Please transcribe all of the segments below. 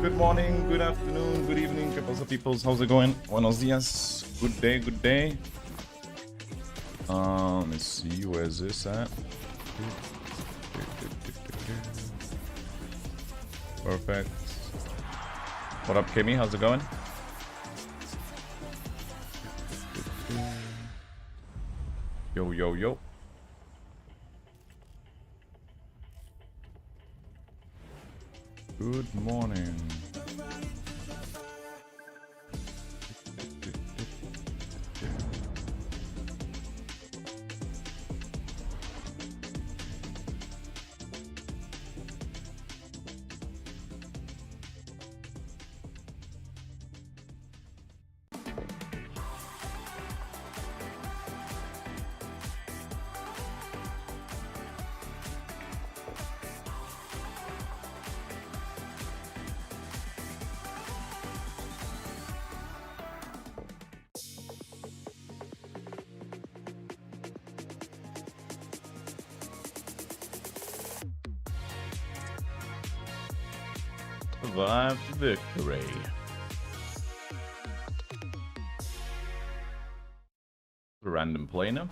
good morning, good afternoon, good evening, peoples. How's it going? Buenos dias. Good day, good day. Let's see, where's this at? Perfect. What up, Kimmy? How's it going? Yo, yo, yo. Good morning. Survive victory. Random play now.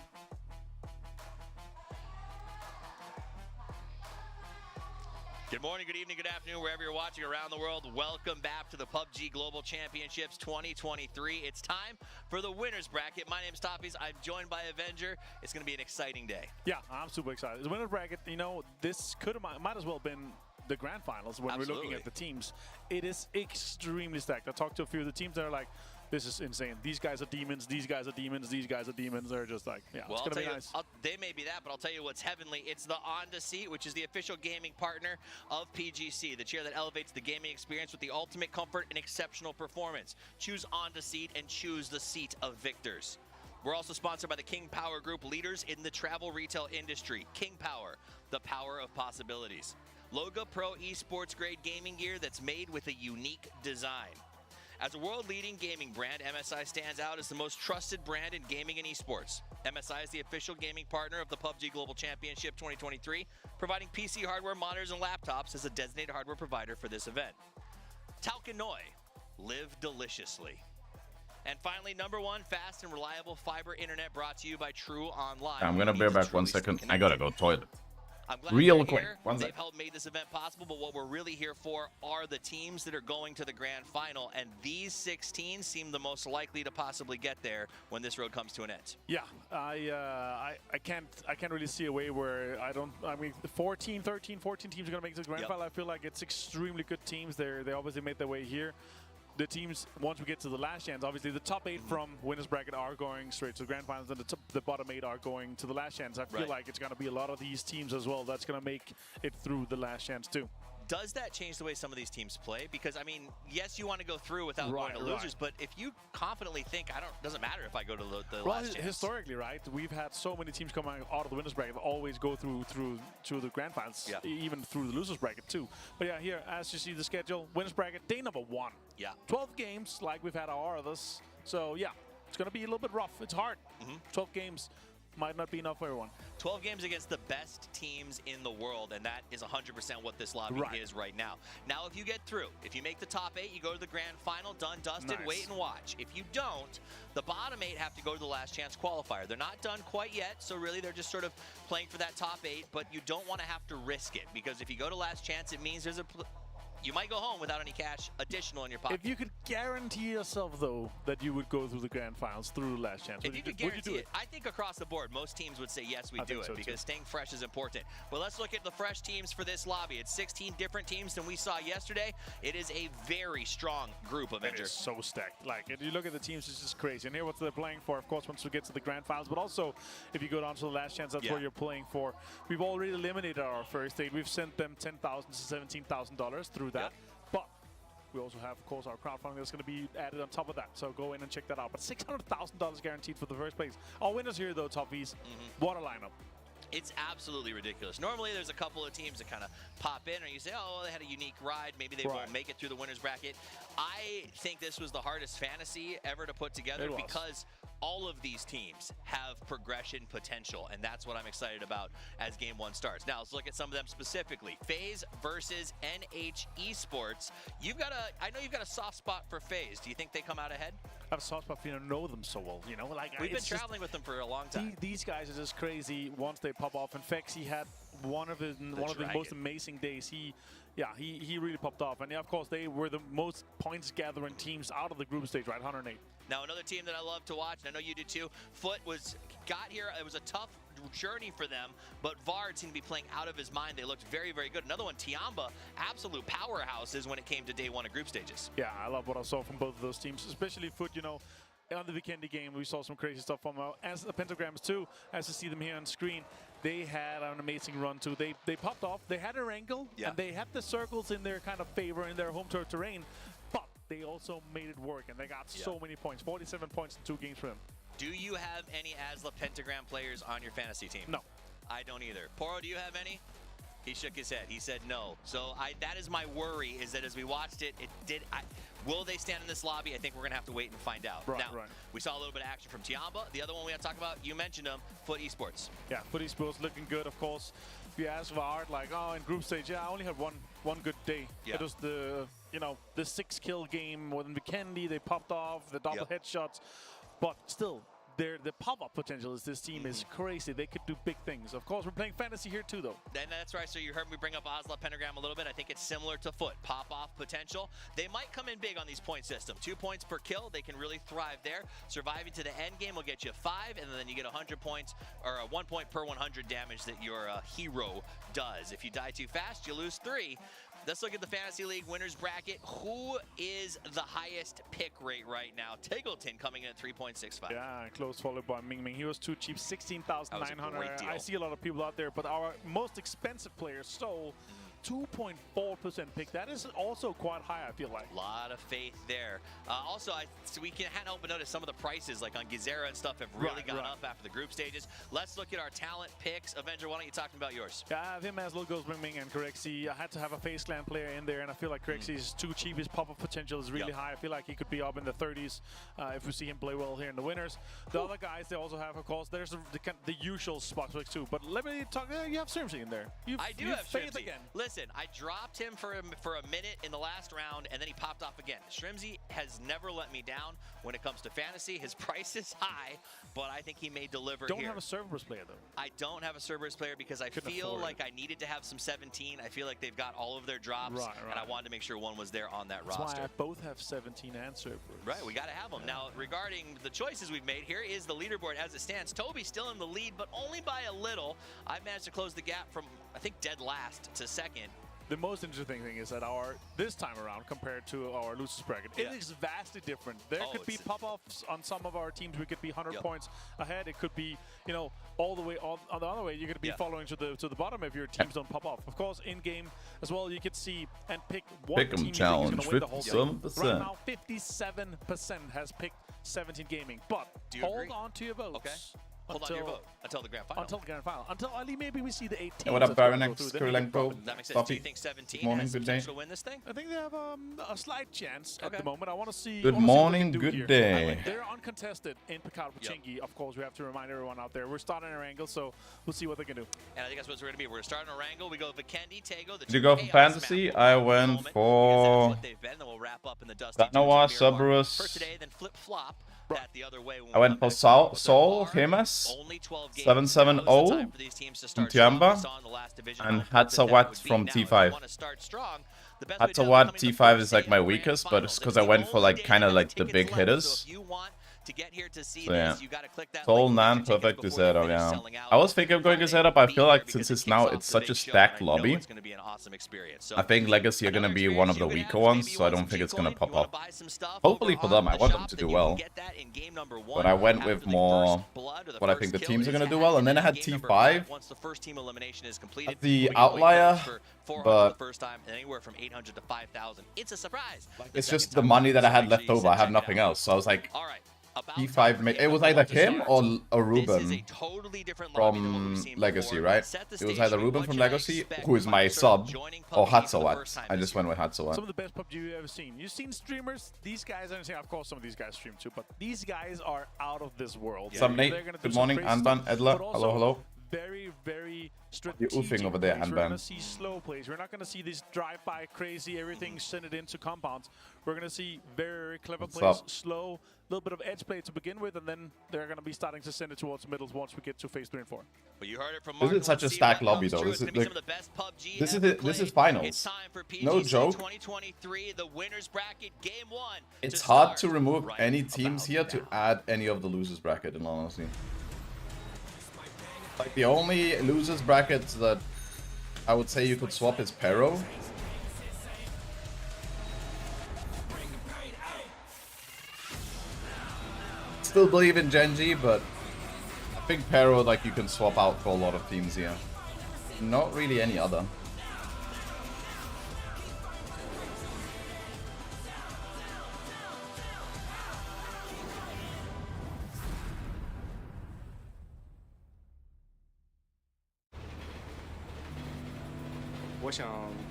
Good morning, good evening, good afternoon, wherever you're watching around the world. Welcome back to the PUBG Global Championships 2023. It's time for the winners bracket. My name's Toppies. I'm joined by Avenger. It's going to be an exciting day. Yeah, I'm super excited. The winners bracket, you know, this might as well have been the grand finals when we're looking at the teams. It is extremely stacked. I talked to a few of the teams that are like, this is insane. These guys are demons. These guys are demons. These guys are demons. They're just like, yeah, well, it's going to be nice. They may be that, but I'll tell you what's heavenly. It's the Onda Seat, which is the official gaming partner of PGC, the chair that elevates the gaming experience with the ultimate comfort and exceptional performance. Choose Onda Seat and choose the seat of victors. We're also sponsored by the King Power Group, leaders in the travel retail industry. King Power, the power of possibilities. Loga Pro esports grade gaming gear that's made with a unique design. As a world-leading gaming brand, MSI stands out as the most trusted brand in gaming and esports. MSI is the official gaming partner of the PUBG Global Championship 2023, providing PC hardware, monitors, and laptops as a designated hardware provider for this event. Talkanoi, live deliciously. And finally, #1 fast and reliable fiber internet brought to you by True Online. I'm gonna bear back 1 second. I gotta go toilet. I'm glad Real you're quick. here. They've helped make this event possible, but what we're really here for are the teams that are going to the grand final, and these 16 seem the most likely to possibly get there when this road comes to an end. Yeah, I can't really see a way where I mean, 14 teams are going to make this grand final. I feel like it's extremely good teams. They obviously made their way here. The teams, once we get to the last chance, obviously the top 8 from winners bracket are going straight to the grand finals, and the bottom 8 are going to the last chance. I feel like it's going to be a lot of these teams as well that's going to make it through the last chance too. Does that change the way some of these teams play? Because, I mean, yes, you want to go through without going to losers, but if you confidently think, doesn't matter if I go to the last chance. Historically, right, we've had so many teams coming out of the winners bracket that always go through to the grand finals, even through the losers bracket too. But yeah, here, as you see the schedule, winners bracket, day #1. Yeah. 12 games, like we've had our others. So yeah, it's going to be a little bit rough. It's hard. 12 games. Might not be enough for everyone. 12 games against the best teams in the world, and that is 100% what this lobby is right now. Now, if you get through, if you make the top 8, you go to the grand final, done, dusted, wait and watch. If you don't, the bottom 8 have to go to the last chance qualifier. They're not done quite yet, so really they're just sort of playing for that top 8, but you don't want to have to risk it, because if you go to last chance, it means you might go home without any cash additional in your pocket. If you could guarantee yourself, though, that you would go through the grand finals through the last chance, if you could guarantee it, I think across the board, most teams would say yes, we do it, because staying fresh is important. But let's look at the fresh teams for this lobby. It's 16 different teams than we saw yesterday. It is a very strong group, Avenger. It is so stacked. Like, if you look at the teams, it's just crazy. And here, what they're playing for, of course, once we get to the grand finals, but also, if you go down to the last chance, that's what you're playing for. We've already eliminated our first 8. We've sent them $10,000 to $17,000 through that. But we also have, of course, our crowdfunding that's going to be added on top of that. So go in and check that out. But $600,000 guaranteed for the first place. Our winners here, though, top V's. What a lineup. It's absolutely ridiculous. Normally, there's a couple of teams that kind of pop in, or you say, oh, they had a unique ride. Maybe they won't make it through the winners bracket. I think this was the hardest fantasy ever to put together because all of these teams have progression potential, and that's what I'm excited about as Game 1 starts. Now, let's look at some of them specifically. FaZe versus NH Esports. I know you've got a soft spot for FaZe. Do you think they come out ahead? I have a soft spot for know them so well, you know? Like, we've been traveling with them for a long time. These guys are just crazy once they pop off. In fact, he had one of his most amazing days. He really popped off. And yeah, of course, they were the most points gathering teams out of the group stage, right? 108. Now, another team that I love to watch, and I know you do too, Foot got here. It was a tough journey for them, but Vard seemed to be playing out of his mind. They looked very, very good. Another one, Tiamba, absolute powerhouses when it came to day 1 of group stages. Yeah, I love what I saw from both of those teams, especially Foot, you know. On the Vikendi game, we saw some crazy stuff from as the Pentagrams too. As you see them here on screen, they had an amazing run too. They popped off. They had their angle, and they had the circles in their kind of favor in their home turf terrain, but they also made it work, and they got so many points. 47 points in 2 games for them. Do you have any Asla Pentagram players on your fantasy team? No. I don't either. Poro, do you have any? He shook his head. He said no. So that is my worry, is that as we watched it, will they stand in this lobby? I think we're going to have to wait and find out. Right, now, we saw a little bit of action from Tiamba. The other one we have to talk about, you mentioned them, Foot Esports. Yeah, Foot Esports looking good, of course. If you ask Vard, like, oh, in group stage, I only had one good day. It was the 6-kill game within Vikendi. They popped off, the double headshots. But still, the pop-up potential is this team is crazy. They could do big things. Of course, we're playing fantasy here too, though. And that's right. So you heard me bring up Asla Pentagram a little bit. I think it's similar to Foot. Pop-off potential. They might come in big on these point system. 2 points per kill. They can really thrive there. Surviving to the end game will get you 5, and then you get 100 points, or 1 point per 100 damage that your hero does. If you die too fast, you lose 3. Let's look at the Fantasy League winners bracket. Who is the highest pick rate right now? Taggleton coming in at 3.65. Yeah, close followed by Ming Ming. He was too cheap, 16,900. I see a lot of people out there, but our most expensive player stole 2.4% pick. That is also quite high, I feel like. A lot of faith there. Also, we can't help but notice some of the prices, like on Gizera and stuff, have really gone up after the group stages. Let's look at our talent picks. Avenger, why don't you talk about yours? Yeah, I have him as Logos, Ming Ming, and Corexi. I had to have a FaZe Clan player in there, and I feel like Corexi is too cheap. His pop-up potential is really high. I feel like he could be up in the 30s if we see him play well here in the winners. The other guys, they also have, of course, there's the usual spot picks too. But let me talk. You have Srimsy in there. I do have faith again. Again. Listen, I dropped him for a minute in the last round, and then he popped off again. Shrimsy has never let me down when it comes to fantasy. His price is high, but I think he may deliver here. Don't have a Cerberus player, though. I don't have a Cerberus player because I feel like I needed to have some 17. I feel like they've got all of their drops, and I wanted to make sure one was there on that roster. That's why I both have 17 and Cerberus. Right, we got to have them. Now, regarding the choices we've made, here is the leaderboard as it stands. Toby's still in the lead, but only by a little. I've managed to close the gap from, I think, dead last to second. The most interesting thing is that this time around, compared to our losers bracket, it is vastly different. There could be pop-offs on some of our teams. We could be 100 points ahead. It could be, all the way on the other way. You could be following to the bottom if your teams don't pop off. Of course, in game as well, you could see and pick one team challenge. win the whole game. Right now, 57% has picked 17 Gaming. But hold on to your votes. Okay. Hold on to your vote until the grand final. Until the grand final. Until Ali, maybe we see the 18. What up, Baronex, Kurilenko, That makes sense. Do you think 17 has the potential to win this thing? I think they have a slight chance at the moment. I want to see. Good morning, good day. They're uncontested in Picard Pachinki. Of course, we have to remind everyone out there. We're starting our angle, so we'll see what they can do. And I think that's what we're going to be. We're going to start on our angle. We go Vikendi, Tego. Did you go for fantasy? I went for Danoa, Cerberus. For today, then flip-flop. The other way I went for Sol, Hemas, 770 from Tiamba, and Hatzawat from T5. Hatzawat T5 is like my weakest, but it's because I went for kind of like the big hitters. So yeah, Sol, Nan, perfect Gazeta, yeah. I was thinking of going Gazeta, but I feel like since it's such a stacked lobby, I think Legacy are going to be one of the weaker ones, so I don't think it's going to pop up. Hopefully for them, I want them to do well. But I went with more what I think the teams are going to do well, and then I had T5 as the outlier, but it's just the money that I had left over. I have nothing else, so I was like, T5 it was either him or Ruben from Legacy, right? It was either Ruben from Legacy, who is my sub, or Hatsawat. I just went with Hatsawat. Some of the best PUBG you've ever seen. You've seen streamers, these guys, I'm saying, of course some of these guys stream too, but these guys are out of this world. What's up, Nate? Good morning, Anban, Edler. Hello, hello. Very, very strategic. You're oofing over there, We're Anban. going to see slow plays. We're not going to see this drive-by crazy, everything send it into compounds. We're going to see very, very clever plays, slow, little bit of edge play to begin with, and then they're going to be starting to send it towards middles once we get to phase 3 and 4. Well, you heard it from this is such a stacked lobby, though. This is finals. No joke. 2023, the winners bracket, game 1. It's hard to remove any teams here to add any of the losers bracket, in all honesty. Like, the only losers brackets that I would say you could swap is Pero. Still believe in Genji, but I think Pero, like, you can swap out for a lot of teams here. Not really any other. I 想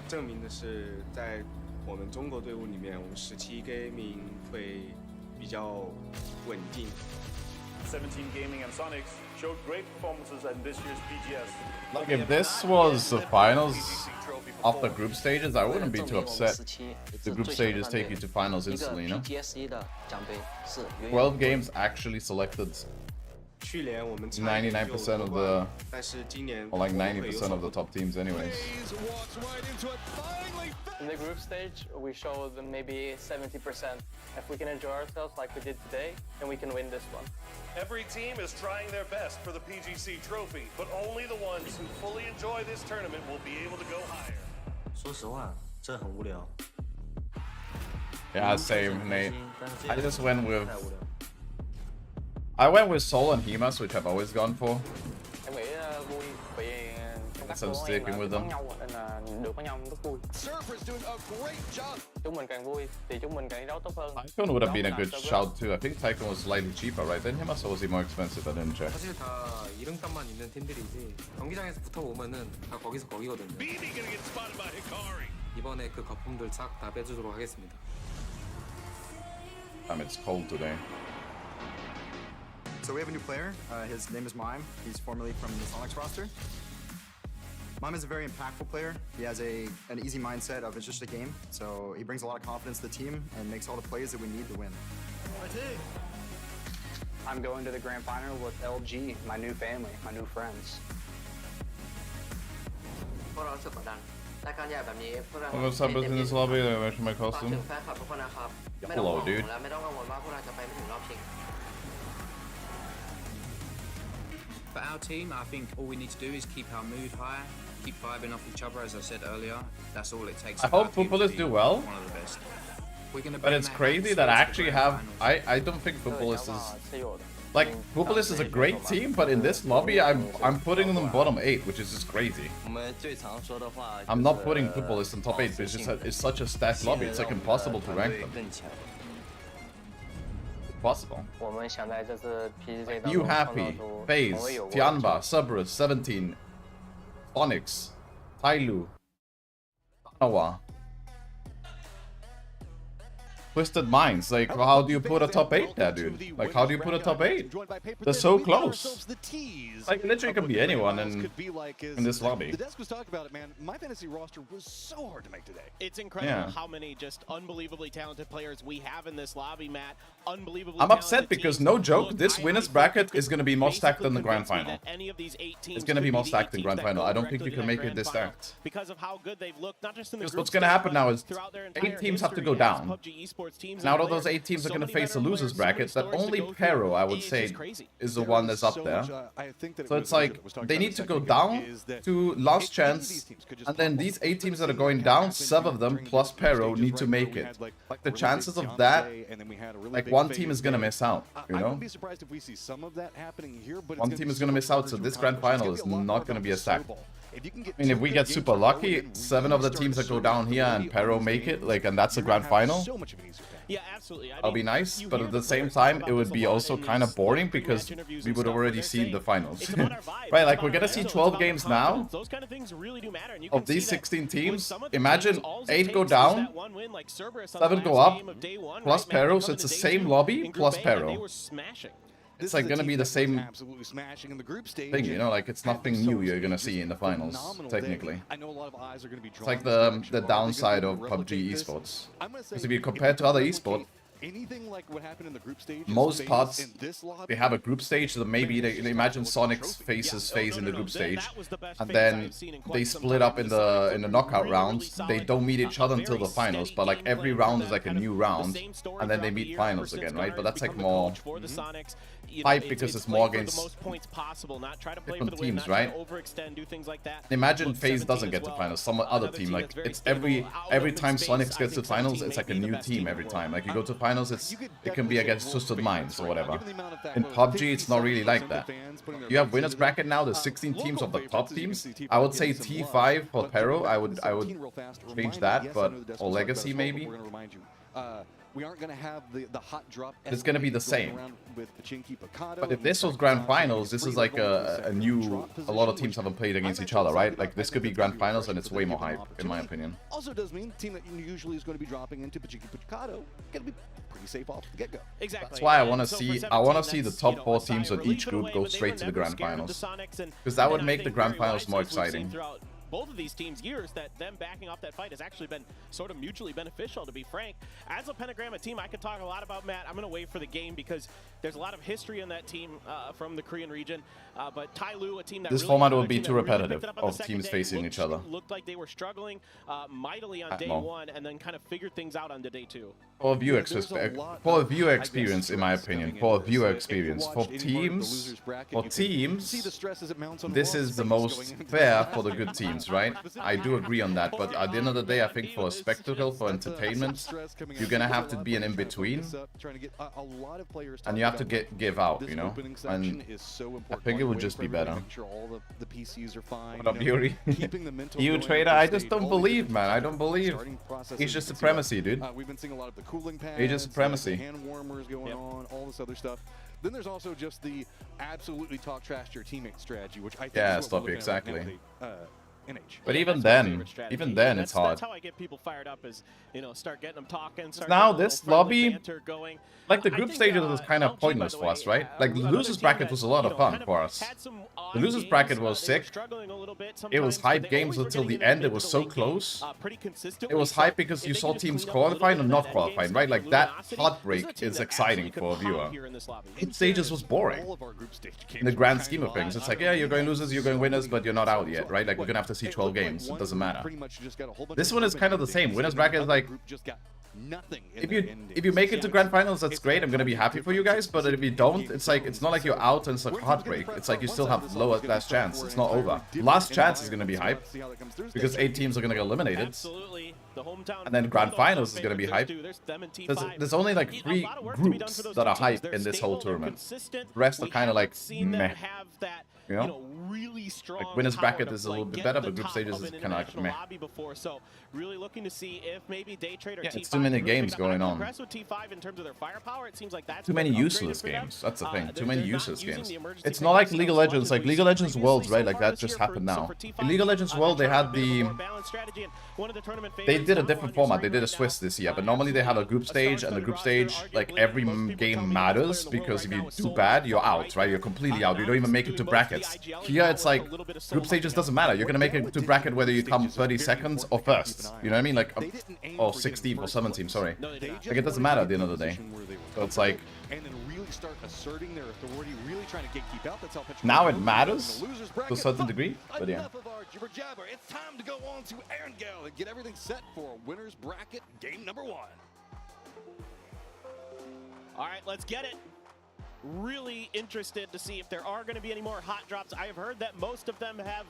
证明的是，在我们中国队伍里面，我们17 Gaming 会比较稳定。17 Gaming and Sonics showed great performances in this year's PGS. Like, if this was the finals after group stages, I wouldn't be too upset if the group stages take you to finals instantly, you know? 12 games actually selected 99% of the, or like 90% of the top teams anyways. In the group stage, we showed maybe 70%. If we can enjoy ourselves like we did today, then we can win this one. Every team is trying their best for the PGC trophy, but only the ones who fully enjoy this tournament will be able to go higher. 说实话，这很无聊。 Yeah, same, Nate. I just went with... I went with Sol and Himas, which I've always gone for. Em nghĩ vui vì So I'm sticking with them. nên là được với nhau rất vui. Chúng mình càng vui thì chúng mình càng đi đấu tốt hơn. Tycoon would have been a good shout too. I think Tycoon was slightly cheaper, right? Than Himas, or was he more expensive? I didn't check. 사실 다 이름값만 있는 팀들이지 경기장에서 붙어보면은 다 거기서 거기거든요. 이번에 그 거품들 싹 다 빼주도록 하겠습니다. Damn, it's cold today. So we have a new player. His name is Mime. He's formerly from the Sonics roster. Mime is a very impactful player. He has an easy mindset of it's just a game. So he brings a lot of confidence to the team and makes all the plays that we need to win. I'm going to the grand final with LG, my new family, my new friends. พวกเรารู้สึกกดดันรายการใหญ่แบบนี้พวกเรา I'm gonna stop in this lobby, I mentioned my ฝากถึ costume. งแฟนคลับทุกคนนะครับไม่ต้องห่วงและไม่ต้องกังวลว่าพวกเราจะไปไม่ถึงรอบชิง For our team, I think all we need to do is keep our mood high, keep vibing off each other, as I said earlier. That's all it takes. I hope footballers do well. One of the best. But it's crazy that I actually have... I don't think footballers is... Like, footballers is a great team, but in this lobby, I'm putting them bottom 8, which is just crazy. I'm not putting footballers in top 8, but it's just it's such a stacked lobby. It's like impossible to rank them. Possible. 我们想在这次 PGC 当 You 中 Happy, 创造出 FaZe, 从未有过的 Tianba, Cerberus, 17, Onyx, Tailu, Tanawa. Twisted Minds, like, how do you put a top 8 there, dude? Like, how do you put a top 8? They're so close. Like, literally could be anyone in this lobby. The desk was talking about it, man. My fantasy roster was so hard to make today. It's incredible Yeah. how many just unbelievably talented players we have in this lobby, Matt. Unbelievably I'm upset talented because, teams. no joke, Look, this I winners think bracket could is going to be more stacked than the basically grand convince me final. that any of these 8 teams It's going to be could more the stacked 8 than teams grand that final. go I don't think directly you to can that make it grand this final stacked. because of how good they've looked, not just in the Because group what's going to stage, happen now but is throughout their 8 entire teams have to history go as down. PUBG esports teams And out and of those players. 8 teams are So going to many face a veteran losers players, so many bracket that stories to only go through. Pero, I would It's say, just crazy. is the one that's up there. So it's like, they need to go down to last chance, and then these 8 teams that are going down, 7 of them plus Pero need to make it. Like, the chances of that, like, one team is going to miss out, you know? One team is going to miss out, so this grand final is not going to be a stack. I mean, if we get super lucky, 7 of the teams that go down here and Pero make it, like, and that's the grand final. Yeah, absolutely. That'll be nice, but at the same time, it would be also kind of boring because we would already see the finals. Right, like, we're gonna see 12 games now of these 16 teams. Imagine 8 go down, 7 go up, plus Pero, so it's the same lobby, plus Pero. It's like gonna be the same thing, you know, like it's nothing new you're gonna see in the finals, technically. It's like the downside of PUBG esports. Because if you compare to other esports, most parts, they have a group stage, so maybe they imagine Sonic's phase in the group stage, and then they split up in the knockout rounds. They don't meet each other until the finals, but like every round is like a new round, and then they meet finals again, right? But that's like more hype because it's more against different teams, right? Imagine FaZe doesn't get to finals, some other team, like it's every time Sonic gets to finals, it's like a new team every time. Like you go to finals, it can be against Twisted Minds or whatever. In PUBG, it's not really like that. You have winners bracket now, the 16 teams of the top teams. I would say T5 for Pero. I would change that, but or Legacy maybe. We aren't going to have the hot drop. It's going to be the same. But if this was grand finals, this is like a lot of teams haven't played against each other, right? Like this could be grand finals and it's way more hype, in my opinion. Also does mean the team that usually is going to be dropping into Pachinki Picado going to be pretty safe off the get-go. Exactly. That's why I want to see the top 4 teams on each group go straight to the grand finals. Because that would make the grand finals more exciting. Both of these teams' years, that them backing up that fight has actually been sort of mutually beneficial, to be frank. As a Pentagram team, I could talk a lot about, Matt. I'm going to wait for the game because there's a lot of history in that team from the Korean region. But Tyloo, a team that this format would be too repetitive of teams facing each other. Looked like they were struggling mightily on day 1 and then kind of figured things out on day 2. For viewer experience, in my opinion, for viewer experience, for teams, this is the most fair for the good teams, right? I do agree on that, but at the end of the day, I think for a spectacle, for entertainment, you're gonna have to be an in-between, and you have to give out, you know? And I think it would just be better. What up, Yuri? EU Trader, I just don't believe, man. I don't believe. He's just supremacy, dude. Age of supremacy. Hand warmers going on, all this other stuff. Then there's also just the absolutely talk trash to your teammate strategy, which I think is what we're exactly. NH. But even then, it's hard. That's how I get people fired up is, you know, start getting them talking. Now this lobby, like the group stages was kind of pointless for us, right? Like the losers bracket was a lot of fun for us. The losers bracket was sick. It was hype games until the end. It was so close. It was hype because you saw teams qualifying and not qualifying, right? Like that heartbreak is exciting for a viewer. Group stages was boring. In the grand scheme of things, it's like, yeah, you're going losers, you're going winners, but you're not out yet, right? Like we're gonna have to see 12 games. It doesn't matter. This one is kind of the same. Winners bracket is like, if you make it to grand finals, that's great. I'm gonna be happy for you guys. But if you don't, it's like it's not like you're out and it's like heartbreak. It's like you still have last chance. It's not over. Last chance is gonna be hype because 8 teams are gonna get eliminated. And then grand finals is gonna be hype. There's only like 3 groups that are hype in this whole tournament. The rest are kind of like meh. You know, like winners bracket is a little bit better, but group stages is kind of like meh. So really looking to see if maybe Day Trade or T5 it's too many games going on. With T5 in terms of their firepower, it seems like that's too many useless games. That's the thing. Too many useless games. It's not like League of Legends. Like League of Legends Worlds, right? Like that just happened now. In League of Legends World, they had they did a different format. They did a Swiss this year, but normally they have a group stage, and the group stage, like every game matters because if you do bad, you're out, right? You're completely out. You don't even make it to brackets. Here, it's like group stages doesn't matter. You're gonna make it to bracket whether you come 30 seconds or first. You know what I mean? Like, or 16th or 17th. Sorry. Like it doesn't matter at the end of the day. So it's like. Now it matters to a certain degree, but yeah. It's time to go on to Erangel and get everything set for winners bracket game number 1. All right, let's get it. Really interested to see if there are going to be any more hot drops. I have heard that most of them have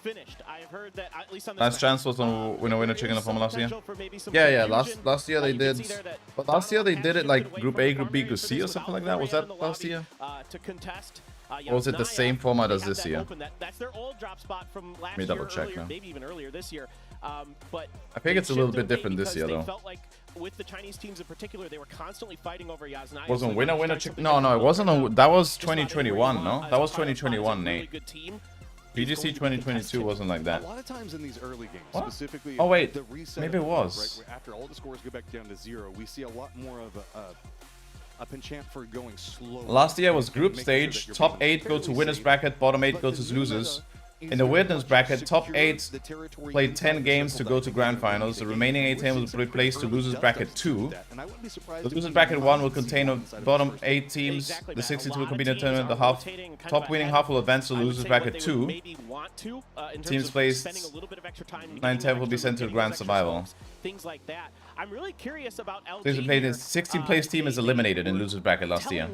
finished. I have heard that at least on the last chance was on winner chicken from last year. Yeah. Last year they did. But last year they did it like Group A, Group B, Group C, or something like that. Was that last year? To contest. Or was it the same format as this year? That's their old drop spot from last year, earlier, maybe even earlier this year. But I think it's a little bit different this year, though. They felt like with the Chinese teams in particular, they were constantly fighting over Yasnaya. Wasn't winner chicken? No, it wasn't. That was 2021, no? That was 2021, Nate. PGC 2022 wasn't like that. A lot of times in these early games, specifically. Oh wait, the reset maybe it was. Right, after all the scores go back down to 0, we see a lot more of a penchant for going slow. Last year was group stage. Top 8 go to winners bracket. Bottom 8 go to losers. In the winners bracket, top 8 played 10 games to go to grand finals. The remaining 8 teams will be placed to losers bracket 2. The losers bracket 1 will contain the bottom 8 teams. The 62 will compete in the tournament. The top winning half will advance to losers bracket 2. Teams placed 9-10 will be sent to the grand survival. Things like that. I'm really curious about LG. 16th place team is eliminated in losers bracket last year.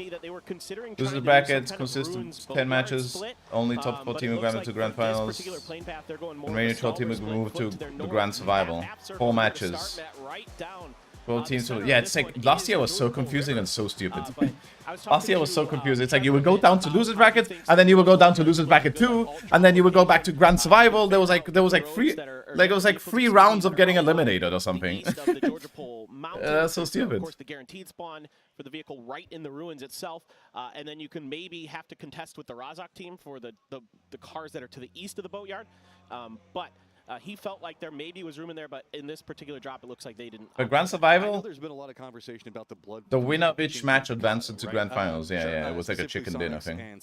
Losers bracket consists of 10 matches. Only top 4 team will go to grand finals. The remaining 12 team will move to the grand survival. 4 matches. 12 teams. Yeah, it's like last year was so confusing and so stupid. Last year was so confusing. It's like you would go down to losers bracket, and then you would go down to losers bracket 2, and then you would go back to grand survival. There was like 3 rounds of getting eliminated or something. That's so stupid. Of course, the guaranteed spawn for the vehicle right in the ruins itself, and then you can maybe have to contest with the Razak team for the cars that are to the east of the boatyard. But he felt like there maybe was room in there, but in this particular drop, it looks like they didn't. But grand survival, there's been a lot of conversation about the winner of each match advanced into grand finals. Yeah, it was like a chicken dinner thing.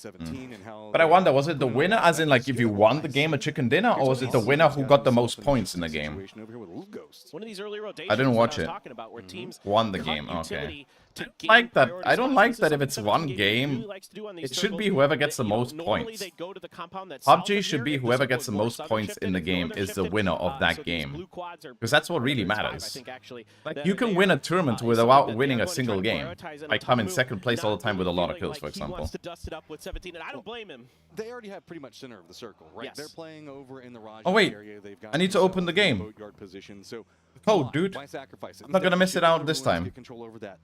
But I wonder, was it the winner, as in like if you won the game a chicken dinner, or was it the winner who got the most points in the game? One of these early rotations I didn't watch it. Won the game. Okay. Like that. I don't like that if it's one game, it should be whoever gets the most points. PUBG should be whoever gets the most points in the game is the winner of that game. Because that's what really matters. Like, you can win a tournament without winning a single game. I come in second place all the time with a lot of kills, for example. They already have pretty much center of the circle, right? They're playing over in the Raj area. I need to open the game. Oh, dude. I'm not gonna miss it out this time. Control over that.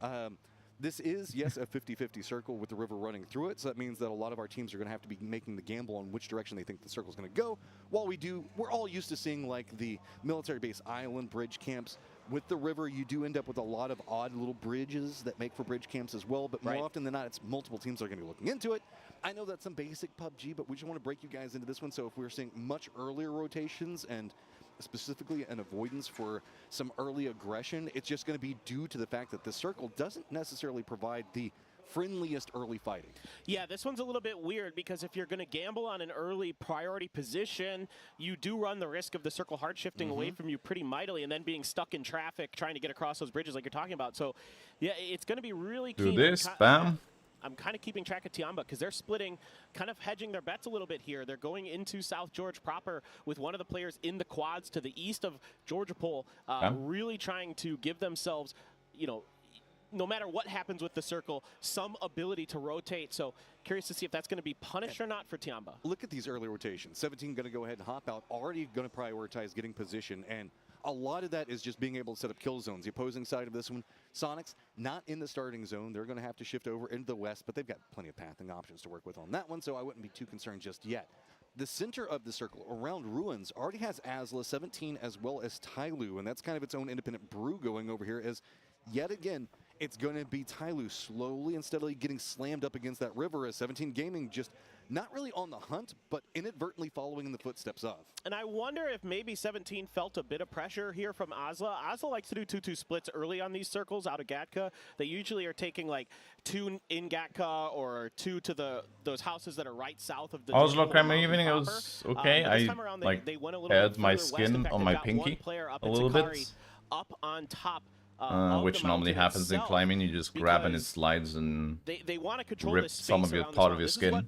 This is, yes, a 50-50 circle with the river running through it, so that means that a lot of our teams are going to have to be making the gamble on which direction they think the circle's going to go. While we're all used to seeing, like, the military base island bridge camps. With the river, you do end up with a lot of odd little bridges that make for bridge camps as well, but more often than not, it's multiple teams that are going to be looking into it. I know that's some basic PUBG, but we just want to break you guys into this one, so if we're seeing much earlier rotations and specifically an avoidance for some early aggression, it's just going to be due to the fact that the circle doesn't necessarily provide the friendliest early fighting. Yeah, this one's a little bit weird because if you're going to gamble on an early priority position, you do run the risk of the circle hard shifting away from you pretty mightily and then being stuck in traffic trying to get across those bridges like you're talking about. So, yeah, it's going to be really key. Do this, bam. I'm kind of keeping track of Tiamba because they're splitting, kind of hedging their bets a little bit here. They're going into South George proper with one of the players in the quads to the east of Georgia Pole, really trying to give themselves, you know, no matter what happens with the circle, some ability to rotate. So curious to see if that's going to be punished or not for Tiamba. Look at these early rotations. 17 going to go ahead and hop out, already going to prioritize getting position, and a lot of that is just being able to set up kill zones. The opposing side of this one, Sonics, not in the starting zone. They're going to have to shift over into the west, but they've got plenty of pathing options to work with on that one, so I wouldn't be too concerned just yet. The center of the circle around Ruins already has Azla, 17, as well as Tyloo, and that's kind of its own independent brew going over here as, yet again, it's going to be Tyloo slowly and steadily getting slammed up against that river as 17 Gaming just not really on the hunt, but inadvertently following in the footsteps of. And I wonder if maybe 17 felt a bit of pressure here from Azla. Azla likes to do 2-2 splits early on these circles out of Gatka. They usually are taking like 2 in Gatka or 2 to those houses that are right south of the Oslo Crime Evening, it was okay. I like had my skin on my pinky a little bit. Up on top. Which normally happens in climbing. You just grab and it slides and they want to control rip some of your part of your skin.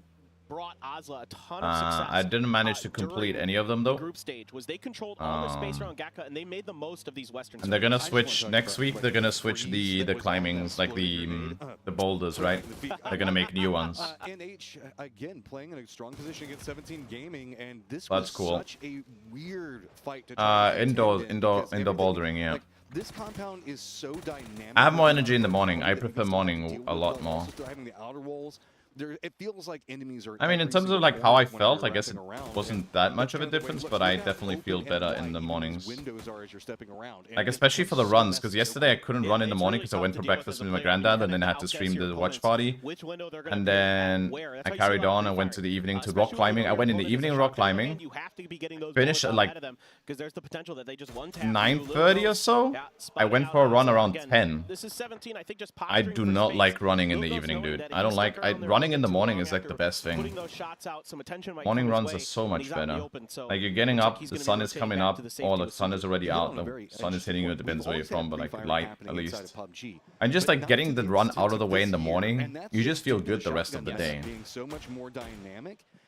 Brought Azla a ton of success. I didn't manage to complete any of them though. Group stage was they controlled all the space around Gatka and they made the most of these western. And they're gonna switch next week. They're gonna switch the climbings, like the boulders, right? They're gonna make new ones. NH again playing in a strong position against 17 Gaming, and this was cool. Such a weird fight to indoor bouldering, yeah. This compound is so dynamic. I have more energy in the morning. I prefer morning a lot more. Having the outer walls, it feels like enemies are. I mean, in terms of like how I felt, I guess it wasn't that much of a difference, but I definitely feel better in the mornings. Like especially for the runs, because yesterday I couldn't run in the morning because I went for breakfast with my granddad, and then I had to stream the watch party. And then I carried on. I went to the evening to rock climbing. I went in the evening rock climbing. Finished at like 9:30 or so. I went for a run around 10. I do not like running in the evening, dude. I don't like. Running in the morning is like the best thing. Morning runs are so much better. Like you're getting up, the sun is coming up, or the sun is already out. The sun is hitting you. It depends where you're from, but like light at least. And just like getting the run out of the way in the morning, you just feel good the rest of the day.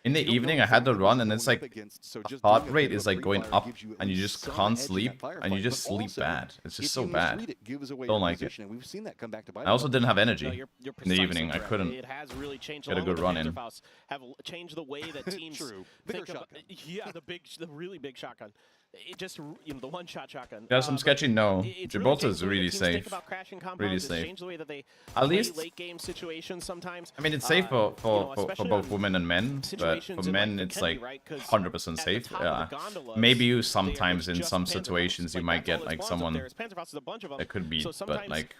In the evening, I had the run, and it's like the heart rate is like going up, and you just can't sleep, and you just sleep bad. It's just so bad. Don't like it. I also didn't have energy in the evening. I couldn't get a good run in. Have changed the way that teams think about, the really big shotgun. It just, you know, the one-shot shotgun. Yeah, some sketchy. No, Gibraltar is really safe. Really safe. At least late game situations sometimes. I mean, it's safe for both women and men, but for men, it's like 100% safe. Yeah. Maybe you sometimes in some situations you might get like someone that could be, but like.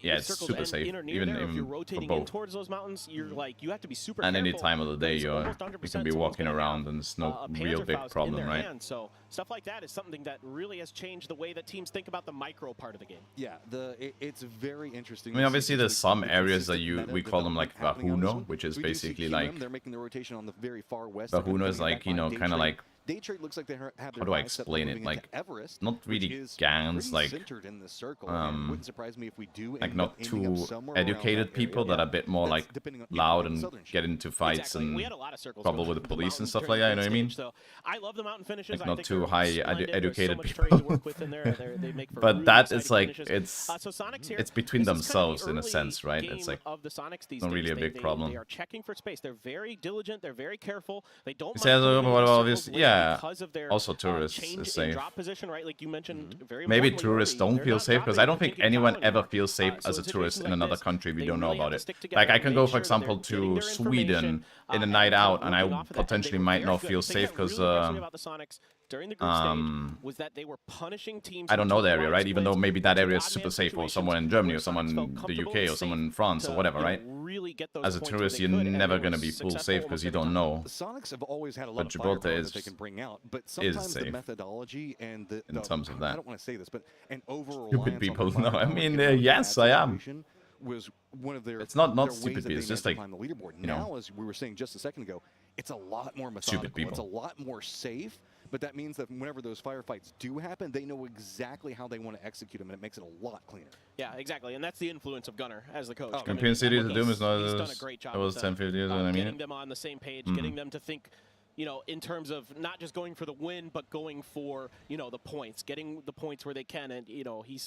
Yeah, it's super safe, even for both. Towards those mountains, you're like, you have to be super and any time of the day, you can be walking around, and it's no real big problem, right? So stuff like that is something that really has changed the way that teams think about the micro part of the game. Yeah, it's very interesting. I mean, obviously, there's some areas that we call them like Bajuno, which is basically like Bajuno is like, you know, kind of like. How do I explain it? Like, not really gangs, like not too educated people that are a bit more like loud and get into fights and trouble with the police and stuff like that. You know what I mean? Like not too high educated people. But that is like it's between themselves in a sense, right? It's like not really a big problem. They are checking for space. They're very diligent. They're very careful. They don't. Yeah. Also, tourists is safe. Right? Like you mentioned, maybe tourists don't feel safe, because I don't think anyone ever feels safe as a tourist in another country we don't know about it. Like I can go, for example, to Sweden in a night out, and I potentially might not feel safe because I don't know the area, right? Even though maybe that area is super safe for someone in Germany or someone in the UK or someone in France or whatever, right? As a tourist, you're never going to be full safe because you don't know. But Gibraltar is safe in terms of that. I don't want to say this, but an overall stupid people. No, I mean, yes, I am. Was one of their it's not stupid people. It's just like, you know, now, as we were saying just a second ago, it's a lot more methodical. It's a lot more safe. But that means that whenever those firefights do happen, they know exactly how they want to execute them, and it makes it a lot cleaner. Yeah, exactly, and that's the influence of Gunnar as the coach. Champion City to Doom is not he's done a great job. It was 10-15 years, I mean. Getting them on the same page, getting them to think, you know, in terms of not just going for the win, but going for, you know, the points, getting the points where they can, and you know, he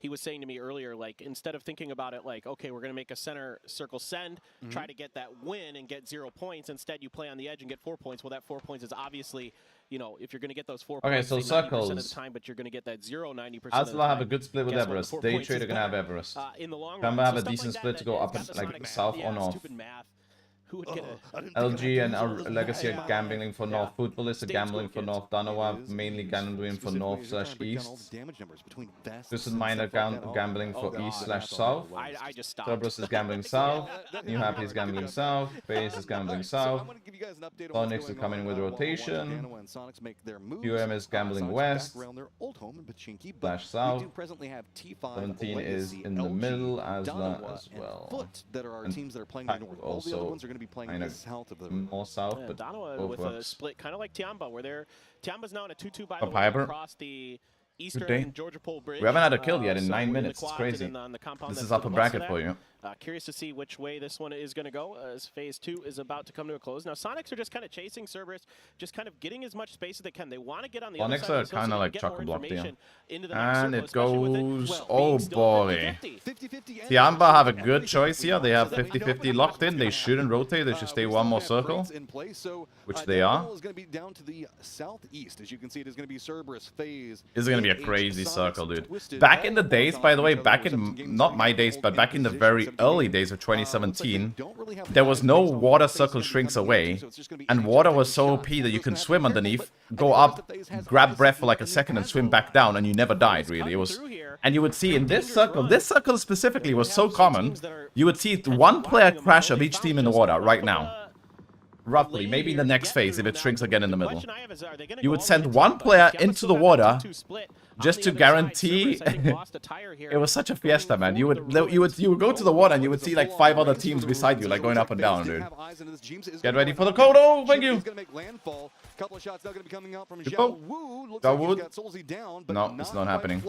was saying to me earlier, like, instead of thinking about it like, okay, we're going to make a center circle send, try to get that win and get 0 points. Instead, you play on the edge and get 4 points. Well, that 4 points is obviously, you know, if you're going to get those 4 points, okay, so circles. of the time, but you're going to get that 90% Asla have a good split with Everest. Day Trade are going to have Everest. In the long run, so have a decent split to go up and like south or north. Who would get LG and our Legacy are gambling for North. Football are gambling for North. Danoa mainly gambling for North/East. This is minor gambling for East/South. Cerberus is gambling South. New Happy is gambling South. Base is gambling South. Sonics is coming with rotation. QM is gambling West /South. 17 is in the middle, Asla as well. And also playing south of the more south, but Danoa with a split, kind of like Tiamba, where Tiamba's now in a 2-2 by the way Piper. across the Eastern Georgia Pole Bridge. We haven't had a kill yet in 9 minutes. It's crazy. This is upper bracket for you. Curious to see which way this one is going to go as Phase 2 is about to come to a close. Now, Sonics are just kind of chasing Cerberus, just kind of getting as much space as they can. They want to get on the other side. Sonics are kind of like chock-a-block there. And it goes... Oh, boy. Tiamba have a good choice here. They have 50-50 locked in. They shouldn't rotate. They should stay one more circle, which they are. Is going to be down to the southeast. As you can see, it is going to be Cerberus phase. This is going to be a crazy circle, dude. Back in the days, by the way, back in... Not my days, but back in the very early days of 2017, there was no water circle shrinks away, and water was so OP that you can swim underneath, go up, grab breath for like a second and swim back down, and you never died, really. It was, and you would see in this circle specifically was so common, you would see one player crash of each team in the water right now. Roughly, maybe in the next phase, if it shrinks again in the middle. You would send one player into the water just to guarantee. It was such a fiesta, man. You would go to the water and you would see like 5 other teams beside you, like going up and down, dude. Get ready for the code. Oh, thank you. No, it's not happening.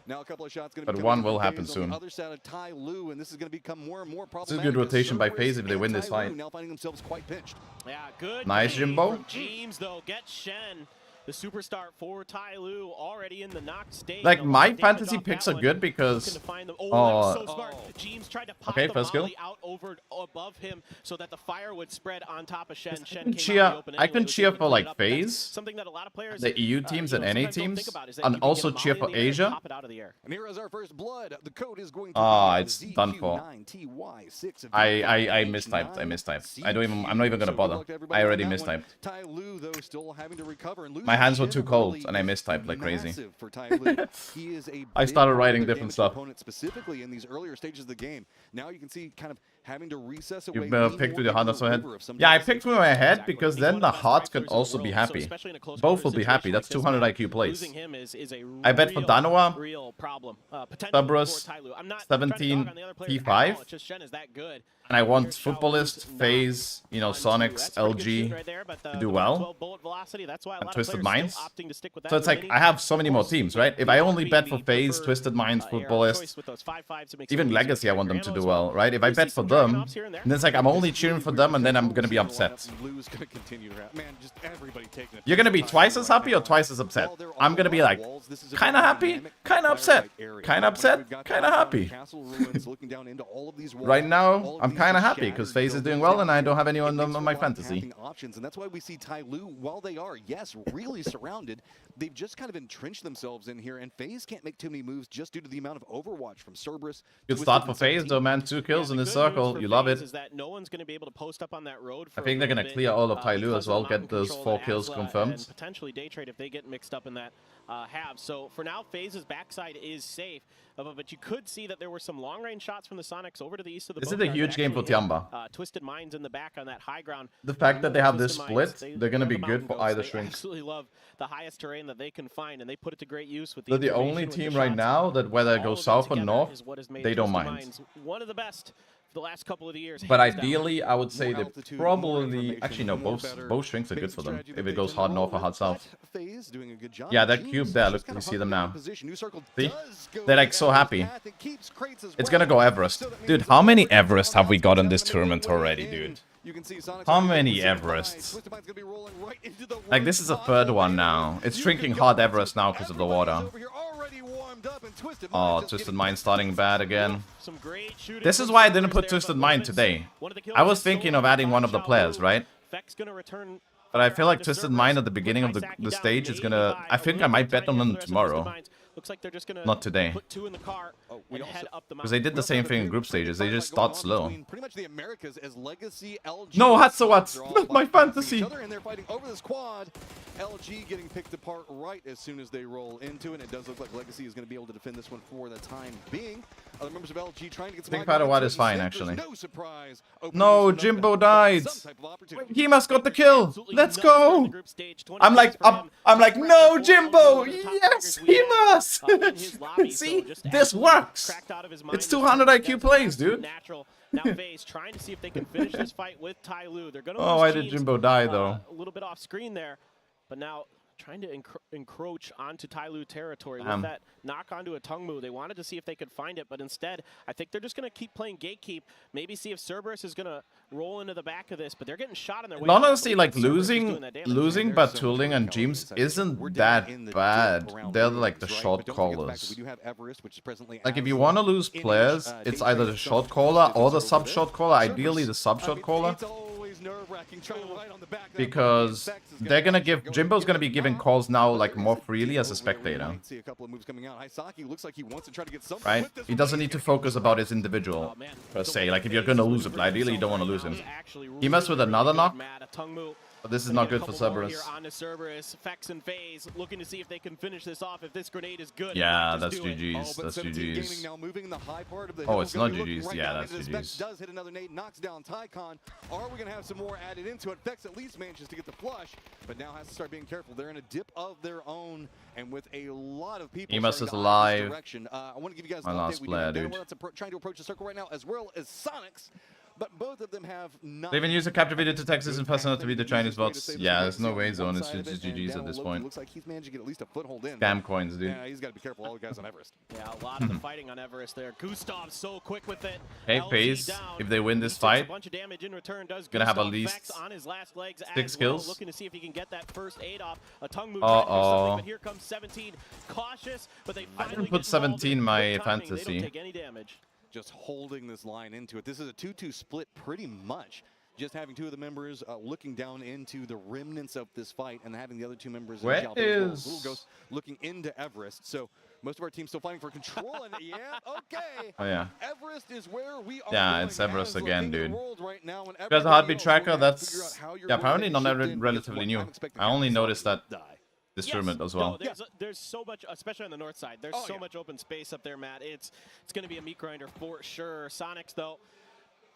Now a couple of shots but one will happen soon. Other side of Ty Lue, and this is going to become more and more this is good rotation by FaZe if they win this fight. Now finding themselves quite pinched. Yeah, good. Nice, Jimbo. James though gets Shen, the superstar for Ty Lue, already in the knocked state. Like my fantasy picks are good because okay, first kill. Out over above him so that the fire would spread on top of Shen. I can cheer for like FaZe, something that a lot of players, the EU teams and NA teams, and also cheer for Asia. And here is our first blood. The code is going to it's done for. I mistyped. I'm not even gonna bother. I already mistyped. Ty Lue though still having to recover and lose. My hands were too cold and I mistyped like crazy. I started writing different stuff. Specifically in these earlier stages of the game. Now you can see kind of having to recess away. You picked with your heart on head. Yeah, I picked with my head because then the heart can also be happy. Both will be happy. That's 200 IQ plays. I bet for Danoa, Cerberus, 17 T5. And I want Footballist, FaZe, you know, Sonics, LG to do well. And Twisted Minds. So it's like, I have so many more teams, right? If I only bet for FaZe, Twisted Minds, Footballist, even Legacy I want them to do well, right? If I bet for them, and it's like, I'm only cheering for them and then I'm going to be upset. You're going to be twice as happy or twice as upset? I'm going to be like, kind of happy, kind of upset, kind of upset, kind of happy. Right now, I'm kind of happy because FaZe is doing well and I don't have anyone on my fantasy. Options, and that's why we see Ty Lue, while they are, yes, really surrounded, they've just kind of entrenched themselves in here, and FaZe can't make too many moves just due to the amount of Overwatch from Cerberus. Good start for FaZe though, man. 2 kills in this circle. You love it. Is that no one's going to be able to post up on that road I think they're going to clear all of Ty Lue as well, get those 4 kills confirmed. And potentially day trade if they get mixed up in that half. So for now, FaZe's backside is safe. But you could see that there were some long-range shots from the Sonics over to the east of the boat. This is a huge game for Tiamba. Twisted Minds in the back on that high ground. The fact that they have this split, they're going to be good for either shrinks. Absolutely love the highest terrain that they can find, and they put it to great use with they're the only team right now that whether it goes south or north, they don't mind. One of the best for the last couple of years. But ideally, I would say that probably, actually no, both shrinks are good for them if it goes hard north or hard south. Yeah, that cube there, look, you see them now. See? They're like so happy. It's gonna go Everest. Dude, how many Everest have we got in this tournament already, dude? How many Everests? Like, this is a 3rd one now. It's shrinking hard Everest now because of the water. Oh, Twisted Mind starting bad again. This is why I didn't put Twisted Mind today. I was thinking of adding one of the players, right? But I feel like Twisted Mind at the beginning of the stage is gonna... I think I might bet on them tomorrow. Looks like they're just gonna not today. Put 2 in the car and head up the mountain. Because they did the same thing in group stages. They just start slow. Pretty much the Americas as Legacy, LG, no, Hatsawat! Not my fantasy! And they're fighting over this quad. LG getting picked apart right as soon as they roll into it. It does look like Legacy is going to be able to defend this one for the time being. Other members of LG trying to get some... I think Padawat is fine, actually. No surprise. No, Jimbo died! He must got the kill! Let's go! I'm like, no, Jimbo! Yes, he must! See, this works! It's 200 IQ plays, dude. Now FaZe trying to see if they can finish this fight with Ty Lue. They're gonna why did Jimbo die, though? A little bit off screen there, but now trying to encroach onto Ty Lue territory with that knock onto a Tungmu. They wanted to see if they could find it, but instead, I think they're just going to keep playing gatekeep. Maybe see if Cerberus is going to roll into the back of this, but they're getting shot on their way. Honestly, like losing Batuling and James isn't that bad. They're like the short callers. Like if you want to lose players, it's either the short caller or the sub-short caller. Ideally, the sub-short caller. nerve-wracking trying to ride on the back. Because they're gonna give Jimbo's gonna be giving calls now like more freely as a spectator. See a couple of moves coming out. Hisaki looks like he wants to try to get some Right? He doesn't need to focus about his individual per se. Like if you're gonna lose him, ideally you don't want to lose him. He messed with another knock. But this is not good for Cerberus. Fex and FaZe looking to see if they can finish this off. If this grenade is good, yeah, that's GG's. That's GG's. Oh, it's not GG's. Yeah, that's GG's. Does hit another nade, knocks down Tycon. Are we gonna have some more added into it? Fex at least manages to get the flush, but now has to start being careful. They're in a dip of their own, and with a lot of people. Emus is alive. I want to give you guys my an last update. player, dude. Trying to approach the circle right now, as well as Sonics. But both of them have not. They even use a capture video to Texas in person to beat the Chinese bots. Yeah, there's no way zone. It's just GG's at this point. Looks like he's managed to get at least a foothold in. Scam coins, dude. Yeah, he's got to be careful. All the guys on Everest. Yeah, a lot of the fighting on Everest there. Gustav's so quick with it. Hey, FaZe, if they win this fight, gonna have at least 6 kills. Looking to see if he can get that first aid off. A tongue move. But here comes 17. Cautious, but they I didn't put 17 in my fantasy. They don't take any damage. Just holding this line into it. This is a 2-2 split pretty much. Just having two of the members looking down into the remnants of this fight and having the other two members Where is Little Ghost looking into Everest. So most of our team's still fighting for control. And yeah, okay. Oh yeah. Everest is where we are. Yeah, it's Everest again, dude. Right now, you guys a heartbeat tracker? That's apparently not relatively new. I only noticed that this tournament as well. No, there's so much, especially on the north side. There's so much open space up there, Matt. It's going to be a meat grinder for sure. Sonics, though.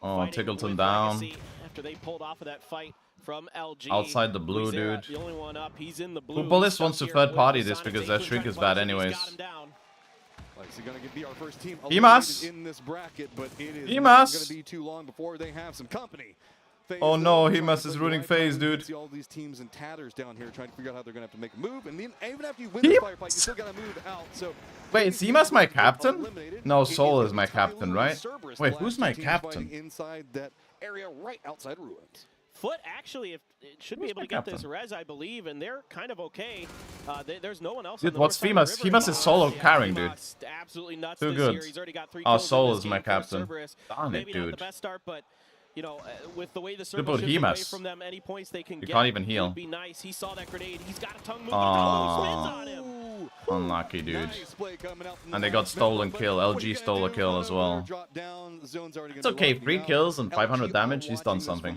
Oh, Tickleton down. After they pulled off of that fight from LG. Outside the blue, dude. The only one up. He's in the blue. Bullis wants to third party this because their streak is bad anyways. Emas! In this bracket, but it is Emas! going to be too long before they have some company. Oh no, Emas is ruining FaZe, dude. See all these teams in tatters down here trying to figure out how they're going to have to make a move, and then even after you win the firefight, you still got to move out. So wait, is Emas my captain? No, Soul is my captain, right? Wait, who's my captain? Inside that area, right outside ruins. Foot actually, if it should be able to get this res, I believe, and they're kind of okay. There's no one else. Dude, what's Femas? Femas is solo carrying, dude. Absolutely nuts. Too good. He's already got 3 Oh, kills Soul is my captain. Darn it, Maybe dude. not the best start, but you know, with the way the About circle shifts away Hemas. from them, any points they can You get can't even heal. would be nice. He saw that grenade. He's got a tongue move. Oh. On him. Unlucky, dude. And they got stolen kill. LG stole a kill as well. It's okay, 3 kills and 500 damage. He's done something.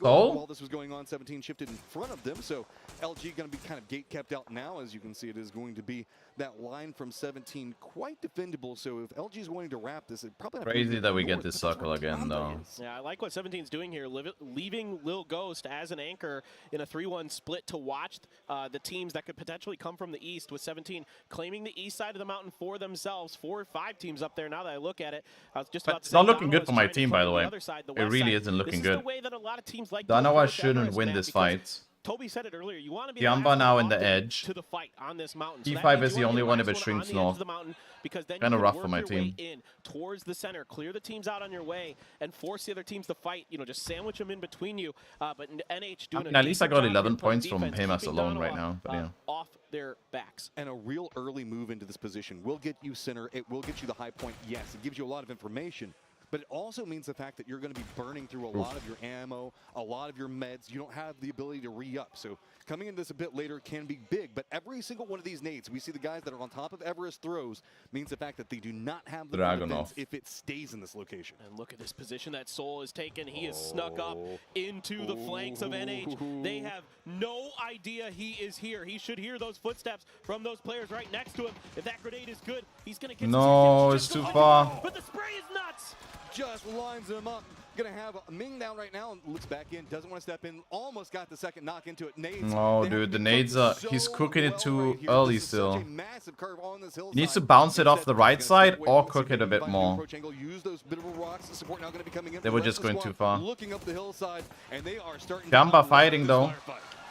While Soul? this was going on, 17 shifted in front of them, so LG going to be kind of gate kept out now. As you can see, it is going to be that line from 17 quite defendable. So if LG is wanting to wrap this, it probably Crazy that we get this circle again, though. Yeah, I like what 17's doing here, leaving Lil Ghost as an anchor in a 3-1 split to watch the teams that could potentially come from the east, with 17 claiming the east side of the mountain for themselves. 4 or 5 teams up there now that I look at it. I was just about to It's say not looking Danawa good for my is trying to team, by the way. other side, the It west really side. isn't looking This is good. the way that a lot of teams like Danawa Everest, shouldn't win man, this because fight. Toby said it earlier. You want to be Tiamba now in the edge. to the fight on this mountain. So T5 that means is you the wanna only be one the if it last shrinks on the edge north. of the mountain, because then Kinda you can rough work for my your way team. in towards the center, clear the teams out on your way, and force the other teams to fight. You know, just sandwich them in between you. But NH doing At least I got 11 points from defense, Hemas keeping alone Danawa, right now. But yeah. off their backs. And a real early move into this position will get you center. It will get you the high point. Yes, it gives you a lot of information. But it also means the fact that you're going to be burning through a lot of your ammo, a lot of your meds. You don't have the ability to re-up. So coming into this a bit later can be big. But every single one of these nades, we see the guys that are on top of Everest throws, means the fact that they do not have the defense if it stays in this location. And look at this position that Soul has taken. He is snuck up into the flanks of NH. They have no idea he is here. He should hear those footsteps from those players right next to him. If that grenade is good, he's going to get No, it's too far. But the spray is nuts. Just lines him up. Gonna have Ming down right now and looks back in. Doesn't want to step in. Almost got the second knock into it. Nades. Oh, dude, the nades are... He's cooking it too early still. Massive curve on this hillside. He needs to bounce it off the right side or cook it a bit more. Use those bit of rocks. The support now going to be coming in. They were just going too far. Looking up the hillside, and they are starting. Gamba fighting though.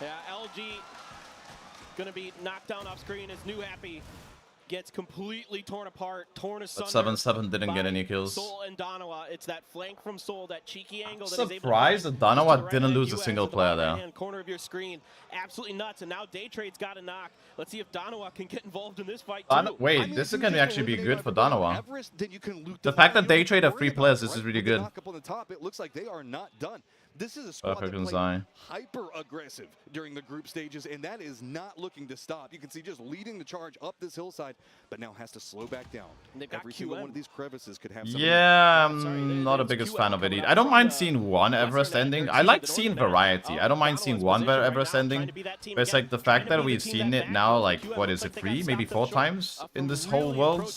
Yeah, LG gonna be knocked down off screen as New Happy gets completely torn apart, torn asunder. But 7-7 didn't get any kills. Soul and Danawa. It's that flank from Soul, that cheeky angle. I'm surprised that Danawa didn't lose a single player there. Corner of your screen, absolutely nuts. And now Daytrade's got a knock. Let's see if Danawa can get involved in this fight too. Wait, this is gonna actually be good for Danawa. The fact that Daytrade have 3 players, this is really good. Up on the top, it looks like they are not done. This is a squad Perfect that played design. hyper aggressive during the group stages, and that is not looking to stop. You can see just leading the charge up this hillside, but now has to slow back down. Every single one of these crevices could have something. Yeah, I'm not the biggest fan of it. I don't mind seeing one Everest ending. I like seeing variety. I don't mind seeing one Everest ending. But it's like the fact that we've seen it now, like, what is it, 3, maybe 4 times in this whole world?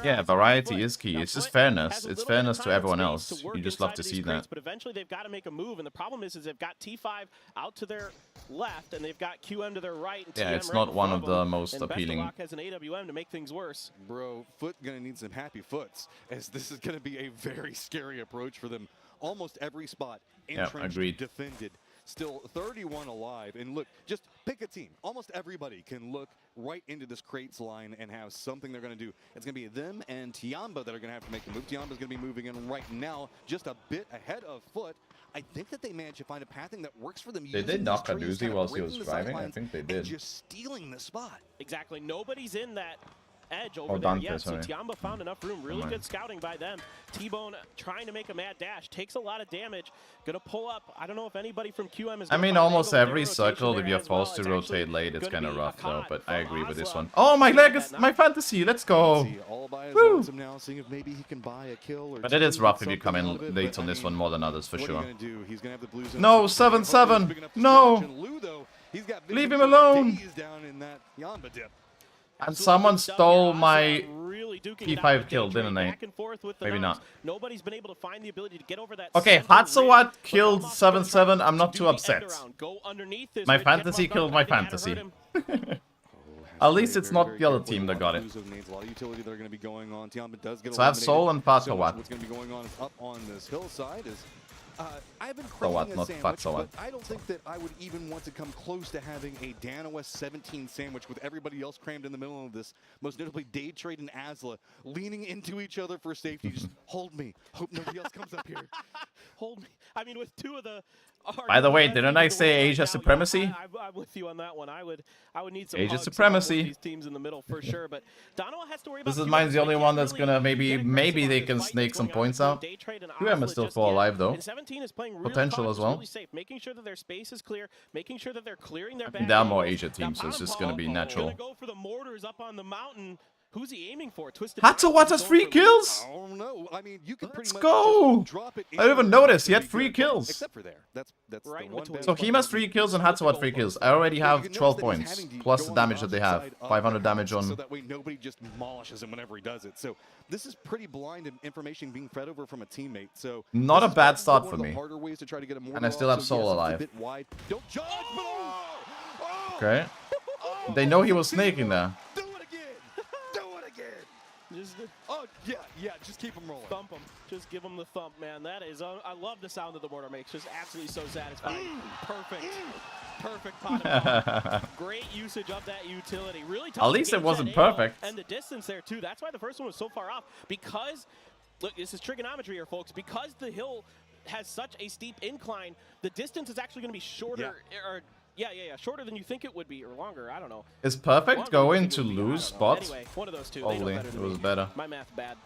Yeah, variety is key. It's just fairness. It's fairness to everyone else. You just love to see that. But eventually they've got to make a move, and the problem is they've got T5 out to their left, and they've got QM to their right. And yeah, TM it's right not one of above the them, most and appealing. Best of Luck has an AWM to make things worse. Bro, Foot gonna need some happy foots, as this is gonna be a very scary approach for them. Almost every spot entrenched, defended. Still 31 alive, and look, just pick a team. Almost everybody can look right into this crates line and have something they're going to do. It's going to be them and Tiamba that are going to have to make the move. Tiamba's going to be moving in right now, just a bit ahead of Foot. I think that they managed to find a pathing that works for them. They did knock a doozy while he was driving. I think they did. Just stealing the spot. Exactly. Nobody's in that edge over there yet, so Tiamba found enough room. Really good scouting by them. T-Bone trying to make a mad dash, takes a lot of damage, gonna pull up. I don't know if anybody from QM is I mean, almost every circle, if you're forced to rotate late, it's kind of rough though, but I agree with this one. Oh, my leg is my fantasy, let's go! Woo! But it is rough if you come in late on this one more than others, for sure. No, 7-7! No! Leave him alone! And someone stole my P5 kill, didn't they? Maybe not. Nobody's been able to find the ability to get over that. Okay, Hatsawat killed 7-7. I'm not too upset. My fantasy killed my fantasy. At least it's not the other team that got it. So I have Soul and Fatawat. What's going to be going on up on this hillside is I've been Fatawat, not Fatsawat. I don't think that I would even want to come close to having a Danoa 17 sandwich with everybody else crammed in the middle of this. Most notably, Day Trade and Azla leaning into each other for safety. Just hold me. Hope nobody else comes up here. Hold me. I mean, with two of the. By the way, didn't I say Asia supremacy? I'm with you on that one. I would need some Asia supremacy. These teams in the middle for sure, but Danoa has to worry about. This is mine's the only one that's gonna maybe they can snake some points out. QM is still 4 alive though. Potential as well. Making sure that their space is clear, making sure that they're clearing their. There are more Asia teams, so it's just gonna be natural. Go for the mortars up on the mountain. Who's he aiming for? Twisted. Hatsawat has 3 kills. I don't know. I mean, you could Let's go. I didn't even notice. He had 3 kills. Except for there. That's right. So he has 3 kills and Hatsawat 3 kills. I already have 12 points plus the damage that they have. 500 damage on. So that way nobody just demolishes him whenever he does it. So this is pretty blind information being fed over from a teammate. So not a bad start for me. And I still have Soul Soul alive. Don't judge, but Okay. They know he was snaking there. Just keep him rolling. Thump him. Just give him the thump, man. That is, I love the sound that the mortar makes. Just absolutely so satisfying. Perfect pot. Great usage of that utility. Really tough. At least it wasn't perfect. And the distance there too. That's why the first one was so far off. Because, look, this is trigonometry here, folks. Because the hill has such a steep incline, the distance is actually going to be shorter. Yeah. Shorter than you think it would be, or longer. I don't know. Is perfect going to lose spots? Anyway, one of those two. Holy, it was better. My math bad.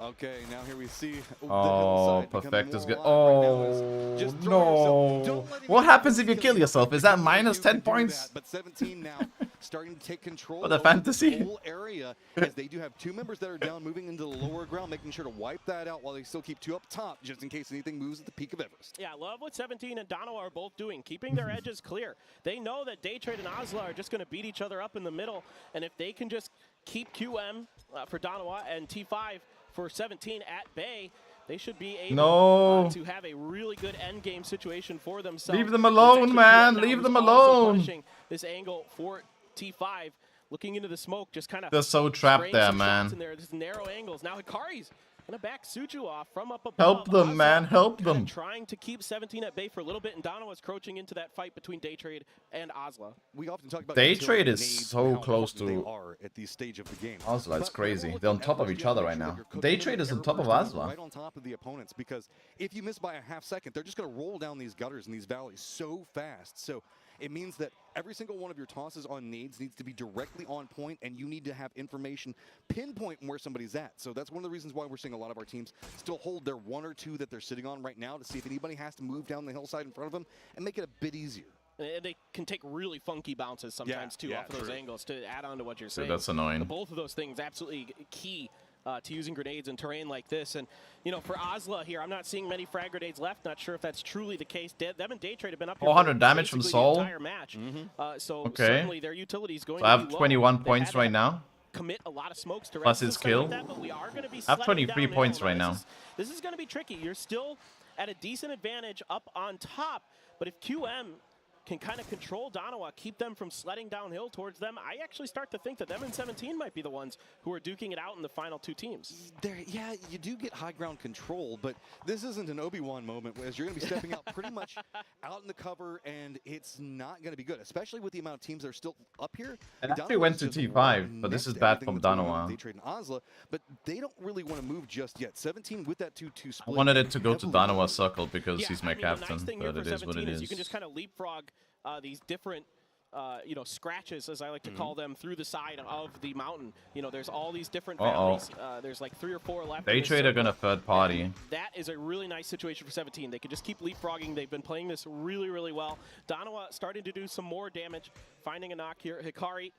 Okay, now here we see. Oh, perfect is good. Oh, no. What happens if you kill yourself? Is that minus 10 points? But 17 now, starting to take control of the fantasy whole area, as they do have 2 members that are down, moving into the lower ground, making sure to wipe that out while they still keep 2 up top, just in case anything moves at the peak of Everest. Yeah, I love what 17 and Danoa are both doing, keeping their edges clear. They know that Day Trade and Azla are just going to beat each other up in the middle, and if they can just keep QM for Danoa and T5 for 17 at bay, they should be able to have a really good end game situation for themselves. Leave them alone, man. Leave them alone. This angle for T5, looking into the smoke, just kind of. They're so trapped there, man. Just narrow angles. Now Hikari's gonna back Suju off from up above. Help them, man. Help them. Trying to keep 17 at bay for a little bit, and Danoa is crouching into that fight between Day Trade and Azla. We often talk about Day Trade is so close to at this stage of the game. Azla. It's crazy. They're on top of each other right now. Day Trade is on top of Azla. Right on top of the opponents, because if you miss by a half second, they're just gonna roll down these gutters and these valleys so fast. So it means that every single one of your tosses on nades needs to be directly on point, and you need to have information pinpoint where somebody's at. So that's one of the reasons why we're seeing a lot of our teams still hold their 1 or 2 that they're sitting on right now to see if anybody has to move down the hillside in front of them and make it a bit easier. And they can take really funky bounces sometimes too off of those angles to add on to what you're saying. Dude, that's annoying. But both of those things absolutely key to using grenades in terrain like this. And, you know, for Osla here, I'm not seeing many frag grenades left. Not sure if that's truly the case. Them and Daytrade have been up here 400 damage from Soul. the entire match. So Okay. certainly their utility is going So I to have be low. 21 They've points had to right now. Commit a lot of smokes to Plus rest and his stuff kill. like that, but we are going to be I have sledding 23 downhill. points right Now, now. This is going to be tricky. You're still at a decent advantage up on top, but if QM can kind of control Danawa, keep them from sledding downhill towards them, I actually start to think that them and 17 might be the ones who are duking it out in the final 2 teams. Yeah, you do get high ground control, but this isn't an Obi-Wan moment, whereas you're going to be stepping out pretty much out in the cover, and it's not going to be good, especially with the amount of teams that are still up here. And actually went to T5, but this is bad from Danawa. They trade in Osla, but they don't really want to move just yet. 17 with that 2-2 split. I wanted it to go to Danawa's circle because Yeah, he's my I mean, captain, the nice thing but here it for is what 17 it is. You can just kind of leapfrog these different you know, scratches, as I like to call them, through the side of the mountain. You know, there's all these different valleys. There's like 3 or 4 left. Daytrade are gonna third party. That is a really nice situation for 17. They can just keep leapfrogging. They've been playing this really, really well. Danawa starting to do some more damage, finding a knock here. Hikari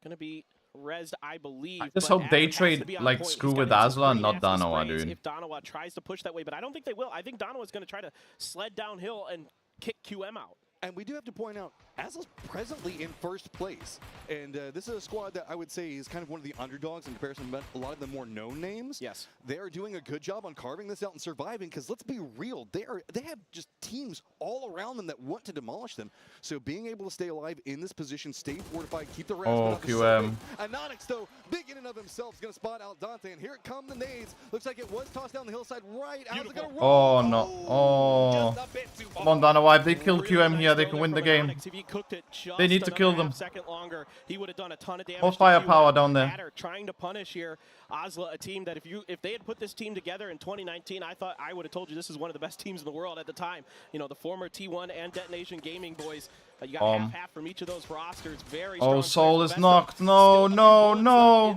gonna be rezzed, I believe. I just hope Daytrade like screw with Asla and not Danawa, dude. If Danawa tries to push that way, but I don't think they will. I think Danawa's gonna try to sled downhill and kick QM out. And we do have to point out, Asla's presently in first place. And this is a squad that I would say is kind of one of the underdogs in comparison to a lot of the more known names. Yes. They are doing a good job on carving this out and surviving, because let's be real, they have just teams all around them that want to demolish them. So being able to stay alive in this position, stay fortified, keep the rest Oh, QM. Anonix, though, big in and of himself, is going to spot out Dante, and here it come the nades. Looks like it was tossed down the hillside right. Asla gonna roll. Oh no. Oh. Just a bit too far. Come on, Danawa. If they kill QM here, they can win the game. If he cooked it just They need to kill them. second longer, he would have done a ton of damage. More to firepower QM. down there. Matter trying to punish here Osla, a team that if they had put this team together in 2019, I would have told you this is one of the best teams in the world at the time. You know, the former T1 and Detonation Gaming boys. You got half from each of those rosters. Very strong. Oh, Soul is knocked. No, no, no.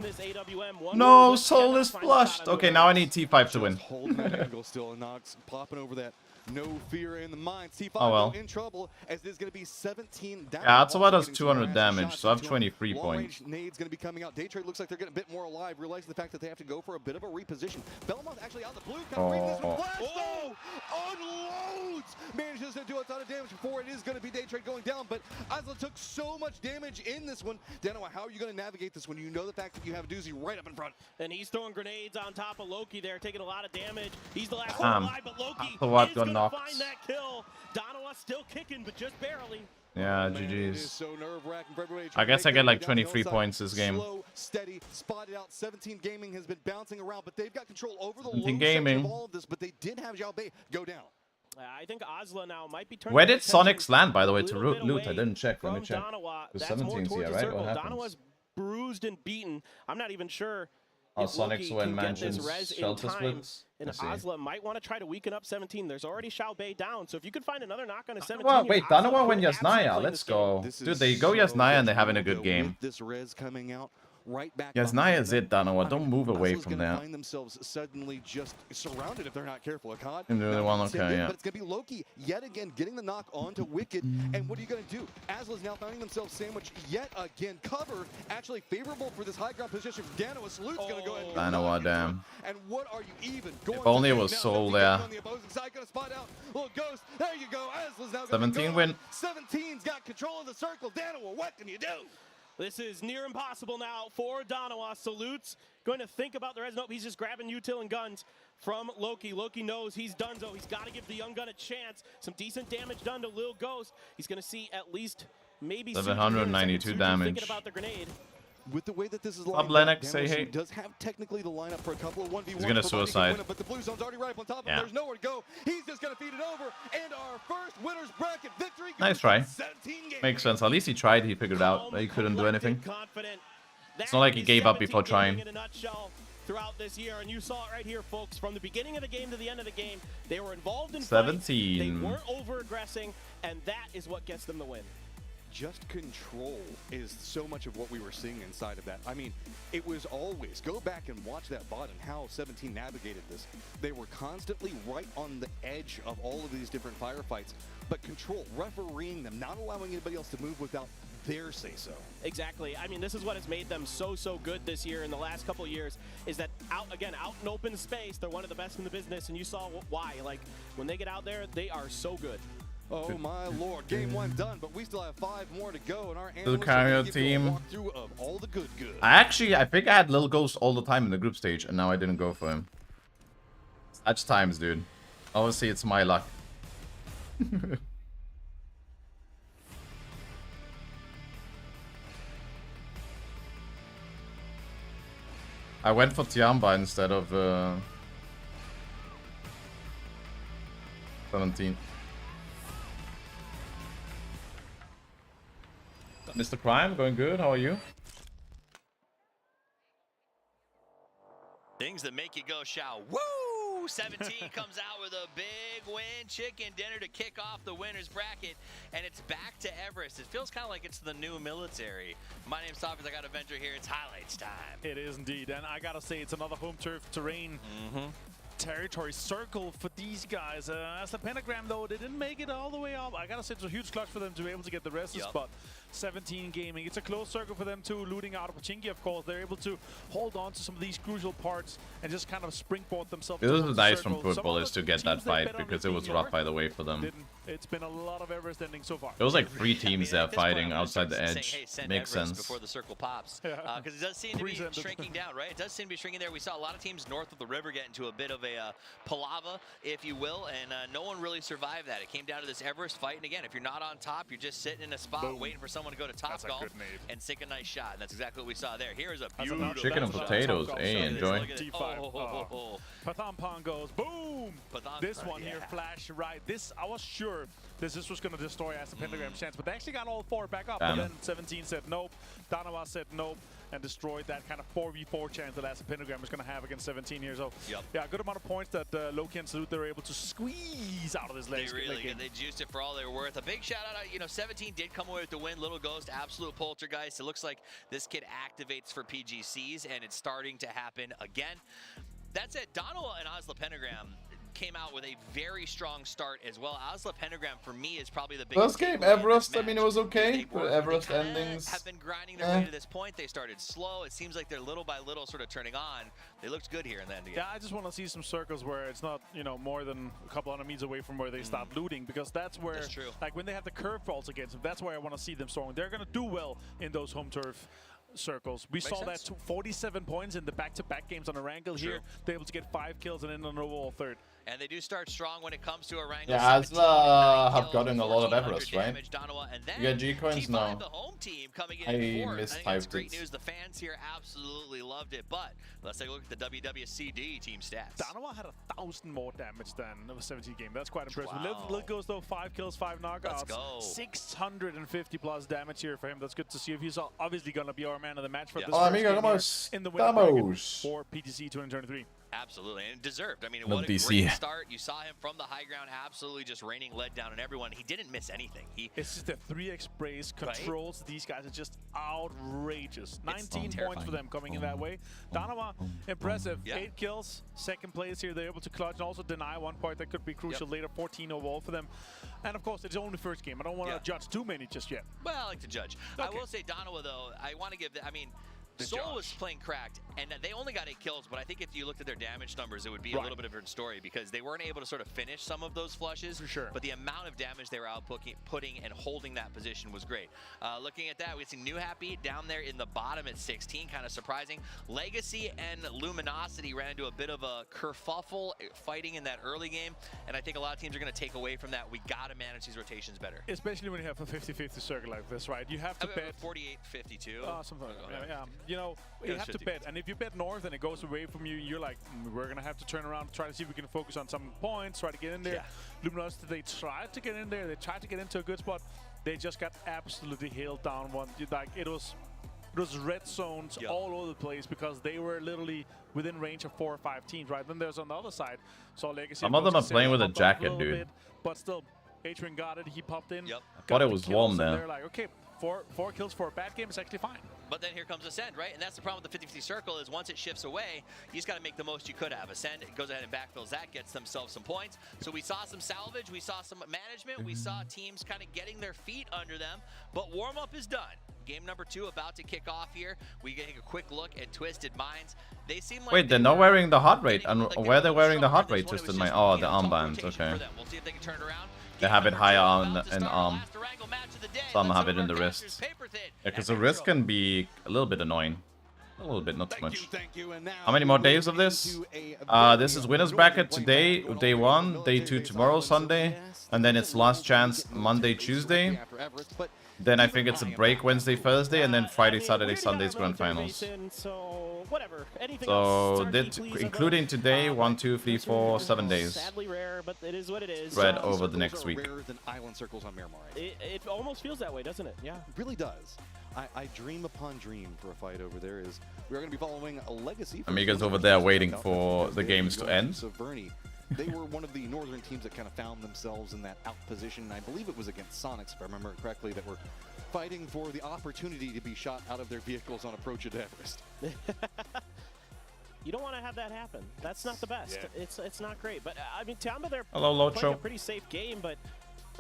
No, Soul is flushed. Okay, now I need T5 to win. Holding that angle still, and Nox popping over that. No fear in the mind. T5 Oh, well. in trouble, as there's going to be 17 down. Yeah, Atsuwa does Also getting 200 some damage, shots so I have into him. 23 points. Long-range nade's going to be coming out. Daytrade looks like they're getting a bit more alive, realizing the fact that they have to go for a bit of a reposition. Belmont actually out the blue, kind of reading this one. Flash, unloads! Manages to do a ton of damage before it is going to be Daytrade going down, but Asla took so much damage in this one. Danawa, how are you going to navigate this when you know the fact that you have Doozy right up in front? And he's throwing grenades on top of Loki there, taking a lot of damage. He's the last one alive, but Loki is going to find that kill. Danawa still kicking, but just barely. Yeah, Man, it is GG's. so nerve-wracking for everybody. I guess I get like Down the 23 hillside. points this game. Slow, steady, spotted out. 17 Gaming has been bouncing around, but they've got control over the 17 low Gaming. section of all of this, but they did have Xiao Bei go down. I think Osla now might be turning. Where did their attention Sonics land, by the way, a to little bit loot? I away didn't check. Let me from check. Danawa. The That's more 17's towards here, the right? circle. What happens? Danawa's bruised and beaten. I'm not even sure. Oh, if Sonics Loki when can get this mansions res in shelter time. splits. And I see. Osla might want to try to weaken up 17. There's already Xiao Bei down, so if you could find another knock on a 17. Well, wait, Osla Danawa could went absolutely Yasnaya. win Let's this game. go. This Dude, is they go so Yasnaya and they're having a good good game. with this res coming out right back. Yasnaya's it, Danawa. Don't move away Asla's from gonna that. Find themselves suddenly just surrounded if they're not careful. Akkad, And the other one, okay, yeah. But it's gonna be Loki yet again getting the knock onto Wicked. And what are you gonna do? Asla's now finding themselves sandwiched yet again. Cover actually favorable for this high ground position. Danawa Salute's gonna go ahead. And Danawa, damn. And what are you even going If only to it do was now? Soul 17 there. on the opposing side, gonna spot out little Ghost. There you go. Asla's now gonna 17 go. win. 17's got control of the circle. Danawa, what can you do? This is near impossible now for Danawa. Salutes going to think about the res. Nope, he's just grabbing util and guns from Loki. Loki knows he's donezo. He's got to give the young gun a chance. Some decent damage done to Lil Ghost. He's going to see at least maybe 792 damage. Thinking about the grenade. With the way that this is Up, lined Lennox, up, say hey. does have technically the lineup for a couple of 1v1s. He's gonna suicide. But the blue zone's already right up on top of him. Yeah. There's nowhere to go. He's just gonna feed it over. And our first winner's bracket victory. Nice try. 17 games. Makes sense. At least he tried. He figured out that he couldn't do anything. Confident. It's not like he gave up before trying. In a nutshell throughout this year, and you saw it right here, folks. From the beginning of the game to the end of the game, they were involved in 17. fights. They weren't over-aggressing, and that is what gets them the win. just control is so much of what we were seeing inside of that. I mean, it was always, go back and watch that bot and how 17 navigated this. They were constantly right on the edge of all of these different firefights, but control, refereeing them, not allowing anybody else to move without their say-so. Exactly. I mean, this is what has made them so good this year in the last couple of years, is that out in open space, they're one of the best in the business, and you saw why. Like, when they get out there, they are so good. Oh my lord, game 1 done, but we still have 5 more to go, and our The carrier team. Walkthrough of all the good. I think I had Lil Ghost all the time in the group stage, and now I didn't go for him. Such times, dude. Obviously, it's my luck. I went for Tiamba instead of 17. Mr. Prime, going good. How are you? Things that make you go shout, woo! 17 comes out with a big win. Chicken dinner to kick off the winner's bracket. And it's back to Everest. It feels kind of like it's the new military. My name's Sophie. I got Avenger here. It's highlights time. It is indeed. And I got to say, it's another home turf terrain. Territory circle for these guys. As the Pentagram, though, they didn't make it all the way up. I gotta say, it's a huge clutch for them to be able to get the rest of the spot. 17 Gaming, it's a close circle for them too, looting out of Pochinki, of course. They're able to hold on to some of these crucial parts and just kind of springboard themselves. It was nice from football is to get that fight because it was rough by the way for them. It's been a lot of Everest ending so far. It was like 3 teams there fighting outside the edge. Makes sense. Before the circle pops, because it does seem to be shrinking down, right? It does seem to be shrinking there. We saw a lot of teams north of the river get into a bit of a palava, if you will, and no one really survived that. It came down to this Everest fight, and again, if you're not on top, you're just sitting in a spot waiting for someone to go to top golf and sink a nice shot, and that's exactly what we saw there. Here's a beautiful chicken and potatoes. Hey, enjoy. Pathampong goes boom. This one here flashed right. This I was sure this was going to destroy as a Pentagram chance, but they actually got all 4 back up. But then 17 said nope. Danawa said nope and destroyed that kind of 4v4 chance that as a Pentagram is going to have against 17 here. So yeah, a good amount of points that Loki and Salute, they were able to squeeze out of this late game. They juiced it for all they were worth. A big shout out, 17 did come away with the win. Little Ghost, absolute poltergeist. It looks like this kid activates for PGCs, and it's starting to happen again. That's it. Donowa and Osla Pentagram came out with a very strong start as well. Osla Pentagram for me is probably the biggest. First game Everest, I mean, it was okay. Everest endings. Have been grinding their way to this point. They started slow. It seems like they're little by little sort of turning on. They looked good here in the end. Yeah, I just want to see some circles where it's not, more than a couple hundred meters away from where they start looting, because that's where, like when they have the curveballs against them, that's where I want to see them strong. They're going to do well in those home turf circles. We saw that 47 points in the back-to-back games on Erangel here. They're able to get 5 kills and end on an overall 3rd. And they do start strong when it comes to Erangel. Yeah, Asla have gotten a lot of Everest, right? You get G-Coins now. The home team coming in I missed that's great news. The fans here absolutely loved it. But let's take a look at the WWCD team stats. Danawa had 1,000 more damage than the 17 game. That's quite impressive. Little goes though, 5 kills, 5 knockouts. Let's go. 650 plus damage here for him. That's good to see. If he's obviously going to be our man of the match for this first game in the winner bracket for PTC 2023. Absolutely, and deserved. I mean, what a great start. You saw him from the high ground, absolutely just raining lead down on everyone. He didn't miss anything. It's just the 3x brace controls. These guys are just outrageous. 19 points for them coming in that way. Danawa, impressive. 8 kills, 2nd place here. They're able to clutch and also deny 1 point that could be crucial later. 14 overall for them. And of course, it's only first game. I don't want to judge too many just yet. Well, I like to judge. I will say Danawa, though, I want to give Soul was playing cracked, and they only got 8 kills, but I think if you looked at their damage numbers, it would be a little bit of a different story, because they weren't able to sort of finish some of those flushes. For sure. But the amount of damage they were outputting and holding that position was great. Looking at that, we see New Happy down there in the bottom at 16, kind of surprising. Legacy and Luminosity ran into a bit of a kerfuffle fighting in that early game, and I think a lot of teams are going to take away from that. We got to manage these rotations better. Especially when you have a 50-50 circle like this, right? You have to bet 48-52. Something like that. You have to bet, and if you bet north and it goes away from you, you're like, we're gonna have to turn around, try to see if we can focus on some points, try to get in there. Luminosity, they tried to get in there, they tried to get into a good spot, they just got absolutely hailed down. It was red zones all over the place because they were literally within range of 4 or 5 teams, right? Then there's on the other side, so Legacy. Some of them are playing with a jacket, dude. But still, H-Wing got it. He popped in. Yep. Thought it was warm there. there. They're like, okay, four kills for a bad game is actually fine. But then here comes Ascend, right? And that's the problem with the 50-50 circle is once it shifts away, you just got to make the most you could have. Ascend goes ahead and backfills that, gets themselves some points. So we saw some salvage, we saw some management, we saw teams kind of getting their feet under them. But warm-up is done. Game number 2 about to kick off here. We get a quick look at Twisted Minds. They seem like Wait, they're not wearing the heart rate. And where they're wearing the heart rate, Twisted Mind? Oh, the armband. Okay. We'll see if they can turn it around. They have it higher on in arm. Some have it in the wrist. Yeah, because the wrist can be a little bit annoying. A little bit, not too much. How many more days of this? This is winner's bracket today, day 1, day 2 tomorrow, Sunday. And then it's last chance Monday, Tuesday. Then I think it's a break Wednesday, Thursday, and then Friday, Saturday, Sunday's grand finals. So whatever. So including today, 1, 2, 3, 4, 7 days. Sadly rare, but it is what it is. Spread over the next week. Island circles on Miramar. It almost feels that way, doesn't it? Yeah. It really does. I dream upon dream for a fight over there. Is we're going to be following a legacy. Amiga's over there waiting for the games to end. They were one of the northern teams that kind of found themselves in that out position. I believe it was against Sonics, if I remember correctly, that were fighting for the opportunity to be shot out of their vehicles on approach to Everest. You don't want to have that happen. That's not the best. Yeah. It's not great. But I mean, Tiamba, they're playing a pretty safe game, but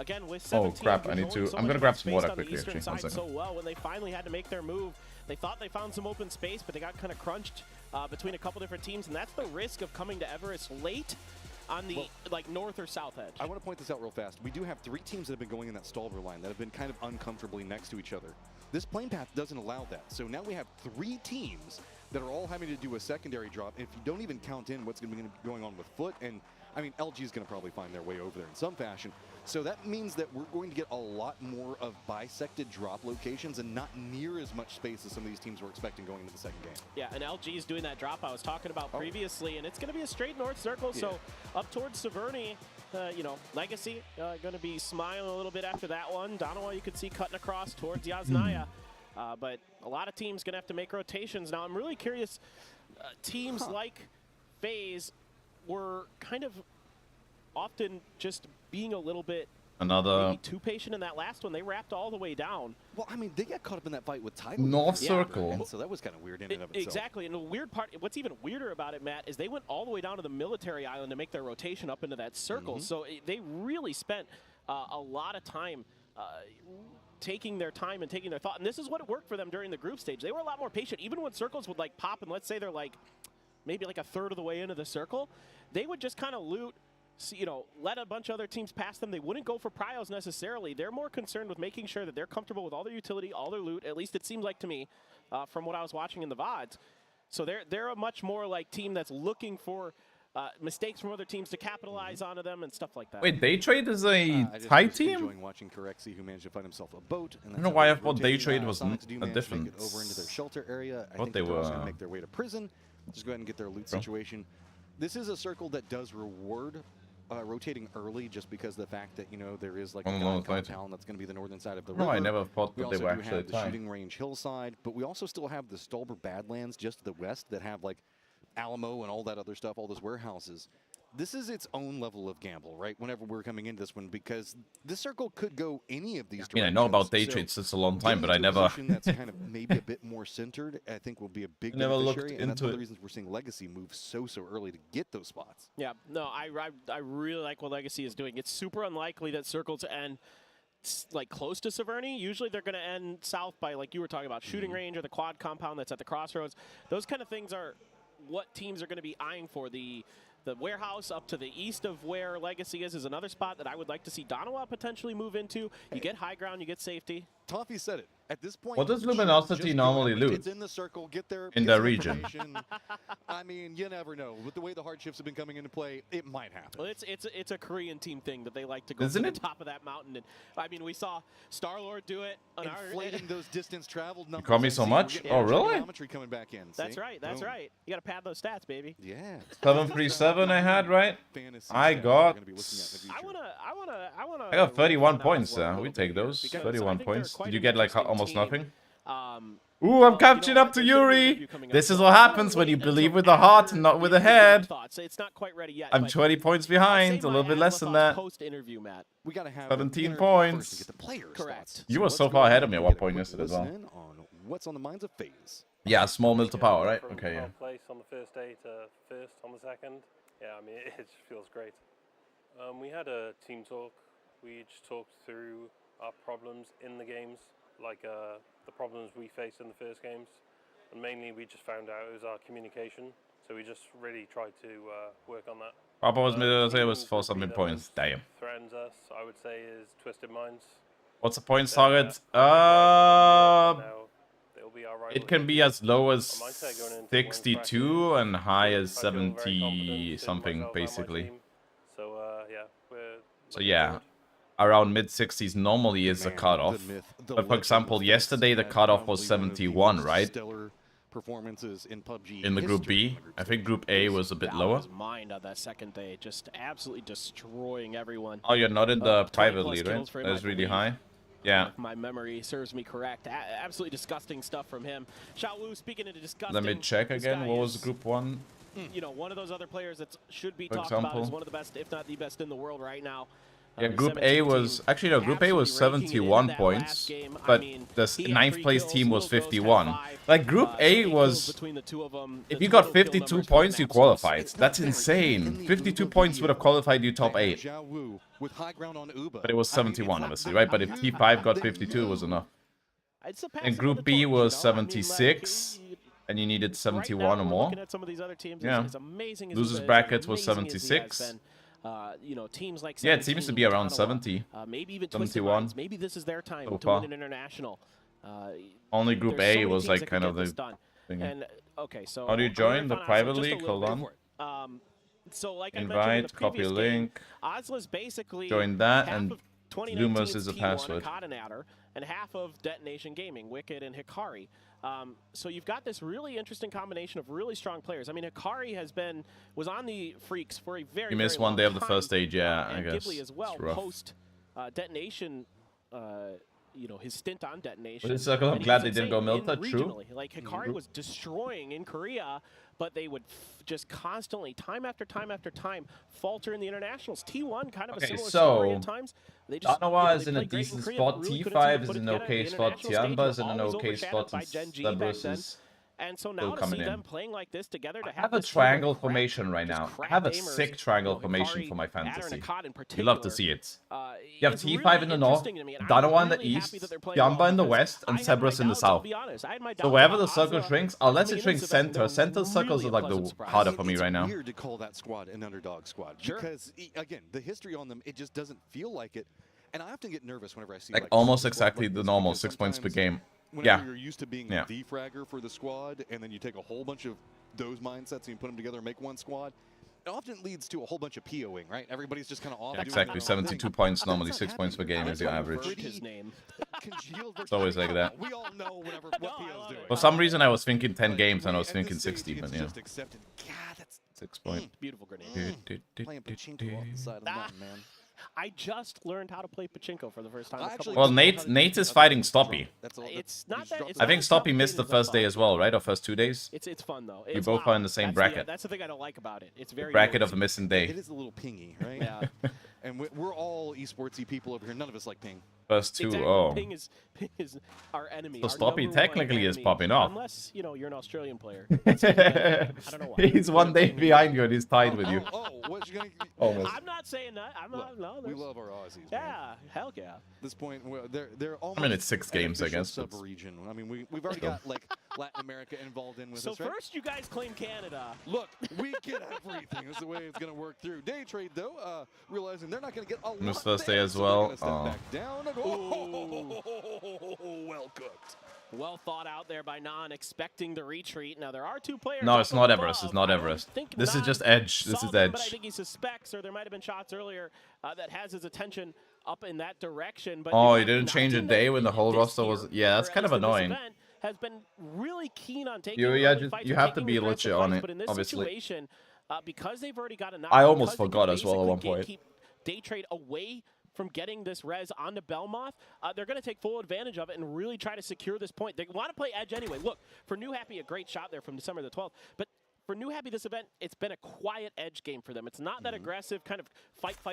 again, with 17 oh crap, I need to. I'm gonna grab some water quickly. Actually, 1 second. So well, when they finally had to make their move, they thought they found some open space, but they got kind of crunched between a couple different teams, and that's the risk of coming to Everest late on the north or south edge. I want to point this out real fast. We do have 3 teams that have been going in that Stalber line that have been kind of uncomfortably next to each other. This plane path doesn't allow that. So now we have 3 teams that are all having to do a secondary drop. And if you don't even count in what's going to be going on with Foot, and I mean, LG is going to probably find their way over there in some fashion. So that means that we're going to get a lot more of bisected drop locations and not near as much space as some of these teams were expecting going into the second game. Yeah, and LG is doing that drop I was talking about previously, and it's going to be a straight north circle. Yeah. So up towards Severny, you know, Legacy going to be smiling a little bit after that one. Donawa you could see cutting across towards Yasnaya. But a lot of teams going to have to make rotations. Now I'm really curious, teams like FaZe were kind of often just being a little bit maybe too patient in that last one. They wrapped all the way down. Well, I mean, they got caught up in that fight with Tyler. North Circle. And so that was kind of weird in and of itself. Exactly. And the weird part, what's even weirder about it, Matt, is they went all the way down to the military island to make their rotation up into that circle. So they really spent a lot of time taking their time and taking their thought. And this is what worked for them during the group stage. They were a lot more patient. Even when circles would like pop, and let's say they're like maybe like a third of the way into the circle, they would just kind of loot, you know, let a bunch of other teams pass them. They wouldn't go for pryos necessarily. They're more concerned with making sure that they're comfortable with all their utility, all their loot. At least it seems like to me from what I was watching in the VODs. So they're a much more like team that's looking for mistakes from other teams to capitalize onto them and stuff like that. Wait, Daytrade is a Thai team? Enjoying watching Corexi, who managed to find himself a boat. And I don't know why I thought Daytrade was a different. Get over into their shelter area. I think they they're were also going to make their way to prison. Just go ahead and get their loot situation. This is a circle that does reward rotating early, just because of the fact that, you know, there is like a compound that's going to be the northern side of the river. No, I never thought that they were actually have the shooting range hillside, but we also still have the Stalber Badlands just to the west that have like Alamo and all that other stuff, all those warehouses. This is its own level of gamble, right? Whenever we're coming into this one, because this circle could go any of these directions. I mean, I know about Daytrade since a long time, but I never. That's kind of maybe a bit more centered, I think, will be a big beneficiary, and that's one of the reasons we're seeing Legacy move so early to get those spots. Yeah, no, I really like what Legacy is doing. It's super unlikely that circles end like close to Severny. Usually they're going to end south by, like you were talking about, shooting range or the quad compound that's at the crossroads. Those kind of things are what teams are going to be eyeing for. The warehouse up to the east of where Legacy is another spot that I would like to see Donawa potentially move into. You get high ground, you get safety. Toffee said it. At this point, what does Luminosity normally loot? It's in the circle. Get there in their region. I mean, you never know. With the way the hardships have been coming into play, it might happen. Well, it's a Korean team thing that they like to go to the top of that mountain. And I mean, we saw Star-Lord do it. Inflating those distance traveled numbers. You call me so much? Oh, really? Coming back in. That's right. That's right. You got to pad those stats, baby. Yeah. 737 I had, right? I got. I got 31 points. We take those. 31 points. Did you get like almost nothing? Ooh, I'm catching up to Yuri. This is what happens when you believe with the heart and not with the head. It's not quite ready yet. I'm 20 points behind, a little bit less than that. Post-interview, Matt. We gotta have 17 points. Correct. You were so far ahead of me at one point yesterday as well. What's on the minds of FaZe? Yeah, small mill to power, right? Okay, yeah. Place on the first day to first on the second. Yeah, I mean, it just feels great. We had a team talk. We just talked through our problems in the games, like the problems we faced in the first games. And mainly we just found out it was our communication. So we just really tried to work on that. Papa was for some points. Damn. Threatens us, I would say, is Twisted Minds. What's the points target? It can be as low as 62 and high as 70 something, basically. So yeah, around mid-60s normally is the cutoff. But for example, yesterday the cutoff was 71, right? Performances in PUBG in the Group B. I think Group A was a bit lower. Mind on that second day, just absolutely destroying everyone. Oh, you're not in the private lead, right? That's really high. Yeah. If my memory serves me correct. Absolutely disgusting stuff from him. Xiao Wu, speaking of disgusting. Let me check again. What was Group 1? You know, one of those other players that should be talked about as one of the best, if not the best in the world right now. Yeah, Group A was... Actually, no, Group A was 71 points, but the 9th place team was 51. Like, Group A was... If you got 52 points, you qualified. That's insane. 52 points would have qualified you top 8. But it was 71, obviously, right? But if T5 got 52, it was enough. And Group B was 76, and you needed 71 or more. Yeah. Losers brackets was 76. You know, teams like yeah, it seems to be around 70. Maybe even 71. Maybe this is their time so to win an international. Only Group A was like kind of the thing. And okay, so how do you join the private league? Hold on. So like invite, copy link. Ozla's basically join that, and Lumos is a password. And half of Detonation Gaming, Wicked and Hikari. So you've got this really interesting combination of really strong players. I mean, Hikari was on the Freaks for a very, you missed very one day long of the first stage, yeah, I guess. Ghibli as well, post Detonation, you know, his stint on Detonation. But it's like, I'm glad they didn't go Milta, true. Like, Hikari was destroying in Korea, but they would just constantly, time after time after time, falter in the internationals. T1 kind of a similar story at times. Danawa is in a decent spot, T5 is in an okay spot, Tianba is in an okay spot, and Cerberus is and so now to see them playing like this together, to have a triangle formation right now. I have a sick triangle formation for my fantasy. You love to see it. You have T5 in the north, Danawa in the east, Tianba in the west, and Cerberus in the south. So wherever the circle shrinks, unless it shrinks center, center circles are like the harder for me right now. It's weird to call that squad an underdog squad because again, the history on them, it just doesn't feel like it. And I often get nervous whenever I see like almost exactly the normal 6 points per game. Whenever you're used to being the fragger for the squad, and then you take a whole bunch of those mindsets and you put them together and make one squad, it often leads to a whole bunch of POing, right? Everybody's just kind of off. Yeah, exactly, 72 points normally, 6 points per game is the average. It's always like that. We all know what PO's doing. For some reason, I was thinking 10 games and I was thinking 60, but yeah. 6 points. Beautiful grenade. Playing pachinko off the side of the mountain, man. I just learned how to play pachinko for the first time. Well, Nate is fighting Stoppy. It's not that. I think Stoppy missed the first day as well, right? Or first 2 days? It's fun though. We both are in the same bracket. That's the thing I don't like about it. It's very bracket of a missing day. It is a little pingy, right? Yeah. And we're all esportsy people over here. None of us like ping. First 2, exactly. oh. Ping is our enemy. So Stoppy technically is popping off. Unless, you know, you're an Australian player. I don't know why. He's 1 day behind you and he's tied with you. What you gonna... Almost. I'm not saying that. I'm not. No, we love our Aussies. Yeah, man. hell yeah. At this point, they're almost. I mean, it's 6 games, I guess. Sub-region. I mean, we've already got like Latin America involved in with us. So first, you guys claim Canada. Look, we get everything. That's the way it's gonna work through. Day trade though, realizing they're not gonna get a lot. Missed first day as well. Back down and well cooked. Well thought out there by Non, expecting the retreat. Now there are 2 players. No, it's not Everest. It's not Everest. This is just Edge. This is Edge. But I think he suspects, or there might have been shots earlier that has his attention up in that direction. But oh, he didn't change a day when the whole roster was. Yeah, that's kind of annoying. Has been really keen on taking. You have to be legit on it, but in this obviously. Situation, because they've already got enough. I almost forgot as well at one point. Keep day trade away from getting this res onto Belmoth, they're going to take full advantage of it and really try to secure this point. They want to play edge anyway. Look, for New Happy, a great shot there from December the 12th, but for New Happy, this event, it's been a quiet edge game for them. It's not that aggressive kind of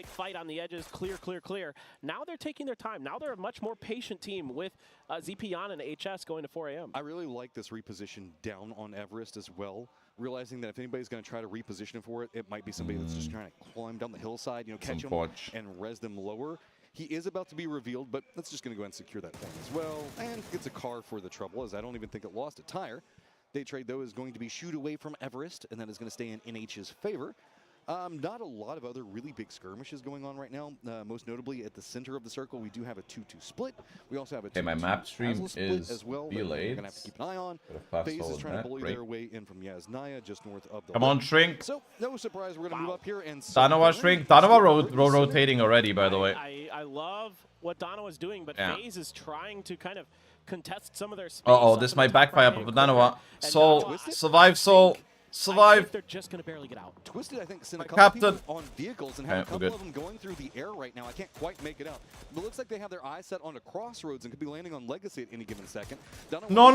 fight on the edges, clear. Now they're taking their time. Now they're a much more patient team with ZPon and HS going to 4 a.m. I really like this reposition down on Everest as well, realizing that if anybody's going to try to reposition him for it, it might be somebody that's just trying to climb down the hillside, you know, catch him and res them lower. He is about to be revealed, but that's just going to go ahead and secure that point as well. And gets a car for the trouble, as I don't even think it lost a tire. Day Trade, though, is going to be shoot away from Everest, and that is going to stay in NH's favor. Not a lot of other really big skirmishes going on right now. Most notably, at the center of the circle, we do have a 2-2 split. We also have a 2-2 my map stream is is well. We're going to have to keep an eye on. FaZe is trying to bully their way in from Yasnaya, just north of the Come on, Shrink. So, no surprise, we're going to move up here and... Danawa Shrink. Danawa rotating already, by the way. I love what Danawa's doing, but FaZe is trying to kind of contest some of their space. This might backfire, but Danawa. Soul, survive, Soul. Survive. They're just going to barely get out. Twisted, I think, sent a couple people on vehicles and have a couple good. of them going through the air right now. I can't quite make it out. But it looks like they have their eyes set on a crossroads and could be landing on Legacy at any given second. No.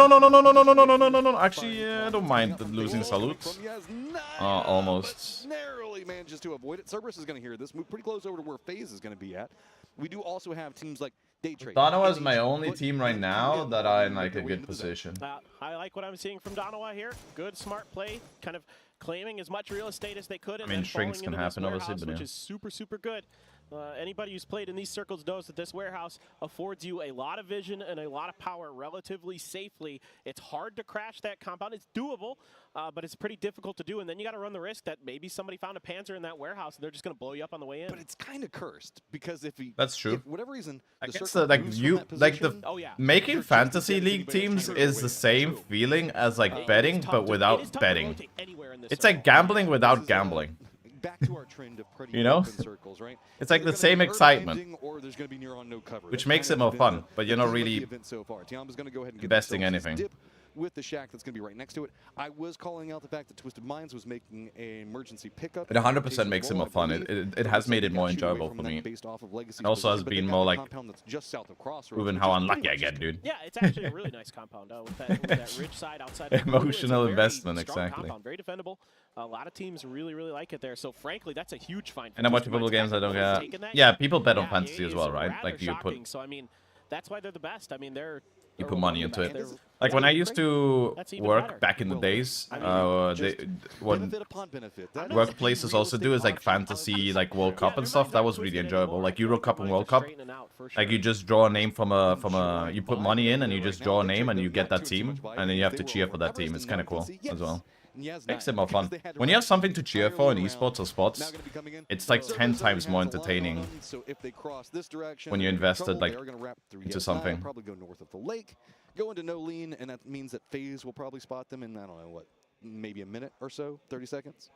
Actually, I don't mind losing salutes. Almost. Narrowly manages to avoid it. Cerberus is going to hear this. Move pretty close over to where FaZe is going to be at. We do also have teams like Day Trade. Danawa is my only team right now that are in like a good position. I like what I'm seeing from Danawa here. Good, smart play, kind of claiming as much real estate as they could. And I mean, shrinks can happen, obviously, but which is super good. Anybody who's played in these circles knows that this warehouse affords you a lot of vision and a lot of power relatively safely. It's hard to crash that compound. It's doable, but it's pretty difficult to do. And then you got to run the risk that maybe somebody found a Panzer in that warehouse and they're just going to blow you up on the way in. But it's kind of cursed because if he, that's true. If for whatever reason, I guess making fantasy league teams is the same feeling as like betting, but without betting. It's like gambling without gambling. Back to our trend of pretty circles, right? It's like the same excitement, or there's going to be near on no cover. Which makes it more fun, but you're not really investing investing anything. With the shack that's going to be right next to it. I was calling out the fact that Twisted Minds was making an emergency pickup. It 100% makes it more fun. It has made it more enjoyable for me. It also has been more like proven how unlucky I get, dude. Yeah, it's actually a really nice compound with that ridge side outside. Emotional investment, exactly. Compound, very defendable. A lot of teams really like it there. So frankly, that's a huge find. And I watch people games I don't get. Yeah, people bet on fantasy as well, right? Like you put. So I mean, that's why they're the best. I mean, you put money into it. Like when I used to work back in the days, what workplaces also do is like fantasy, like World Cup and stuff. That was really enjoyable. Like Euro Cup and World Cup. Like you just draw a name from a you put money in and you just draw a name and you get that team and then you have to cheer for that team. It's kind of cool as well. Makes it more fun. When you have something to cheer for in esports or sports, it's like 10 times more entertaining when you're invested like into something. Probably go north of the lake, go into no lean, and that means that FaZe will probably spot them in, I don't know what, maybe a minute or so, 30 seconds.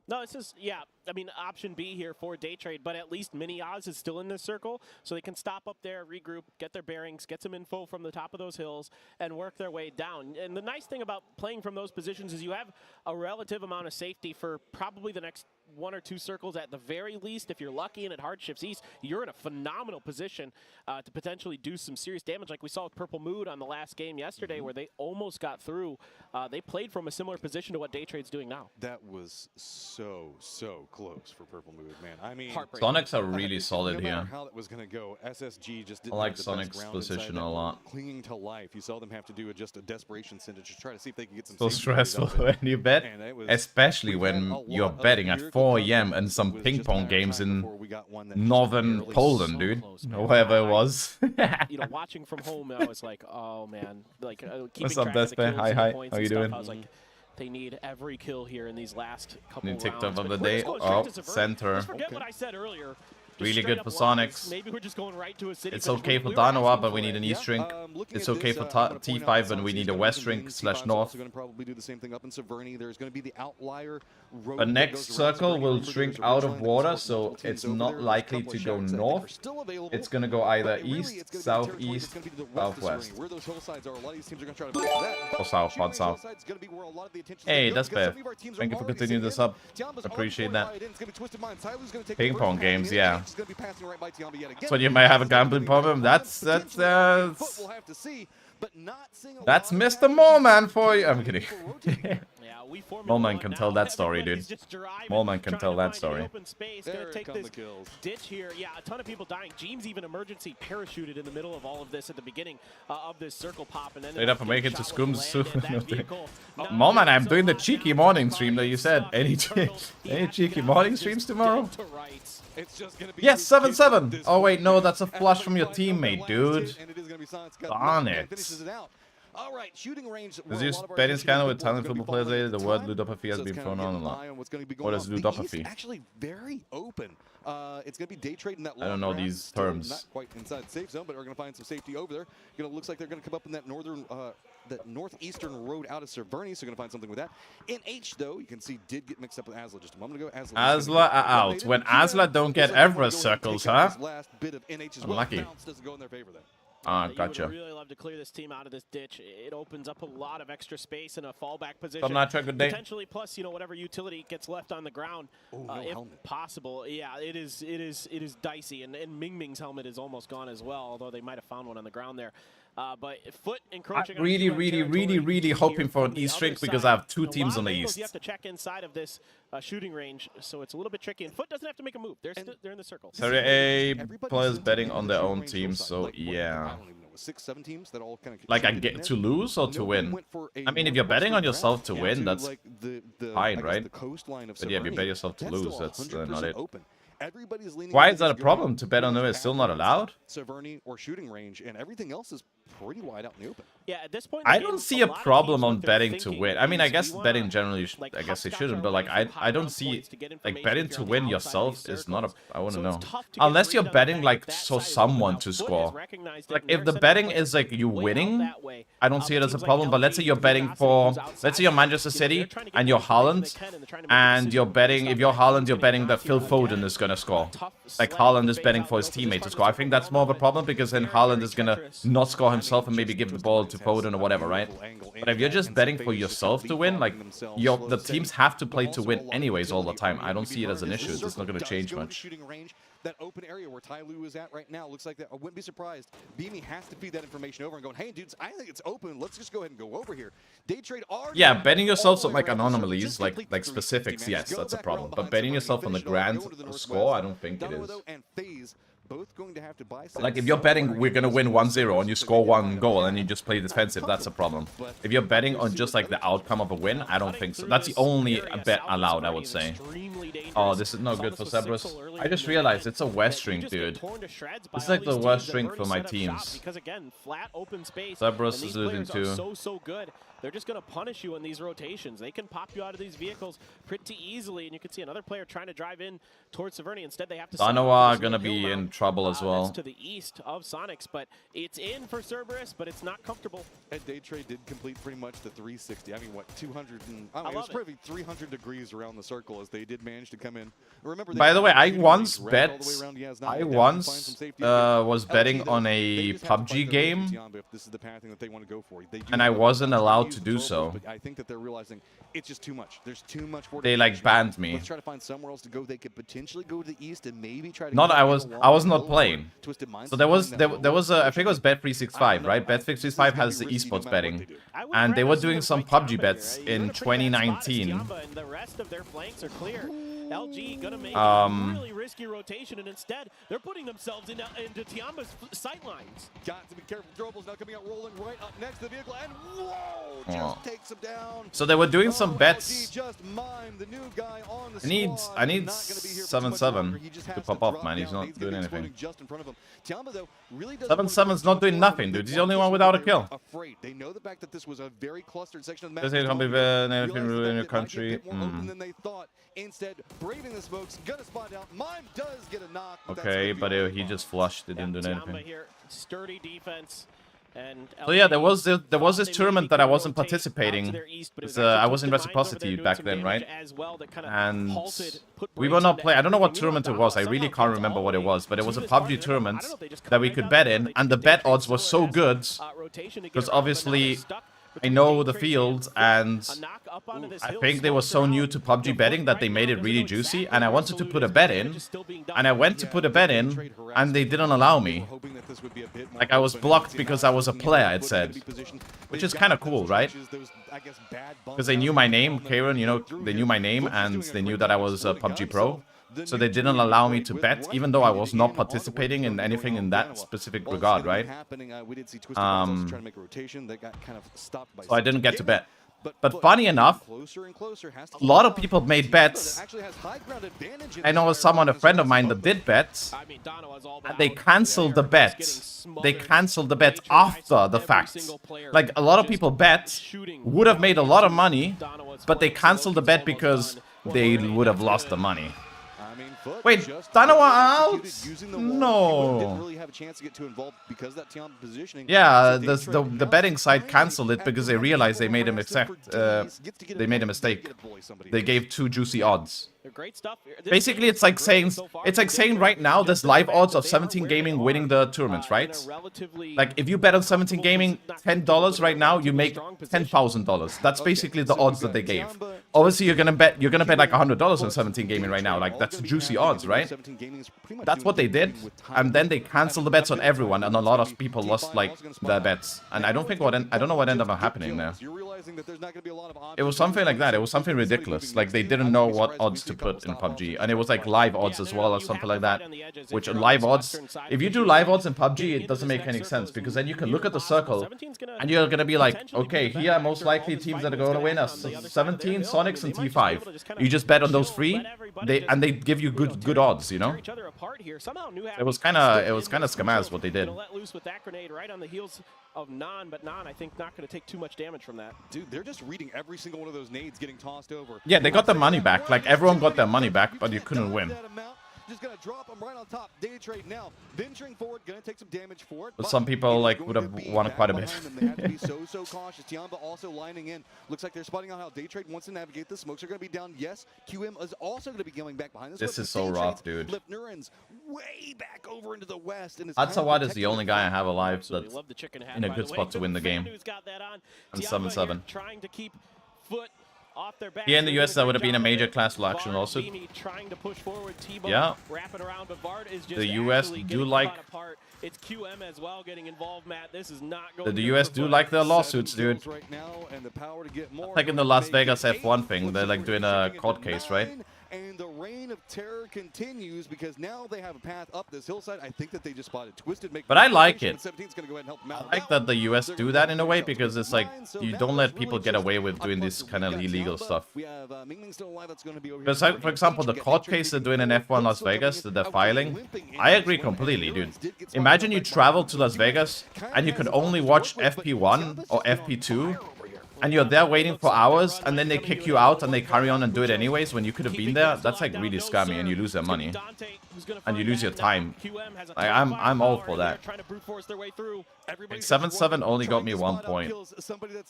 No, it's just, yeah, I mean, option B here for Day Trade, but at least Mini Oz is still in this circle, so they can stop up there, regroup, get their bearings, get some info from the top of those hills, and work their way down. And the nice thing about playing from those positions is you have a relative amount of safety for probably the next 1 or 2 circles at the very least. If you're lucky and it hard shifts east, you're in a phenomenal position to potentially do some serious damage, like we saw with Purple Mood on the last game yesterday, where they almost got through. They played from a similar position to what Day Trade's doing now. That was so close for Purple Mood, man. I mean, Sonics are really solid here. How that was going to go, SSG just didn't I like have the Sonic's position a lot. Clinging to life, you saw them have to do just a desperation send to just try to see if they could get some. So stressful when you bet, especially when you're betting at 4 AM and some ping pong games in northern Poland, dude, or wherever it was. You know, watching from home, I was like, oh man, like keeping What's up, track of the kills Hi, and the points how you and stuff, doing? I was like, they need every kill here in these last couple rounds. TikTok of the But day. let's go straight to Zavert. Center. Let's forget what I said earlier. Just Really straight good up for lines. Sonics. Maybe we're just going right to a city It's finish. okay for Danawa, but we need an east shrink. It's okay for T5, and we need a west shrink / north. Going to probably do the same thing up in Severny. There's going to be the outlier road The that next goes around. circle will Remember, shrink there's a out of ridgeline that water, supports so multiple teams it's over not there. There's a likely couple to of go shacks that I think north. are still available, It's gonna go either but really, east, it's gonna be the southeast, territory that's gonna be to the west of southwest. Severny, where those hillsides are. A lot of these teams are gonna try to push that. Or But south, shooting hard south. hillside's gonna be where a lot of the attention's Hey, gonna go that's because bad. some of our teams are Thank you for already continuing sitting this in. up. Tiamba's Appreciate already that. going wide in. It's gonna be Twisted Minds. Tyler's gonna take Ping the pong first pass games, in, yeah. and it's gonna be passing right by Tiamba yet again. So you may have a gambling problem. That's We'll have to see, but not seeing a That's lot of Mr. Moleman for you. I'm kidding. Yeah, we Moleman can tell that story, dude. Moleman can tell that story. There take this ditch here. Yeah, a ton of people dying. Jeans even emergency parachuted in the middle of all of this at the beginning of this circle pop. And then Straight up, I'm making to Scoom soon. Moleman, I'm doing the cheeky morning stream that you said. Any cheeky morning streams tomorrow? Yes, 7-7. Oh wait, no, that's a flush from your teammate, dude. Darn it. All right, shooting range. There's this betting scandal with talented football players lately. The word ludopathy has been thrown on a lot. What is ludopathy? Actually, very open. It's going to be day trading that. I don't know these terms. Not quite inside the safe zone, but we're going to find some safety over there. Looks like they're going to come up in that northeastern road out of Severny, so going to find something with that. In H, though, you can see did get mixed up with Asla just a moment ago. Asla are out. When Asla don't get Everest circles, huh? Unlucky. Doesn't go in their favor then. Ah, gotcha. You would really love to clear this team out of this ditch. It opens up a lot of extra space in a fallback position. I'm not trying good day. Potentially, plus whatever utility gets left on the ground, if possible. Yeah, it is dicey, and Ming Ming's helmet is almost gone as well. Although they might have found one on the ground there. But Foot encroaching. I'm really hoping for an East streak because I have two teams on the East. You have to check inside of this shooting range, so it's a little bit tricky. And Foot doesn't have to make a move. They're in the circle. Serie A players betting on their own teams, so yeah. 6-7 teams that all kind of like I get to lose or to win. I mean, if you're betting on yourself to win, that's fine, right? But yeah, if you bet yourself to lose, that's not it. Why is that a problem? To bet on them is still not allowed? Severny or shooting range, and everything else is pretty wide out in the open. Yeah, at this point, I don't see a problem on betting to win. I mean, I guess betting generally, I guess they shouldn't, but like I don't see like betting to win yourself is not a. I want to know unless you're betting like someone to score. Like if the betting is like you winning, I don't see it as a problem. But let's say you're betting for, let's say you're Manchester City and you're Haaland, and you're betting, if you're Haaland, you're betting that Phil Foden is gonna score. Like Haaland is betting for his teammate to score. I think that's more of a problem because then Haaland is gonna not score himself and maybe give the ball to Foden or whatever, right? But if you're just betting for yourself to win, like the teams have to play to win anyways all the time. I don't see it as an issue. It's not gonna change much. That open area where Ty Lue is at right now looks like that. I wouldn't be surprised. Beamy has to feed that information over and going, hey, dudes, I think it's open. Let's just go ahead and go over here. Day trade are. Yeah, betting yourself on like anomalies, like specifics, yes, that's a problem. But betting yourself on the grand score, I don't think it is. Both going to have to buy like if you're betting we're gonna win 1-0 and you score one goal and you just play defensive, that's a problem. If you're betting on just like the outcome of a win, I don't think so. That's the only bet allowed, I would say. Oh, this is not good for Cerberus. I just realized it's a West string, dude. It's like the worst string for my teams. Cerberus is losing too. So good. They're just going to punish you in these rotations. They can pop you out of these vehicles pretty easily, and you can see another player trying to drive in towards Severny. Instead, they have to. Sanoa are going to be in trouble as well. That's to the east of Sonics, but it's in for Cerberus, but it's not comfortable. Ed Day Trade did complete pretty much the 360. I mean, what, 200 and I mean, it was probably 300 degrees around the circle as they did manage to come in. Remember, by the way, I once bet. I once was betting on a PUBG game, and I wasn't allowed to do so. I think that they're realizing it's just too much. There's too much. They like banned me. Let's try to find somewhere else to go. They could potentially go to the east and maybe try to. Not I was not playing. So there was a, I think it was Bet365, right? Bet365 has the esports betting, and they were doing some PUBG bets in 2019. The rest of their flanks are clear. LG gonna make a really risky rotation, and instead they're putting themselves into Tiamba's sight lines. Got to be careful. Throwables now coming out, rolling right up next to the vehicle, and whoa, just takes him down. So they were doing some bets. Just mimed the new guy on the I need 7-7 to pop off, man. He's not doing anything. 7-7's not doing nothing, dude. He's the only one without a kill. Afraid. They know the fact that this was a very clustered section of the map. Anything in your country. Than they thought. Instead, braving the smokes, gonna spot out. Mime does get a knock. Okay, but he just flushed. It didn't do anything. Here, sturdy defense. So yeah, there was this tournament that I wasn't participating. I was in Reciprocity back then, right? And we were not playing. I don't know what tournament it was. I really can't remember what it was, but it was a PUBG tournament that we could bet in, and the bet odds were so good because obviously I know the field, and I think they were so new to PUBG betting that they made it really juicy, and I wanted to put a bet in, and I went to put a bet in, and they didn't allow me. Like, I was blocked because I was a player, it said. Which is kind of cool, right? Because they knew my name, Karen, you know, they knew my name, and they knew that I was a PUBG Pro. So they didn't allow me to bet, even though I was not participating in anything in that specific regard, right? So I didn't get to bet. But funny enough, a lot of people made bets. I know a friend of mine that did bets, and they cancelled the bet. They cancelled the bet after the fact. Like, a lot of people bet, would have made a lot of money, but they cancelled the bet because they would have lost the money. Wait, Danawa out? No. Yeah, the betting site cancelled it because they realized they made a mistake. They gave too juicy odds. Basically, it's like saying right now there's live odds of 17 Gaming winning the tournaments, right? Like, if you bet on 17 Gaming $10 right now, you make $10,000. That's basically the odds that they gave. Obviously, you're gonna bet like $100 on 17 Gaming right now. Like, that's juicy odds, right? That's what they did, and then they canceled the bets on everyone, and a lot of people lost like their bets. And I don't know what ended up happening there. It was something like that. It was something ridiculous. Like, they didn't know what odds to put in PUBG, and it was like live odds as well or something like that. Which live odds, if you do live odds in PUBG, it doesn't make any sense because then you can look at the circle and you're gonna be like, okay, here are most likely teams that are going to win us: 17, Sonics, and T5. You just bet on those three, and they give you good odds, you know. It was kind of scamaz what they did. Let loose with that grenade right on the heels of Non, but Non, I think, not going to take too much damage from that. Dude, they're just reading every single one of those nades getting tossed over. Yeah, they got their money back. Like, everyone got their money back, but you couldn't win. Just gonna drop him right on top. Day trade now. Venturing forward, gonna take some damage for it. But some people like would have won quite a bit. They have to be so cautious. Tiamba also lining in. Looks like they're spotting out how Day Trade wants to navigate. The smokes are gonna be down. Yes, QM is also gonna be going back behind this. This is so rough, dude. Neurons way back over into the west. And Hatsawad is the only guy I have alive that's in a good spot to win the game. And 7-7. Trying to keep foot off their back. Here in the US, that would have been a major class action also. Yeah. The US do like... It's QM as well getting involved, Matt. This is not going the US do like their lawsuits, dude. Like in the Las Vegas F1 thing, they're like doing a court case, right? And the reign of terror continues because now they have a path up this hillside. I think that they just spotted Twisted. But I like it. I like that the US do that in a way because it's like you don't let people get away with doing this kind of illegal stuff. Because, for example, the court case they're doing in F1 Las Vegas that they're filing, I agree completely, dude. Imagine you travel to Las Vegas and you can only watch FP1 or FP2. And you're there waiting for hours, and then they kick you out, and they carry on and do it anyways when you could have been there. That's like really scummy, and you lose their money, and you lose your time. Like, I'm all for that. Like 7-7 only got me 1 point.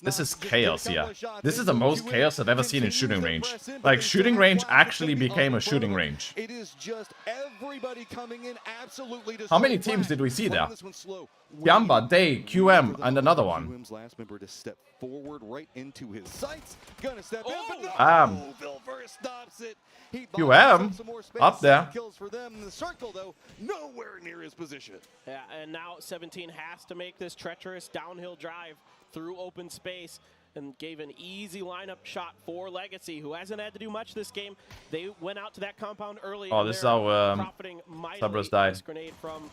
This is chaos here. This is the most chaos I've ever seen in shooting range. Like, shooting range actually became a shooting range. It is just everybody coming in absolutely. How many teams did we see there? Tiamba, Day, QM, and another one. QM's last member to step forward right into his sights. Gonna step in, but no, Vilver stops it. QM up there. Kills for them. The circle, though, nowhere near his position. Yeah, and now 17 has to make this treacherous downhill drive through open space and gave an easy lineup shot for Legacy, who hasn't had to do much this game. They went out to that compound early. Oh, this is how Sabras died. This grenade from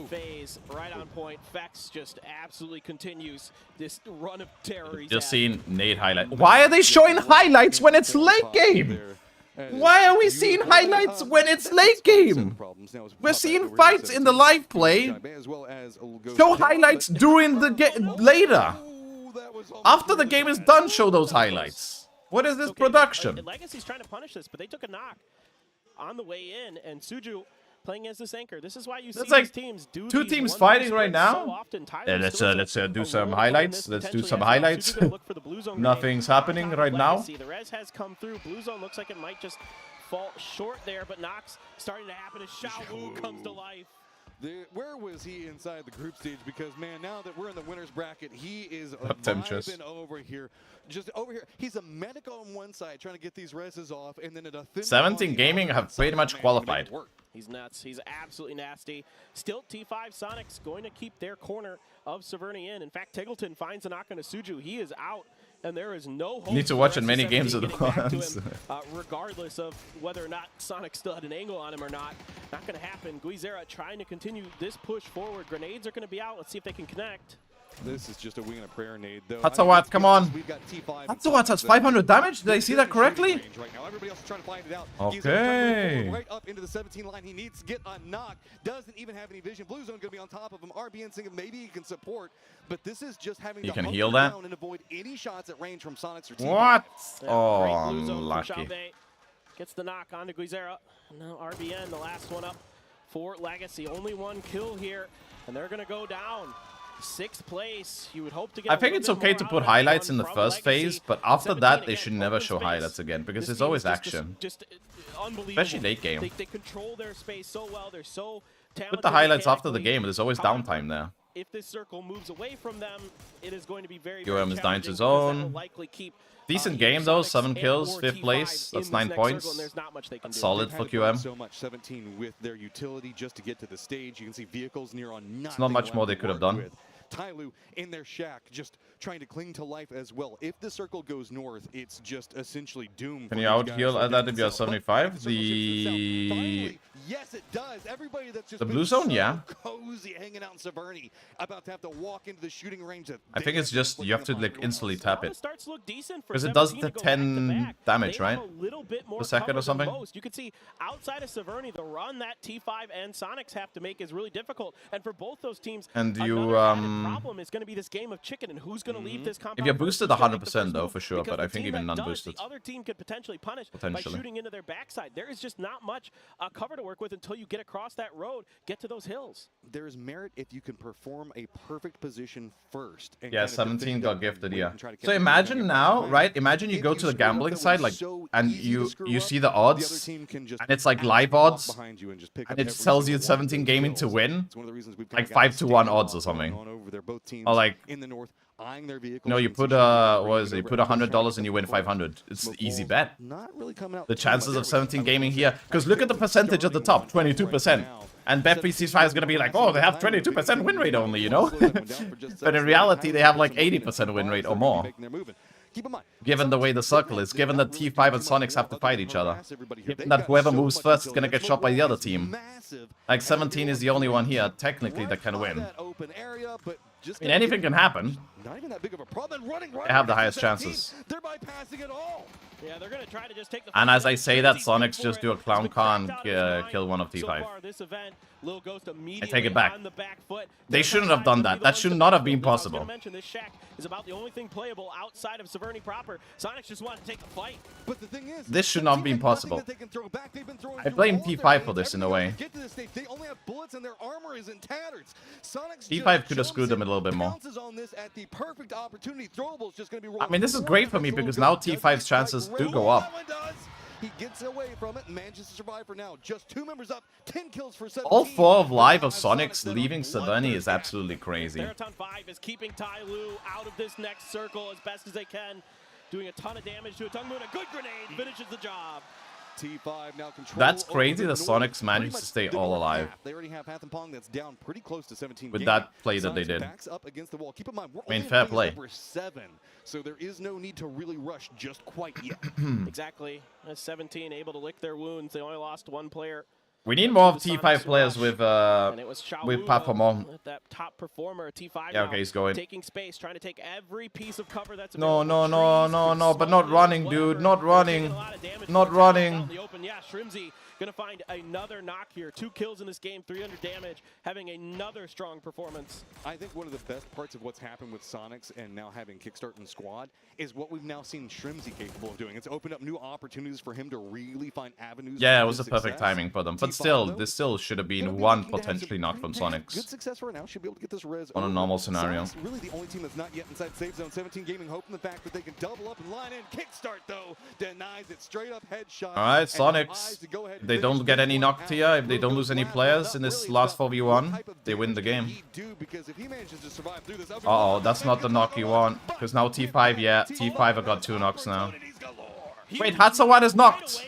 Phase right on point. Vex just absolutely continues this run of terror. Just seen nade highlight. Why are they showing highlights when it's late game? Why are we seeing highlights when it's late game? We're seeing fights in the live play. Show highlights during the game later. After the game is done, show those highlights. What is this production? Legacy's trying to punish this, but they took a knock on the way in, and Suju playing as this anchor. This is why you see That's like these teams do two these teams 1-2 fighting right splits now. so often. Let's do some highlights. Let's do some highlights. Nothing's happening right now. The res has come through. Blue Zone looks like it might just fall short there, but Nox starting to happen as Xiao Wu comes to life. Where was he inside the group stage? Because, man, now that we're in the winner's bracket, he is Temptress. vibing over here. Just over here. He's a medic on one side trying to get these reses off, and then a 17 Gaming have pretty much qualified. He's nuts. He's absolutely nasty. Still, T5 Sonic's going to keep their corner of Severny in. In fact, Tiggleton finds a knock on a Suju. He is out, and there is no hope. Need to watch in many games at once. Regardless of whether or not Sonic still had an angle on him or not. Not going to happen. Guizera trying to continue this push forward. Grenades are going to be out. Let's see if they can connect. This is just a wing and a prayer nade, though. Hatsawat, come on. Hatsawat has 500 damage. Did I see that correctly? Right now. Everybody else is trying to find it out. Okay. Right up into the 17 line. He needs to get a knock. Doesn't even have any vision. Blue Zone going to be on top of him. RBN thinking maybe he can support, but this is just having to hunker heal that down and avoid any shots at range from Sonic's or T5. What? Yeah, oh, lucky. lucky. Gets the knock onto Guizera. Now RBN, the last one up for Legacy. Only one kill here, and they're going to go down. 6th place. You would hope to get. I think it's okay to put highlights in the first phase, but after that they should never show highlights again because there's always action. Just unbelievable. Especially late game. They control their space so well. They're so talented. Put the highlights after the game. There's always downtime there. If this circle moves away from them, it is going to be very. UM is down to zone. Decent game though. 7 kills, 5th place. That's 9 points. That's solid for QM. So much 17 with their utility just to get to the stage. You can see vehicles near on. It's not much more they could have done. Tyloo in their shack, just trying to cling to life as well. If the circle goes north, it's just essentially doom. Can you out heal that if you are 75? Yes, it does. Everybody that's just the blue zone, yeah. Cozy hanging out in Severny, about to have to walk into the shooting range. I think it's just you have to like instantly tap it because it does the 10 damage, right? Per second or something. You can see outside of Severny, the run that T5 and Sonics have to make is really difficult, and for both those teams, and you problem is going to be this game of chicken and who's going to leave this compound. If you're boosted 100% though, for sure, but I think even non-boosted. The other team could potentially punish by shooting into their backside. There is just not much cover to work with until you get across that road, get to those hills. There is merit if you can perform a perfect position first. And yeah, 17 got gifted, yeah. So imagine now, right? Imagine you go to the gambling side, like, and you see the odds, and it's like live odds, and it tells you 17 gaming to win, like 5-1 odds or something. Or like, no, you put you put $100 and you win 500. It's an easy bet. The chances of 17 gaming here, because look at the percentage at the top, 22%. And Bet365 is gonna be like, oh, they have 22% win rate only, you know. But in reality, they have like 80% win rate or more. Given the way the circle is, given that T5 and Sonics have to fight each other, given that whoever moves first is gonna get shot by the other team. Like 17 is the only one here, technically, that can win. I mean, anything can happen. They have the highest chances. Yeah, they're gonna try to just take the and as I say that, Sonics just do a clown car and kill one of T5. I take it back. They shouldn't have done that. That should not have been possible. This shack is about the only thing playable outside of Severny proper. Sonics just want to take the fight. But the thing is, this should not have been possible. I blame T5 for this in a way. T5 could have screwed them a little bit more. I mean, this is great for me because now T5's chances do go up. He gets away from it and manages to survive for now. Just 2 members up, 10 kills for 17. All 4 of live of Sonics leaving Severny is absolutely crazy. Baritone 5 is keeping Tyloo out of this next circle as best as they can. Doing a ton of damage to a Tung Moon. A good grenade finishes the job. T5 now control. That's crazy that Sonics managed to stay all alive. They already have Hath and Pong that's down pretty close to 17 with that play that they did. Backs up against the wall. Keep in mind, we're I mean, fair play. Number 7, so there is no need to really rush just quite yet. Exactly. 17 able to lick their wounds. They only lost 1 player. We need more of T5 players with Papamon. That top performer, T5. Yeah, okay, he's going. Taking space, trying to take every piece of cover that's no, but not running, dude. Not running. Not running. Yeah, Shrimzy Gonna find another knock here. 2 kills in this game, 300 damage, having another strong performance. I think one of the best parts of what's happened with Sonics and now having Kickstart and Squad is what we've now seen Shrimzy capable of doing. It's opened up new opportunities for him to really find avenues. Yeah, it was a perfect timing for them. But still, this still should have been one potentially knock from Sonics. Good success right now. Should be able to get this res on a normal scenario. Sonics really the only team that's not yet inside safe zone. 17 Gaming hoping the fact that they can double up and line in. Kickstart though denies it, straight up headshot. All right, Sonics. If they don't get any knocked here, if they don't lose any players in this last 4v1, they win the game. Uh-oh, that's not the knock you want. Because now T5, yeah, T5 have got 2 knocks now. Wait, Hatsawat is knocked.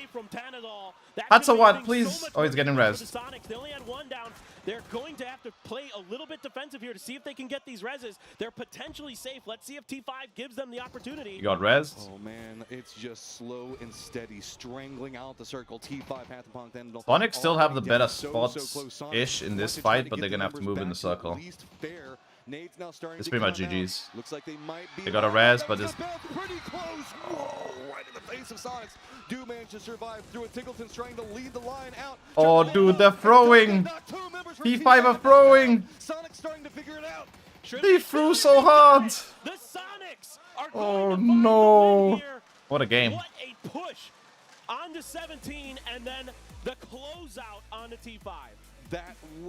Hatsawat, please. Oh, he's getting res. They only had 1 down. They're going to have to play a little bit defensive here to see if they can get these reses. They're potentially safe. Let's see if T5 gives them the opportunity. You got res. Oh man, it's just slow and steady, strangling out the circle. T5 Path upon then. Sonic still have the better spots-ish in this fight, but they're gonna have to move in the circle. It's pretty much GG's. Looks like they got a res, but it's pretty close. Oh, right in the face of Sonics. Do manage to survive through it. Tickleton's trying to lead the line out. Oh, dude, they're throwing. T5 are throwing. Sonic's starting to figure it out. They threw so hard. The Sonics are oh no! What a game. What a push onto 17, and then the closeout onto T5.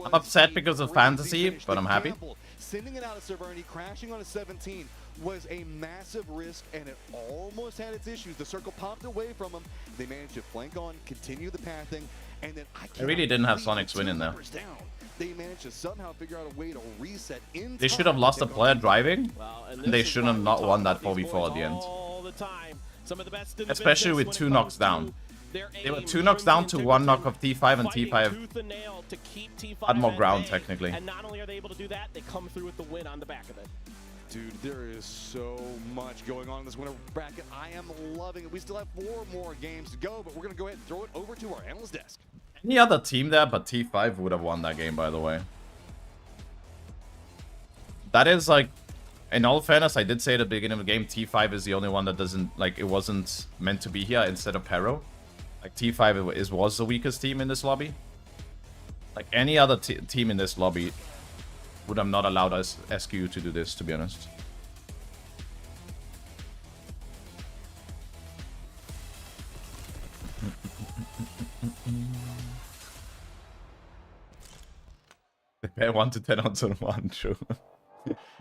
I'm upset because of fantasy, but I'm happy. Sending it out of Severny, crashing on a 17 was a massive risk, and it almost had its issues. The circle popped away from them. They managed to flank on, continue the pathing, and then I really didn't have Sonics win in there. They managed to somehow figure out a way to reset in. They should have lost a player driving, and they should have not won that 4v4 at the end. Especially with 2 knocks down. They were 2 knocks down to 1 knock of T5, and T5 had more ground technically. And not only are they able to do that, they come through with the win on the back of it. Dude, there is so much going on in this winner bracket. I am loving it. We still have 4 more games to go, but we're going to go ahead and throw it over to our analyst desk. Any other team there, but T5 would have won that game, by the way. That is like, in all fairness, I did say at the beginning of the game, T5 is the only one that doesn't, like, it wasn't meant to be here instead of Pero. Like, T5 was the weakest team in this lobby. Like, any other team in this lobby would have not allowed us SQ to do this, to be honest. They pay 1 to 10 on 1, true.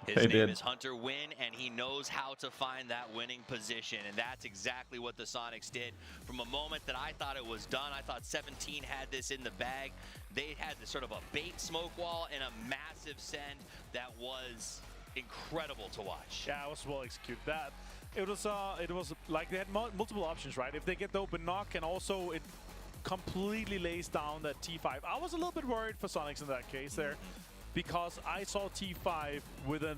His name is Hunter Wynn, and he knows how to find that winning position, and that's exactly what the Sonics did. From a moment that I thought it was done, I thought 17 had this in the bag. They had this sort of a bait smoke wall and a massive send that was incredible to watch. Yeah, it was well executed. It was like they had multiple options, right? If they get the open knock, and also it completely lays down that T5. I was a little bit worried for Sonics in that case there, because I saw T5 with a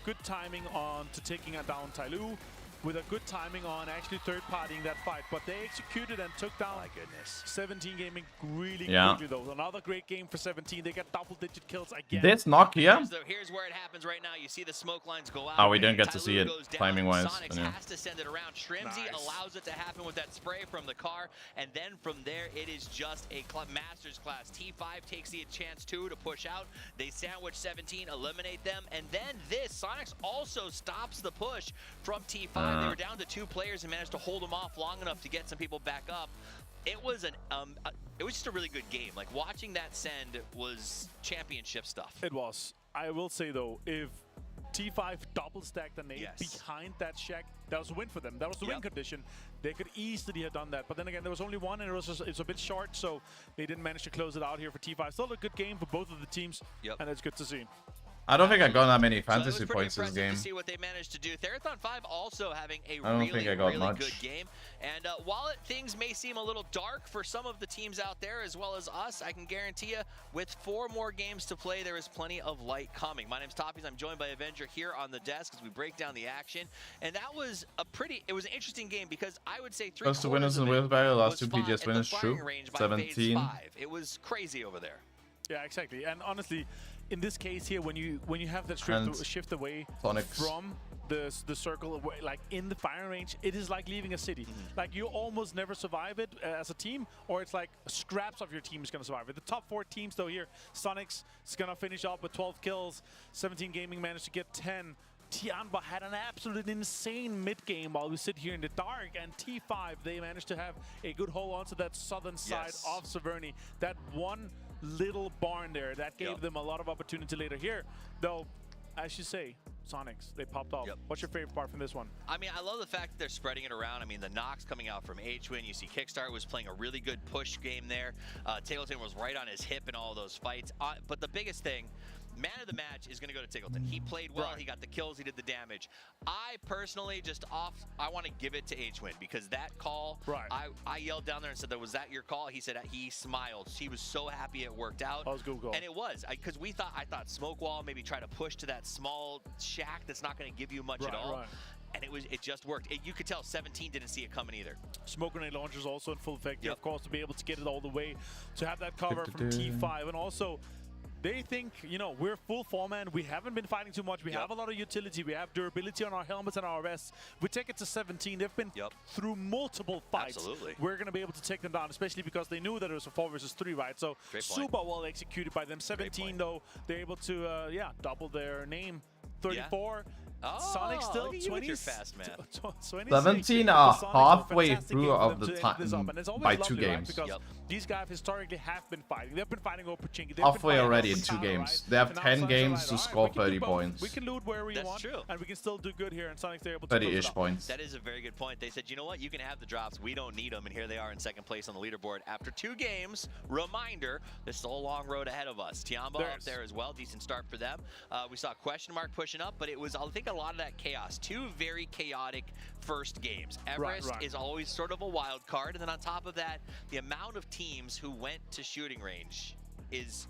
good timing on to taking down Tyloo, with a good timing on actually third-partying that fight, but they executed and took down. My goodness, 17 Gaming really quickly though. Another great game for 17. They got double-digit kills again. This knock here. Here's where it happens right now. You see the smoke lines go out. Oh, we didn't get to see it timing-wise. Sonics has to send it around. Shrimzy allows it to happen with that spray from the car, and then from there it is just a master's class. T5 takes the chance too to push out. They sandwich 17, eliminate them, and then this Sonics also stops the push from T5. They were down to 2 players and managed to hold them off long enough to get some people back up. It was just a really good game. Like, watching that send was championship stuff. It was. I will say though, if T5 double stacked the nade behind that shack, that was a win for them. That was the win condition. They could easily have done that. But then again, there was only one, and it's a bit short, so they didn't manage to close it out here for T5. Still a good game for both of the teams, and it's good to see. I don't think I got that many fantasy points this game. To see what they managed to do. Therathon 5 also having a really good game. And while things may seem a little dark for some of the teams out there as well as us, I can guarantee you with 4 more games to play, there is plenty of light coming. My name's Toppies. I'm joined by Avenger here on the desk as we break down the action. And that was it was an interesting game because I would say 3 First 2 winners in Wales Battle, last 2 PGS winners, true. 17. It was crazy over there. Yeah, exactly. And honestly, in this case here, when you have that shift away from the circle, like in the firing range, it is like leaving a city. Like you almost never survive it as a team, or it's like scraps of your team is going to survive it. The top 4 teams though here, Sonics is going to finish up with 12 kills, 17 Gaming managed to get 10. Tianba had an absolutely insane mid-game while we sit here in the dark, and T5, they managed to have a good hold on to that southern side of Severny. That one little barn there, that gave them a lot of opportunity later here. Though, as you say, Sonics, they popped off. What's your favorite part from this one? I mean, I love the fact that they're spreading it around. I mean, the knocks coming out from HWin. You see Kickstart was playing a really good push game there. Tiggleton was right on his hip in all of those fights. But the biggest thing, man of the match is going to go to Tiggleton. He played well. He got the kills. He did the damage. I personally I want to give it to HWin because that call, I yelled down there and said, was that your call? He said he smiled. He was so happy it worked out. That was a good call. And it was, because I thought smoke wall, maybe try to push to that small shack that's not going to give you much at all. And it just worked. You could tell 17 didn't see it coming either. Smoke grenade launchers also in full effect here, of course, to be able to get it all the way, to have that cover from T5. And also, they think, you know, we're full foreman. We haven't been fighting too much. We have a lot of utility. We have durability on our helmets and our vests. We take it to 17. They've been through multiple fights. Absolutely. We're going to be able to take them down, especially because they knew that it was a 4 versus 3, right? So super well executed by them. 17, though, they're able to, double their name. 34. Sonic still 20. Fast, man. 17 are halfway through of the time by 2 games. These guys historically have been fighting. They've been fighting over Pachinki. Halfway already in 2 games. They have 10 games to score 30 points. We can loot where we want, and we can still do good here. And Sonic's able to 30-ish points. That is a very good point. They said, you know what? You can have the drops. We don't need them. And here they are in 2nd place on the leaderboard after 2 games. Reminder: there's still a long road ahead of us. Tianba up there as well. Decent start for them. We saw Question Mark pushing up, but it was, I think, a lot of that chaos. 2 very chaotic first games. Everest is always sort of a wild card, and then on top of that, the amount of teams who went to shooting range is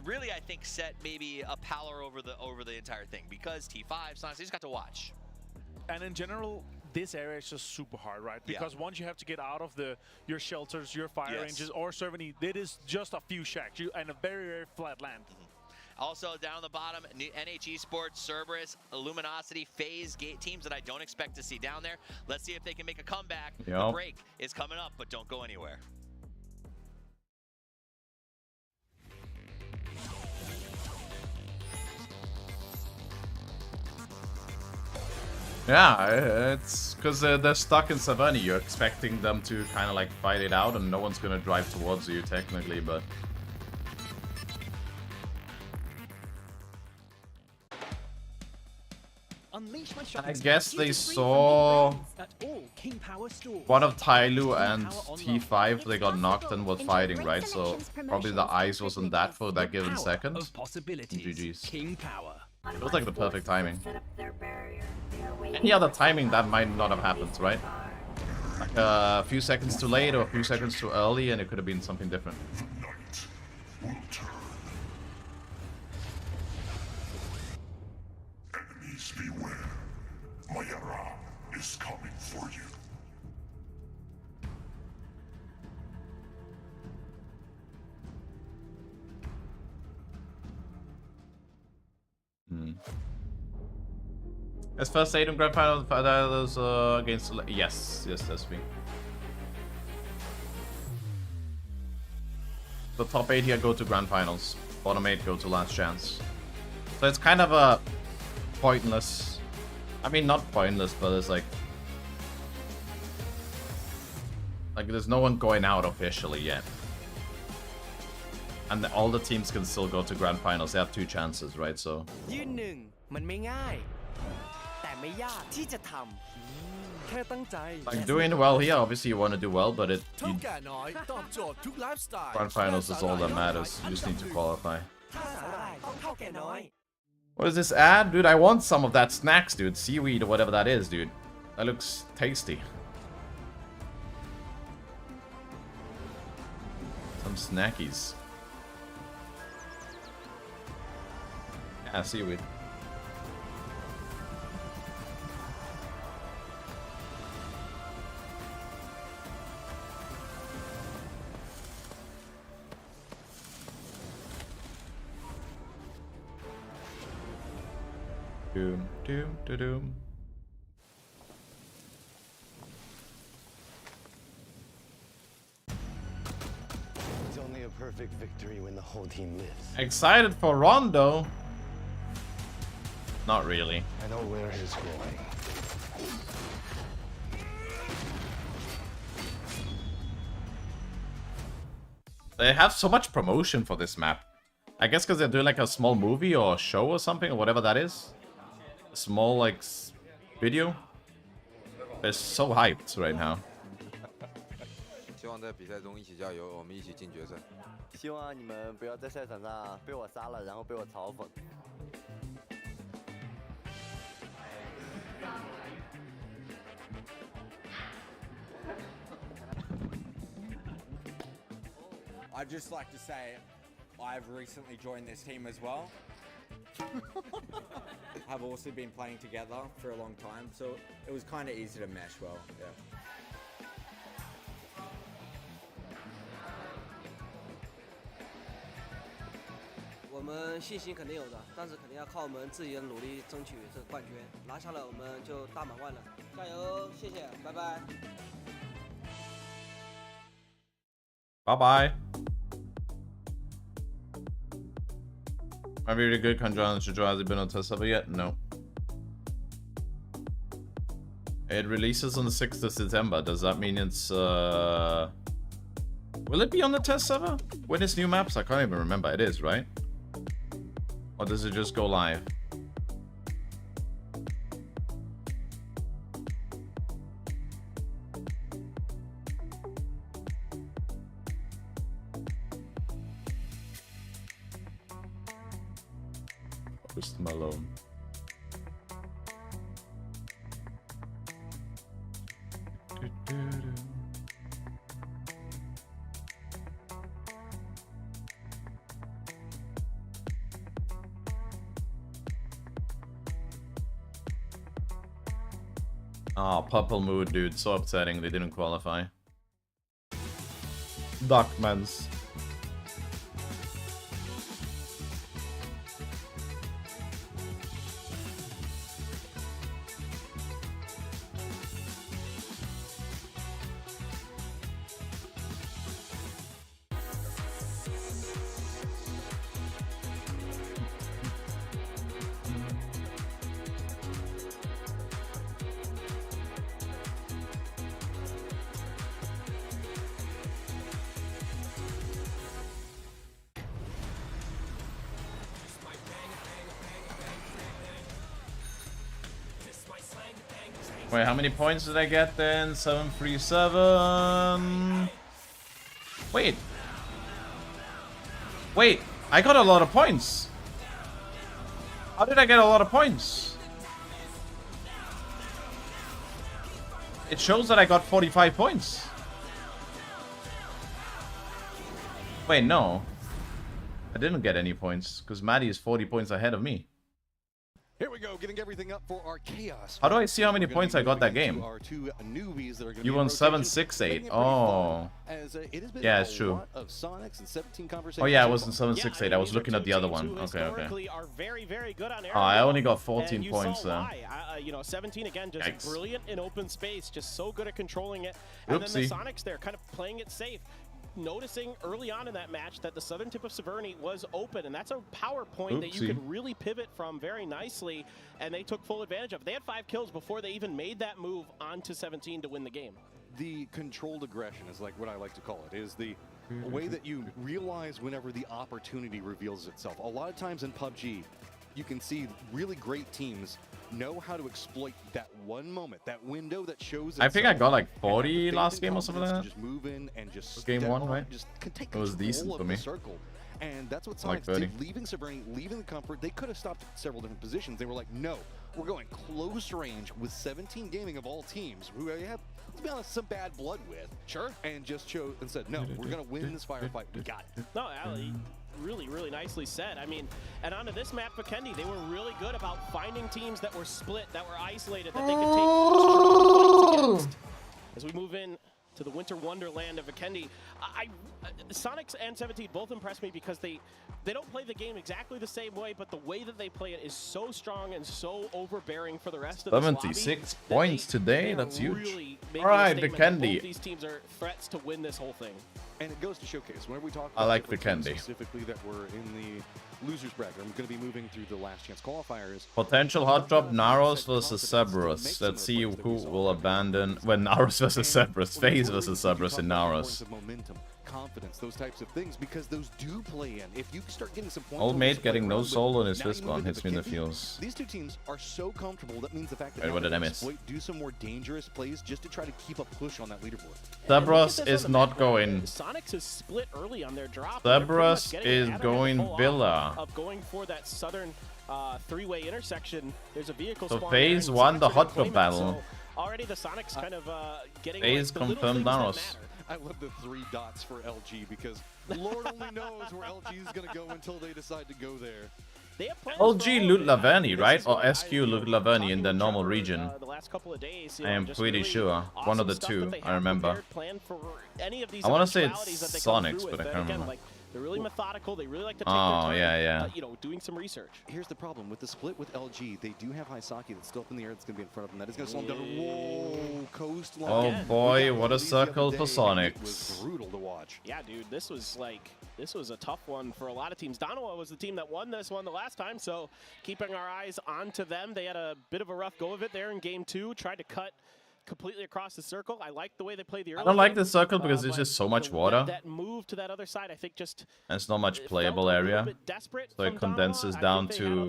really, I think, set maybe a pallor over the entire thing, because T5, Sonic, they just got to watch. And in general, this area is just super hard, right? Because once you have to get out of your shelters, your fire ranges, or Severny, it is just a few shacks and a very, very flat land. Also, down the bottom, NH Esports, Cerberus, Luminosity, FaZe, Gate teams that I don't expect to see down there. Let's see if they can make a comeback. The break is coming up, but don't go anywhere. Yeah, it's because they're stuck in Severny. You're expecting them to kind of like fight it out, and no one's gonna drive towards you technically, but... I guess they saw one of Tyloo and T5, they got knocked and was fighting, right? So probably the eyes wasn't that for that given second. GG's. It was like the perfect timing. Any other timing that might not have happened, right? Like a few seconds too late or a few seconds too early, and it could have been something different. Enemies beware. Mayara is coming for you. As first aid in grand final, those against yes, that's me. The top 8 here go to grand finals. Bottom 8 go to last chance. So it's kind of a pointless. I mean, not pointless, but it's like there's no one going out officially yet. And all the teams can still go to grand finals. They have 2 chances, right? So. Like doing well here, obviously you want to do well, but grand finals is all that matters. You just need to qualify. What is this ad? Dude, I want some of that snacks, dude. Seaweed or whatever that is, dude. That looks tasty. Some snackies. Yeah, seaweed. Doom, doom, doom. It's only a perfect victory when the whole team lives. Excited for Rondo? Not really. I know where he's going. They have so much promotion for this map. I guess because they're doing like a small movie or a show or something, or whatever that is. A small like video. They're so hyped right now. 希望在比赛中一起加油，我们一起进决赛。希望你们不要在赛场上被我杀了，然后被我嘲讽。I'd just like to say I've recently joined this team as well. I've also been playing together for a long time, so it was kind of easy to mesh well. Yeah. 我们信心肯定有的，但是肯定要靠我们自己的努力争取这个冠军，拿下了我们就大满贯了。加油，谢谢，拜拜。 Bye-bye. Might be really good. Conjure and Shujua, has it been on test server yet? No. It releases on the 6th of September. Does that mean it's will it be on the test server? When is new maps? I can't even remember. It is, right? Or does it just go live? Post Malone. Oh, Purple Mood, dude. So upsetting they didn't qualify. Darkmans. Wait, how many points did I get then? 737. Wait. Wait, I got a lot of points. How did I get a lot of points? It shows that I got 45 points. Wait, no. I didn't get any points because Maddie is 40 points ahead of me. Here we go, getting everything up for our chaos. How do I see how many points I got that game? Our two newbies that are You won 7-6-8. Oh. Yeah, it's true. Oh yeah, I wasn't 7-6-8. I was looking at the other one. Okay, okay. Oh, I only got 14 points though. You know, 17 again, just brilliant in open space, just so good at controlling it. And then the Sonics there, kind of playing it safe. Noticing early on in that match that the southern tip of Severny was open, and that's a power point that you can really pivot from very nicely, and they took full advantage of it. They had 5 kills before they even made that move onto 17 to win the game. The controlled aggression is like what I like to call it, is the way that you realize whenever the opportunity reveals itself. A lot of times in PUBG, you can see really great teams know how to exploit that one moment, that window that shows. I think I got like 40 last game or something like that. Just move in and just game 1, right? Just take it was decent for me. Circle. And that's what like Sonics did, leaving Severny, leaving the comfort. They could have stopped at several different positions. They were like, no, we're going close range with 17 Gaming of all teams, who I have, to be honest, some bad blood with. Sure. And just chose and said, no, we're going to win this firefight. We got it. No, Ali. Really, really nicely said. I mean, and onto this map, Vikendi, they were really good about finding teams that were split, that were isolated, that they could take against. As we move in to the winter wonderland of Vikendi. Sonics and 17 both impress me because they don't play the game exactly the same way, but the way that they play it is so strong and so overbearing for the rest of the 76 points today. That's huge. Really all right, Vikendi. These teams are threats to win this whole thing. And it goes to showcase whenever we talk I about like Vikendi. specifically that we're in the losers bracket. I'm going to be moving through the last chance qualifiers. Potential hot drop Naros versus Cerberus. Let's see who will abandon when Naros versus Cerberus. FaZe versus Cerberus in Naros. Momentum, confidence, those types of things, because those do play in. If you start getting some points, Old mate getting no soul on his fist bump hits me in the feels. These two teams are so comfortable. That means the fact that wait, what did I miss? Do some more dangerous plays just to try to keep a push on that leaderboard. Cerberus is not going. Sonics is split early on their drop. Cerberus is going Villa. Of going for that southern three-way intersection. There's a vehicle. So FaZe won the hot drop battle. So already the Sonics kind of getting. FaZe confirmed Naros. I love the 3 dots for LG because Lord only knows where LG is going to go until they decide to go there. LG loot Laverny, right? Or SQ loot Laverny in the normal region. The last couple of days, I am pretty sure. One of the two, I remember. I want to say it's Sonics, but I can't remember. They're really methodical. They really like to take their time, you know, doing some research. Here's the problem with the split with LG. They do have Haisaki that's still up in the air. That's going to be in front of them. That is going to slow them down. Whoa, coastline. Oh boy, what a circle for Sonics. It was brutal to watch. Yeah, dude, this was a tough one for a lot of teams. Danawa was the team that won this one the last time, so keeping our eyes onto them. They had a bit of a rough go of it there in game 2. Tried to cut completely across the circle. I like the way they play the early. I don't like the circle because there's just so much water. That move to that other side, I think, just and it's not much playable area. So it condenses down to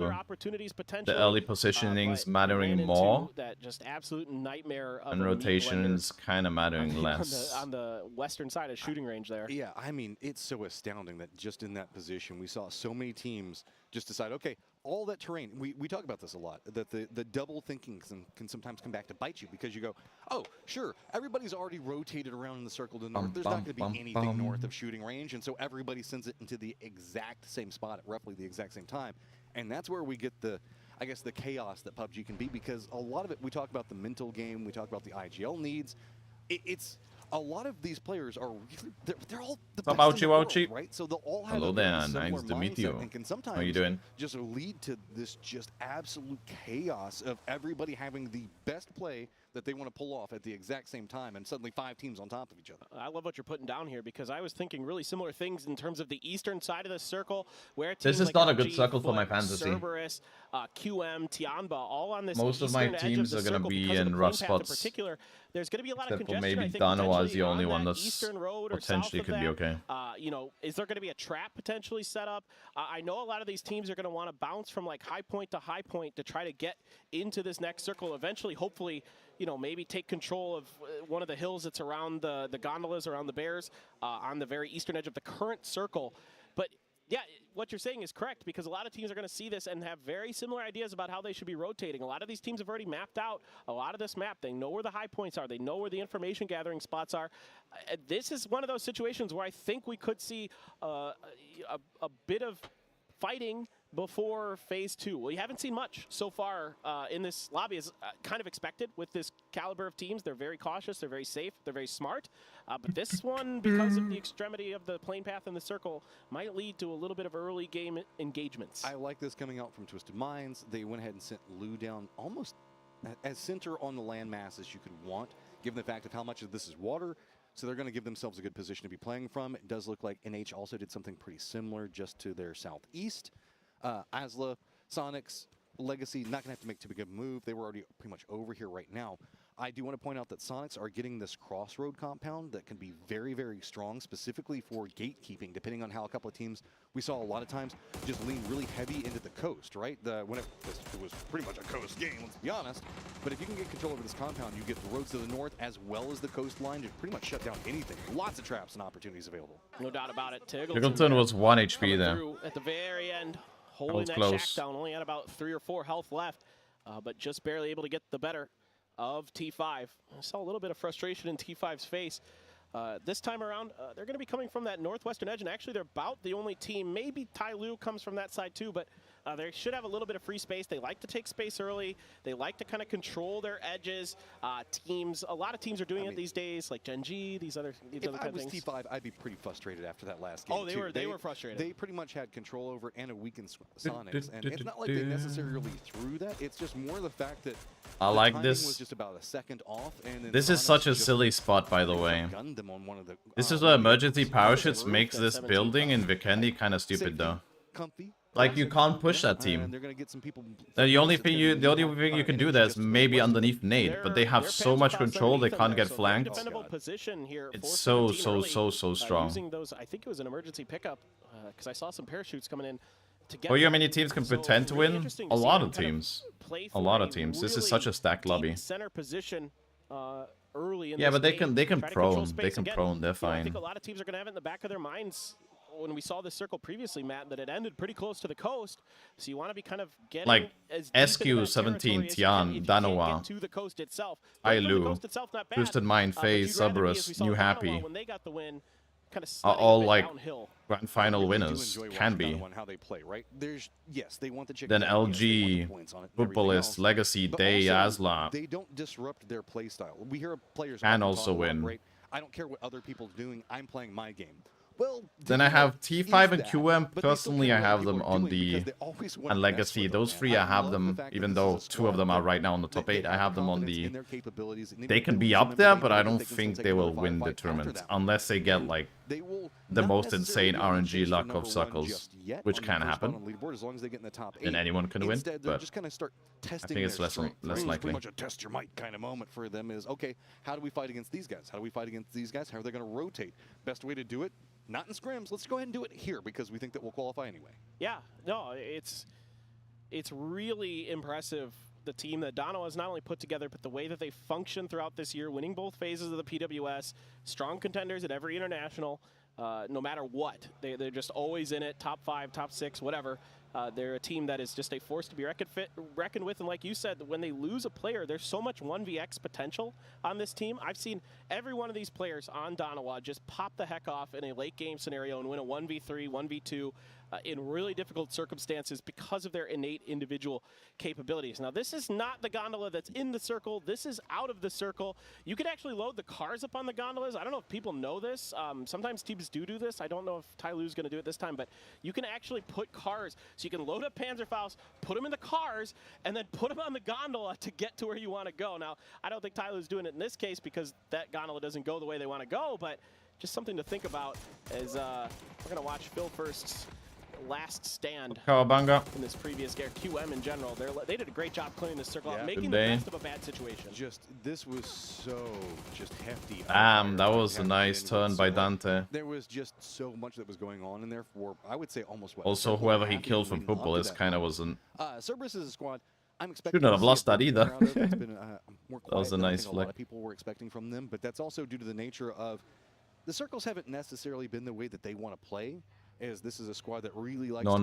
the early positionings mattering more, that just absolute nightmare of and rotations kind of mattering less. On the western side of shooting range there. Yeah, I mean, it's so astounding that just in that position, we saw so many teams just decide, okay, all that terrain, we talk about this a lot, that the double thinking can sometimes come back to bite you because you go, oh, sure, everybody's already rotated around in the circle to the north. There's not going to be anything north of shooting range, and so everybody sends it into the exact same spot at roughly the exact same time. And that's where we get the, I guess, the chaos that PUBG can be, because a lot of it, we talk about the mental game, we talk about the IGL needs. It's a lot of these players are really, they're all the best in the world, right? So they'll all have a similar mindset and can sometimes How you doing? just lead to this just absolute chaos of everybody having the best play that they want to pull off at the exact same time, and suddenly 5 teams on top of each other. I love what you're putting down here, because I was thinking really similar things in terms of the eastern side of the circle, where this is not a good circle for my fantasy. Cerberus, QM, Tianba, all on this. Most of my teams are going to be in rough spots. In particular, there's going to be a lot of congestion. Maybe Danawa is the only one that's potentially could be okay. You know, is there going to be a trap potentially set up? I know a lot of these teams are going to want to bounce from like high point to high point to try to get into this next circle. Eventually, hopefully, you know, maybe take control of one of the hills that's around the gondolas, around the bears, on the very eastern edge of the current circle. But yeah, what you're saying is correct, because a lot of teams are going to see this and have very similar ideas about how they should be rotating. A lot of these teams have already mapped out a lot of this map. They know where the high points are. They know where the information gathering spots are. This is one of those situations where I think we could see a bit of fighting before phase 2. We haven't seen much so far in this lobby, as kind of expected with this caliber of teams. They're very cautious, they're very safe, they're very smart. But this one, because of the extremity of the plane path in the circle, might lead to a little bit of early game engagements. I like this coming out from Twisted Minds. They went ahead and sent Lou down almost as center on the landmass as you could want, given the fact of how much of this is water. So they're going to give themselves a good position to be playing from. It does look like NH also did something pretty similar just to their southeast. Asla, Sonics, Legacy, not going to have to make too big a move. They were already pretty much over here right now. I do want to point out that Sonics are getting this crossroad compound that can be very, very strong, specifically for gatekeeping, depending on how a couple of teams, we saw a lot of times, just lean really heavy into the coast, right? When it was pretty much a coast game, let's be honest. But if you can get control over this compound, you get the roads to the north as well as the coastline to pretty much shut down anything. Lots of traps and opportunities available. No doubt about it. Tiggleton was 1 HP there. At the very end, holding that shack down, only had about 3 or 4 health left, but just barely able to get the better of T5. I saw a little bit of frustration in T5's face. This time around, they're going to be coming from that northwestern edge, and actually they're about the only team. Maybe Tai Lu comes from that side too, but They should have a little bit of free space. They like to take space early. They like to kind of control their edges. A lot of teams are doing it these days, like Gen G, these other kind of things. If I was T5, I'd be pretty frustrated after that last game. Oh, they were frustrated. They pretty much had control over and a weakened Sonics, and it's not like they necessarily threw that. It's just more the fact that I like this. Was just about a second off, and then this is such a silly spot, by the way. This is where emergency power shits makes this building in Vikendi kind of stupid, though. Like, you can't push that team. The only thing you can do there is maybe underneath nade, but they have so much control they can't get flanked. It's so strong. Using those, I think it was an emergency pickup because I saw some parachutes coming in. Or how many teams can pretend to win? A lot of teams. A lot of teams. This is such a stacked lobby. Center position early in yeah, but they can prone. They can prone. They're fine. I think a lot of teams are going to have it in the back of their minds when we saw this circle previously, Matt, that it ended pretty close to the coast. So you want to be kind of getting like as SQ17, Tian, Danoa, to the coast itself. Ailu, Twisted Mind, FaZe, Cerberus, New Happy. When they got the win, kind of are all like downhill. grand final winners. Can be. How they play, right? They want the then LG, Footballist, Legacy, Day, Asla. They don't disrupt their play style. We hear players can also win. Right? I don't care what other people are doing. I'm playing my game. Well, then I have T5 and QM. Personally, I have them on the and Legacy. Those three, I have them, even though two of them are right now on the top 8. I have them on the. They can be up there, but I don't think they will win the tournament unless they get like the most insane RNG luck of Circles, which can happen. Then anyone can win, but I think it's less likely. Pretty much a test your might kind of moment for them is, okay, how do we fight against these guys? How do we fight against these guys? How are they going to rotate? Best way to do it? Not in scrims. Let's go ahead and do it here because we think that we'll qualify anyway. Yeah, no, it's really impressive. The team that Dono has not only put together, but the way that they function throughout this year, winning both phases of the PWS, strong contenders at every international, no matter what. They're just always in it, top 5, top 6, whatever. They're a team that is just a force to be reckoned with. And like you said, when they lose a player, there's so much 1vx potential on this team. I've seen every one of these players on Donawa just pop the heck off in a late game scenario and win a 1v3, 1v2 in really difficult circumstances because of their innate individual capabilities. Now, this is not the gondola that's in the circle. This is out of the circle. You can actually load the cars up on the gondolas. I don't know if people know this. Sometimes teams do this. I don't know if Tyloo's going to do it this time, but you can actually put cars. So you can load up Panzerfaust, put them in the cars, and then put them on the gondola to get to where you want to go. Now, I don't think Tyloo's doing it in this case because that gondola doesn't go the way they want to go, but just something to think about as we're going to watch Phil First's last stand Kawabanga in this previous game. QM in general, they did a great job clearing this circle out, making the best of a bad situation. This was so hefty. That was a nice turn by Dante. There was just so much that was going on in there for, I would say, almost. Also, whoever he killed from Footballist kind of wasn't. Cerberus is a squad. I'm expecting. Should not have lost that either. It's been more that was a nice flick. A lot of people were expecting from them, but that's also due to the nature of the circles haven't necessarily been the way that they want to play. Is this is a squad that really likes no. On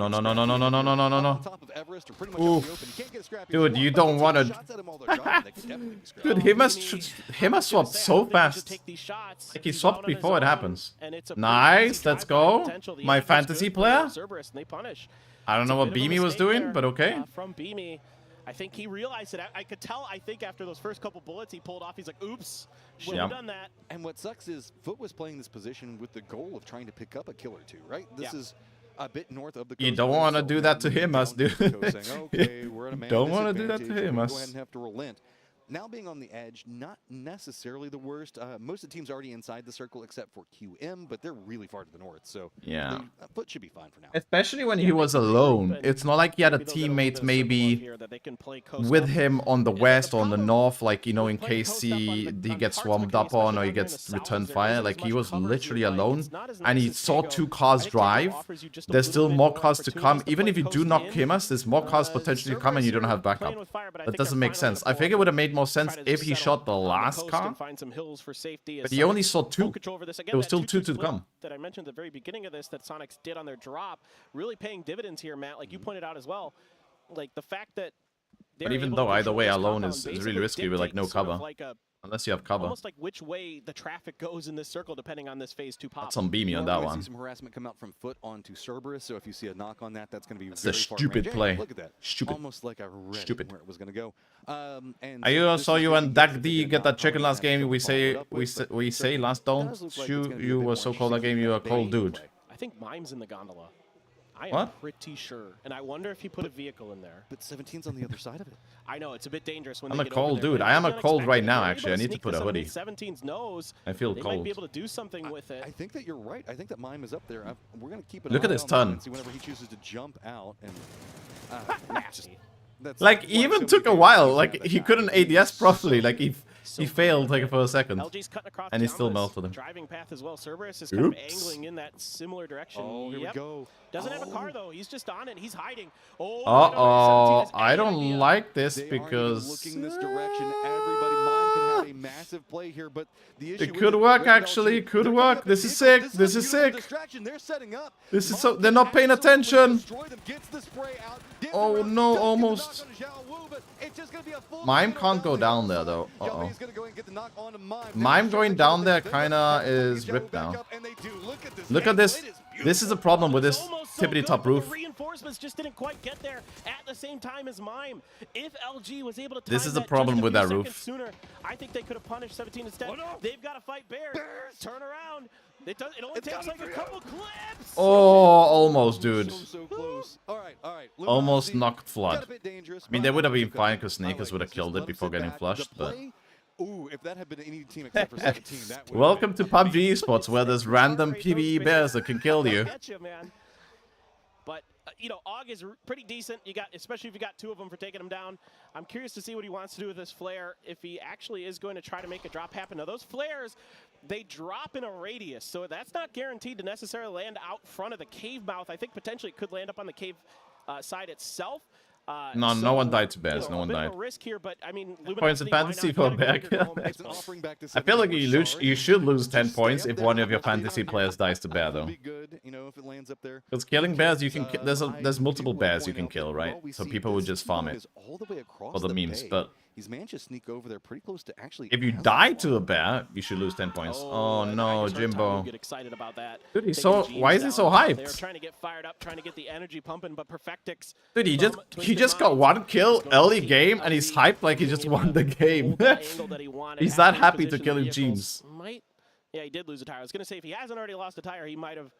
top of Everest or pretty much out in the open. You can't get a scrappy. Dude, you don't want to. Dude, Hima swapped so fast. Like he swapped before it happens. Nice, let's go. My fantasy player. I don't know what Beamy was doing, but okay. From Beamy, I think he realized it. I could tell, I think, after those first couple bullets he pulled off, he's like, oops, should have done that. And what sucks is Foot was playing this position with the goal of trying to pick up a kill or two, right? This is a bit north of the coast. You don't want to do that to him, us, dude. Okay, we're at a man don't want to do that to him, Go us. ahead and have to relent. Now being on the edge, not necessarily the worst. Most of the teams already inside the circle except for QM, but they're really far to the north, so yeah, Foot should be fine for now. Especially when he was alone. It's not like he had a teammate maybe with him on the west or on the north, like, you know, in case he gets swarmed up on or he gets return fire. Like, he was literally alone, and he saw 2 cars drive. There's still more cars to come. Even if you do knock Himas, there's more cars potentially to come and you don't have backup. That doesn't make sense. I think it would have made more sense if he shot the last car, but he only saw 2. There was still 2 to come. That I mentioned at the very beginning of this that Sonics did on their drop, really paying dividends here, Matt, like you pointed out as well. Like the fact that but even though either way alone is really risky with like no cover. Unless you have cover. Almost like which way the traffic goes in this circle, depending on this phase 2 pop. That's some beamy on that one. See some harassment come out from foot onto Cerberus, so if you see a knock on that, that's going to be That's very a far stupid range. play. Look at that. Stupid. Almost like I read where it was going to go. I saw you and Dak D get that chicken last game. We say last don't you were so cold that game. You a cold dude. I think Mime's in the gondola. I am What? pretty sure. And I wonder if he put a vehicle in there. But 17's on the other side of it. I know, it's a bit dangerous when I'm they a get cold over there, dude. but I am a it's cold right unexpected. now, They're actually. I able need to sneak put a this on hoodie. 17's nose. I feel they cold. might be able to do something with it. I think that you're right. I think that Mime is up there. We're going to keep an Look eye at this on ton. that and see whenever he chooses to jump out. And Nasty. Like, he even took a while. Like, he couldn't ADS properly. Like, he failed like for a second. LG's cutting across And he still Jambas. melted him. Driving path as well. Cerberus is kind of angling in that similar direction. Oh, here we go. Doesn't have a car though. He's just on it. He's hiding. Uh-oh. I don't like this they because... aren't even looking this direction. Everybody, Mime can have a massive play here, but the issue It could work, actually. It could work. This is sick. This is sick. They're setting up. This is so... They're not paying attention. Oh, no, almost. Mime can't go down there, though. Uh-oh. Mime going down there kinda is ripped now. Look at this. This is a problem with this tippity-top roof. The reinforcements just didn't quite get there at the same time as Mime. If LG was able to This time is the that problem just a with few that seconds roof. sooner, I think they could have punished 17 instead. They've got to fight Bears. Turn around. It only takes like a couple clips. Oh, almost, dude. So close. All right. Almost knocked Flood. I mean, they would have been fine because Sneakers would have killed it before getting flushed, but... Ooh, if that had been any team except for 17, that would Welcome to PUBG Esports, where there's random PvE bears that can kill you. Get you, man. But you know, Og is pretty decent. You got, especially if you got 2 of them for taking him down. I'm curious to see what he wants to do with this flare. If he actually is going to try to make a drop happen. Now, those flares, they drop in a radius, so that's not guaranteed to necessarily land out front of the cave mouth. I think potentially it could land up on the cave side itself. No one died to bears. No one died. Risk here, but I mean, Points in fantasy for a bear kill. I feel like you should lose 10 points if one of your fantasy players dies to bear, though. Because killing bears, you can there's multiple bears you can kill, right? So people would just farm it for the memes. But he's managed to sneak over there pretty close to actually. if you die to a bear, you should lose 10 points. Oh no, Jimbo. Get excited about that. Dude, he's so. Why is he so hyped? They're trying to get fired up, trying to get the energy pumping, but Perfectix. Dude, he just got 1 kill early game, and he's hyped like he just won the game. He's that happy to kill Eugene's. Yeah, he did lose a tire. I was gonna say if he hasn't already lost a tire, he might have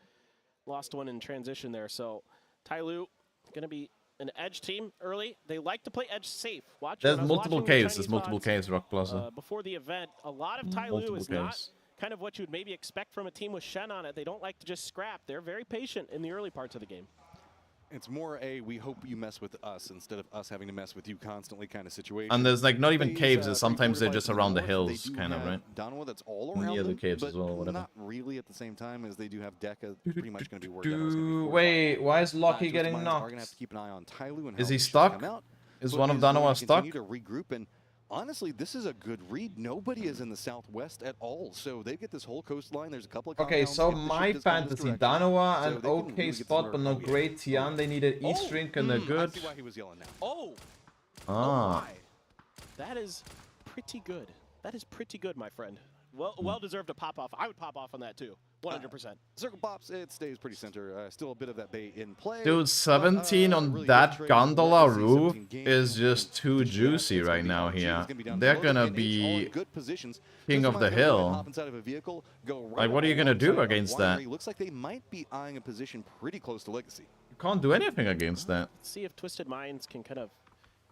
lost one in transition there. So, Tyloo gonna be an edge team early. They like to play edge safe. Watch. There's multiple caves. There's multiple caves, Rock Plaza. Before the event, a lot of Tyloo is not kind of what you would maybe expect from a team with Shen on it. They don't like to just scrap. They're very patient in the early parts of the game. It's more we hope you mess with us instead of us having to mess with you constantly kind of situation. And there's like not even caves. Sometimes they're just around the hills, kind of, right? Donowa that's all around the other them, caves but as well, whatever. Not really at the same time as they do have Deca pretty much going to be worked. Wait, why is Locky getting knocked? Are going to have to keep an eye on Tyloo and is how he he stuck? come out. Is But one of he's going to Danoa stuck? continue to regroup, and honestly, this is a good read. Nobody is in the southwest at all, so they get this whole coastline. There's a couple of Okay, compounds so if the ship my does go in this fantasy, direction. Danoa, So an they can okay really get spot, some but not nerve. great. Tian, they needed East Drink and they're good. I see why he was yelling now. Oh, Ah. that is pretty good. That is pretty good, my friend. Well deserved to pop off. I would pop off on that too, 100%. Circle pops, it stays pretty center. Still a bit of that bait in play. Dude, 17 on really that good trade. gondola Love to see roof 17 games. is just too juicy right now here. They're gonna be king of the hill. Like, what are you gonna do against that? You Looks like they might be eyeing a position pretty close to Legacy. can't do anything against that. Let's see if Twisted Minds can kind of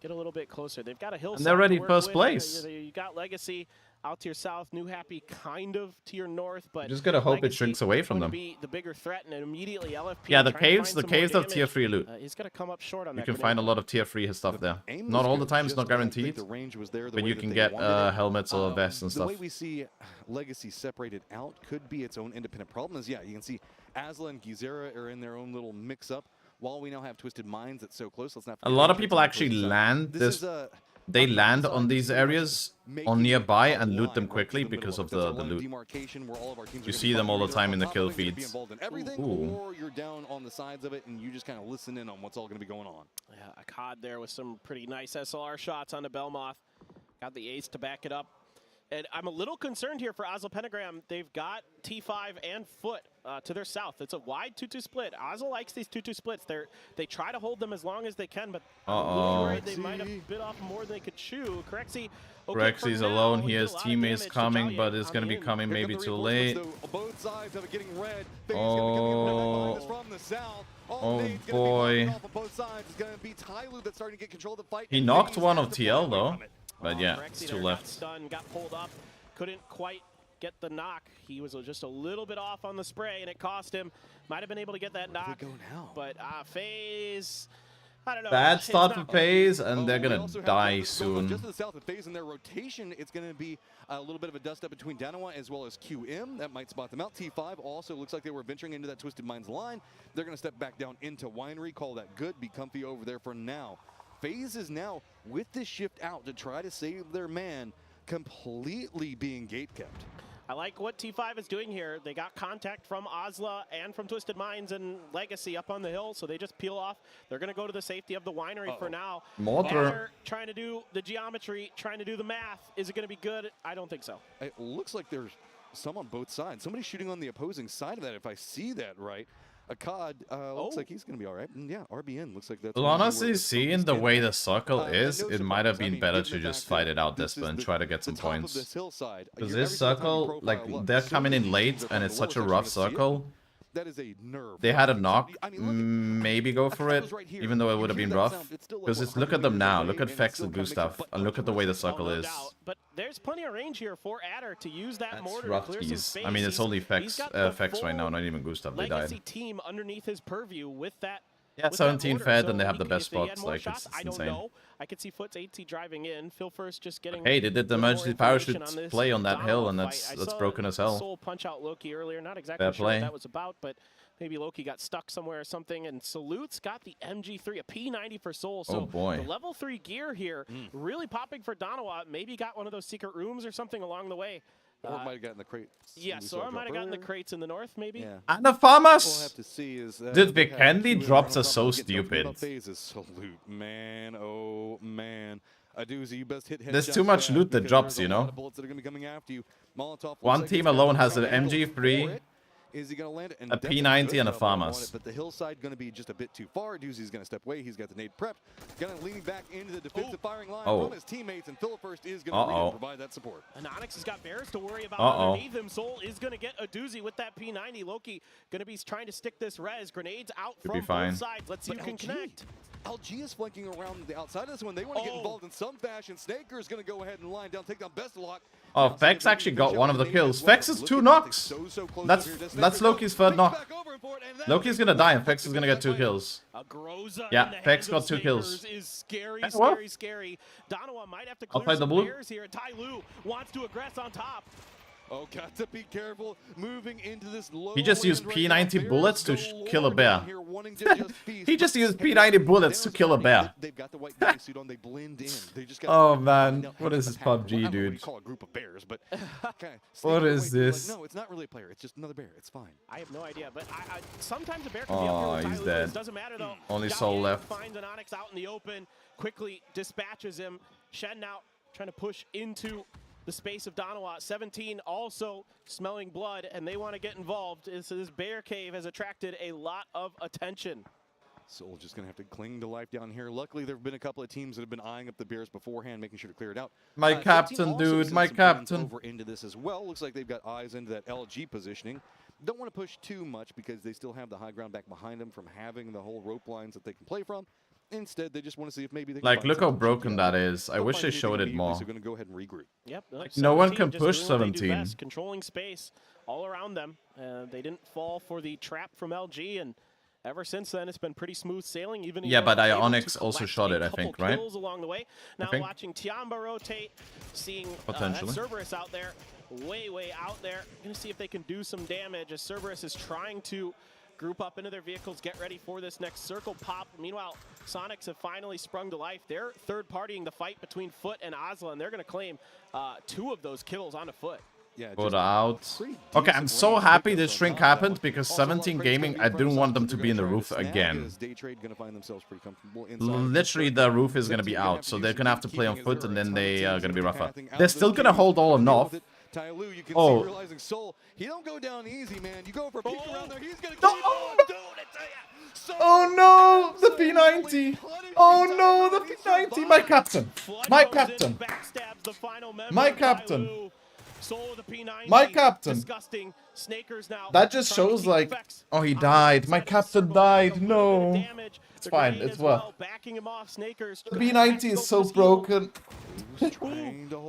get a little bit closer. They've got a hill. And they're already first place. You got Legacy out to your south, New Happy kind of to your north, but You just gotta hope it Legacy shrinks away from going them. to be the bigger threat, and immediately LFP. Yeah, the trying to caves find some have more tier damage. 3 loot. He's gonna come up short on You that. can grenade. find a lot of tier 3 stuff there. Aim Not was all the good, time, it's just not don't think guaranteed. the range was there the But way you that can they get wanted it. helmets or vests and The stuff. way we see Legacy separated out could be its own independent problem. Is, yeah, you can see Azla and Gizera are in their own little mix-up. While we now have Twisted Minds that's so close, let's not A lot of people actually land this. They land on these areas on nearby and loot them quickly because of the loot. You see them all the time in the kill feeds. Ooh. Or you're down on the sides of it and you just kind of listen in on what's all going to be going on. Yeah, a COD there with some pretty nice SLR shots on the Belmoth. Got the ace to back it up. And I'm a little concerned here for Ozil Pentagram. They've got T5 and Foot to their south. It's a wide 2-2 split. Ozil likes these 2-2 splits. They try to hold them as long as they can, but I'm a little worried they might have bit off more than they could chew. Corexy, Rexi's alone. He has teammates coming, but it's going to be coming maybe too late. Both sides of it getting red. Oh. From the south. Oh boy. Both sides is going to be Tyloo that's starting to get control of the fight. He knocked one of TL though. But yeah, Corexy it's two there left. got stunned, got pulled up, couldn't quite get the knock. He was just a little bit off on the spray, and it cost him. Might have been able to get that knock, but FaZe, I don't know. Bad start for FaZe, and they're gonna die soon. Just to the south of FaZe in their rotation, it's going to be a little bit of a dust up between Danawa as well as QM. That might spot them out. T5 also looks like they were venturing into that Twisted Minds line. They're going to step back down into Winery, call that good, be comfy over there for now. FaZe is now, with this shift out to try to save their man, completely being gate-kept. I like what T5 is doing here. They got contact from Ozla and from Twisted Minds and Legacy up on the hill, so they just peel off. They're going to go to the safety of the Winery for now. Mortar. Trying to do the geometry, trying to do the math. Is it going to be good? I don't think so. It looks like there's some on both sides. Somebody's shooting on the opposing side of that, if I see that right. Akkad looks like he's going to be all right. And yeah, RBN looks like that's... Well, honestly, seeing the way the circle is, it might have been better to just fight it out this and try to get some points. Because this circle, like, they're coming in late, and it's such a rough circle. That is a nerve. They had a knock, maybe go for it, even though it would have been rough. Because look at them now. Look at Fex and Gustav, and look at the way the circle is. But there's plenty of range here for Adder to use that mortar Rough to clear some keys. space. I mean, it's only Fex right now, not even Gustav. They died. Legacy team underneath his purview with that. Yeah, 17 fed, and they have the best spots. Like, it's I don't insane. know. I could see Foot's 8T driving in. Phil First just getting. Hey, they did the emergency parachute play on that hill, and that's broken as hell. Soul punch out Loki earlier. Not exactly sure what that was about, but maybe Loki got stuck somewhere or something. And Salute's got the MG3, a P90 for Soul. So boy. The level 3 gear here really popping for Donawa. Maybe got one of those secret rooms or something along the way. Or might have gotten the crates. Yes, or might have gotten the crates in the north, maybe. Yeah. And the farmers! We'll have to see is Dude, the candy drops are so stupid. Salute, man. Oh, man. A doozy, you best hit There's too much loot that drops, you know? One team alone has an MG3, Is he going to land it? a P90, and a farmers. But the hillside going to be just a bit too far. Doozy's going to step away. He's got the nade prepped. Going to lean back into the defensive firing line from his teammates, and Phil First is going to provide that support. And Onyx has got bears to worry about underneath him. Soul is going to get a doozy with that P90. Loki going to be trying to stick this res. Grenades out from both sides. Let's see who can connect. LG is flanking around the outside of this one. They want to get involved in some fashion. Snaker is going to go ahead and line down, take down Bestalock. Oh, Fex actually got one of the kills. Fex is 2 knocks. That's Loki's third knock. Loki's gonna die, and Fex is gonna get 2 kills. Yeah, Fex got 2 kills. Is scary, What? scary. Donawa might have to I'll clear fight the some blue. bears here. Tyloo wants to aggress on top. Oh, got to be careful moving into this low. He just used P90 bullets to kill a bear. He just used P90 bullets to kill a bear. They've got the white suit on. They blend in. They just Oh man, what is this PUBG, dude? We call a group of bears, but What is this? No, it's not really a player. It's just another bear. It's fine. I have no idea, but sometimes a bear can be up Oh, here with he's Tyloo. dead. It doesn't matter though. Only Soul left. Finds an Onyx out in the open, quickly dispatches him. Shen now trying to push into the space of Donawa. 17 also smelling blood, and they want to get involved. This bear cave has attracted a lot of attention. Soul just going to have to cling to life down here. Luckily, there have been a couple of teams that have been eyeing up the bears beforehand, making sure to clear it out. My captain, dude, my captain. Over into this as well. Looks like they've got eyes into that LG positioning. Don't want to push too much because they still have the high ground back behind them from having the whole rope lines that they can play from. Instead, they just want to see if maybe they can Like, look how broken that is. I wish they showed it more. So going to go ahead and regroup. Yep. Like, no one can push just doing what they do 17. best, controlling space all around them. They didn't fall for the trap from LG, and ever since then, it's been pretty smooth sailing. Even Yeah, but able to Onyx also collect shot a it, I couple think, right? kills along the way. Now watching Tiamba rotate, seeing that Potentially. Cerberus out there, way out there. Gonna see if they can do some damage as Cerberus is trying to group up into their vehicles, get ready for this next circle pop. Meanwhile, Sonics have finally sprung to life. They're third-partying the fight between Foot and Ozla, and they're going to claim 2 of those kills onto Foot. Go out. Okay, I'm so happy this shrink happened because 17 Gaming, I didn't want them to be in the roof again. Literally, the roof is going to be out, so they're going to have to play on foot and then they are going to be rougher. They're still going to hold all enough. Tyloo, you can Oh. see realizing Soul, he don't go down easy, man. You go for a peek around there, he's gonna keep Oh, on doing it to ya. Soul oh no, the P90. Oh no, the P90. My captain. My captain. My captain. My captain. That just shows like, oh, he died. My captain died. No. It's fine. It's well. The B90 is so broken.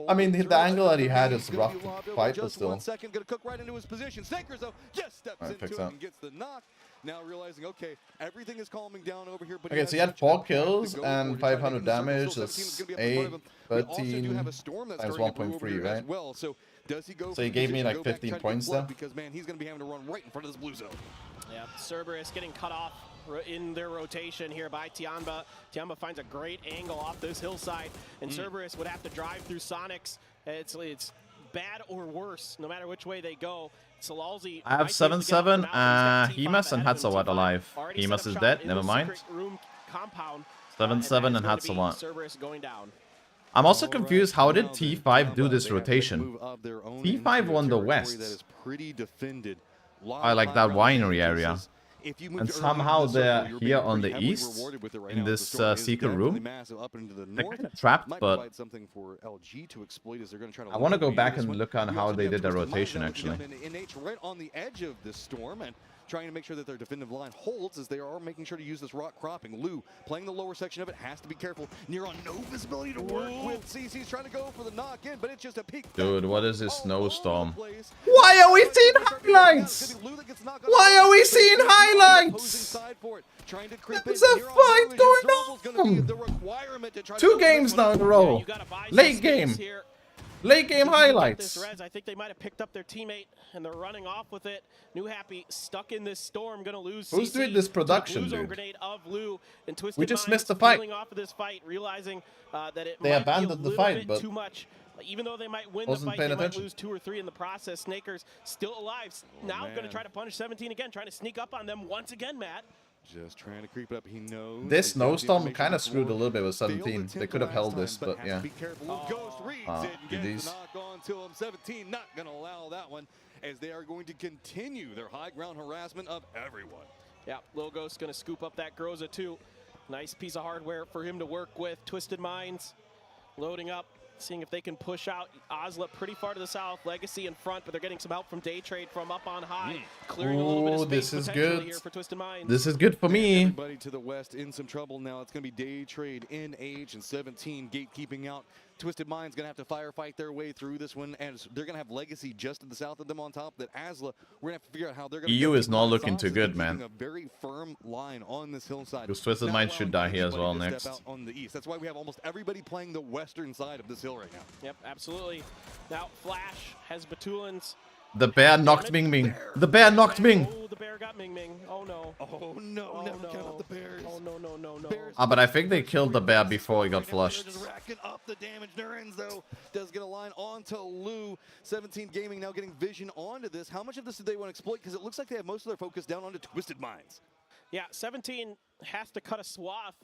I mean, the angle that he had is rough to fight, but still. 1 second, gonna cook right into his position. Snakers though, just steps Alright, into fix it that. and gets the knock. Now realizing, okay, everything is calming down over here. But Okay, so he had 4 kills and 500 damage. That's 8, 13 times 1.3, right? Well, so does he go? So he gave me like 15 points there. Because man, he's gonna be having to run right in front of this blue zone. Yeah, Cerberus getting cut off in their rotation here by Tiamba. Tiamba finds a great angle off this hillside, and Cerberus would have to drive through Sonics. It's bad or worse, no matter which way they go. Salalzi. I have 7-7, Hemas and Hatsawat alive. Hemas is dead, never mind. 7-7 and Hatsawat. Cerberus going down. I'm also confused, how did T5 do this rotation? T5 won the West. I like that winery area. And somehow they're here on the east, in this secret room. They're kind of trapped, but I want to go back and look on how they did their rotation, actually. Right on the edge of this storm, and trying to make sure that their defensive line holds as they are making sure to use this rock cropping. Lou playing the lower section of it, has to be careful. Near on no visibility to work with. CC's trying to go for the knock in, but it's just a peek. Dude, what is this snowstorm? Why are we seeing highlights? Why are we seeing highlights? There's a fight going on. 2 games now in a row. Late game. Late game highlights. I think they might have picked up their teammate and they're running off with it. New Happy stuck in this storm, gonna lose. Who's doing this production, dude? Grenade of Lou and Twisted We just Minds missed the fight. peeling off of this fight, realizing that it They might abandoned be a the little fight, bit but too much. Even though they might win the wasn't fight, paying they might attention. lose 2 or 3 in the process. Snakers still alive. Now going to try to punish 17 again, trying to sneak up on them once again, Matt. Just trying to creep it up. He knows. This snowstorm kind of screwed a little bit with 17. They could have held this, but yeah. Be careful. Ghost reads it and gets these. the knock on to him. 17 not going to allow that one, as they are going to continue their high ground harassment of everyone. Yeah, Lil Ghost going to scoop up that Groza too. Nice piece of hardware for him to work with. Twisted Minds loading up, seeing if they can push out Osla pretty far to the south. Legacy in front, but they're getting some help from Day Trade from up on high. Clearing a little bit of space this is good. here for Twisted Minds. This is good for me. Everybody to the west in some trouble now. It's going to be Day Trade, NH, and 17 gatekeeping out. Twisted Minds going to have to firefight their way through this one, and they're going to have Legacy just to the south of them on top. That Asla, we're going to have to figure out how they're going to. EU is not looking too good, man. A very firm line on this hillside. Because Twisted Minds should die here as well next. On the east. That's why we have almost everybody playing the western side of this hill right now. Yep, absolutely. Now Flash has Batulins. The bear knocked Ming Ming. The bear knocked Ming. Oh, the bear got Ming Ming. Oh no. Oh no. Oh, Never no. count out the bears. Oh no, no, no, no. Ah, but I think they killed the bear before he got flushed. Just racking up the damage. Nurens, though, does get a line onto Lou. 17 Gaming now getting vision onto this. How much of this do they want to exploit? Because it looks like they have most of their focus down onto Twisted Minds. Yeah, 17 has to cut a swath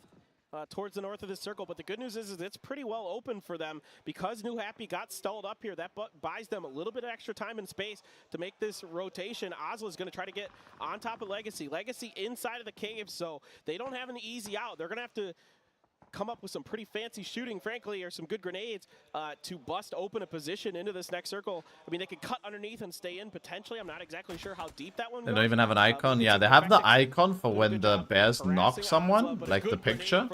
towards the north of this circle, but the good news is it's pretty well open for them because New Happy got stalled up here. That buys them a little bit of extra time and space to make this rotation. Ozla's going to try to get on top of Legacy. Legacy inside of the cave, so they don't have an easy out. They're going to have to come up with some pretty fancy shooting, frankly, or some good grenades to bust open a position into this next circle. I mean, they could cut underneath and stay in potentially. I'm not exactly sure how deep that one They goes. don't even have an icon. Yeah, they have the icon for when the bears knock someone, like the picture.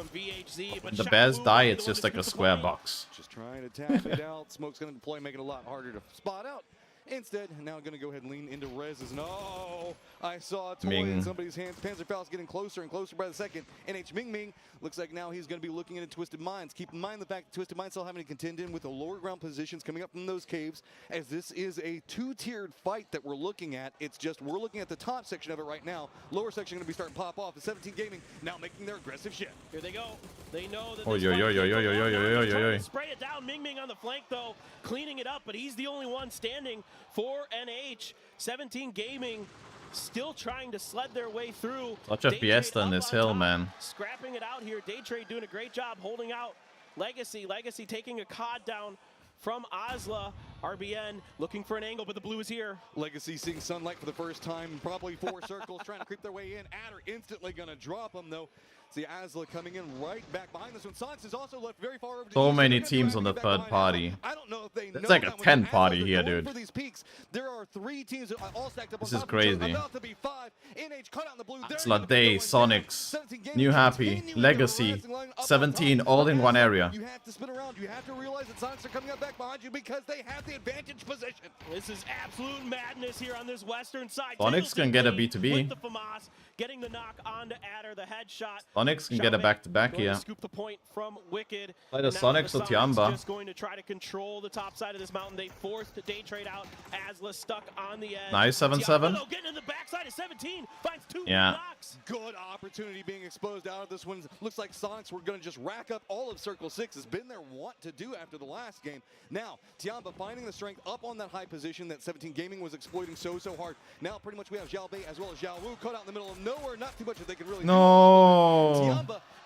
When the bears die, it's just like a square box. Just trying to tap it out. Smoke's going to deploy, make it a lot harder to spot out. Instead, now going to go ahead and lean into Rez's. No, I saw a toy in somebody's hands. Panzerfaust's getting closer and closer by the second. NH Ming Ming looks like now he's going to be looking into Twisted Minds. Keep in mind the fact that Twisted Minds still having to contend in with the lower ground positions coming up from those caves, as this is a 2-tiered fight that we're looking at. It's just we're looking at the top section of it right now. Lower section going to be starting to pop off. The 17 Gaming now making their aggressive shift. Here they go. They know that. Oi. Spray it down. Ming Ming on the flank though, cleaning it up, but he's the only one standing for NH. 17 Gaming still trying to sled their way through. Such a fiesta in this hill, man. Scrapping it out here. Daytrade doing a great job holding out Legacy. Legacy taking a COD down from Osla. RBN looking for an angle, but the blue is here. Legacy seeing sunlight for the first time, probably 4 circles trying to creep their way in. Adder instantly gonna drop them though. See Asla coming in right back behind this one. Sonics is also left very far over. So many teams on the third party. I don't know if they It's like a 10 party here, dude. For these peaks, there are 3 teams that are all stacked up. This is crazy. About to be 5. NH cut out in the blue. Slade, Sonics, New Happy, Legacy, 17 all in one area. You have to spin around. You have to realize that Sonics are coming up back behind you because they have the advantage position. This is absolute madness here on this western side. Sonics can get a B2B. With the FAMAS, getting the knock onto Adder, the headshot. Sonics can get a back-to-back here. Scoop the point from Wicked. Either Sonics or Tiamba. Just going to try to control the top side of this mountain. They forced Daytrade out. Asla stuck on the edge. Nice 7-7. Getting in the backside of 17. Finds 2 knocks. Good opportunity being exposed out of this one. Looks like Sonics were going to just rack up all of Circle 6. Has been their want to do after the last game. Now, Tiamba finding the strength up on that high position that 17 Gaming was exploiting so hard. Now, pretty much we have Xiao Bei as well as Xiao Wu caught out in the middle of nowhere. Not too much that they can really do. No.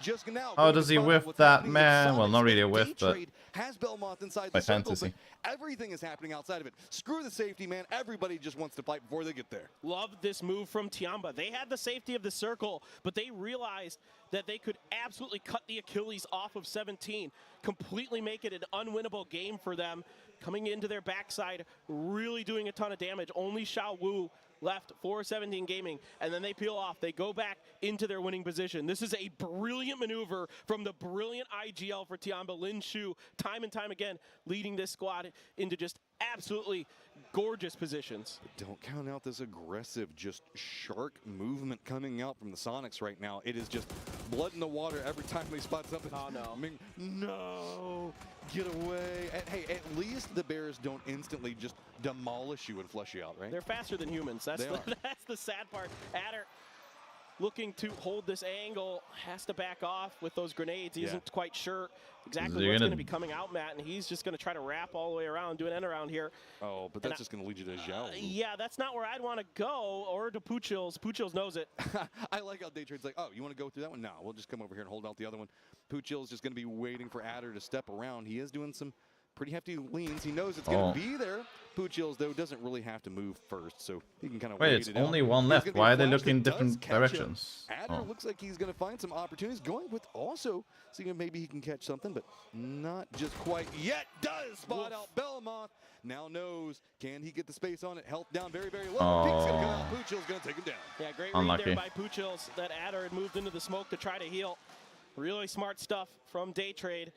Just now How does he whiff that, man? Well, not really a whiff, but has Belmont inside by the circle, fantasy. but everything is happening outside of it. Screw the safety, man. Everybody just wants to fight before they get there. Love this move from Tiamba. They had the safety of the circle, but they realized that they could absolutely cut the Achilles off of 17, completely make it an unwinnable game for them. Coming into their backside, really doing a ton of damage. Only Xiao Wu left for 17 Gaming, and then they peel off. They go back into their winning position. This is a brilliant maneuver from the brilliant IGL for Tiamba. Lin Shu, time and time again, leading this squad into just absolutely gorgeous positions. But don't count out this aggressive, just shark movement coming out from the Sonics right now. It is just blood in the water every time they spot something. Oh, no. I mean, no. Get away. And, hey, at least the Bears don't instantly just demolish you and flush you out, right? They're faster than humans. That's that's the sad part. Adder looking to hold this angle, has to back off with those grenades. He isn't quite sure exactly what's going to be coming out, Matt, and he's just going to try to wrap all the way around, do an end around here. Oh, but that's just going to lead you to Xiao. Yeah, that's not where I'd want to go, or to Puchils. Puchils knows it. I like how Daytrade's like, oh, you want to go through that one? No, we'll just come over here and hold out the other one. Puchils just going to be waiting for Adder to step around. He is doing some pretty hefty leans. He knows it's going to be there. Puchils, though, doesn't really have to move first, so he can kind of wait. Wait, it's only one left. Why are they looking in different directions? Adder looks like he's going to find some opportunities, going with also seeing if maybe he can catch something, but not just quite yet. Does spot out Belmont. Now knows, can he get the space on it? Health down very, very low. Peek's going to come out. Puchils going to take him down. Yeah, great read there by Puchils that Adder had moved into the smoke to try to heal. Really smart stuff from Daytrade.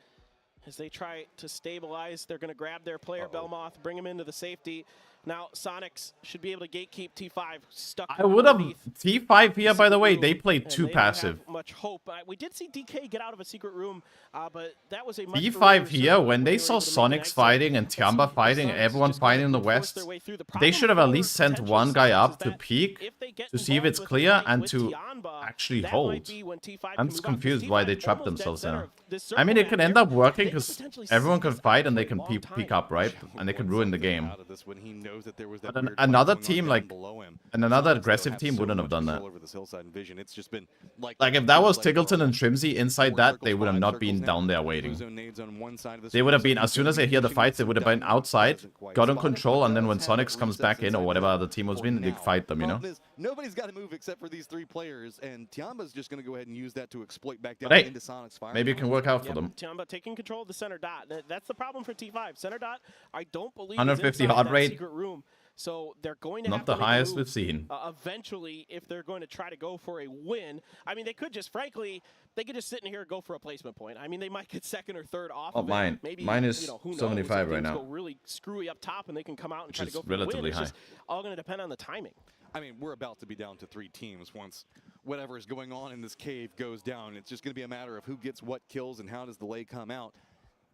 As they try to stabilize, they're going to grab their player, Belmoth, bring him into the safety. Now, Sonics should be able to gatekeep T5 stuck. I would have T5 here, by the way. They played too passive. Much hope. We did see DK get out of a secret room, but that was a T5 here. When they saw Sonics fighting and Tiamba fighting, everyone fighting in the west, they should have at least sent one guy up to peek to see if it's clear and to actually hold. I'm just confused why they trapped themselves there. I mean, it could end up working because everyone can fight and they can peek up, right? And they can ruin the game. But another team, like another aggressive team, wouldn't have done that. Like if that was Tiggleton and Trimsy inside that, they would have not been down there waiting. They would have been, as soon as they hear the fight, they would have been outside, gotten control, and then when Sonics comes back in or whatever other team was winning, they fight them, you know? Nobody's got to move except for these 3 players, and Tiamba's just going to go ahead and use that to exploit back down into Sonic's fire. Maybe it can work out for them. Tiamba taking control of the center dot. That's the problem for T5. Center dot, I don't believe 150 heart rate. Secret room. So they're going to not have the to highest we've seen. Eventually, if they're going to try to go for a win, I mean, they could just, frankly, they could just sit in here and go for a placement point. I mean, they might get second or third off. of mine. It. Maybe, mine is who knows? 75 right now. Go really screwy up top, and they can come out and Which try to go for relatively a win. It's high. just all going to depend on the timing. I mean, we're about to be down to 3 teams once whatever is going on in this cave goes down. It's just going to be a matter of who gets what kills and how does the lay come out.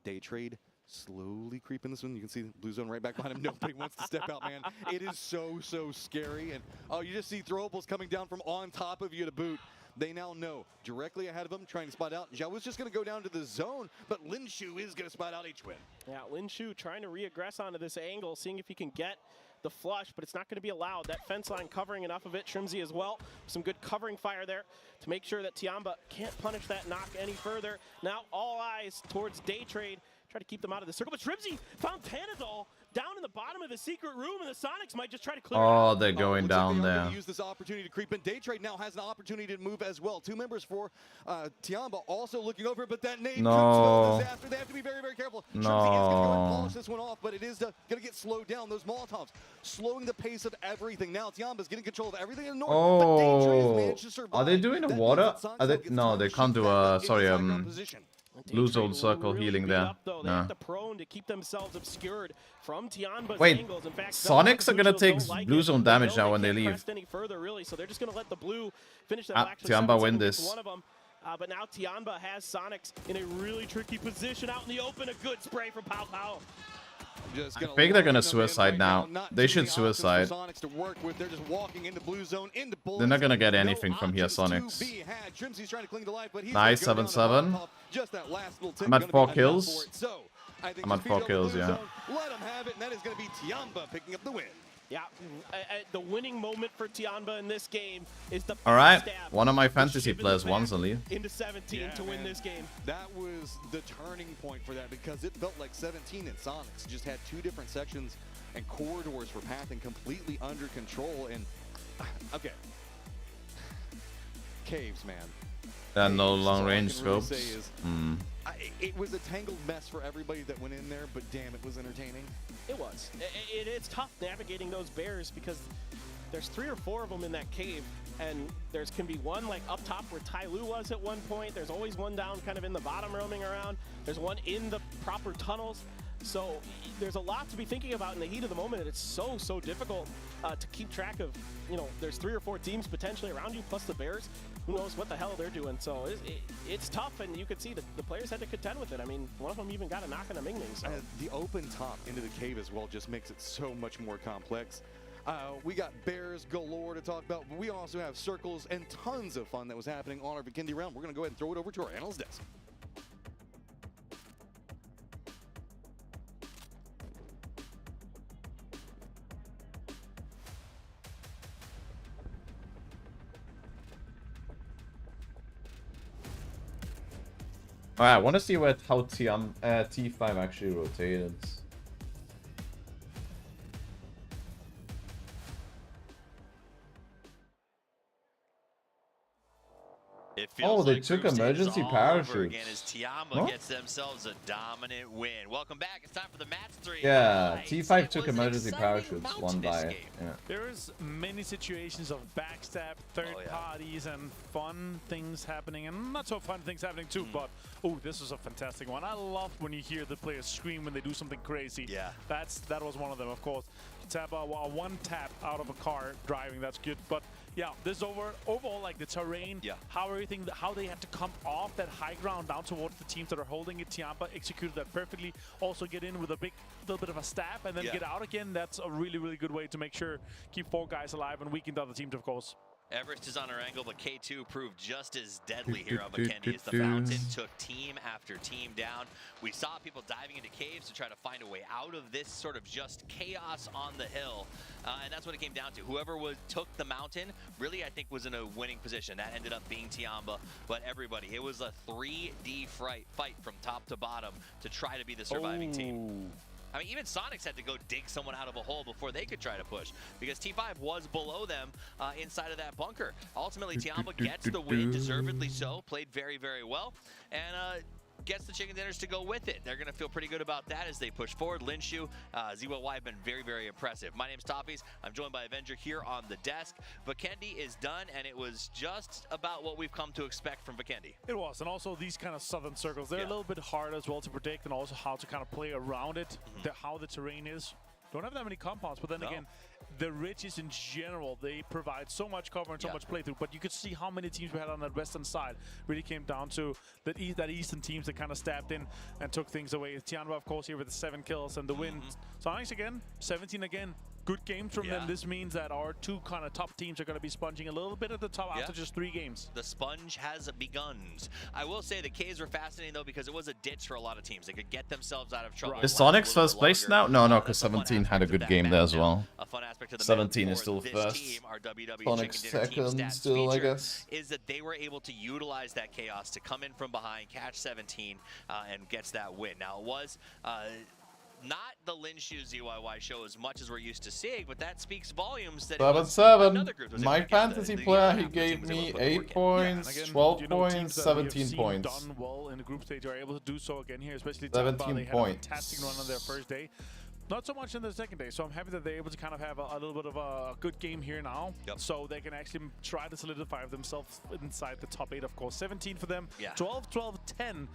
Daytrade slowly creeping this one. You can see the blue zone right back behind him. Nobody wants to step out, man. It is so scary. And oh, you just see throwables coming down from on top of you to boot. They now know directly ahead of them, trying to spot out. Zhao was just going to go down to the zone, but Lin Shu is going to spot out H-Win. Yeah, Lin Shu trying to reaggress onto this angle, seeing if he can get the flush, but it's not going to be allowed. That fence line covering enough of it. Trimsy as well. Some good covering fire there to make sure that Tiamba can't punish that knock any further. Now all eyes towards Day Trade. Try to keep them out of the circle, but Trimsy found Panadol down in the bottom of the secret room, and the Sonics might just try to clear it out. Oh, they're going down there. Use this opportunity to creep in. Day Trade now has an opportunity to move as well. 2 members for Tiamba also looking over, but that name No. disaster. They have to be very, very careful. No. Trimsy is going to go and polish this one off, but it is going to get slowed down. Those Molotovs slowing the pace of everything. Now Tiamba's getting control of everything in the north. But Day Trade has managed to survive. Are they doing a water? Are they? No, they can't do a. Sorry, blue zone circle healing there. They have to prone to keep themselves obscured from Tianba's Wait, angles. In fact, Sonics are gonna take blue zone damage now when they can't leave. press any further, really, so they're just gonna let the blue finish that. Tiamba win this. One of them. But now Tiamba has Sonics in a really tricky position out in the open. A good spray from Pow Pow. I think they're gonna suicide now. They should suicide. They're just walking into blue zone, into They're not gonna get anything from here, Sonics. Nice, 7-7. I'm at 4 kills. I'm at 4 kills, yeah. Let them have it, and that is going to be Tiamba picking up the win. Yeah, the winning moment for Tiamba in this game is the all right. stab. One of my fantasy players won the lead. Into 17 to win this game. That was the turning point for that because it felt like 17 and Sonics just had 2 different sections and corridors for pathing completely under control. And okay, caves, man. And no long range scopes. It was a tangled mess for everybody that went in there, but damn, it was entertaining. It was. It's tough navigating those bears because there's 3 or 4 of them in that cave, and there's can be one like up top where Tai Lu was at one point. There's always one down kind of in the bottom roaming around. There's one in the proper tunnels. So there's a lot to be thinking about in the heat of the moment, and it's so difficult to keep track of. You know, there's 3 or 4 teams potentially around you, plus the bears. Who knows what the hell they're doing? So it's tough, and you could see that the players had to contend with it. I mean, one of them even got a knock on a Ming Ming. So. The open top into the cave as well just makes it so much more complex. We got bears galore to talk about, but we also have circles and tons of fun that was happening on our Vikendi round. We're going to go ahead and throw it over to our analyst desk. Alright, I want to see how T5 actually rotated. Oh, they took emergency parachutes. Again, as Tiamba gets themselves a dominant win. Welcome back. It's time for the match 3. Yeah, T5 took emergency parachutes, one by. Yeah. There's many situations of backstab, third parties, and fun things happening, and not so fun things happening too. But this was a fantastic one. I love when you hear the players scream when they do something crazy. Yeah, that was one of them, of course. Tap a one tap out of a car driving, that's good. But yeah, this overall, like the terrain, how they had to come off that high ground down towards the teams that are holding it. Tiamba executed that perfectly. Also get in with a little bit of a stab and then get out again. That's a really good way to make sure keep 4 guys alive and weaken the other teams, of course. Everest is on her angle, but K2 proved just as deadly here on Vikendi as the Fountain took team after team down. We saw people diving into caves to try to find a way out of this sort of just chaos on the hill. And that's what it came down to. Whoever took the mountain really, I think, was in a winning position. That ended up being Tiamba, but everybody. It was a 3D fight from top to bottom to try to be the surviving team. I mean, even Sonics had to go dig someone out of a hole before they could try to push because T5 was below them inside of that bunker. Ultimately, Tiamba gets the win, deservedly so. Played very well, and gets the chicken dinners to go with it. They're going to feel pretty good about that as they push forward. Linshu, ZYY have been very impressive. My name's Toppies. I'm joined by Avenger here on the desk. Vikendi is done, and it was just about what we've come to expect from Vikendi. It was, and also these kind of southern circles, they're a little bit hard as well to predict, and also how to kind of play around it, how the terrain is. Don't have that many compounds, but then again, the ridges in general, they provide so much cover and so much playthrough. But you could see how many teams we had on that western side. Really came down to that eastern teams that kind of stabbed in and took things away. Tiamba, of course, here with the 7 kills and the win. Sonics again, 17 again. good games from them. This means that our two kind of top teams are going to be sponging a little bit at the top after just 3 games. The sponge has begun. I will say the Ks were fascinating, though, because it was a ditch for a lot of teams. They could get themselves out of trouble. Is Sonic's first place now? No, because 17 had a good game there as well. A fun aspect of the 17 is still first. Sonic's second still, I guess. Is that they were able to utilize that chaos to come in from behind, catch 17, and gets that win. Now, it was not the Linshu ZYY show as much as we're used to seeing, but that speaks volumes that 7-7. My fantasy player, he gave me 8 points, 12 points, 17 points. Done well in the group stage are able to do so again here, especially 17 points. Had a fantastic run on their first day. Not so much in the second day, so I'm happy that they're able to kind of have a little bit of a good game here now. So they can actually try to solidify themselves inside the top 8, of course. 17 for them, 12, 12, 10.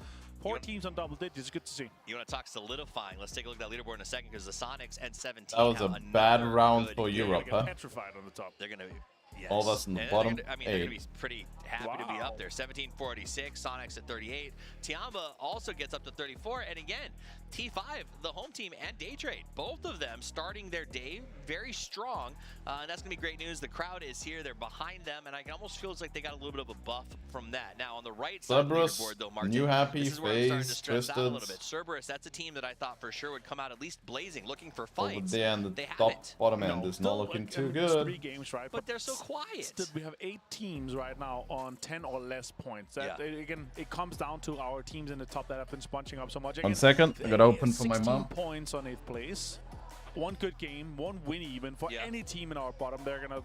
4 teams on double digits. Good to see. You want to talk solidifying? Let's take a look at that leaderboard in a second, because the Sonics and 17. That was a bad round for Europe, huh? Petrified on the top. They're going to be. Yes. All of us in the bottom. I mean, they're going to be pretty happy to be up there. 17-46, Sonics at 38. Tiamba also gets up to 34. And again, T5, the home team, and Daytrade, both of them starting their day very strong. And that's going to be great news. The crowd is here. They're behind them. And it almost feels like they got a little bit of a buff from that. Now, on the right side of the leaderboard, though, Martin, New Happy, this is where I'm starting to stress Twisted. out a little bit. Cerberus, that's a team that I thought for sure would come out at least blazing, looking for fights. Over there, and the they top haven't. bottom end is not looking too good. 3 games, right? But they're so quiet. We have 8 teams right now on 10 or less points. That, again, it comes down to our teams in the top that have been sponging up so much. Again, 1 second, I got to open for my 16 mom. points on 8th place. 1 good game, 1 win even. For any team in our bottom, they're going to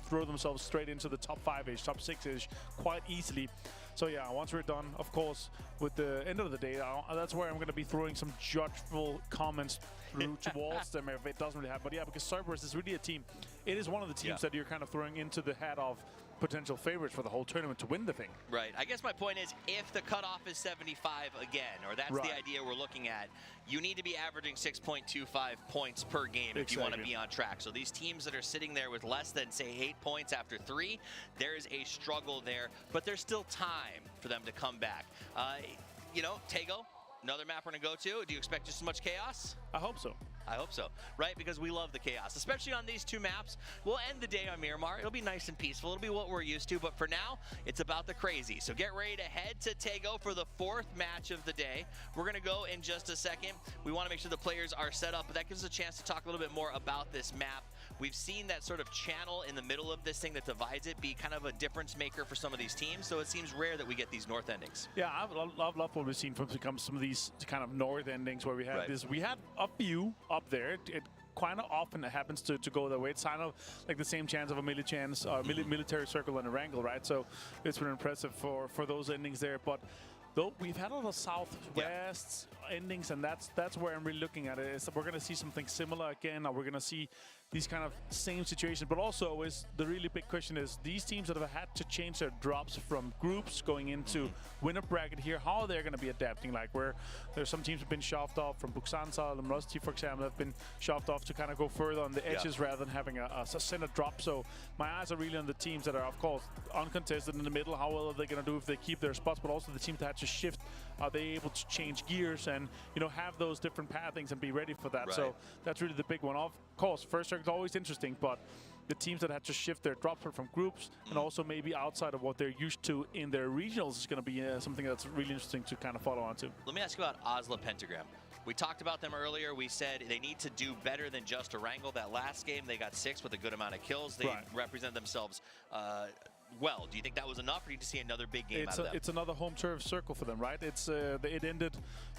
throw themselves straight into the top 5-ish, top 6-ish quite easily. So yeah, once we're done, of course, with the end of the day, that's where I'm going to be throwing some judgeful comments through towards them if it doesn't really happen. But yeah, because Cerberus is really a team. It is one of the teams that you're kind of throwing into the hat of potential favorites for the whole tournament to win the thing. Right. I guess my point is, if the cutoff is 75 again, or that's the idea we're looking at, you need to be averaging 6.25 points per game if you want to be on track. So these teams that are sitting there with less than, say, 8 points after 3, there's a struggle there, but there's still time for them to come back. You know, Tego, another map we're going to go to. Do you expect just as much chaos? I hope so. I hope so, right? Because we love the chaos, especially on these 2 maps. We'll end the day on Miramar. It'll be nice and peaceful. It'll be what we're used to. But for now, it's about the crazy. So get ready to head to Tego for the 4th match of the day. We're going to go in just a second. We want to make sure the players are set up, but that gives us a chance to talk a little bit more about this map. We've seen that sort of channel in the middle of this thing that divides it be kind of a difference maker for some of these teams. So it seems rare that we get these north endings. Yeah, I've loved what we've seen from some of these kind of north endings where we had this. We had a few up there. It quite often it happens to go that way. It's kind of like the same chance of a military circle and a wrangle, right? So it's been impressive for those endings there. But though we've had a lot of southwest endings, and that's where I'm really looking at it. Is we're going to see something similar again, or we're going to see these kind of same situations. But also, is the really big question is these teams that have had to change their drops from groups going into winner bracket here, how they're going to be adapting. Like where there's some teams have been shoved off from Buxansa, Lumrosity, for example, have been shoved off to kind of go further on the edges rather than having a center drop. So my eyes are really on the teams that are, of course, uncontested in the middle. How well are they going to do if they keep their spots? But also the teams that had to shift. Are they able to change gears and, you know, have those different pathings and be ready for that? So that's really the big one. Of course, first circuit is always interesting, but the teams that had to shift their drops from groups and also maybe outside of what they're used to in their regionals is going to be something that's really interesting to kind of follow on to. Let me ask you about Oslo Pentagram. We talked about them earlier. We said they need to do better than just a wrangle. That last game, they got 6 with a good amount of kills. They represent themselves well. Do you think that was enough, or do you need to see another big game out of them? It's another home turf circle for them, right? It's it ended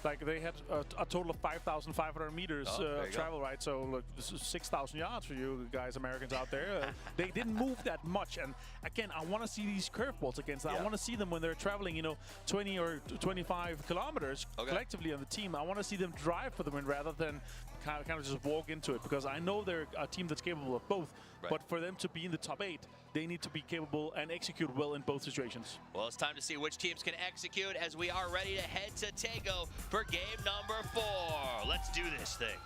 like they had a total of 5,500 meters travel, right? So look, this is 6,000 yards for you guys, Americans out there. They didn't move that much, and again, I want to see these curveballs against that. I want to see them when they're traveling, you know, 20 or 25 kilometers collectively on the team. I want to see them drive for the win rather than kind of just walk into it, because I know they're a team that's capable of both. But for them to be in the top 8, they need to be capable and execute well in both situations. Well, it's time to see which teams can execute as we are ready to head to Tego for game number 4. Let's do this thing.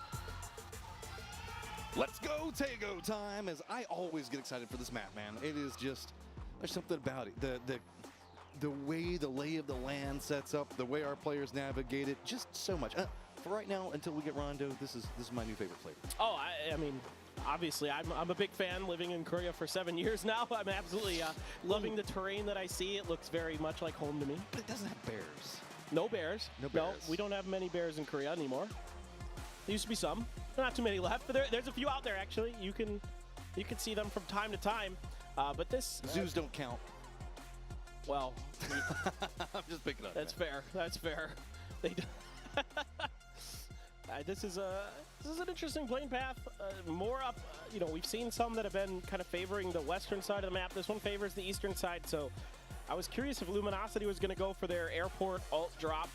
Let's go Tego time, as I always get excited for this map, man. It is just, there's something about it. The way the lay of the land sets up, the way our players navigate it, just so much. For right now, until we get Rondo, this is my new favorite flavor. Oh, I mean, obviously, I'm a big fan, living in Korea for 7 years now. I'm absolutely loving the terrain that I see. It looks very much like home to me. But it doesn't have bears. No bears. No bears. No, we don't have many bears in Korea anymore. There used to be some. Not too many left, but there's a few out there actually. You can see them from time to time. But this zoos don't count. Well, I'm just picking up. That's fair. That's fair. They this is an interesting playing path. More up, you know, we've seen some that have been kind of favoring the western side of the map. This one favors the eastern side. So I was curious if Luminosity was going to go for their airport alt drop,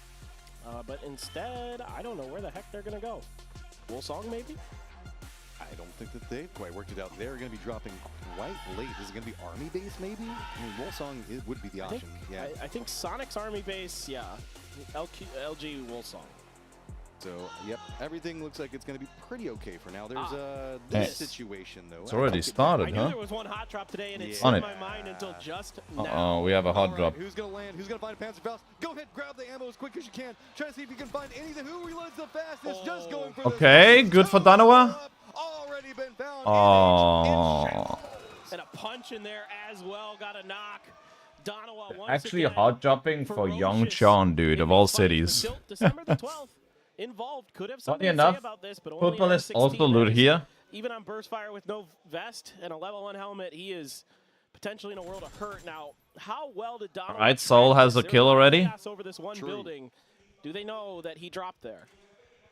but instead, I don't know where the heck they're going to go. Wolsong maybe? I don't think that they've quite worked it out. They're going to be dropping quite late. Is it going to be Army base maybe? I mean, Wolsong would be the option. I think Sonic's Army base, yeah. LG Wolsong. So, yep, everything looks like it's going to be pretty okay for now. There's this situation, though. It's already started, I huh? knew there was one hot drop today, and it slipped my mind until just now. Uh-oh, we have a hot drop. Who's going to land? Who's going to find Panzerfaust? Go ahead, grab the ammo as quick as you can. Try to see if you can find anything. Who reloads the fastest? Just going for Okay, good for Danawa. Already been found. Oh. And a punch in there as well. Got a knock. Danawa once Actually, again, hot dropping for Yongchon, dude, of all cities. December the 12th. Involved could have something Funny to say enough, about this, but only football on is 16 also loot minutes. here. Even on burst fire with no vest and a level 1 helmet, he is potentially in a world of hurt. Now, how well did Donald? Alright, Soul has a kill already. Over this one building, do they know that he dropped there?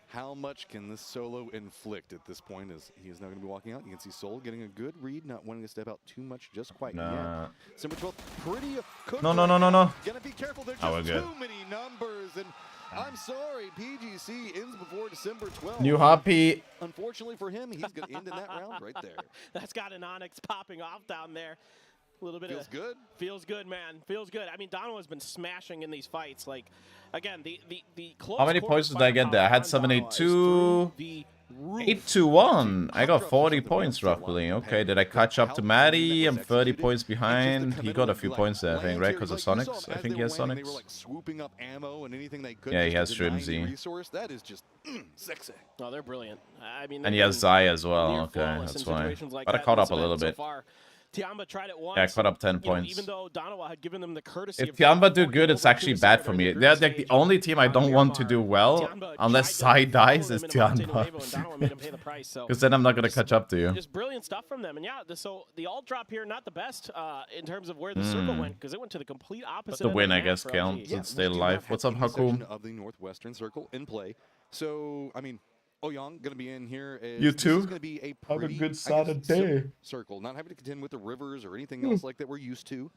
How much can this solo inflict at this point as he is now going to be walking out? You can see Soul getting a good read, not wanting to step out too much just quite yet. December 12th, pretty No. Gonna be careful, there's Oh, just we're too good. many numbers, and I'm sorry, PGC ends before December 12th. New happy. Unfortunately for him, he's going to end in that round right there. That's got an Onyx popping off down there. A little bit Feels good. Feels good, man. Feels good. I mean, Dono has been smashing in these fights. Like, again, the close. How many points did I get there? I had 782. 8-1. I got 40 points roughly. Okay, did I catch up to Maddie? I'm 30 points behind. He got a few points there, I think, right? Because of Sonics. I think he has Sonics. Yeah, he has Shrimzy. That is just sexy. Oh, they're brilliant. I mean, And he has Zai as well. Okay, that's why. But I caught up a little bit. Tiamba tried it once. Yeah, I caught up 10 points. Even though Donowa had given them the courtesy If Tiamba do good, it's actually bad for me. They're like the only team I don't want to do well, unless Sai dies, is Tiamba. Because then I'm not going to catch up to you. Just brilliant stuff from them. And yeah, so the alt drop here, not the best in terms of where the circle went, because it went to the complete opposite. The win, I guess, counts. It's still alive. What's up, Hakum? Of the Northwestern Circle in play. So, I mean, Oyang going to be in here. You too. This is going to be a pretty, have a good Saturday. Circle, not having to contend with the rivers or anything else like that we're used to.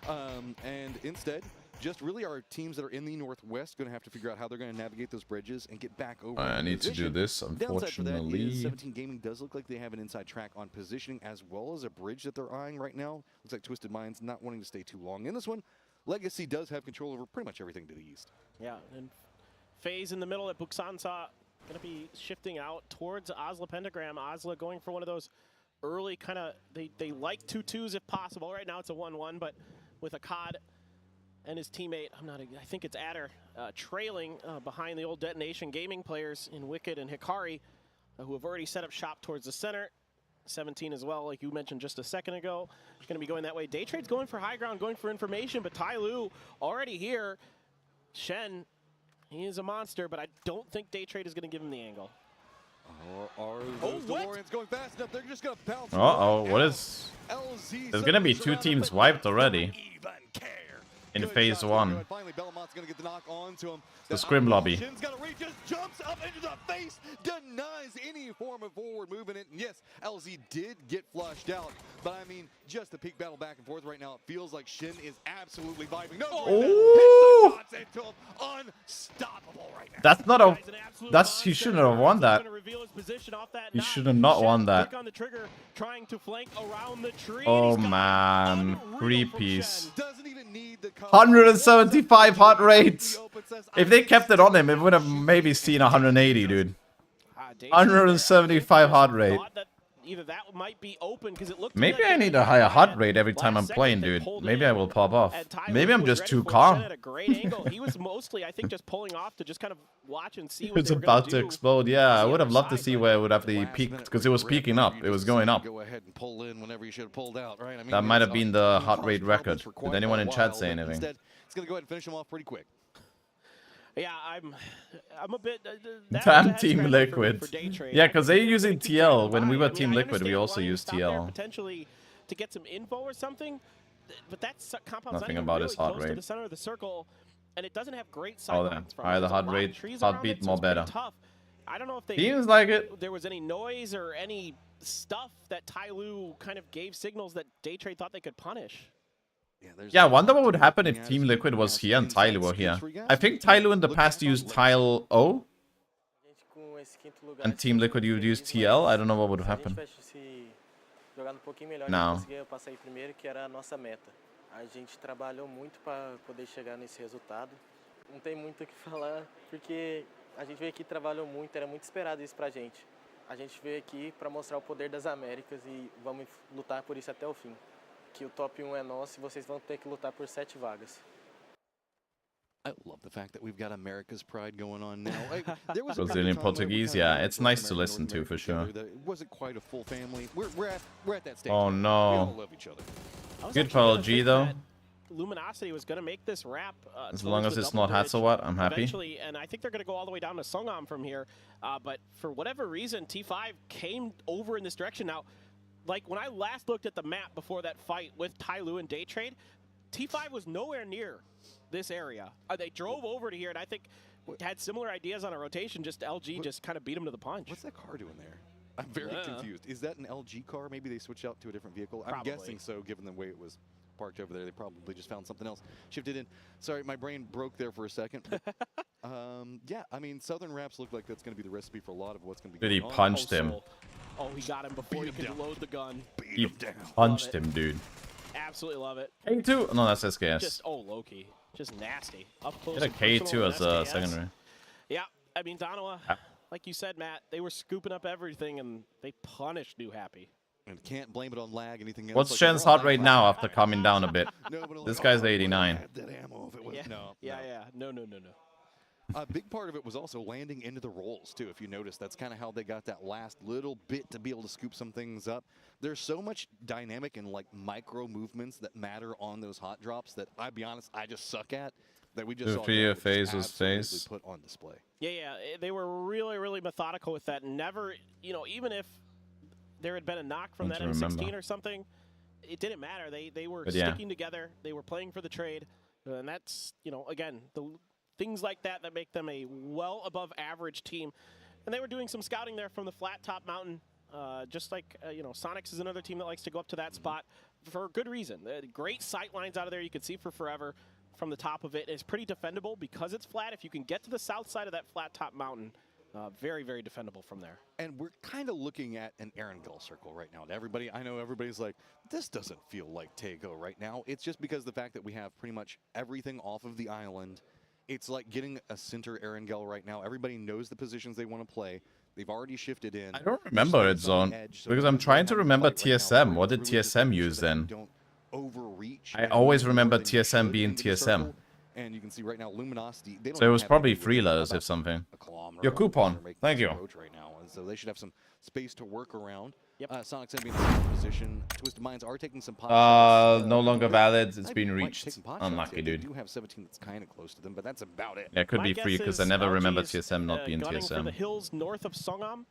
And instead, just really our teams that are in the Northwest going to have to figure out how they're going to navigate those bridges and get back over. I need to do this, Downside for that unfortunately. is 17 Gaming does look like they have an inside track on positioning as well as a bridge that they're eyeing right now. Looks like Twisted Minds not wanting to stay too long in this one. Legacy does have control over pretty much everything to the east. Yeah, and FaZe in the middle at Buksansa. Going to be shifting out towards Osla Pentagram. Osla going for one of those early kind of, they like 2-2s if possible. Right now it's a 1-1, but with a COD and his teammate, I think it's Adder, trailing behind the old Detonation Gaming players in Wicked and Hikari, who have already set up shop towards the center. 17 as well, like you mentioned just a second ago. Going to be going that way. Daytrade's going for high ground, going for information, but Tai Lu already here. Shen, he is a monster, but I don't think Daytrade is going to give him the angle. Are those DeLoreans going fast enough? They're just going to bounce. Uh-oh, what is... There's going to be 2 teams wiped already in phase 1. Finally, Belmont's going to get the knock onto him. The scrim lobby. Shin's got to reach, just jumps up into the face, denies any form of forward movement. And yes, LZ did get flushed out, but I mean, just the peak battle back and forth right now. It feels like Shin is absolutely vibing. No, oh! Unstoppable right now. That's not a... That's... He shouldn't have won that. He should have not won that. Oh man, 3-piece. 175 heart rates. If they kept it on him, it would have maybe seen 180, dude. 175 heart rate. either that might be open because it looked. Maybe I need a higher heart rate every time I'm playing, dude. Maybe I will pop off. Maybe I'm just too calm. At a great angle. He was mostly, I think, just pulling off to just kind of watch and see. It was about to explode. Yeah, I would have loved to see where it would have the peak because it was peaking up. It was going up. Go ahead and pull in whenever you should have pulled out, right? I mean, That might have been the heart rate record. Did anyone in chat say anything? Instead, it's gonna go ahead and finish him off pretty quick. Yeah, I'm a bit. Damn Team Liquid. Yeah, because they're using TL. When we were Team Liquid, we also used TL. Potentially to get some info or something, but that's compound's Nothing not about really his heart close to rate. the center of the circle, and it doesn't have great Oh, sightlines. then. from Higher it. the There's a heart lot of rate, trees around heartbeat it, so more it's pretty better. tough. I don't know if they Seems like it. there was any noise or any stuff that Tai Lu kind of gave signals that Daytrade thought they could punish. Yeah, I wonder what would happen if Team Liquid was here and Tyloo were here. I think Tyloo in the past used Tile O. And Team Liquid would use TL. I don't know what would happen. Jogando pouquinho melhor, Não. a gente conseguia passar em primeiro, que era a nossa meta. A gente trabalhou muito para poder chegar nesse resultado. Não tem muito o que falar, porque a gente veio aqui e trabalhou muito, era muito esperado isso pra gente. A gente veio aqui para mostrar o poder das Américas e vamos lutar por isso até o fim. Que o top 1 é nosso e vocês vão ter que lutar por 7 vagas. I love the fact that we've got America's pride going on now. There was Brazilian Portuguese, yeah, it's nice to listen to for sure. It wasn't quite a full family. We're at that stage. Oh We no. all love each other. Good for LG though. Luminosity was going to make this wrap. As long as it's not Hatsawat, I'm happy. Eventually, and I think they're going to go all the way down to Sungam from here. But for whatever reason, T5 came over in this direction. Now, like when I last looked at the map before that fight with Tyloo and Daytrade, T5 was nowhere near this area. They drove over to here, and I think had similar ideas on a rotation. Just LG just kind of beat them to the punch. What's that car doing there? I'm very confused. Is that an LG car? Maybe they switched out to a different vehicle? Probably. I'm guessing so, given the way it was parked over there. They probably just found something else. Shifted in. Sorry, my brain broke there for a second. Yeah, I mean, Southern Raps look like that's going to be the recipe for a lot of what's going to be Dude, he going on. punched him. Oh, he got him before he could load the gun. He punched him, dude. Absolutely love it. K2? No, that's SKS. Just, Loki. Just nasty. Up close. Get a and personal K2 with as a SKS. secondary. Yeah, I mean, Donowa, like you said, Matt, they were scooping up everything, and they punished New Happy. And can't blame it on lag, anything else. What's Like, Shen's they're all heart rate like, now after calming down a bit? Nobody This like, guy's oh, 89. that ammo if it was, Yeah. no. No. A big part of it was also landing into the rolls, too. If you notice, that's kind of how they got that last little bit to be able to scoop some things up. There's so much dynamic and like micro movements that matter on those hot drops that, I'll be honest, I just suck at. That we just saw Sophia Donovan phase just was absolutely phase. put on display. Yeah, they were really, really methodical with that. Never, even if there had been a knock from that Don't M16 remember. or something, it didn't matter. They were But yeah. sticking together. They were playing for the trade. And that's, again, the things like that make them a well above average team. And they were doing some scouting there from the flat top mountain. Just like, Sonics is another team that likes to go up to that spot for good reason. Great sight lines out of there you can see for forever from the top of it. It's pretty defendable because it's flat. If you can get to the south side of that flat top mountain, very, very defendable from there. And we're kind of looking at an Erangel circle right now. And everybody, I know everybody's like, this doesn't feel like Tego right now. It's just because the fact that we have pretty much everything off of the island. It's like getting a center Erangel right now. Everybody knows the positions they want to play. They've already shifted in. I don't remember Red Zone because I'm trying to remember TSM. What did TSM use then? I always remember TSM being TSM. And you can see right now, Luminosity. They don't So it was have probably anybody freeloaders about if something. a kilometer Your or coupon. they're making Thank this you. approach right now, and so they should have some space to work around. Sonic's going to be in the same position. Twisted Minds are taking some pot shots. No longer valid. It's I been might reached. take some pot shots Unlucky, here. dude. They do have 17 that's kind of close to them, but that's about it. Yeah, it could My be guess free because I is never remember LG is, TSM not being gunning for the TSM. hills north of Songam.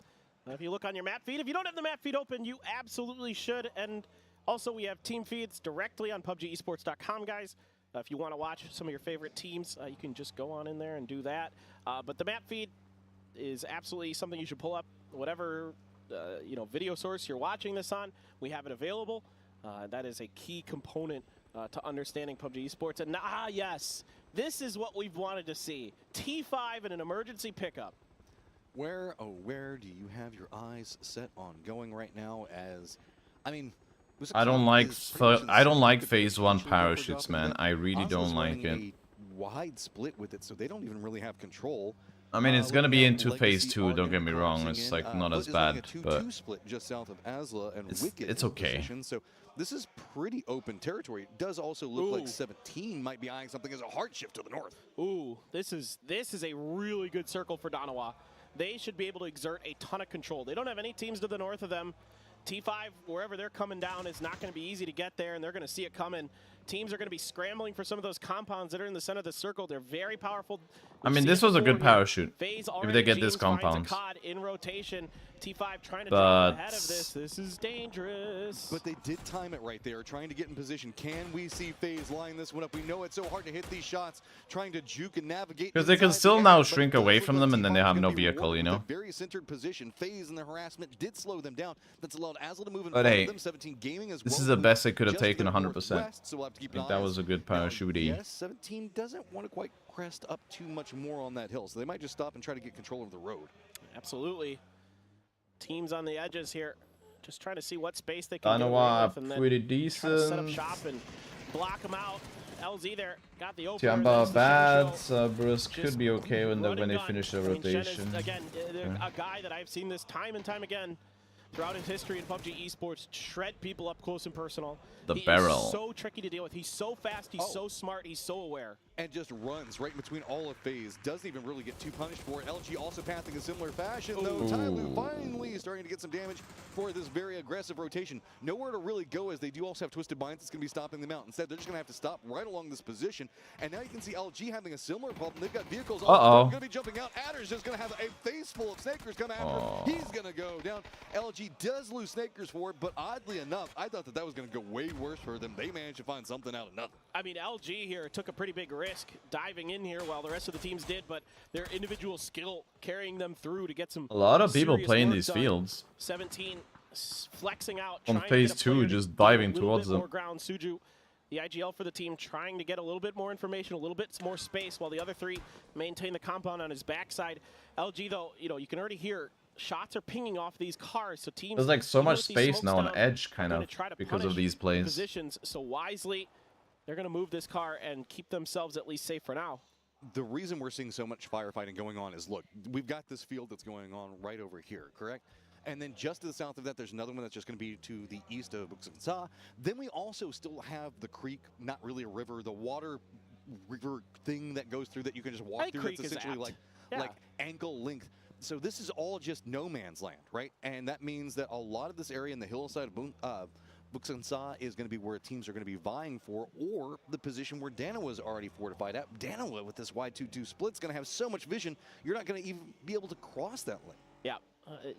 If you look on your map feed, if you don't have the map feed open, you absolutely should. And also, we have team feeds directly on PUBGesports.com, guys. If you want to watch some of your favorite teams, you can just go on in there and do that. But the map feed is absolutely something you should pull up. Whatever video source you're watching this on, we have it available. That is a key component to understanding PUBG Esports. And yes, this is what we've wanted to see. T5 in an emergency pickup. Where do you have your eyes set on going right now? As, I mean, I don't like phase 1 parachutes, man. I really don't like it. A wide split with it, so they don't even really have control. I mean, it's gonna be into phase 2. Don't get me wrong. It's like not as bad, but split just south of Asla and it's okay. So this is pretty open territory. It does also look like 17 might be eyeing something as a hard shift to the north. Ooh, this is a really good circle for Danawa. They should be able to exert a ton of control. They don't have any teams to the north of them. T5, wherever they're coming down, is not going to be easy to get there, and they're going to see it coming. Teams are going to be scrambling for some of those compounds that are in the center of the circle. They're very powerful. I mean, this was a good parachute if they get this compound. In rotation, T5 trying to drop ahead of this. This is dangerous. But they did time it right there, trying to get in position. Can we see FaZe line this one up? We know it's so hard to hit these shots, trying to juke and navigate. Because they can still now shrink away from them, and then they have no vehicle, you know? Very centered position. FaZe and the harassment did slow them down. That's allowed Asla to move in but front hey, of them. 17 Gaming as this well. is the best they could have taken 100%. So we'll have to keep an I think eye that was a good parachute. Yes, 17 doesn't want to quite crest up too much more on that hill, so they might just stop and try to get control of the road. Absolutely. Teams on the edges here, just trying to see what space they can Danawa get away with, pretty and then decent. set up shop and block them out. LZ there got the opener. Tiamba bad. Bruce could be okay when they finish the rotation. Again, a guy that I've seen this time and time again throughout his history in PUBG esports, shred people up close and personal. The he barrel. Is so tricky to deal with. He's so fast. He's so smart. He's so aware. And just runs right in between all of FaZe. Doesn't even really get too punished for it. LG also pathing a similar fashion, though. Tyloo finally starting to get some damage for this very aggressive rotation. Nowhere to really go, as they do also have Twisted Minds that's going to be stopping them out. Instead, they're just going to have to stop right along this position. And now you can see LG having a similar problem. They've got vehicles all going to be jumping out. Adder's just going to have a face full of Snakers come after him. He's going to go down. LG does lose Snakers for it, but oddly enough, I thought that was going to go way worse for them. They managed to find something out of nothing. I mean, LG here took a pretty big risk diving in here while the rest of the teams did, but their individual skill carrying them through to get some. A lot of people playing these fields. 17 flexing out on phase 2, just diving towards them. More ground. Suju, the IGL for the team, trying to get a little bit more information, a little bit more space, while the other three maintain the compound on his backside. LG, though, you can already hear shots are pinging off these cars, so teams. There's like so much space now on edge, kind of, because of these plays. Positions, so wisely, they're going to move this car and keep themselves at least safe for now. The reason we're seeing so much firefighting going on is, look, we've got this field that's going on right over here, correct? And then just to the south of that, there's another one that's just going to be to the east of Buksansa. Then we also still have the creek, not really a river, the water river thing that goes through that you can just walk through. It's essentially like ankle length. So this is all just no man's land, right? And that means that a lot of this area in the hillside of Buksansa is going to be where teams are going to be vying for, or the position where Danawa is already fortified at. Danawa with this wide 2-2 split is going to have so much vision, you're not going to even be able to cross that lane. Yeah.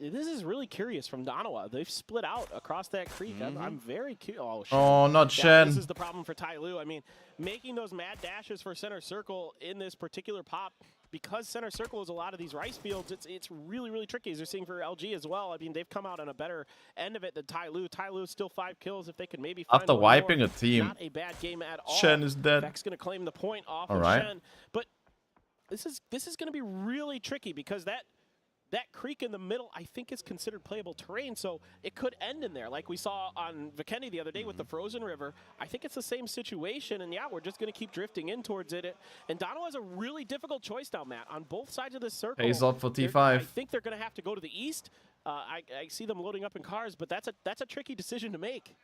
This is really curious from Danawa. They've split out across that creek. I'm very curious. Oh, not Shen. This is the problem for Tyloo. I mean, making those mad dashes for center circle in this particular pop, because center circle is a lot of these rice fields, it's really, really tricky, as you're seeing for LG as well. I mean, they've come out on a better end of it than Tyloo. Tyloo's still 5 kills. If they could maybe find after wiping a team, not a bad game at all. Shen is dead. Beck's going to claim the point off of Shen. But this is going to be really tricky, because that creek in the middle, I think, is considered playable terrain, so it could end in there, like we saw on Vikendi the other day with the frozen river. I think it's the same situation, and yeah, we're just going to keep drifting in towards it. And Danawa has a really difficult choice now, Matt, on both sides of this circle. Pays off for T5. I think they're going to have to go to the east. I see them loading up in cars, but that's a tricky decision to make.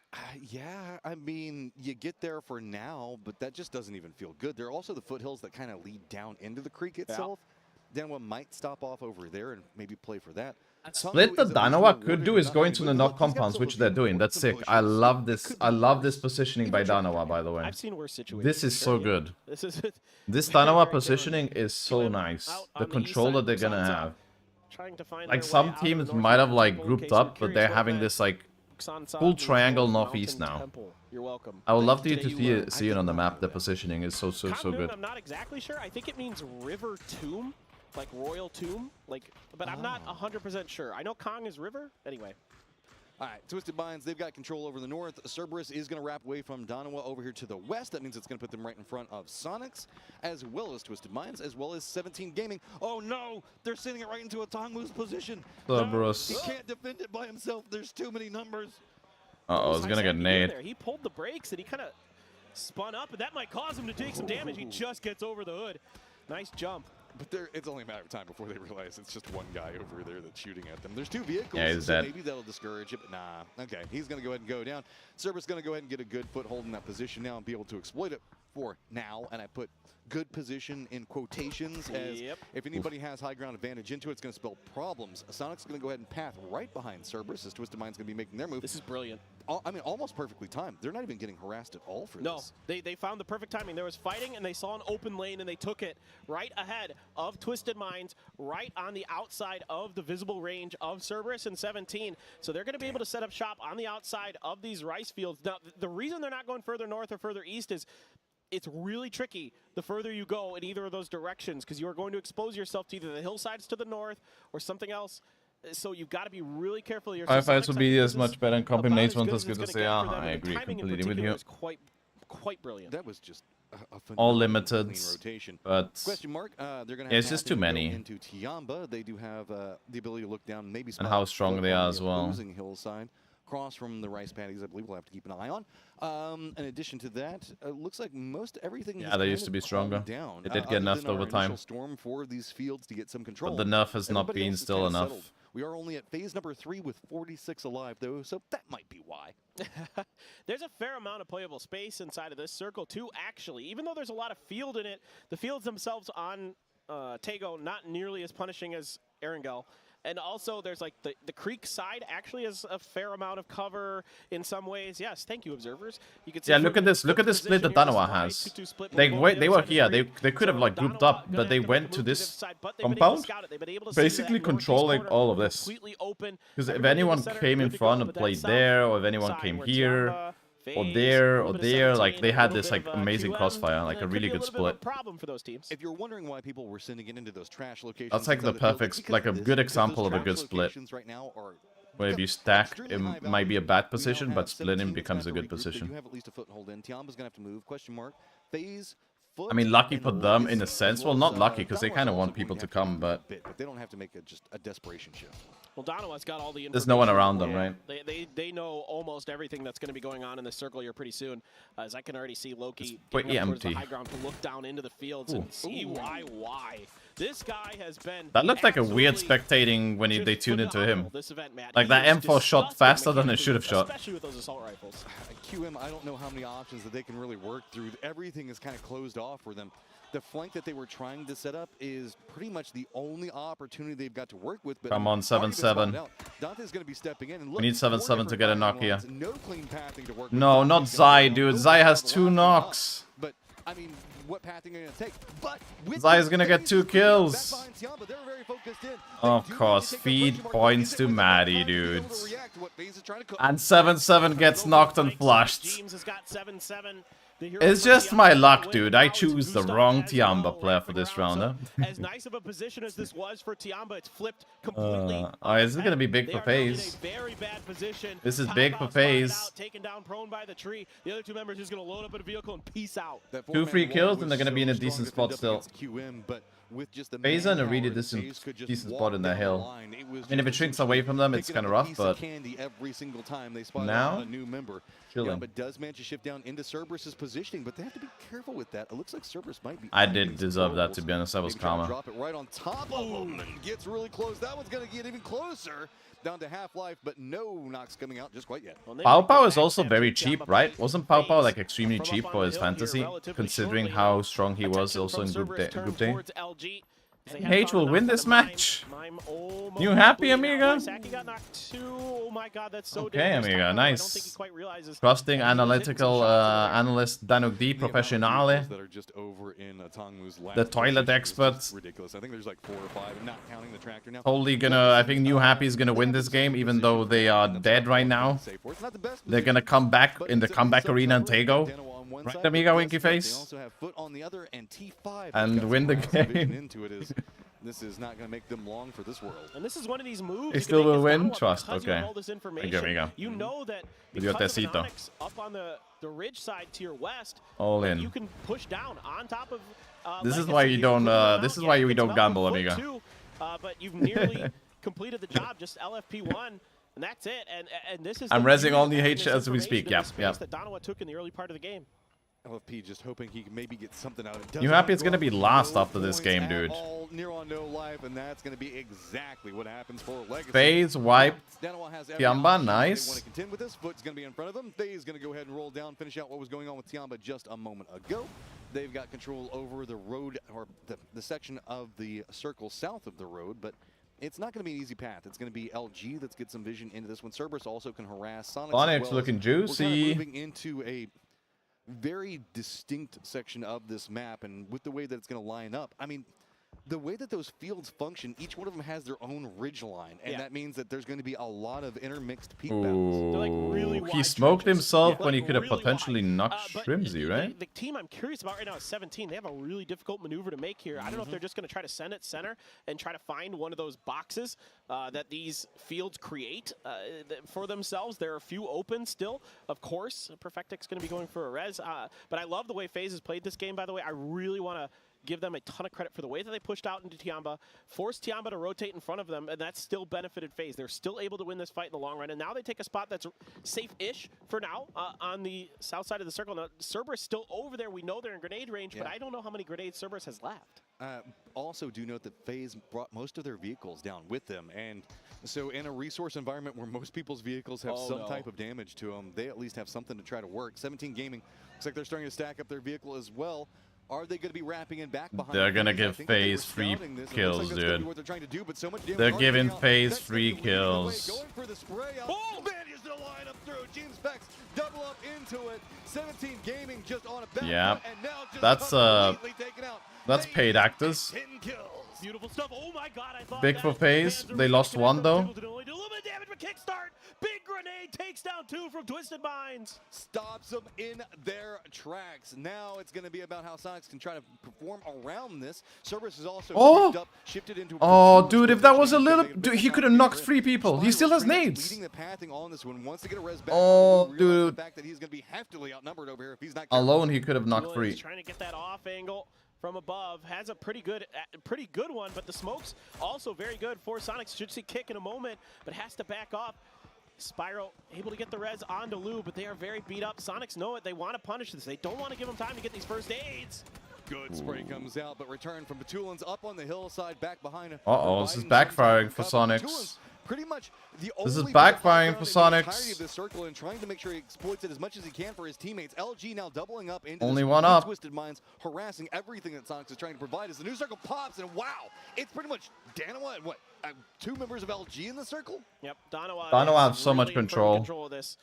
Yeah, I mean, you get there for now, but that just doesn't even feel good. There are also the foothills that kind of lead down into the creek itself. Danawa might stop off over there and maybe play for that. Split the Danawa could do is going to the knock compounds, which they're doing. That's sick. I love this. I love this positioning by Danawa, by the way. I've seen worse situations. This is so good. This Danawa positioning is so nice. The control that they're gonna have. Like some teams might have like grouped up, but they're having this like full triangle northeast now. You're welcome. I would love to see it on the map. The positioning is so good. I'm not exactly sure. I think it means river tomb. Like royal tomb, but I'm not 100% sure. I know Kong is river. Anyway. All right, Twisted Minds, they've got control over the north. Cerberus is going to wrap away from Danawa over here to the west. That means it's going to put them right in front of Sonics, as well as Twisted Minds, as well as 17 Gaming. Oh no, they're sending it right into a Tongmu's position. Cerberus. No, he can't defend it by himself. There's too many numbers. Uh-oh, it's going to get nade. He pulled the brakes and he kind of spun up, and that might cause him to take some damage. He just gets over the hood. Nice jump. But it's only a matter of time before they realize it's just one guy over there that's shooting at them. There's 2 vehicles, yeah, he's so dead. maybe that'll discourage it, but nah. Okay, he's going to go ahead and go down. Cerberus going to go ahead and get a good foothold in that position now and be able to exploit it for now. And I put good position in quotations, as if anybody has high ground advantage into it, it's going to spell problems. Sonic's going to go ahead and path right behind Cerberus, as Twisted Mind's going to be making their move. This is brilliant. I mean, almost perfectly timed. They're not even getting harassed at all for this. No, they found the perfect timing. There was fighting, and they saw an open lane, and they took it right ahead of Twisted Minds, right on the outside of the visible range of Cerberus and 17. So they're going to be able to set up shop on the outside of these rice fields. Now, the reason they're not going further north or further east is it's really tricky the further you go in either of those directions, because you are going to expose yourself to either the hillsides to the north or something else. So you've got to be really careful. Firefights will be as much better in combination. That's good to say. I agree completely with you. Quite brilliant. That was just a all limited, rotation. but question mark. They're gonna it's just too many. Into Tiamba, they do have the ability to look down, maybe and how strong they are as well. Hillside. Across from the rice paddies, I believe we'll have to keep an eye on. In addition to that, looks like most everything. Yeah, they used to be stronger. Down. It did get nerfed over time. Storm for these fields to get some control. But the nerf has not been still enough. Settled. We are only at phase number 3 with 46 alive, though, so that might be why. There's a fair amount of playable space inside of this circle, too, actually. Even though there's a lot of field in it, the fields themselves on Tego not nearly as punishing as Erangel. And also, there's like the creek side actually has a fair amount of cover in some ways. Yes, thank you, observers. You can see look at this. Look at the split that Danoa has. They were here. They could have like grouped up, but they went to this compound, basically controlling all of this. Because if anyone came in front and played there, or if anyone came here, or there, like they had this like amazing crossfire, like a really good split. Problem for those teams. If you're wondering why people were sending it into those trash locations, that's like the perfect, like a good example of a good split. Right now are where if you stack, it might be a bad position, but splitting becomes a good position. You have at least a foothold in. Tiamba's gonna have to move. Question mark. Phase. I mean, lucky for them in a sense. Well, not lucky, because they kind of want people to come, but they don't have to make just a desperation shift. Well, Danoa's got all the information. There's no one around them, right? They know almost everything that's going to be going on in the circle here pretty soon. As I can already see Loki pretty empty. The high ground to look down into the fields and see why. This guy has been. That looked like a weird spectating when they tuned into him. Like that M4 shot faster than it should have shot. Especially with those assault rifles. QM, I don't know how many options that they can really work through. Everything is kind of closed off for them. The flank that they were trying to set up is pretty much the only opportunity they've got to work with. But come on, 7-7. Dante's going to be stepping in. And look, we need 7-7 to get a knock here. No clean pathing to work no, with. not Zai, dude. Zai has 2 knocks. But I mean, what pathing are you going to take? But Zai is going to get 2 kills. Of course, feed points to Maddie, dudes. And 7-7 gets knocked and flushed. It's just my luck, dude. I choose the wrong Tiamba player for this round. Huh? As nice of a position as this was for Tiamba, it's flipped completely. This is gonna be big for FaZe. Very bad position. This is big for FaZe. Taken down prone by the tree. The other 2 members is gonna load up in a vehicle and peace out. 2 free kills and they're gonna be in a decent spot still. FaZe are in a really decent spot in the hill. And if it shrinks away from them, it's kind of rough, but now, chilling. But does manage to shift down into Cerberus's positioning, but they have to be careful with that. It looks like Cerberus might be. I did deserve that, to be honest. I was calmer. Drop it right on top of him and gets really close. That one's gonna get even closer. Down to half-life, but no knocks coming out just quite yet. Pao Pao is also very cheap, right? Wasn't Pao Pao like extremely cheap for his fantasy, considering how strong he was also in group day? H will win this match. You happy, Amiga? Okay, Amiga, nice. Trusting analytical analyst Danuk D Professionale. The toilet expert. Ridiculous. I think there's like 4 or 5, not counting the tractor now. Totally gonna. I think New Happy is gonna win this game, even though they are dead right now. They're gonna come back in the comeback arena and Tego. Right, Amiga, winky face. And win the game. This is not going to make them long for this world. And this is one of these moves. They still will win. Trust. Okay. Thank you, you know that because of Onyx up on the ridge side to your west, all in. You can push down on top of. This is why you don't. This is why we don't gamble, Amiga. But you've nearly completed the job. Just LFP1. And that's it. And this is. I'm rezzing on the H as we speak. Yeah. That Danoa took in the early part of the game. LFP just hoping he can maybe get something out of it. You happy it's gonna be last after this game, dude? Near on no life, and that's gonna be exactly what happens for Legacy. FaZe wiped Tiamba, They want nice. to contend with this. Foot's gonna be in front of them. FaZe gonna go ahead and roll down, finish out what was going on with Tiamba just a moment ago. They've got control over the road, or the section of the circle south of the road, but it's not going to be an easy path. It's going to be LG that's get some vision into this one. Cerberus also can harass Sonic. Sonic's looking We're juicy. kind of moving into a very distinct section of this map, and with the way that it's going to line up, I mean, the way that those fields function, each one of them has their own ridge line, and that means that there's going to be a lot of intermixed peak bounds. Like really He smoked himself when he could have really potentially knocked Shrimsy, right? The team I'm curious about right now is 17. They have a really difficult maneuver to make here. I don't know if they're just going to try to send it center and try to find one of those boxes that these fields create for themselves. There are a few open still, of course. Perfectic's going to be going for a res. But I love the way FaZe has played this game, by the way. I really want to give them a ton of credit for the way that they pushed out into Tiamba, forced Tiamba to rotate in front of them, and that still benefited FaZe. They're still able to win this fight in the long run, and now they take a spot that's safe-ish for now on the south side of the circle. Now, Cerberus still over there. We know they're in grenade range, but I don't know how many grenades Cerberus has left. Also, do note that FaZe brought most of their vehicles down with them, and so in a resource environment where most people's vehicles have some type of damage to them, they at least have something to try to work. 17 Gaming looks like they're starting to stack up their vehicle as well. Are they going to be wrapping in back behind? They're gonna give FaZe free kills, dude. They're giving FaZe free kills. Going for the spray out. Oh, manages to line up through. Gene Specs double up into it. 17 Gaming just on a back Yeah, and now just that's paid actors. 10 kills. Beautiful stuff. Oh my god, I thought Big for FaZe. They lost one though. A little bit of damage, but kickstart. Big grenade takes down 2 from Twisted Minds. Stops them in their tracks. Now it's going to be about how Sonics can try to perform around this. Cerberus is also shifted into. Oh, dude, if that was a little, dude, he could have knocked 3 people. He still has nades. Leading the pathing on this one. Wants to get a res back. Oh, dude. The fact that he's going to be heftily outnumbered over here if he's not alone, he could have knocked 3. Trying to get that off angle from above. Has a pretty good one, but the smokes also very good for Sonics. Should see kick in a moment, but has to back off. Spyro able to get the res onto Lou, but they are very beat up. Sonics know it. They want to punish this. They don't want to give him time to get these first aids. Good spray comes out, but return from Batulans up on the hillside, back behind. This is backfiring for Sonics. Pretty much this is backfiring for Sonics. Of the circle and trying to make sure he exploits it as much as he can for his teammates. LG now doubling up into only one up. Twisted Minds, harassing everything that Sonics is trying to provide as the new circle pops, and wow, it's pretty much Danawa and what, 2 members of LG in the circle? Yep, Danawa has so much control. Of this.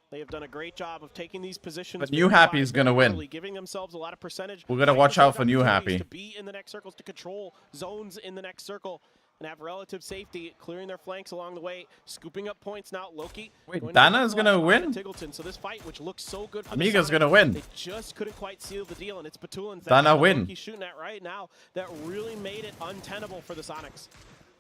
They have done a great job of taking these positions. But New Happy is gonna win. Giving themselves a lot of percentage. We're gonna watch out for New Happy. To be in the next circles, to control zones in the next circle, and have relative safety, clearing their flanks along the way, scooping up points now. Loki. Wait, Dana is gonna win? Tiggleton. So this fight, which looks so good for Amiga's gonna win. They just couldn't quite seal the deal, and it's Batulans that Dana win. Loki's shooting at right now that really made it untenable for the Sonics.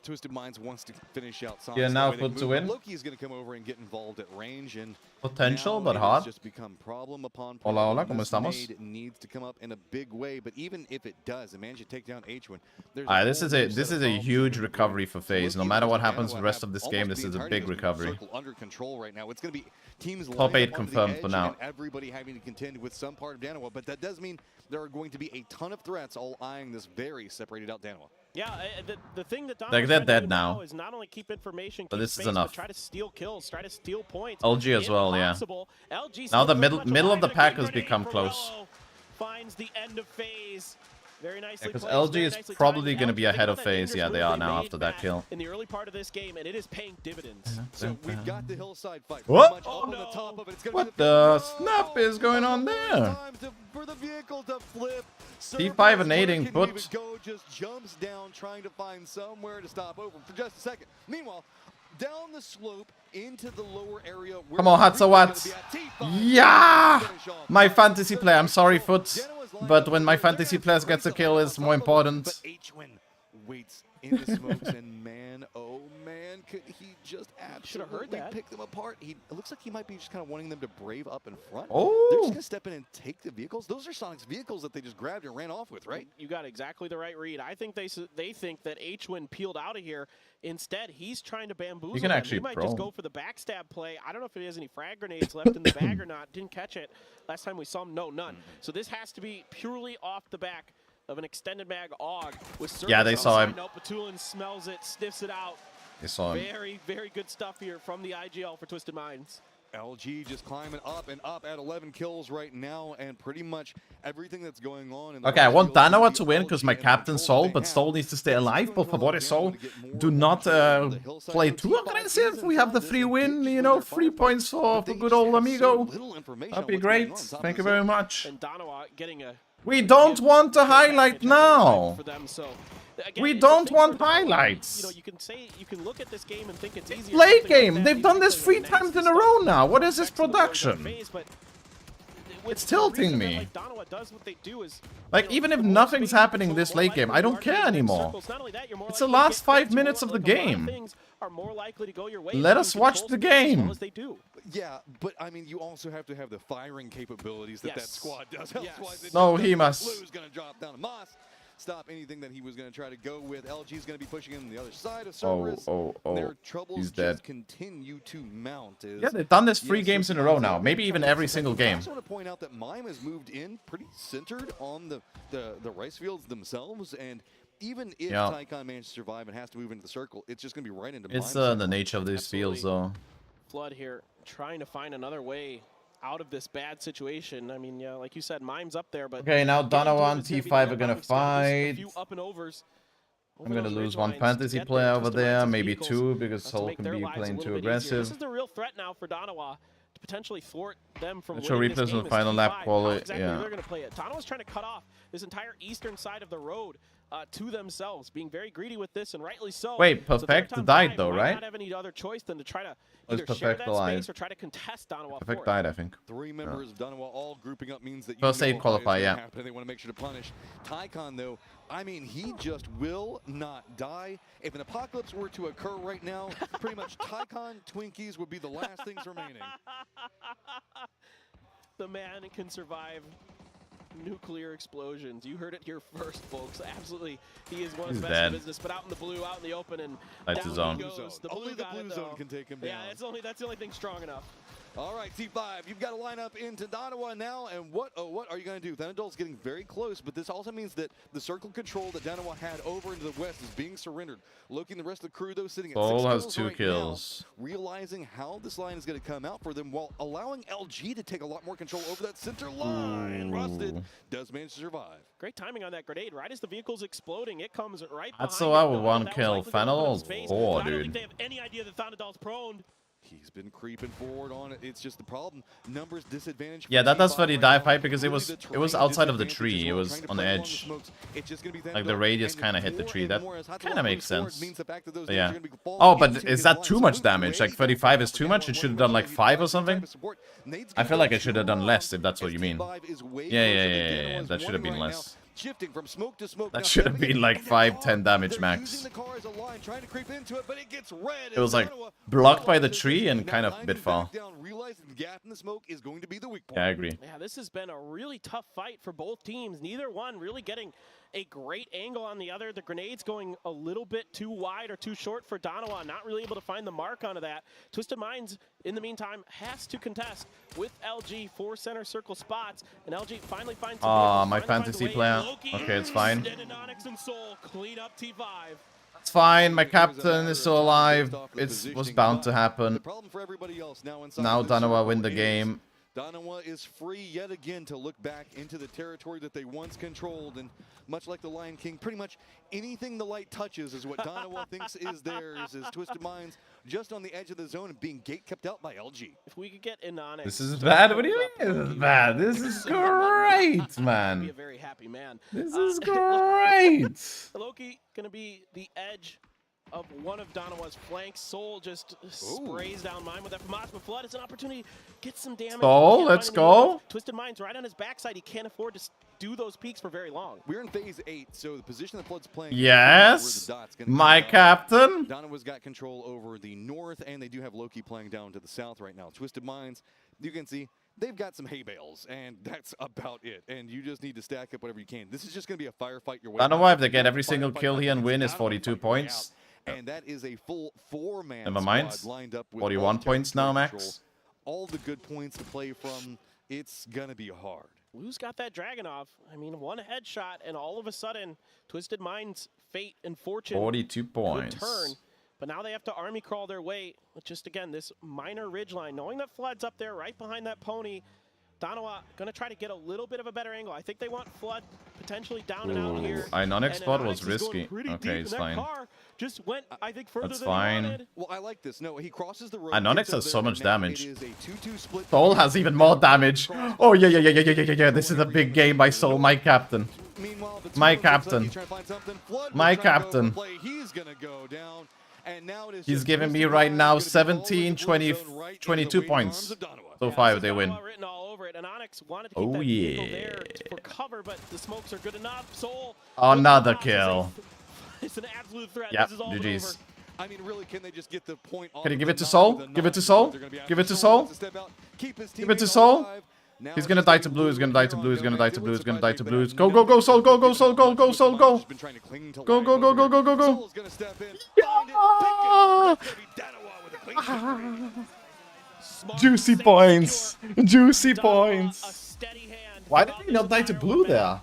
Twisted Minds wants to finish out Sonics. Yeah, now Foot to win. Loki is going to come over and get involved at range, and potential, but hard. Just become problem upon problem. Hola, ¿cómo this estamos? nade needs to come up in a big way, but even if it does, it managed to take down H1. This is a huge recovery for FaZe. No matter what happens the rest of this game, this is a big recovery. Under control right now. It's going to be teams top 8 confirmed for now. Everybody having to contend with some part of Danawa, but that does mean there are going to be a ton of threats all eyeing this very separated out Danawa. Yeah, the thing that they're dead now. Is not only keep information, but keep this space, is enough. But try to steal kills, try to steal points. LG as well, yeah. LG now the middle of the pack has become close. Finds the end of phase. Very nicely because LG is probably going to be ahead of FaZe. Yeah, they are now after that kill. In the early part of this game, and it is paying dividends. So we've got the hillside fight. What? What the snap is going on there? For the vehicle to flip. T5 and nading, but just jumps down, trying to find somewhere to stop over for just a second. Meanwhile, down the slope into the lower area. Come on, Hatsawat. Yeah! My fantasy play. I'm sorry, Foot. But when my fantasy players gets a kill, is more important. But H-Win waits in the smokes, and man, oh man, and could he just Should have heard that. pick them apart? It looks like he might be just kind of wanting them to brave up in front. Oh. They're just going to step in and take the vehicles. Those are Sonic's vehicles that they just grabbed and ran off with, right? You got exactly the right read. I think they think that H-Win peeled out of here. Instead, he's trying to bamboozle You can them. actually He might pro. just go for the backstab play. I don't know if he has any frag grenades left in the bag or not. Didn't catch it. Last time we saw him, no, none. So this has to be purely off the back of an extended mag AUG with Yeah, they saw him. No, Patulin smells it, sniffs it out. They saw him. Very, very good stuff here from the IGL for Twisted Minds. LG just climbing up and up at 11 kills right now, and pretty much everything that's going on. In Okay, I want Danawa to win because my captain Sol, but Sol needs to stay alive. Por favor, Sol, do not play too aggressive. We have the free win, you know, 3 points for good old amigo. That'd be great. Thank you very much. And Danawa getting a... We don't want a highlight now. For them, so again, We it's a don't thing want for Danawa. highlights. You know, you can look at this game and think it's easy. Late game. They've done this 3 times in a row now. What is this production? It's tilting me. Like, even if nothing's happening this late game, I don't care anymore. It's the last 5 minutes of the game. Let us watch the game. Yeah, but I mean, you also have to have the firing capabilities that that squad does. No, he must. Blue's going to drop down to Moss. Stop anything that he was going to try to go with. LG's going to be pushing in the other side of Cerberus. Their troubles He's dead. just continue to mount. Yeah, they've done this 3 games in a row now. Maybe even every single game. I also want to point out that Mime has moved in pretty centered on the rice fields themselves, and even if Tycon manages to survive and has to move into the circle, it's just going to be right into It's Mime's the nature of these fields, though. Flood here trying to find another way out of this bad situation. I mean, yeah, like you said, Mime's up there, but Okay, now Danawa and T5 are gonna fight. A few up and overs. I'm gonna lose 1 fantasy player over there, maybe 2, because Sol can be playing too aggressive. This is the real threat now for Danawa to potentially thwart them from Show winning this replays game. on the final lap quality. Exactly, Yeah. they're gonna play it. Danawa's trying to cut off this entire eastern side of the road to themselves, being very greedy with this, and rightly so. Wait, So Perfect third time died five, though, might right? not have any other choice than to try to Was either share Perfect that alive? space or try to contest Danawa Perfect for it. died, I think. 3 members of Danawa all grouping up means that First aid qualify, yeah. They want to make sure to punish. Tycon, though, I mean, he just will not die. If an apocalypse were to occur right now, pretty much Tycon Twinkies would be the last things remaining. The man can survive nuclear explosions. You heard it here first, folks. Absolutely, he is one of the best in business. But out in the blue, out in the open, and That's down his own. he goes. The Only blue the blue zone can take him down. Yeah, that's the only thing strong enough. All right, T5, you've got to line up into Danawa now, and what are you going to do? Thanadol's getting very close, but this also means that the circle control that Danawa had over into the west is being surrendered. Loki and the rest of the crew, though, sitting at 6 Sol has kills 2 right kills. now, realizing how this line is going to come out for them while allowing LG to take a lot more control over that center line. Rusted does manage to survive. Great timing on that grenade. Right as the vehicle's exploding, it comes right behind. That's so I would him. 1 That was kill. likely gonna open up Thanadol's space, 4, but I don't think dude. they have any idea that Thanadol's prone. He's been creeping forward on it. It's just the problem. Numbers disadvantage. Yeah, that does for the right dive now. fight because it Really was the terrain outside of the disadvantage as tree. It well, was trying to on the play along edge. smokes. It's just gonna be Like the Thanadol, radius and kind of hit the more tree. and That more as Hatzalah kind of makes moves forward sense. means the fact that those But nades yeah. are gonna be falling Oh, into but his is that line. too So much moving damage? Like away 35 is from too much? It Danawa, should have done like maybe 5 or some something? type of support. Nade's I gonna feel go like it should have too done long less, if that's what as you mean. T5 is way Yeah, closer yeah, than yeah, Danawa yeah. is That should have wanting been right now. less. Shifting from smoke to smoke. That now should have stepping been in like the 5, 10 car. damage They're max. using the car as a line, trying to creep into it, but it gets red. It was like Danawa blocked by the tree and kind of a Now bit far. back down, realizing the gap in the smoke is going to be the weak point. Yeah, I agree. Yeah, this has been a really tough fight for both teams. Neither one really getting a great angle on the other. The grenades going a little bit too wide or too short for Danawa, not really able to find the mark onto that. Twisted Minds, in the meantime, has to contest with LG 4 center circle spots, and LG finally finds some vehicles, my finally finds a fantasy way. player. Loki, Okay, it's fine. Sten, Onyx, and Soul clean up T5. It's fine. My captain is still alive. It was bound to happen. The problem for everybody else now inside Now of this Danawa circle win the is game. Danawa is free yet again to look back into the territory that they once controlled, and much like the Lion King, pretty much anything the light touches is what Danawa thinks is theirs. Is Twisted Minds just on the edge of the zone and being gate kept out by LG. If we could get in Onyx. This is bad. What do you mean this is bad? This is great, Be a man. very happy man. This is great. Loki gonna be the edge of one of Donawa's flanks. Soul just sprays down mine with that FAMAS, but Flood is an opportunity to get some damage. Soul, let's go. Twisted Mind's right on his backside. He can't afford to do those peaks for very long. We're in phase 8, so the position that Flood's playing. Yes, my captain. Donawa's got control over the north, and they do have Loki playing down to the south right now. Twisted Minds, you can see they've got some hay bales, and that's about it. And you just need to stack up whatever you can. This is just going to be a firefight your way. Donawa, if they get every single kill here and win, is 42 points. And that is a full 4-man Never mind. squad lined up with 41 points now, control. max. All the good points to play from. It's going to be hard. Blue's got that Dragonov. I mean, one headshot, and all of a sudden, Twisted Mind's fate and fortune 42 points. Turn. But now they have to army crawl their way with just, again, this minor ridgeline. Knowing that Flood's up there right behind that pony, Donawa going to try to get a little bit of a better angle. I think they want Flood potentially down and out here. Inonic spot was is risky. Okay, it's fine. Car just went, I think, further That's than fine. he wanted. Well, I like this. No, he crosses the road. Inonix has so much damage. It is a 2-2 split. Soul has even more damage. Oh, yeah. This is a big game by Soul, my captain. My captain. My captain. He's going to go down. And now it is He's giving me right now 17, 20, 22 points. So 5, they win. Oh, yeah. For cover, but the smokes are good enough. Soul. Another kill. It's an absolute threat. Yep, This is all GG's. I mean, really, can they just get the point on? Can you give it to Soul? Give it to Soul? Give it to Soul? Give it to Soul? He's gonna die to blue, he's gonna die to blue, he's gonna die to blue, he's gonna die to blues. Go, go, go, Soul, go, go, Soul, go, go, Soul, go. Go, go, go, go, go, go, go. Juicy points. Juicy points. Why did he not die to blue there? I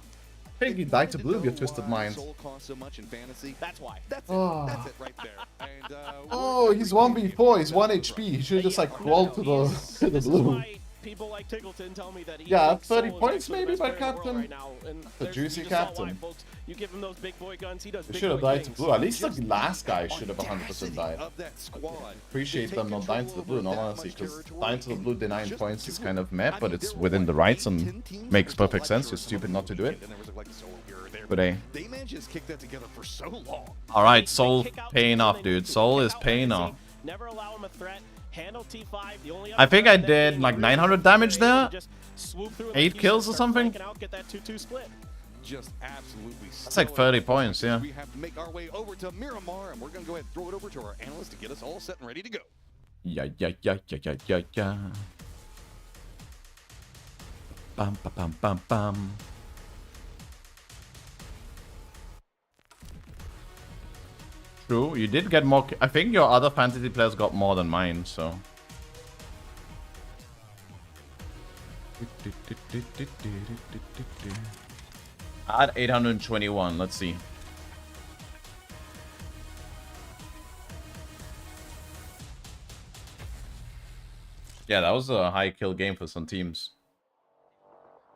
think he died to blue with Twisted Minds. That's why. That's it right there. And, oh, he's 1v4, he's 1 HP. He should just like crawl to the blue. People like Tiggleton tell me that yeah, 30 points maybe by captain. Right now, the juicy captain. You give him those big boy guns, he does. They should have died to blue. At least the last guy should have 100% died. Appreciate them not dying to the blue, not honestly, because dying to the blue denying points is kind of meh, but it's within the rights and makes perfect sense. You're stupid not to do it. But hey. Alright, Soul paying off, dude. Soul is paying off. Never allow him a threat. Handle T5. The only I think I did like 900 damage there. 8 kills or something. Just absolutely. That's like 30 points, yeah. We have to make our way over to Miramar, and we're gonna go ahead and throw it over to our analyst to get us all set and ready to go. Yeah. Bam, ba, bam, bam, bam. True, you did get more. I think your other fantasy players got more than mine, so. At 821, let's see. Yeah, that was a high kill game for some teams.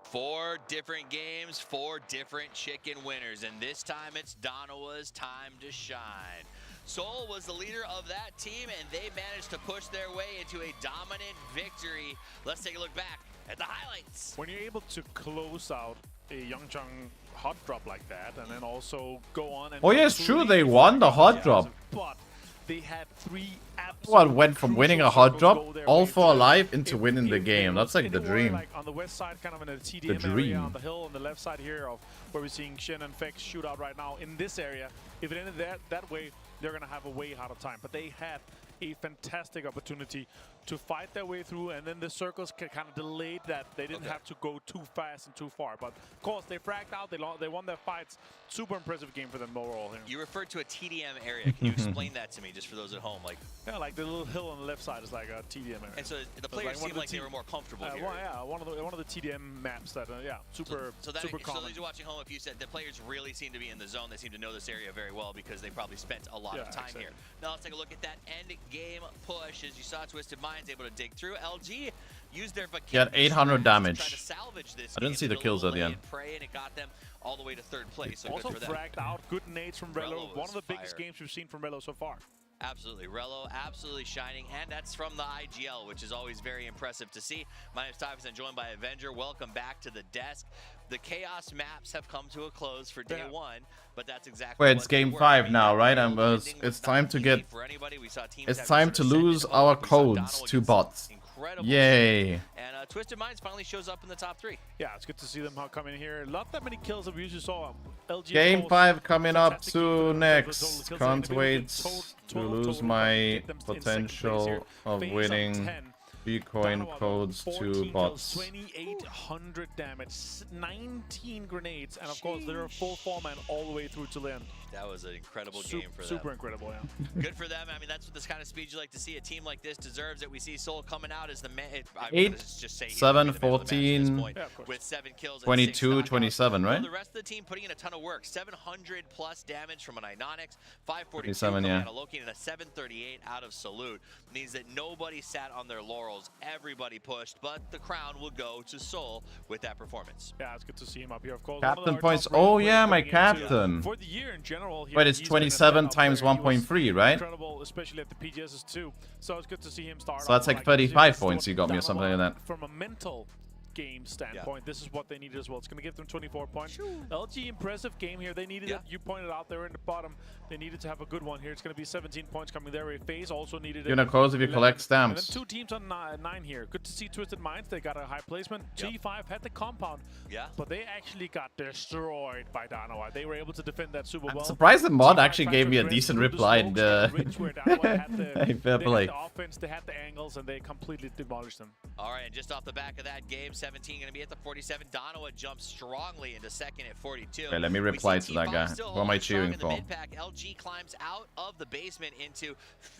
4 different games, 4 different chicken winners, and this time it's Donawa's time to shine. Soul was the leader of that team, and they managed to push their way into a dominant victory. Let's take a look back at the highlights. When you're able to close out a Youngchung hot drop like that, and then also go on and... Oh yeah, it's true, they won the hot drop. But they had 3 Well, went from winning a hot drop, all 4 alive, into winning the game. That's like the dream. Like on the west side, kind of in a TDM area, on the hill on the left side here, of where we're seeing Shin and Fex shoot out right now. In this area, if it ended that way, they're going to have a way harder time. But they had a fantastic opportunity to fight their way through, and then the circles kind of delayed that. They didn't have to go too fast and too far. But of course, they fragged out. They won their fights. Super impressive game for them overall here. You referred to a TDM area. Can you explain that to me, just for those at home? Like, yeah, like the little hill on the left side is like a TDM area. And so the players seemed like they were more comfortable here. Well, yeah, one of the TDM maps that, super super common. So those watching home, if you said the players really seem to be in the zone, they seem to know this area very well because they probably spent a lot of time here. Now let's take a look at that end game push. As you saw, Twisted Minds able to dig through. LG used their He had 800 damage. I didn't see the kills at the end. And it got them all the way to 3rd place. So also fragged out. Good nades from Relo. One of the biggest games we've seen from Relo so far. Absolutely. Rello absolutely shining, and that's from the IGL, which is always very impressive to see. My name is Tyvus, and joined by Avenger. Welcome back to the desk. The Chaos maps have come to a close for day one, but that's exactly Wait, it's game 5 now, right? It's time to get... It's time to lose our codes to bots. Yay. And Twisted Minds finally shows up in the top 3. Yeah, it's good to see them come in here. Not that many kills that we usually saw. LG Game 5 coming up to next. Can't wait to lose my potential of winning Bitcoin codes to bots. 2,800 damage, 19 grenades, and of course they're a full 4-man all the way through to the end. That was an incredible game for them. Super incredible, yeah. Good for them. I mean, that's what this kind of speed you like to see. A team like this deserves it. We see Soul coming out as the man. 8, 7, 14, with 7 kills, 22, 27, right? The rest of the team putting in a ton of work. 700 plus damage from an Inonix, 542 27, coming yeah. out of Loki, and a 738 out of Salute. Means that nobody sat on their laurels. Everybody pushed, but the crown will go to Soul with that performance. Yeah, it's good to see him up here, of course. Captain points. Oh yeah, my captain. For the year in general, Wait, it's 27 times 1.3, right? Incredible, especially at the PGSs too. So it's good to see him start. So that's like 35 points you got me or something like that. From a mental game standpoint, this is what they needed as well. It's going to give them 24 points. LG, impressive game here. They needed it. You pointed out there in the bottom. They needed to have a good one here. It's going to be 17 points coming their way. FaZe also needed it. Unicos if you collect stamps. And then 2 teams on 9 here. Good to see Twisted Minds. They got a high placement. G5 had the compound. But they actually got destroyed by Dynamite. They were able to defend that super well. I'm surprised the mod actually gave me a decent reply in the... Fair play. They had the offense, they had the angles, and they completely demolished them. All right, and just off the back of that game, 17 going to be at the 47. Donowa jumps strongly into second at 42. Okay, let me reply to that guy. Who am I cheering for? LG climbs out of the basement into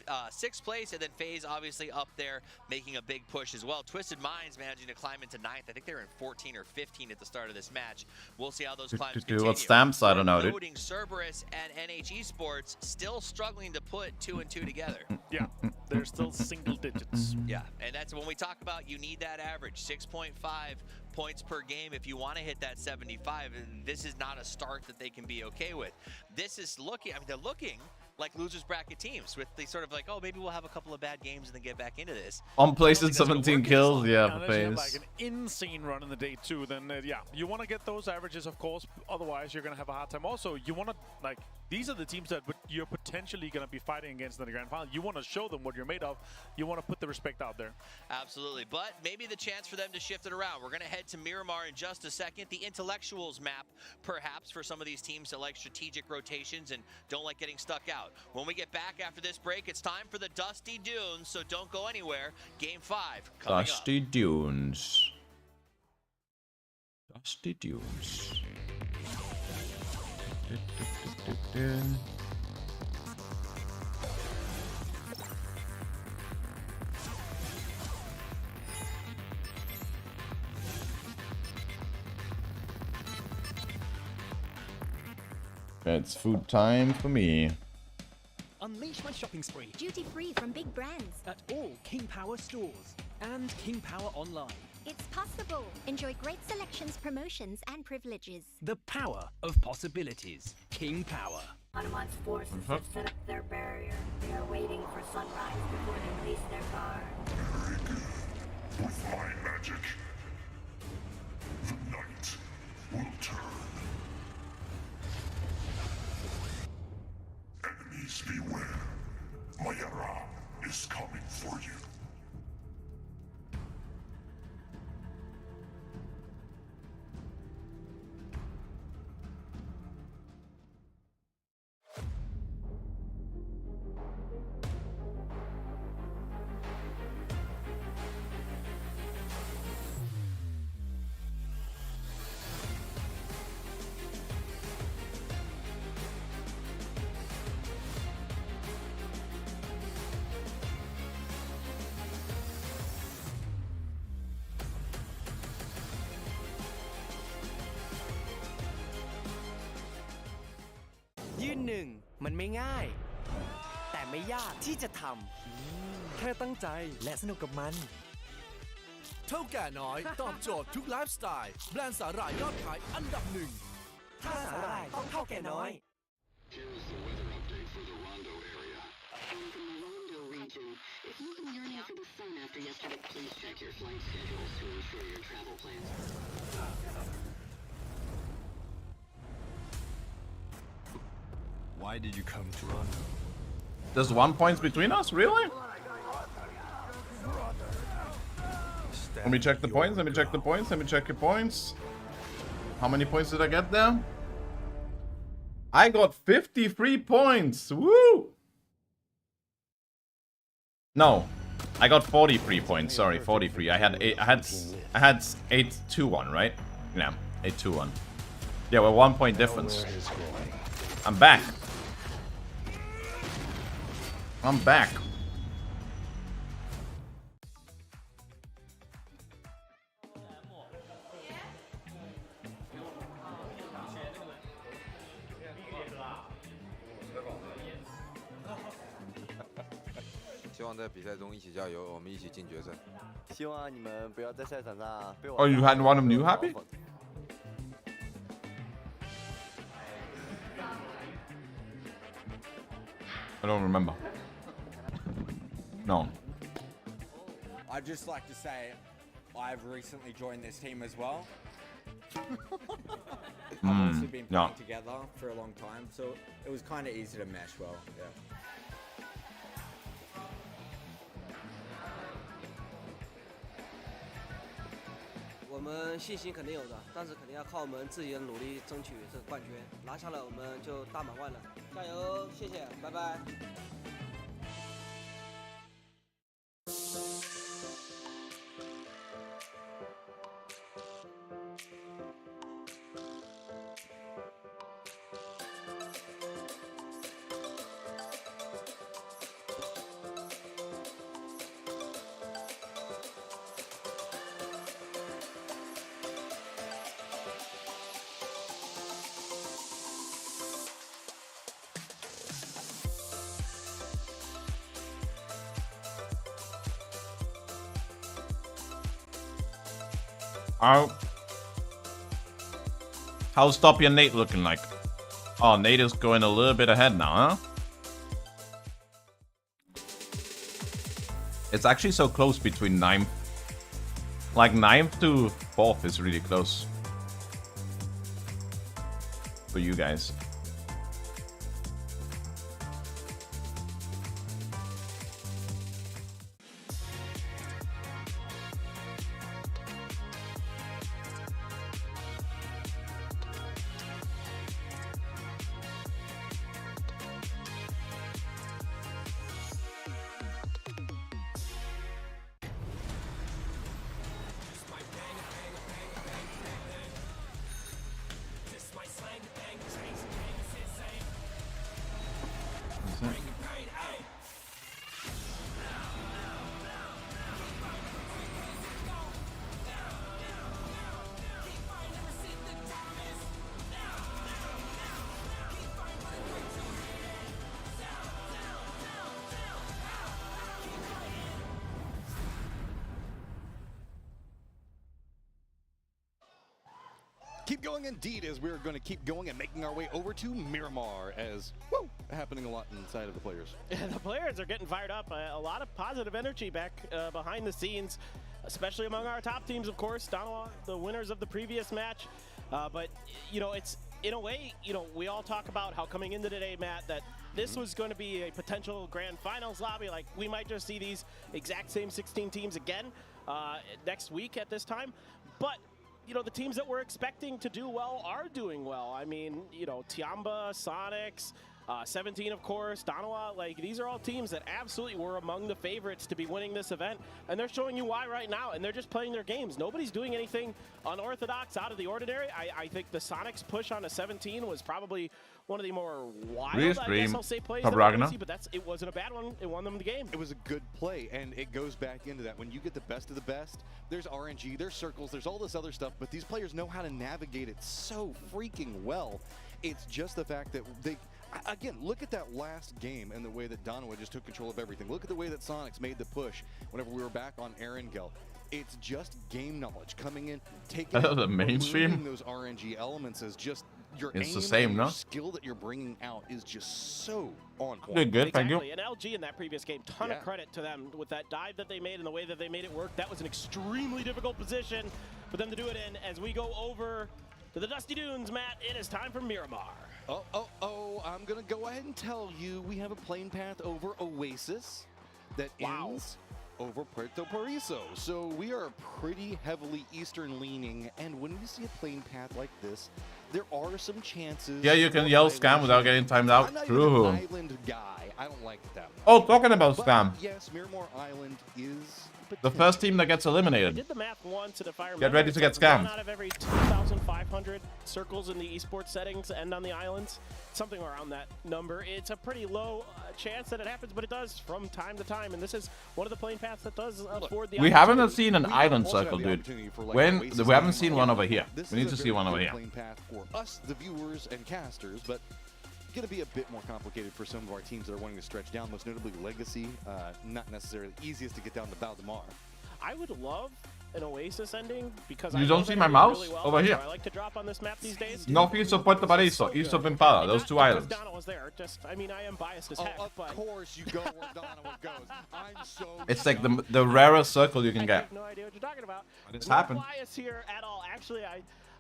6th place, and then FaZe obviously up there making a big push as well. Twisted Minds managing to climb into 9th. I think they were in 14 or 15 at the start of this match. We'll see how those climbs continue. What stamps? I don't know, dude. Cerberus and NH Esports still struggling to put 2 and 2 together. Yeah, they're still single digits. Yeah, and that's when we talk about you need that average, 6.5 points per game if you want to hit that 75. And this is not a start that they can be okay with. This is looking, I mean, they're looking like losers bracket teams with the sort of like, oh, maybe we'll have a couple of bad games and then get back into this. On place at 17 kills, yeah, for FaZe. Like an insane run in the day too, then yeah, you want to get those averages, of course. Otherwise, you're gonna have a hard time. Also, you want to like these are the teams that you're potentially gonna be fighting against in the grand final. You want to show them what you're made of. You want to put the respect out there. Absolutely, but maybe the chance for them to shift it around. We're gonna head to Miramar in just a second. The Intellectuals map, perhaps for some of these teams that like strategic rotations and don't like getting stuck out. When we get back after this break, it's time for the Dusty Dunes, so don't go anywhere. Game 5 coming Dusty up. Dunes. Dusty Dunes. It's food time for me. Unleash my shopping spree. Duty-free from big brands. At all King Power stores and King Power online. It's possible. Enjoy great selections, promotions, and privileges. The power of possibilities. King Power. Hanuman's forces have set up their barrier. They are waiting for sunrise before they release their guard. Very good. With my magic, the night will turn. Enemies beware. Mayara is coming for you.ยืนหนึ่งมันไม่ง่ายแต่ไม่ยากที่จะทำแค่ตั้งใจและสนุกกับมัน เท่าแก่น้อยตอบโจทย์ทุกไลฟ์สไตล์แบรนด์สาหร่ายยอดขายอันดับ 1 ถ้าสาหร่ายต้องเท่าแก่น้อย If you've been yearning for the sun after yesterday, please check your flight schedules to ensure your travel plans. Why did you come to Toronto? There's 1 point between us? Really? Let me check the points. Let me check the points. Let me check your points. How many points did I get there? I got 53 points. Woo! No, I got 43 points. Sorry, 43. I had 8-2-1, right? Yeah, 8-2-1. Yeah, we're 1 point difference. I'm back. I'm back. Oh, you had one of you happy? I don't remember. No. I'd just like to say I've recently joined this team as well. I've also been playing together for a long time, so it was kind of easy to mesh well. Yeah. 我们信心肯定有的，但是肯定要靠我们自己的努力争取这个冠军，拿下了我们就大满贯了，加油！谢谢，拜拜。 How's Stoppy and Nate looking like? Oh, Nate is going a little bit ahead now, huh? It's actually so close between 9th. Like 9th to 4th is really close. For you guys. Keep going indeed, as we're going to keep going and making our way over to Miramar, as happening a lot inside of the players. Yeah, the players are getting fired up. A lot of positive energy back behind the scenes, especially among our top teams, of course. Danawa, the winners of the previous match. But, you know, it's in a way, you know, we all talk about how coming into today, Matt, that this was going to be a potential grand finals lobby. Like, we might just see these exact same 16 teams again next week at this time. But you know, the teams that we're expecting to do well are doing well. I mean, you know, Tiamba, Sonics, 17, of course, Danawa, like, these are all teams that absolutely were among the favorites to be winning this event, and they're showing you why right now, and they're just playing their games. Nobody's doing anything unorthodox, out of the ordinary. I think the Sonics push on a 17 was probably one of the more wild, I guess I'll say, plays that we're see, but it wasn't a bad one. It won them the game. It was a good play, and it goes back into that. When you get the best of the best, there's RNG, there's circles, there's all this other stuff, but these players know how to navigate it so freaking well. It's just the fact that they... Again, look at that last game and the way that Danawa just took control of everything. Look at the way that Sonics made the push whenever we were back on Erangel. It's just game knowledge coming in, taking the mainstream. Those RNG elements as just your it's the aim same, and no? your skill that you're bringing out is just so on point. Good, good, thank you. And LG in that previous game, ton of credit to them with that dive that they made and the way that they made it work. That was an extremely difficult position for them to do it in. As we go over to the Dusty Dunes, Matt, it is time for Miramar. Oh, I'm going to go ahead and tell you we have a plane path over Oasis that ends over Puerto Paraiso. So we are pretty heavily eastern leaning, and when you see a plane path like this, there are some chances. Yeah, you can yell scam without getting timed out. I'm not True. even an island guy. I don't like it that much. Oh, talking about But scam. yes, Miramar Island is The first team that gets I eliminated. did the math once, and if I remember, Get ready to get it's like one scammed. out of every 2,500 circles in the esports settings end on the islands. Something around that number. It's a pretty low chance that it happens, but it does from time to time. And this is one of the plane paths that does afford the We haven't opportunity. seen an island circle, dude. We haven't seen one over here. This We need is to a see very one over good here. plane path for us, the viewers and casters, but going to be a bit more complicated for some of our teams that are wanting to stretch down, most notably Legacy. Not necessarily the easiest to get down to Valdemar. I would love an Oasis ending because You I don't know see that my area mouse? really well. Over here. I like to drop on this map these days. Northeast of Puerto Paraiso, east of Impala, those two islands. Donna was there. Just, I mean, I am biased as heck. Of but course you go where Donna goes. I'm so It's like the rarest circle you can I get. have no idea what you're talking about. It's No happened. bias here at all. Actually,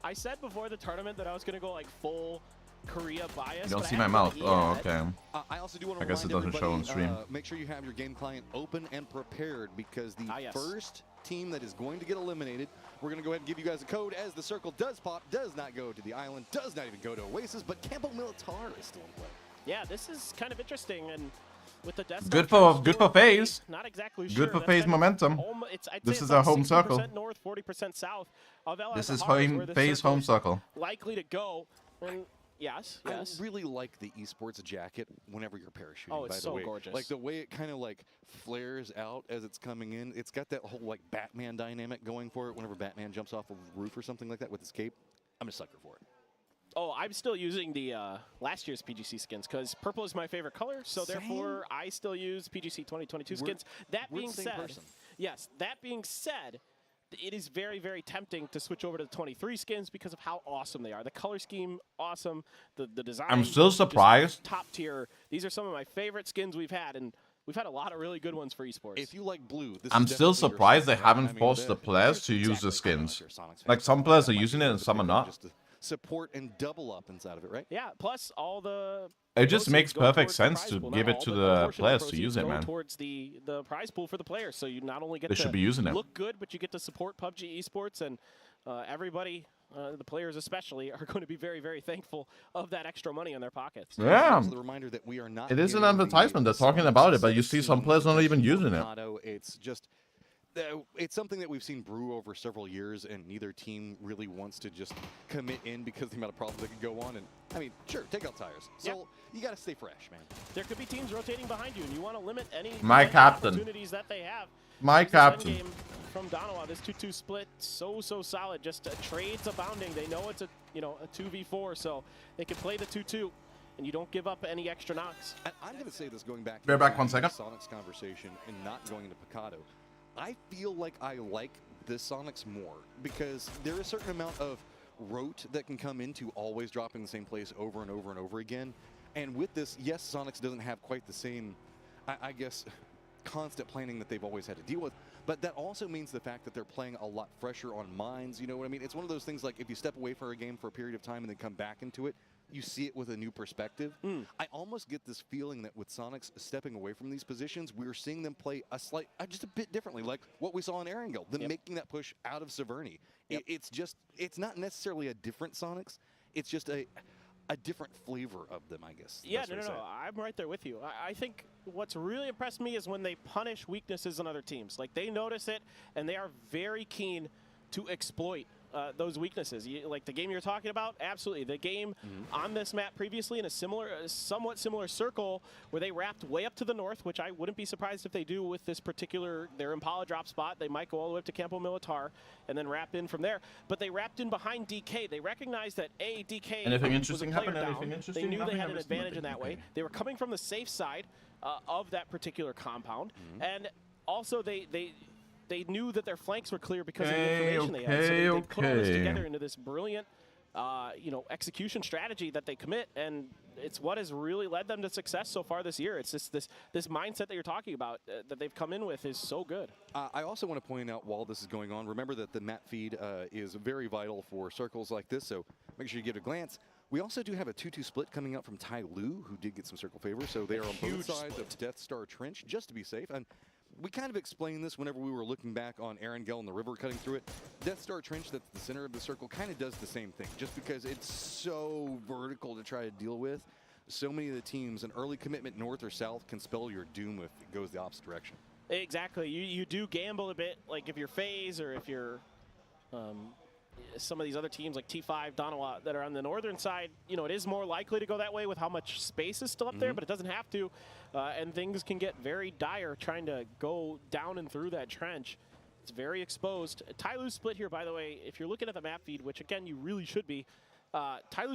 I said before the tournament that I was going to go like full Korea bias. You don't but I see my haven't mouth. yet. Oh, okay. I also do want I to guess it remind doesn't show on everybody, stream. make sure you have your game client open and prepared because the yes. first team that is going to get eliminated, we're going to go ahead and give you guys a code as the circle does pop, does not go to the island, does not even go to Oasis, but Campo Militar is still in play. Yeah, this is kind of interesting, and with the desktop Good trends for FaZe. not exactly Good sure. for That's FaZe kind of momentum. I'd This say is it's our home 60% circle. north, 40% south of El This is Azahar where this FaZe circle home is circle. likely to go. And yes. I really like the esports jacket whenever you're parachuting. Oh, it's by the so way. gorgeous. Like the way it kind of like flares out as it's coming in. It's got that whole like Batman dynamic going for it. Whenever Batman jumps off a roof or something like that with his cape, I'm a sucker for it. Oh, I'm still using the last year's PGC skins because purple is my favorite color. So therefore, I still use PGC 2022 skins. That we're being the same said, person. yes. That being said, it is very, very tempting to switch over to the 23 skins because of how awesome they are. The color scheme, awesome. The design. I'm still just surprised. Top tier. These are some of my favorite skins we've had, and we've had a lot of really good ones for esports. If you like blue, this I'm is still definitely your surprised they Sonic, right? haven't I mean, forced the players to use the skins. Like some players are using it and some are not. Just to support and double up inside of it, right? Yeah, plus all the It just proceeds makes go perfect towards the sense prize to pool. give Not it all, to but the a portion of players to proceeds use it, go man. towards the prize pool for the players, so you not only get They to should be using it. look good, but you get to support PUBG esports, and everybody, the players especially, are going to be very, very thankful of that extra money in their pockets. Yeah. Also the reminder that we are not It is an getting the advertisement. They're talking about it, but you see Sonic some players not even scene using it. Motto. It's just it's something that we've seen brew over several years, and neither team really wants to just commit in because of the amount of problems that could go on. And I mean, sure, take out tires. So you got to stay fresh, man. There could be teams rotating behind you, and you want to limit any My captain. opportunities that they have. My This end captain. game from Donowa, this 2-2 split, so solid. Just trades abounding. They know it's a 2v4, so they can play the 2-2, and you don't give up any extra knocks. And I'm going to say this going back. Bear to back 1 the second. Sonics conversation and not going into Picado. I feel like I like this Sonics more because there is a certain amount of rote that can come into always dropping the same place over and over and over again. And with this, yes, Sonics doesn't have quite the same, I guess, constant planning that they've always had to deal with. But that also means the fact that they're playing a lot fresher on mines. You know what I mean? It's one of those things like if you step away from a game for a period of time and then come back into it, you see it with a new perspective. I almost get this feeling that with Sonics stepping away from these positions, we're seeing them play just a bit differently, like what we saw in Erangel, them making that push out of Severny. It's not necessarily a different Sonics, it's just a different flavor of them, I guess. Yeah, no, I'm right there with you. I think what's really impressed me is when they punish weaknesses in other teams. Like, they notice it, and they are very keen to exploit those weaknesses. Like the game you're talking about, absolutely. The game on this map previously in a somewhat similar circle where they wrapped way up to the north, which I wouldn't be surprised if they do with this particular, their Impala drop spot. They might go all the way up to Campo Militar and then wrap in from there. But they wrapped in behind DK. They recognized that DK Anything was interesting a player happen? down. Anything interesting? They knew Nothing? they had I an missed advantage in nothing. that way. Okay. They were coming from the safe side of that particular compound. And also they knew that their flanks were clear because of the information they had. So they put all this together into this brilliant you know, execution strategy that they commit, and it's what has really led them to success so far this year. It's just this mindset that you're talking about that they've come in with is so good. I also want to point out while this is going on, remember that the map feed is very vital for circles like this, so make sure you give it a glance. We also do have a 2-2 split coming out from Tai Lu, who did get some circle favor, so they are on both sides of Death Star Trench, just to be safe. And we kind of explained this whenever we were looking back on Erangel and the river cutting through it. Death Star Trench, that's the center of the circle, kind of does the same thing, just because it's so vertical to try to deal with. So many of the teams, an early commitment north or south can spell your doom if it goes the opposite direction. Exactly. You do gamble a bit, like if you're FaZe or if you're some of these other teams like T5, Danawa that are on the northern side, you know, it is more likely to go that way with how much space is still up there, but it doesn't have to. And things can get very dire trying to go down and through that trench. It's very exposed. Tai Lu's split here, by the way, if you're looking at the map feed, which again, you really should be,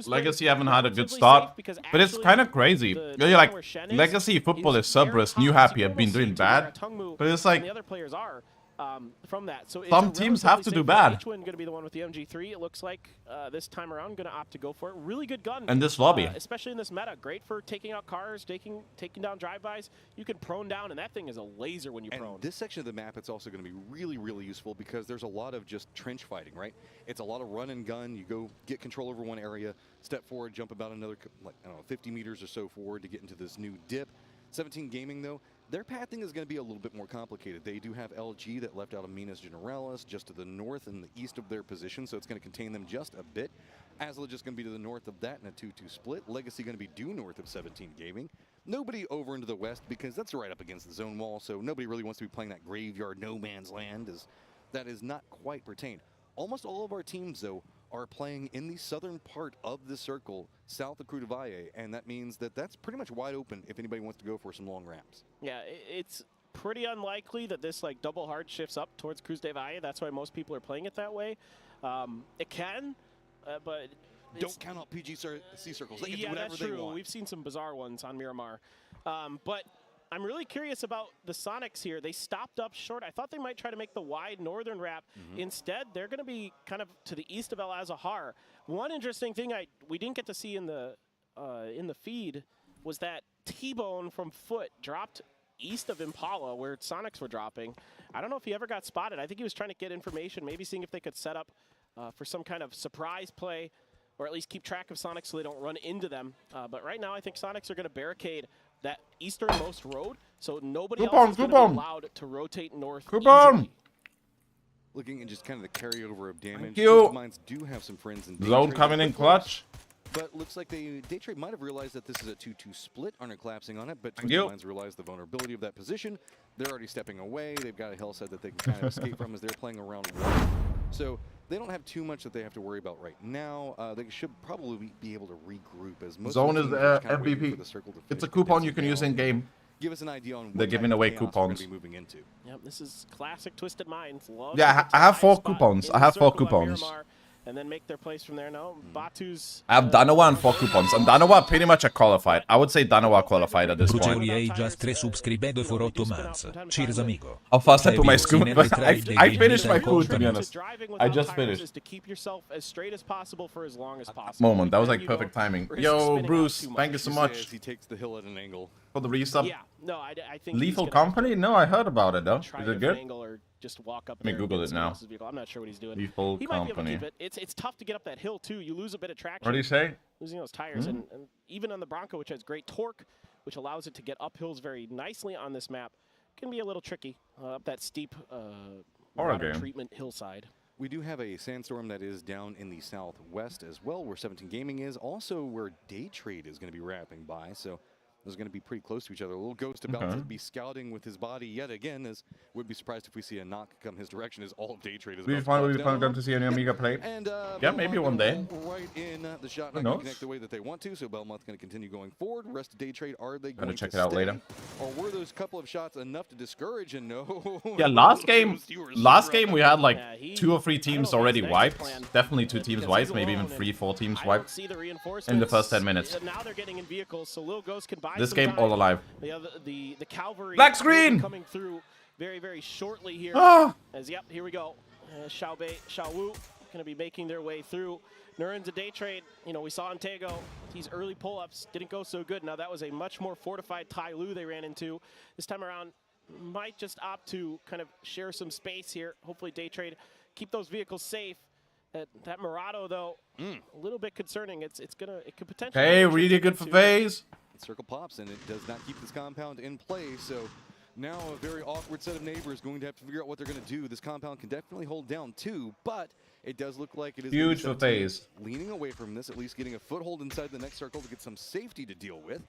Legacy haven't had a good start, but it's kind of crazy. Really, like, Legacy football is Subrus, New Happy have been doing bad, but it's like, the other players are from that. So some teams have to do bad. H1 going to be the one with the MG3. It looks like this time around going to opt to go for it. Really good gun. And this lobby, especially in this meta, great for taking out cars, taking down drive-bys. You can prone down, and that thing is a laser when you prone. This section of the map, it's also going to be really, really useful because there's a lot of just trench fighting, right? It's a lot of run and gun. You go get control over one area, step forward, jump about another, like, I don't know, 50 meters or so forward to get into this new dip. 17 Gaming, though, their pathing is going to be a little bit more complicated. They do have LG that left out of Minas Generalis just to the north and the east of their position, so it's going to contain them just a bit. Asla just going to be to the north of that in a 2-2 split. Legacy going to be due north of 17 Gaming. Nobody over into the west because that's right up against the zone wall, so nobody really wants to be playing that graveyard no man's land, as that is not quite pertained. Almost all of our teams, though, are playing in the southern part of the circle, south of Cruz de Valle, and that means that that's pretty much wide open if anybody wants to go for some long ramps. Yeah, it's pretty unlikely that this like double hard shifts up towards Cruz de Valle. That's why most people are playing it that way. It can, but don't count out PGC circles. They can do whatever that's they true. want. We've seen some bizarre ones on Miramar, but I'm really curious about the Sonics here. They stopped up short. I thought they might try to make the wide northern wrap. Instead, they're going to be kind of to the east of El Azahar. One interesting thing we didn't get to see in the feed was that T-Bone from Foot dropped east of Impala, where Sonics were dropping. I don't know if he ever got spotted. I think he was trying to get information, maybe seeing if they could set up for some kind of surprise play, or at least keep track of Sonics so they don't run into them. But right now, I think Sonics are going to barricade that easternmost road, so nobody else is going to be allowed to rotate north easily. Looking at just kind of the carryover of damage. Thank you. Mines do have some friends in Zone coming in clutch. But looks like Daytrade might have realized that this is a 2-2 split, aren't collapsing on it, but Mines realized the vulnerability of that position. They're already stepping away. They've got a hell set that they can kind of escape from as they're playing around one. So they don't have too much that they have to worry about right now. They should probably be able to regroup as most Zone of is the teams are kind of MVP. waiting for the circle to It's a finish coupon you against can use them. in game. Give us an idea on what They're giving type of away chaos we're coupons. gonna be moving into. Yep, this is classic Twisted Minds. Yeah, I have 4 coupons. I have 4 coupons. And then make their place from there. No, Batu's. I have Danawa and 4 coupons, and Danawa pretty much are qualified. I would say Danawa qualified at this point. Ruggeri just 3 subscribed for 8 months. Cheers, amigo. How fast I put my Scoom? I finished my food, to be honest. I just finished. To keep yourself as straight as possible for as long as possible. Moment, that was like perfect timing. Yo, Bruce, thank you so much. He takes the hill at an angle. For the resub. Yeah, no, I think Lethal Company? No, I heard about it though. Is it good? Or just walk up Let me Google it now. I'm not sure what he's doing. Lethal he might Company. be able to keep it. It's tough to get up that hill too. You lose a bit of traction. What do you say? Losing those tires, and even on the Bronco, which has great torque, which allows it to get up hills very nicely on this map, can be a little tricky up that steep water treatment hillside. We do have a sandstorm that is down in the southwest as well, where 17 Gaming is, also where Daytrade is going to be wrapping by. So those are going to be pretty close to each other. A little Ghost about to be scouting with his body yet again, as would be surprised if we see a knock come his direction, as all of Daytrade is. We finally going to see any Amiga play. And yeah, maybe one day. Right in the shot, not going to connect the way that they want to, so Belmont's going to continue going forward. Rest of Daytrade, are they going to check it out later? Or were those couple of shots enough to discourage? And no. Yeah, last game we had like 2 or 3 teams already wiped. Definitely 2 teams wiped, maybe even 3, 4 teams wiped in the first 10 minutes. Now they're getting in vehicles, so Lil Ghost can buy this some game time. all alive. The cavalry black screen coming through very, very shortly here. Ah. As here we go. Xiao Wu going to be making their way through. Nurin's a day trade. You know, we saw in Tego, these early pull-ups didn't go so good. Now that was a much more fortified Tai Lu they ran into. This time around, might just opt to kind of share some space here. Hopefully day trade, keep those vehicles safe. That Murado though, a little bit concerning. It could potentially. Hey, really good for FaZe. Circle pops and it does not keep this compound in play, so now a very awkward set of neighbors going to have to figure out what they're going to do. This compound can definitely hold down 2, but it does look like it is huge for FaZe. Leaning away from this, at least getting a foothold inside the next circle to get some safety to deal with.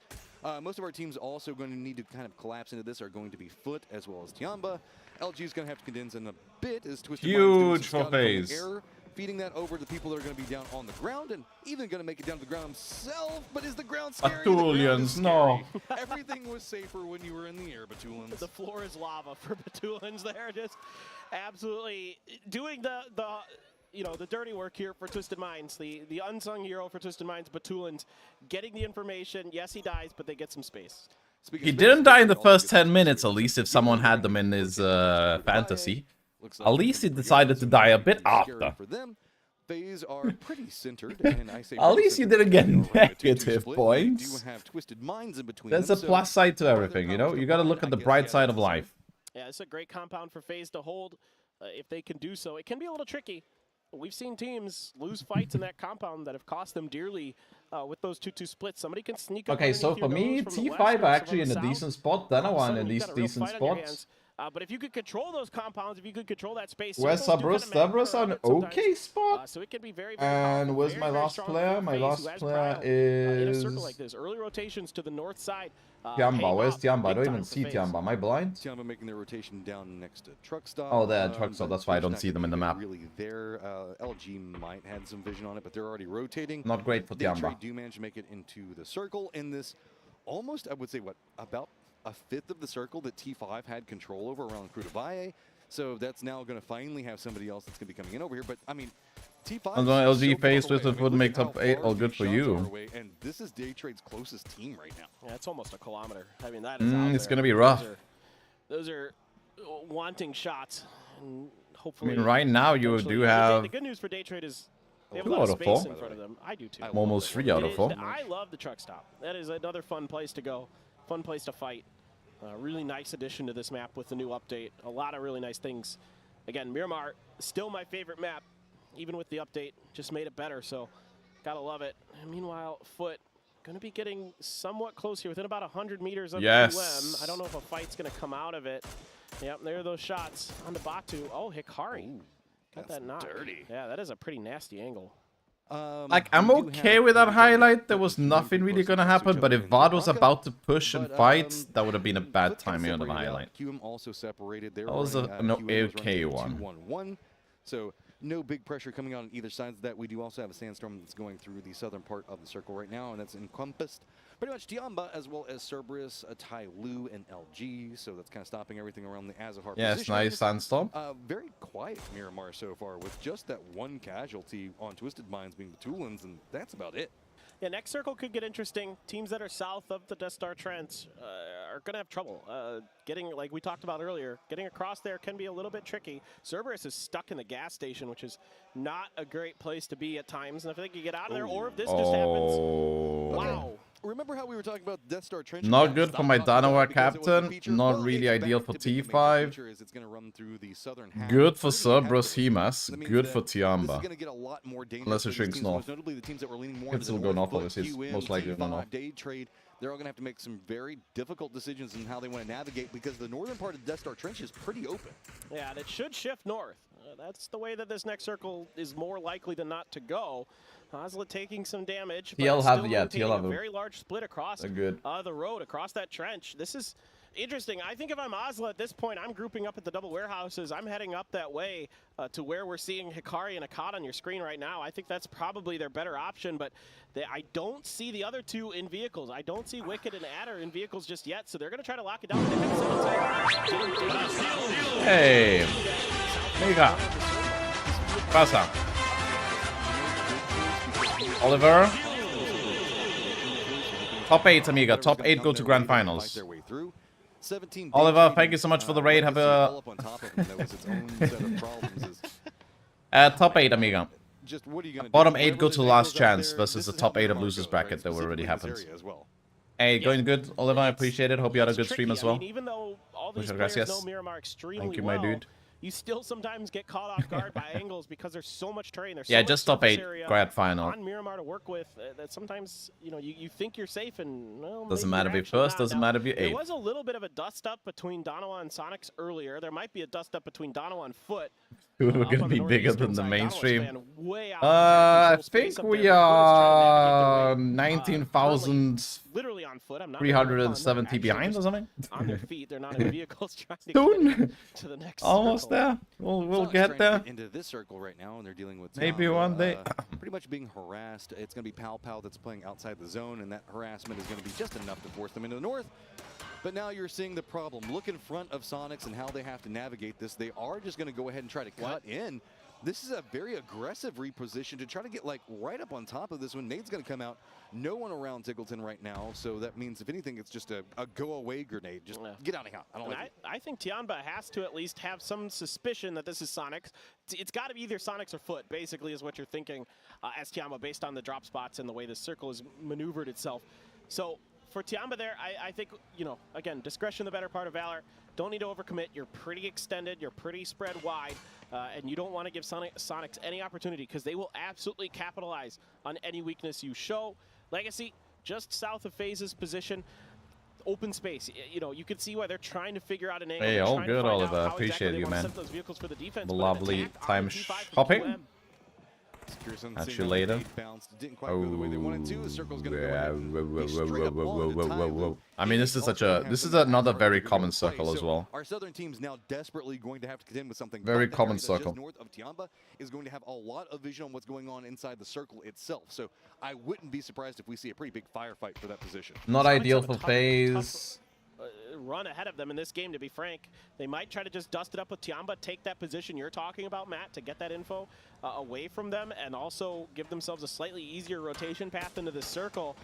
Most of our teams also going to need to kind of collapse into this are going to be Foot as well as Tiamba. LG is going to have to condense in a bit as Twisted huge for FaZe. Feeding that over to the people that are going to be down on the ground and even going to make it down to the ground himself. But is the ground scary? Batulians, no. Everything was safer when you were in the air, Batulians. The floor is lava for Batulians there. Just absolutely doing the dirty work here for Twisted Minds. The unsung hero for Twisted Minds, Batulians, getting the information. Yes, he dies, but they get some space. He didn't die in the first 10 minutes, at least, if someone had them in his fantasy. At least he decided to die a bit after. FaZe are pretty centered, and I say at least you didn't get negative points. Do have Twisted Minds in between There's a plus side to everything, you know? You gotta look at the bright side of life. Yeah, it's a great compound for FaZe to hold. If they can do so, it can be a little tricky. We've seen teams lose fights in that compound that have cost them dearly with those 2-2 splits. Somebody can sneak up. Okay, so for me, T5 are actually in a decent spot. Danawan in these decent spots. But if you could control those compounds, if you could control that space, where's Cerberus? Cerberus on an okay spot. So it can be very and where's my last player? My last player is in a circle like this. Early rotations to the north side. Tiamba, where's Tiamba? I don't even see Tiamba. Am I blind? Tiamba making their rotation down next to Truck Stop. Oh, they're at Truck Stop. That's why I don't see them in the map. Really there. LG might have some vision on it, but they're already rotating. Not great for Tiamba. They do manage to make it into the circle in this almost, I would say, what, about a fifth of the circle that T5 had control over around Crudabaye. So that's now going to finally have somebody else that's going to be coming in over here. But, I mean, T5... And then LG FaZe Twisted would make top 8. All good for you. And this is Day Trade's closest team right now. Yeah, it's almost a kilometer. I mean, that is it's going to be rough. Those are wanting shots. And hopefully... I mean, right now you do have... The good news for Day Trade is... They have 2 a lot out of of space 4. in front of them. I do too. Almost 3 out of 4. I love the truck stop. That is another fun place to go. Fun place to fight. Really nice addition to this map with the new update. A lot of really nice things. Again, Miramar, still my favorite map, even with the update. Just made it better, so gotta love it. And meanwhile, Foot going to be getting somewhat close here, within about 100 meters of QM. I don't know if a fight's going to come out of it. Yep, there are those shots on the Batu. Oh, Hikari. Ooh, got that knock. Dirty. Yeah, that is a pretty nasty angle. Like, I'm okay with that highlight. There was nothing really gonna happen, but if Vard was about to push and fight, that would have been a bad timing on the highlight. QM also separated. That was an okay one. 1-1. So no big pressure coming out on either side of that. We do also have a sandstorm that's going through the southern part of the circle right now, and that's encompassed pretty much Tiamba as well as Cerberus, Tai Lu, and LG. So that's kind of stopping everything around the Azahar position. Yes, nice sandstorm. Very quiet Miramar so far, with just that one casualty on Twisted Minds being the Tulans, and that's about it. Yeah, next circle could get interesting. Teams that are south of the Death Star Trent are going to have trouble. Getting, like we talked about earlier, getting across there can be a little bit tricky. Cerberus is stuck in the gas station, which is not a great place to be at times. And if they can get out of there, or if this just happens, wow. Remember how we were talking about Death Star Trench? Not good for my Danawa captain. Not really ideal for T5. Good for Cerberus Hemas. Good for Tiamba. Unless it shrinks north. Can still go north, obviously. It's most likely going north. They're all going to have to make some very difficult decisions in how they want to navigate, because the northern part of the Death Star Trench is pretty open. Yeah, and it should shift north. That's the way that this next circle is more likely than not to go. Ozla taking some damage. TL have a very large split across the road, across that trench. This is interesting. I think if I'm Ozla at this point, I'm grouping up at the double warehouses. I'm heading up that way to where we're seeing Hikari and Akkad on your screen right now. I think that's probably their better option, but I don't see the other two in vehicles. I don't see Wicked and Adder in vehicles just yet, so they're going to try to lock it down. Hey, mega. Pasa. Oliver. Top 8, Amiga. Top 8 go to Grand Finals. Oliver, thank you so much for the raid. Have a... top 8, Amiga. just what are you going to do? Bottom 8 go Wherever to there's last angles out chance there, versus this the is top how 8 of Miramar losers goes, bracket right? that already Specifically this happened. area as well. Hey, going good, Oliver. I appreciate it. Hope you had a good stream as well. I mean, even though all these Muchas players gracias. know Miramar extremely Thank you, my well, dude. you still sometimes get caught off guard by angles because there's so much terrain. There's Yeah, so just much top 8 area grad final. on Miramar to work with that sometimes, you know, you think you're safe and, well, Doesn't maybe matter you're if you're actually first, not. doesn't Now, matter if you're there 8th. was a little bit of a dust-up between Donovan and Sonics earlier. There might be a dust-up between Donovan and Foot. We're up going to on the be bigger northeastern than the side. mainstream. Donovan way out I in space think up we there, but Foot is trying to navigate their way, 19,000. literally on foot. I'm not 370 behind or something? on their feet. They're not in vehicles trying to Soon. get to the next Almost circle. there. We'll Sonic's get trying there. to into this circle right now, and they're dealing with Maybe Tiamba, one day. pretty much being harassed. It's going to be Pow Pow that's playing outside the zone, and that harassment is going to be just enough to force them into the north. But now you're seeing the problem. Look in front of Sonics and how they have to navigate this. They are just going to go ahead and try to cut in. This is a very aggressive reposition to try to get like right up on top of this one. Nade's going to come out. No one around Tiggleton right now, so that means if anything, it's just a go-away grenade. Just get out of here. I don't like it. I think Tiamba has to at least have some suspicion that this is Sonics. It's got to be either Sonics or Foot, basically, is what you're thinking as Tiamba, based on the drop spots and the way the circle has maneuvered itself. So for Tiamba there, I think, you know, again, discretion the better part of valor. Don't need to overcommit. You're pretty extended. You're pretty spread wide. And you don't want to give Sonics any opportunity because they will absolutely capitalize on any weakness you show. Legacy, just south of FaZe's position. Open space. You know, you can see why they're trying to figure out an angle. Hey, all good, Oliver. Appreciate you, man. Lovely time hopping. Catch you later. I mean, this is another very common circle as well. Our southern team's now desperately going to have to contend with something. Very but common the area circle. just north of Tiamba is going to have a lot of vision on what's going on inside the circle itself. So I wouldn't be surprised if we see a pretty big firefight for that position. Not ideal for FaZe. Run ahead of them in this game, to be frank. They might try to just dust it up with Tiamba, take that position you're talking about, Matt, to get that info away from them, and also give themselves a slightly easier rotation path into the circle,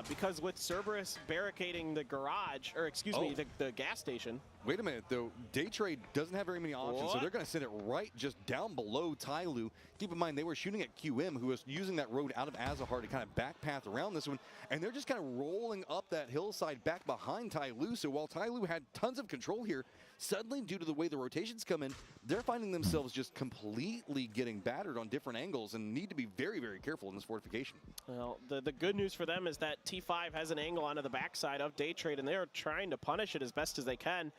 because with Cerberus barricading the garage, or excuse me, the gas station. Wait a minute, though. Daytrade doesn't have very many options, so they're going to send it right just down below Tyloo. Keep in mind, they were shooting at QM, who was using that road out of Azahar to kind of back path around this one, and they're just kind of rolling up that hillside back behind Tyloo. So while Tyloo had tons of control here, suddenly, due to the way the rotations come in, they're finding themselves just completely getting battered on different angles and need to be very, very careful in this fortification. Well, the good news for them is that T5 has an angle onto the backside of Daytrade, and they're trying to punish it as best as they can.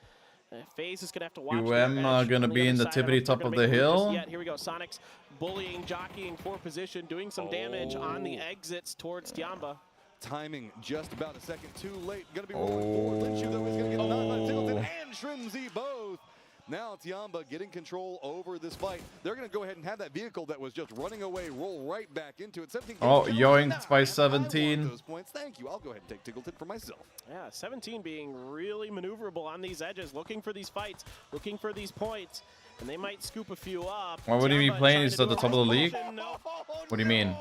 FaZe is going to have to watch. UM are going to be in the tippity top of the hill. Here we go. Sonics bullying, jockeying for position, doing some damage on the exits towards Tiamba. Timing just about a second too late. Going to be rolling forward. Linshu, though, is going to get knocked by Tiggleton and Shrimsy both. Now Tiamba getting control over this fight. They're going to go ahead and have that vehicle that was just running away roll right back into it. 17 yoinked by 17. Those points. Thank you. I'll go ahead and take Tiggleton for myself. Yeah, 17 being really maneuverable on these edges, looking for these fights, looking for these points, and they might scoop a few up. Why would he be playing? He's at the top of the league. No. What do you mean?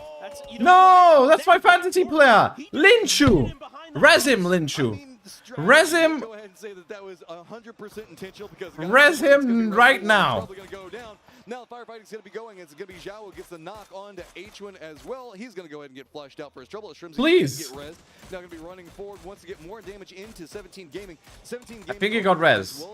No, that's my fantasy player, Linshu. Res him, Linshu. Res him. Go ahead and say that was 100% intentional because res him right now. Probably going to go down. Now the firefighting's going to be going. It's going to be Zhao who gets the knock on to H1 as well. He's going to go ahead and get flushed out for his trouble. Shrimsy Please. Get rezzed. Now going to be running forward, wants to get more damage into 17 Gaming. 17 Gaming. I think he got res.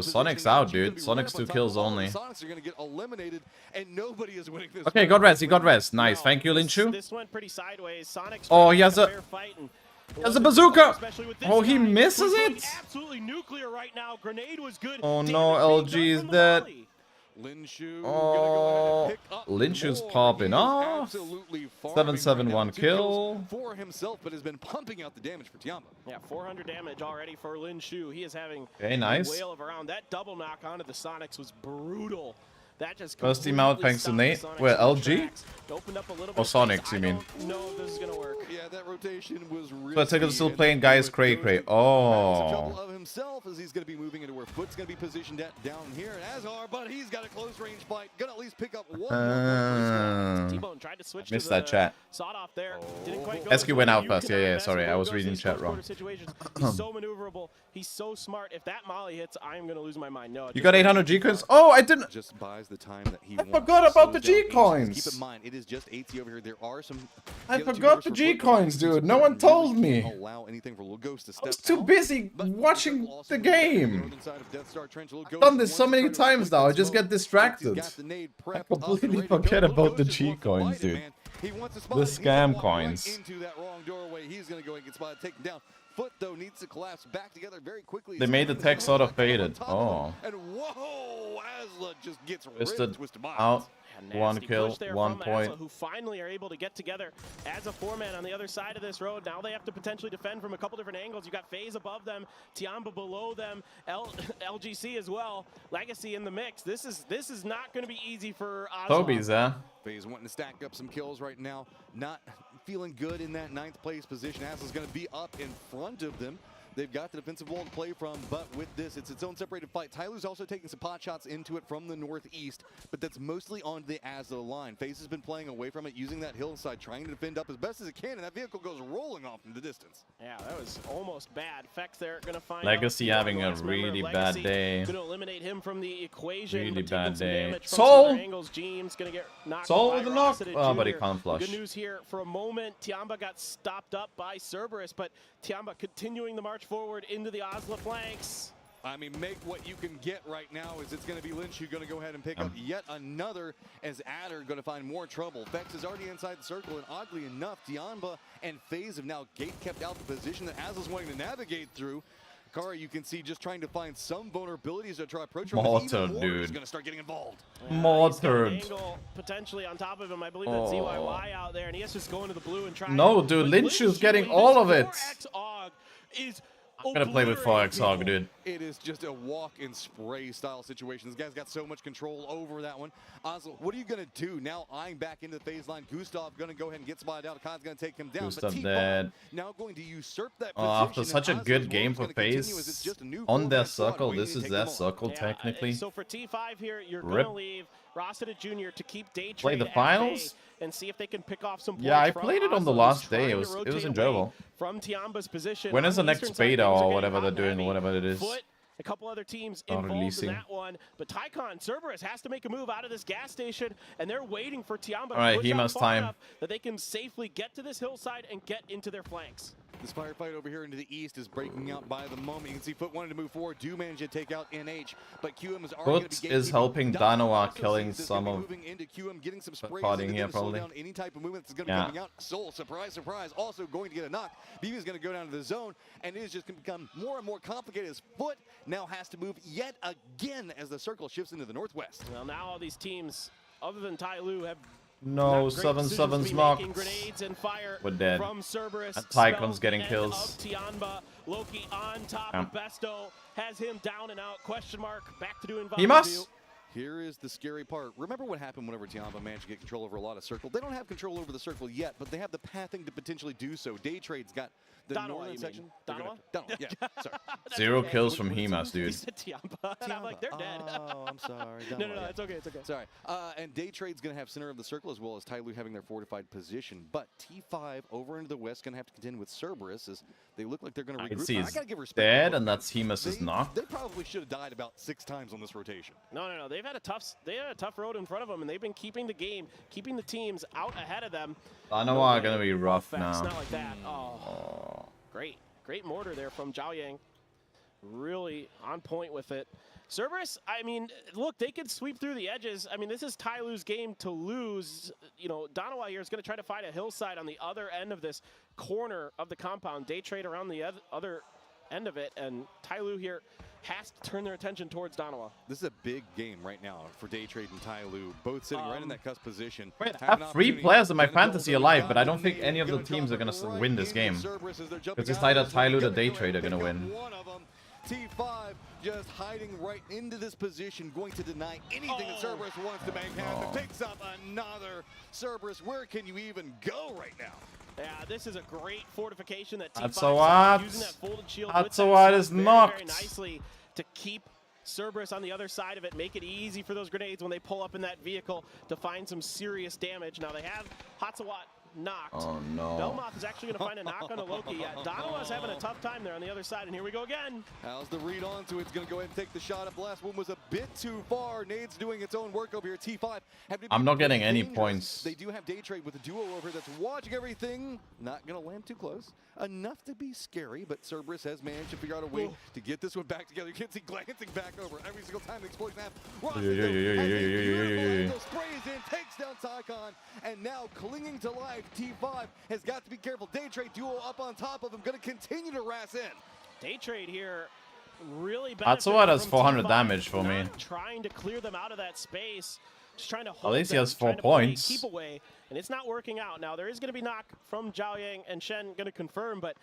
Sonic's out, dude. Sonic's 2 kills only. Sonics are going to get eliminated, and nobody is winning this. Okay, got res. He got res. Nice. Thank you, Linshu. This went pretty sideways. Sonics. Oh, he has a bazooka. Oh, he misses it. Absolutely nuclear right now. Grenade was good. Oh no, LG is dead. Linshu, oh, Linshu's popping off. 771 kill for himself, but has been pumping out the damage for Tiamba. Yeah, 400 damage already for Linshu. He is having nice. a whale of a round. That double knock onto the Sonics was brutal. That just first team out thanks to Nate. Where LG? Or Sonics, you mean? No, this is gonna work. Yeah, that rotation was really. So Tiggle's still playing guys cray cray. Oh. himself as he's going to be moving into where Foot's going to be positioned at down here. And Azar, but he's got a close range fight. Going to at least pick up one. T-Bone tried to switch missed to that chat. Sawed off there. Didn't quite go. SQ went out first. Yeah, sorry. I was reading chat wrong. He's so maneuverable. He's so smart. If that molly hits, I'm going to lose my mind. No. You got 800 G coins? Oh, I didn't. Just buys the time that he wants. Forgot about the G coins. Keep in mind, it is just 80 over here. There are some. I forgot the G coins, dude. No one told me. Allow anything for Little Ghost to step I was too busy watching the game. I've done this so many times now. I just get distracted. I completely forget about the G coins, dude. The scam coins. Into that wrong doorway. He's going to go and get spotted, taken down. Foot though needs to collapse back together very quickly. They made the tech sort of faded. Oh. And whoa, Asla just gets twisted twisted out. One kill, 1 point. Who finally are able to get together as a 4-man on the other side of this road. Now they have to potentially defend from a couple different angles. You got FaZe above them, Tiamba below them, LGC as well, Legacy in the mix. This is not going to be easy for Asla. Toby's there. FaZe wanting to stack up some kills right now. Not feeling good in that 9th place position. Asla's going to be up in front of them. They've got the defensive wall to play from, but with this, it's its own separated fight. Tyler's also taking some pot shots into it from the northeast, but that's mostly on the Asla line. FaZe has been playing away from it, using that hillside, trying to defend up as best as it can, and that vehicle goes rolling off in the distance. Yeah, that was almost bad. Fex there going to find Legacy having a really bad day. Going to eliminate him from the equation. Really bad day. Soul! James going to get knocked Soul with a knock. Oh, Jr. but he can't flush. Good news here. For a moment, Tiamba got stopped up by Cerberus, but Tiamba continuing the march forward into the Asla flanks. I mean, make what you can get right now is it's going to be Lynch who's going to go ahead and pick up yet another as Adder going to find more trouble. Fex is already inside the circle, and oddly enough, Tiamba and FaZe have now gate kept out the position that Asla's wanting to navigate through. Kara, you can see just trying to find some vulnerabilities to try approach. Mortar, dude. Is going to start getting involved. Mortar. Potentially on top of him, I believe that's ZYY out there, and he has to just go into the blue and try. No, dude, Lynch is getting all of it. 4x is I'm gonna play with 4x Hog, dude. It is just a walk and spray style situation. This guy's got so much control over that one. Asla, what are you gonna do now? Eyeing back into the phase line. Gustav gonna go ahead and get spotted out. Khan's gonna take him down. Gustav but dead. Now going to usurp that position. After such a good game for FaZe on their circle, this is their circle technically. So for T5 here, you're gonna leave Rosita Jr. to keep day play the finals and see if they can pick off some points. Yeah, I played it on the last day. It was enjoyable. From Tiamba's position. When is the next beta or whatever they're doing or whatever it is? A couple other teams involved in that one, but Tycon Cerberus has to make a move out of this gas station, and they're waiting for Tiamba to push out far enough that they can safely get to this hillside and get into their flanks. This firefight over here into the east is breaking out by the moment. You can see Foot wanted to move forward, do manage to take out NH, but QM is already Foot is helping Danoa killing some of moving into QM, getting some sprays partying here probably. Slow down any type of movement that's going to be coming out. Soul, surprise, surprise, also going to get a knock. BB is going to go down to the zone, and it is just going to become more and more complicated as Foot now has to move yet again as the circle shifts into the northwest. Well, now all these teams, other than Tai Lu, have no 7-7's marked. We're dead. From Cerberus, Tycon's getting kills. Tiamba, Loki on top of Besto, has him down and out. Question mark. Back to doing. He must. Here is the scary part. Remember what happened whenever Tiamba managed to get control over a lot of circle? They don't have control over the circle yet, but they have the pathing to potentially do so. Day Trade's got the northern section. Danoa? Yeah, sorry. 0 kills from Hemas, dude. Tiamba. And I'm like, they're dead. Oh, I'm sorry. No, it's okay, it's okay. Sorry. And Day Trade's going to have center of the circle as well as Ty Lu having their fortified position. But T5 over into the west going to have to contend with Cerberus as they look like they're going to regroup. I gotta give respect. Dead, and that's Hemas' knock. They probably should have died about 6 times on this rotation. No. They've had a tough road in front of them, and they've been keeping the game, keeping the teams out ahead of them. Danoa are gonna be rough now. It's not like that. Oh. Great mortar there from Zhao Yang. Really on point with it. Cerberus, I mean, look, they could sweep through the edges. I mean, this is Tai Lu's game to lose. You know, Danoa here is going to try to find a hillside on the other end of this corner of the compound. Day Trade around the other end of it, and Tai Lu here has to turn their attention towards Danoa. This is a big game right now for Day Trade and Tai Lu, both sitting right in that cusp position. Wait, I have 3 players in my fantasy alive, but I don't think any of the teams are going to win this game. Because it's either Tai Lu or Day Trade are going to win. T5 just hiding right into this position, going to deny anything that Cerberus wants to make happen. Picks up another Cerberus. Where can you even go right now? Yeah, this is a great fortification that T5 Hatsawat. using that folded shield Hatsawat is knocked. very nicely to keep Cerberus on the other side of it, make it easy for those grenades when they pull up in that vehicle to find some serious damage. Now they have Hatsawat knocked. Oh no. Belmoth is actually going to find a knock on a Loki. Yeah, Donowa's having a tough time there on the other side, and here we go again. How's the read onto it? It's going to go ahead and take the shot up. Last one was a bit too far. Nade's doing its own work over here. T5. I'm not getting any dangerous. points. They do have Day Trade with a duo over here that's watching everything. Not going to land too close. Enough to be scary, but Cerberus has managed to figure out a way to get this one back together. You can see glancing back over every single time the explosion happens. Sprays in, takes down Tycon, and now clinging to life, T5 has got to be careful. Day Trade duo up on top of him, going to continue to harass in. Day Trade here really Hatsawat has 400 T5, damage for me. Trying to clear them out of that space. Just trying to hold At least he them, has 4 trying to play points. keep away, and it's not working out. Now there is going to be knock from Zhao Yang, and Shen going to confirm, but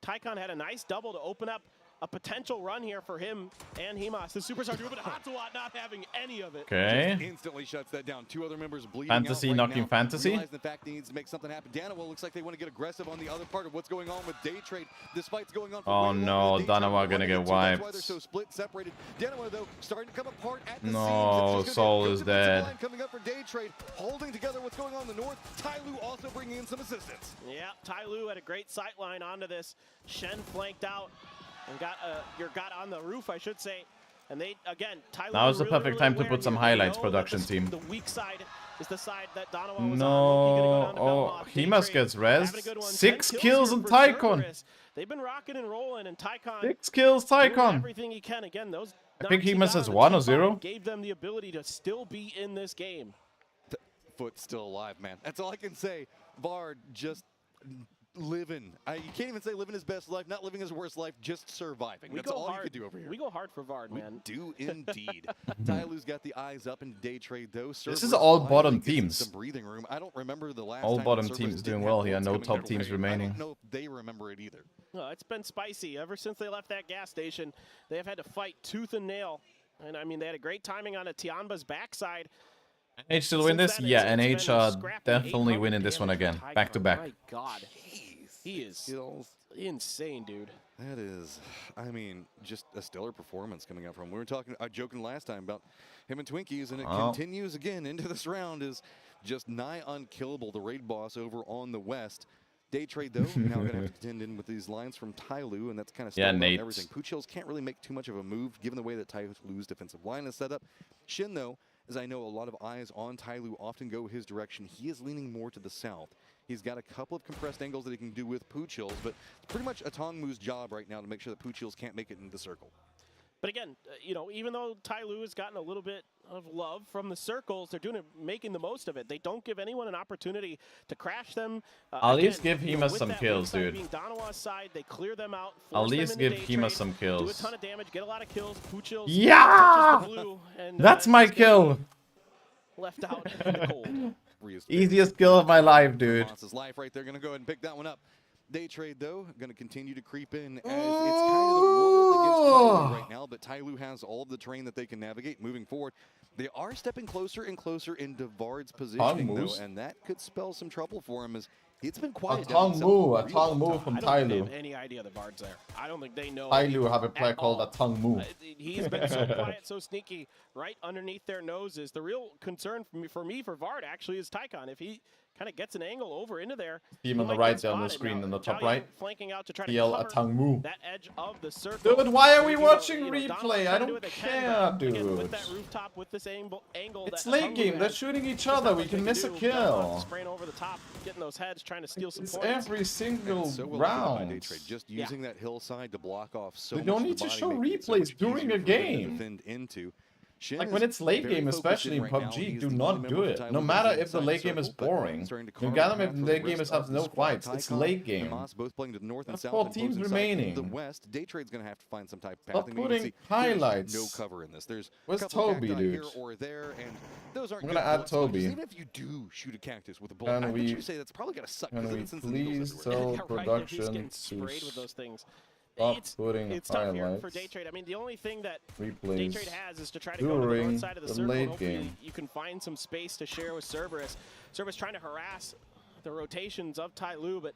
Tycon had a nice double to open up a potential run here for him and Hemas. The superstar duo, but Hatsawat not having any of it. Okay. Just instantly shuts that down. Two other members bleeding Fantasy out right knocking now. fantasy. Realizing the fact he needs to make something happen. Danawa looks like they want to get aggressive on the other part of what's going on with Day Trade. This fight's going on for Oh way no, longer than Day Danawa Trade gonna get wanted it to. That's why wiped. they're so split, separated. Danawa though starting to come apart at the No, seams. Soul is dead. Coming up for Day Trade, holding together what's going on in the north. Tai Lu also bringing in some assistance. Yeah, Tai Lu had a great sight line onto this. Shen flanked out and got on the roof, I should say. And they, again, Tai Lu Now is the really, perfect really time to aware put some here. highlights, They know production that team. The weak side is the side that Donowa was No, on. oh, Hemas gets Having a res. good one. 6 10 kills here in for Tycon. Cerberus. They've been rocking and rolling, and Tycon 6 kills, doing Tycon. everything he can. Again, those I think knocks he Hemas got has on the 1 or T5 0. gave them the ability to still be in this game. Foot still alive, man. That's all I can say. Vard just living. You can't even say living his best life, not living his worst life, just surviving. That's all you can do over here. We go hard for Vard, man. We do indeed. Tai Lu's got the eyes up into Day Trade though. This is all bottom teams. Some breathing room. I don't remember the last All time bottom Cerberus teams doing didn't well have here. votes No coming top their teams way. remaining. I don't know if they remember it either. No, it's been spicy ever since they left that gas station. They have had to fight tooth and nail, and I mean they had a great timing on a Tianba's backside. NH still win this? Yeah, NH are definitely winning this one again. Back to back. My God, he is insane, dude. That is, I mean, just a stellar performance coming out from him. We were joking last time about him and Twinkies, and it continues again into this round. Is just nigh unkillable. The raid boss over on the west. Day Trade though, now going to have to contend in with these lines from Tai Lu, and that's kind of stalling out everything. Poochills can't really make too much of a move given the way that Tai Lu's defensive line is set up. Shin though, as I know a lot of eyes on Tai Lu often go his direction, he is leaning more to the south. He's got a couple of compressed angles that he can do with Poochills, but it's pretty much Atongmu's job right now to make sure that Poochills can't make it into the circle. But again, you know, even though Tai Lu has gotten a little bit of love from the circles, they're doing it, making the most of it. They don't give anyone an opportunity to crash them. I'll at least give Hemas some kills, dude. Being Donowa's side, they clear them out. I'll at least give Hemas some Do a kills. ton of damage, get a lot of kills. Poochills Yeah! touches the blue, and, That's my kill. Left out in the cold. Easiest kill of my life, dude. His life right there. Going to go ahead and pick that one up. Day Trade, though, going to continue to creep in as it's kind of the world against Tai Lu right now, but Tai Lu has all of the terrain that they can navigate moving forward. They are stepping closer and closer into Vard's positioning, though, and that could spell some trouble for him as it's been quiet. A tongue move from Tai Lu. I don't have any idea the Vard's there. I don't think they know. Tai Lu have a play called a tongue move. He's been so quiet, so sneaky, right underneath their noses. The real concern for Vard actually is Tycon. If he kind of gets an angle over into there, Team on the right there on the screen in the top right. Flanking out to try to a tongue move. that edge of the circle. Dude, why are we watching replay? I don't care, dude. Again, with that rooftop, with this angle, it's late game. They're shooting each other. We can miss a kill. Spraying over the top, getting those heads, trying to steal some It's points. every single so well round. Just using that hillside to block off so They much don't of the need to body, show making it so replays much during easier a for them to game. defend into. Shin Like is when it's late very game, focused especially in right now. PUBG, He's do the not only do member of it. Tai No Lu matter who's if the inside late game is circle, but boring. starting to You carve got a them if path the for late the game rest has of no the squad. fights. It's Tycon late and game. Moss both playing to the north and That's south 4 and teams opposing sides remaining. to the west. Day Trade's going to have to find some type of Stop path. putting highlights. No cover in this. There's Where's a couple Toby, cacti dude? here or there, and those aren't I'm good gonna add bullet sponges. Toby. Even if you do shoot a cactus with a bullet, I Can bet we? you say that's probably got to suck. Can we Since the needles please everywhere. tell He's production getting to sprayed with those things. stop putting It's tough here highlights? for Day Trade. I mean, the only thing that Replays Day Trade has is to try to go to the during north side of the the circle. late And hopefully game. you can find some space to share with Cerberus. Cerberus trying to harass the rotations of Tai Lu, but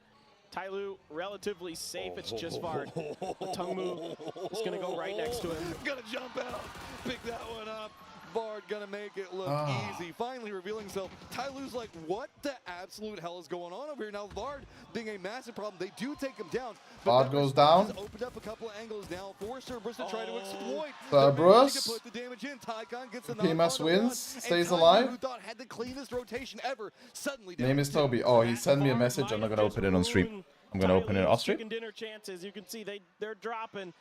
Tyloo, relatively safe. It's just Vard. Tungmoo is going to go right next to him. Gonna jump out, pick that one up. Vard gonna make it look easy. Finally revealing himself. Tyloo's like, what the absolute hell is going on over here? Now Vard being a massive problem. They do take him down. Vard goes down. Opened up a couple of angles now for Cerberus to try to exploit. Cerberus. Put the damage in. Tycon gets the PMS wins, stays Tycon, alive. who thought had the cleanest rotation ever, suddenly Name is Toby. Oh, he sent me a message. I'm not gonna open it on stream. I'm gonna open it off stream. Chicken dinner chances. You can see they're dropping.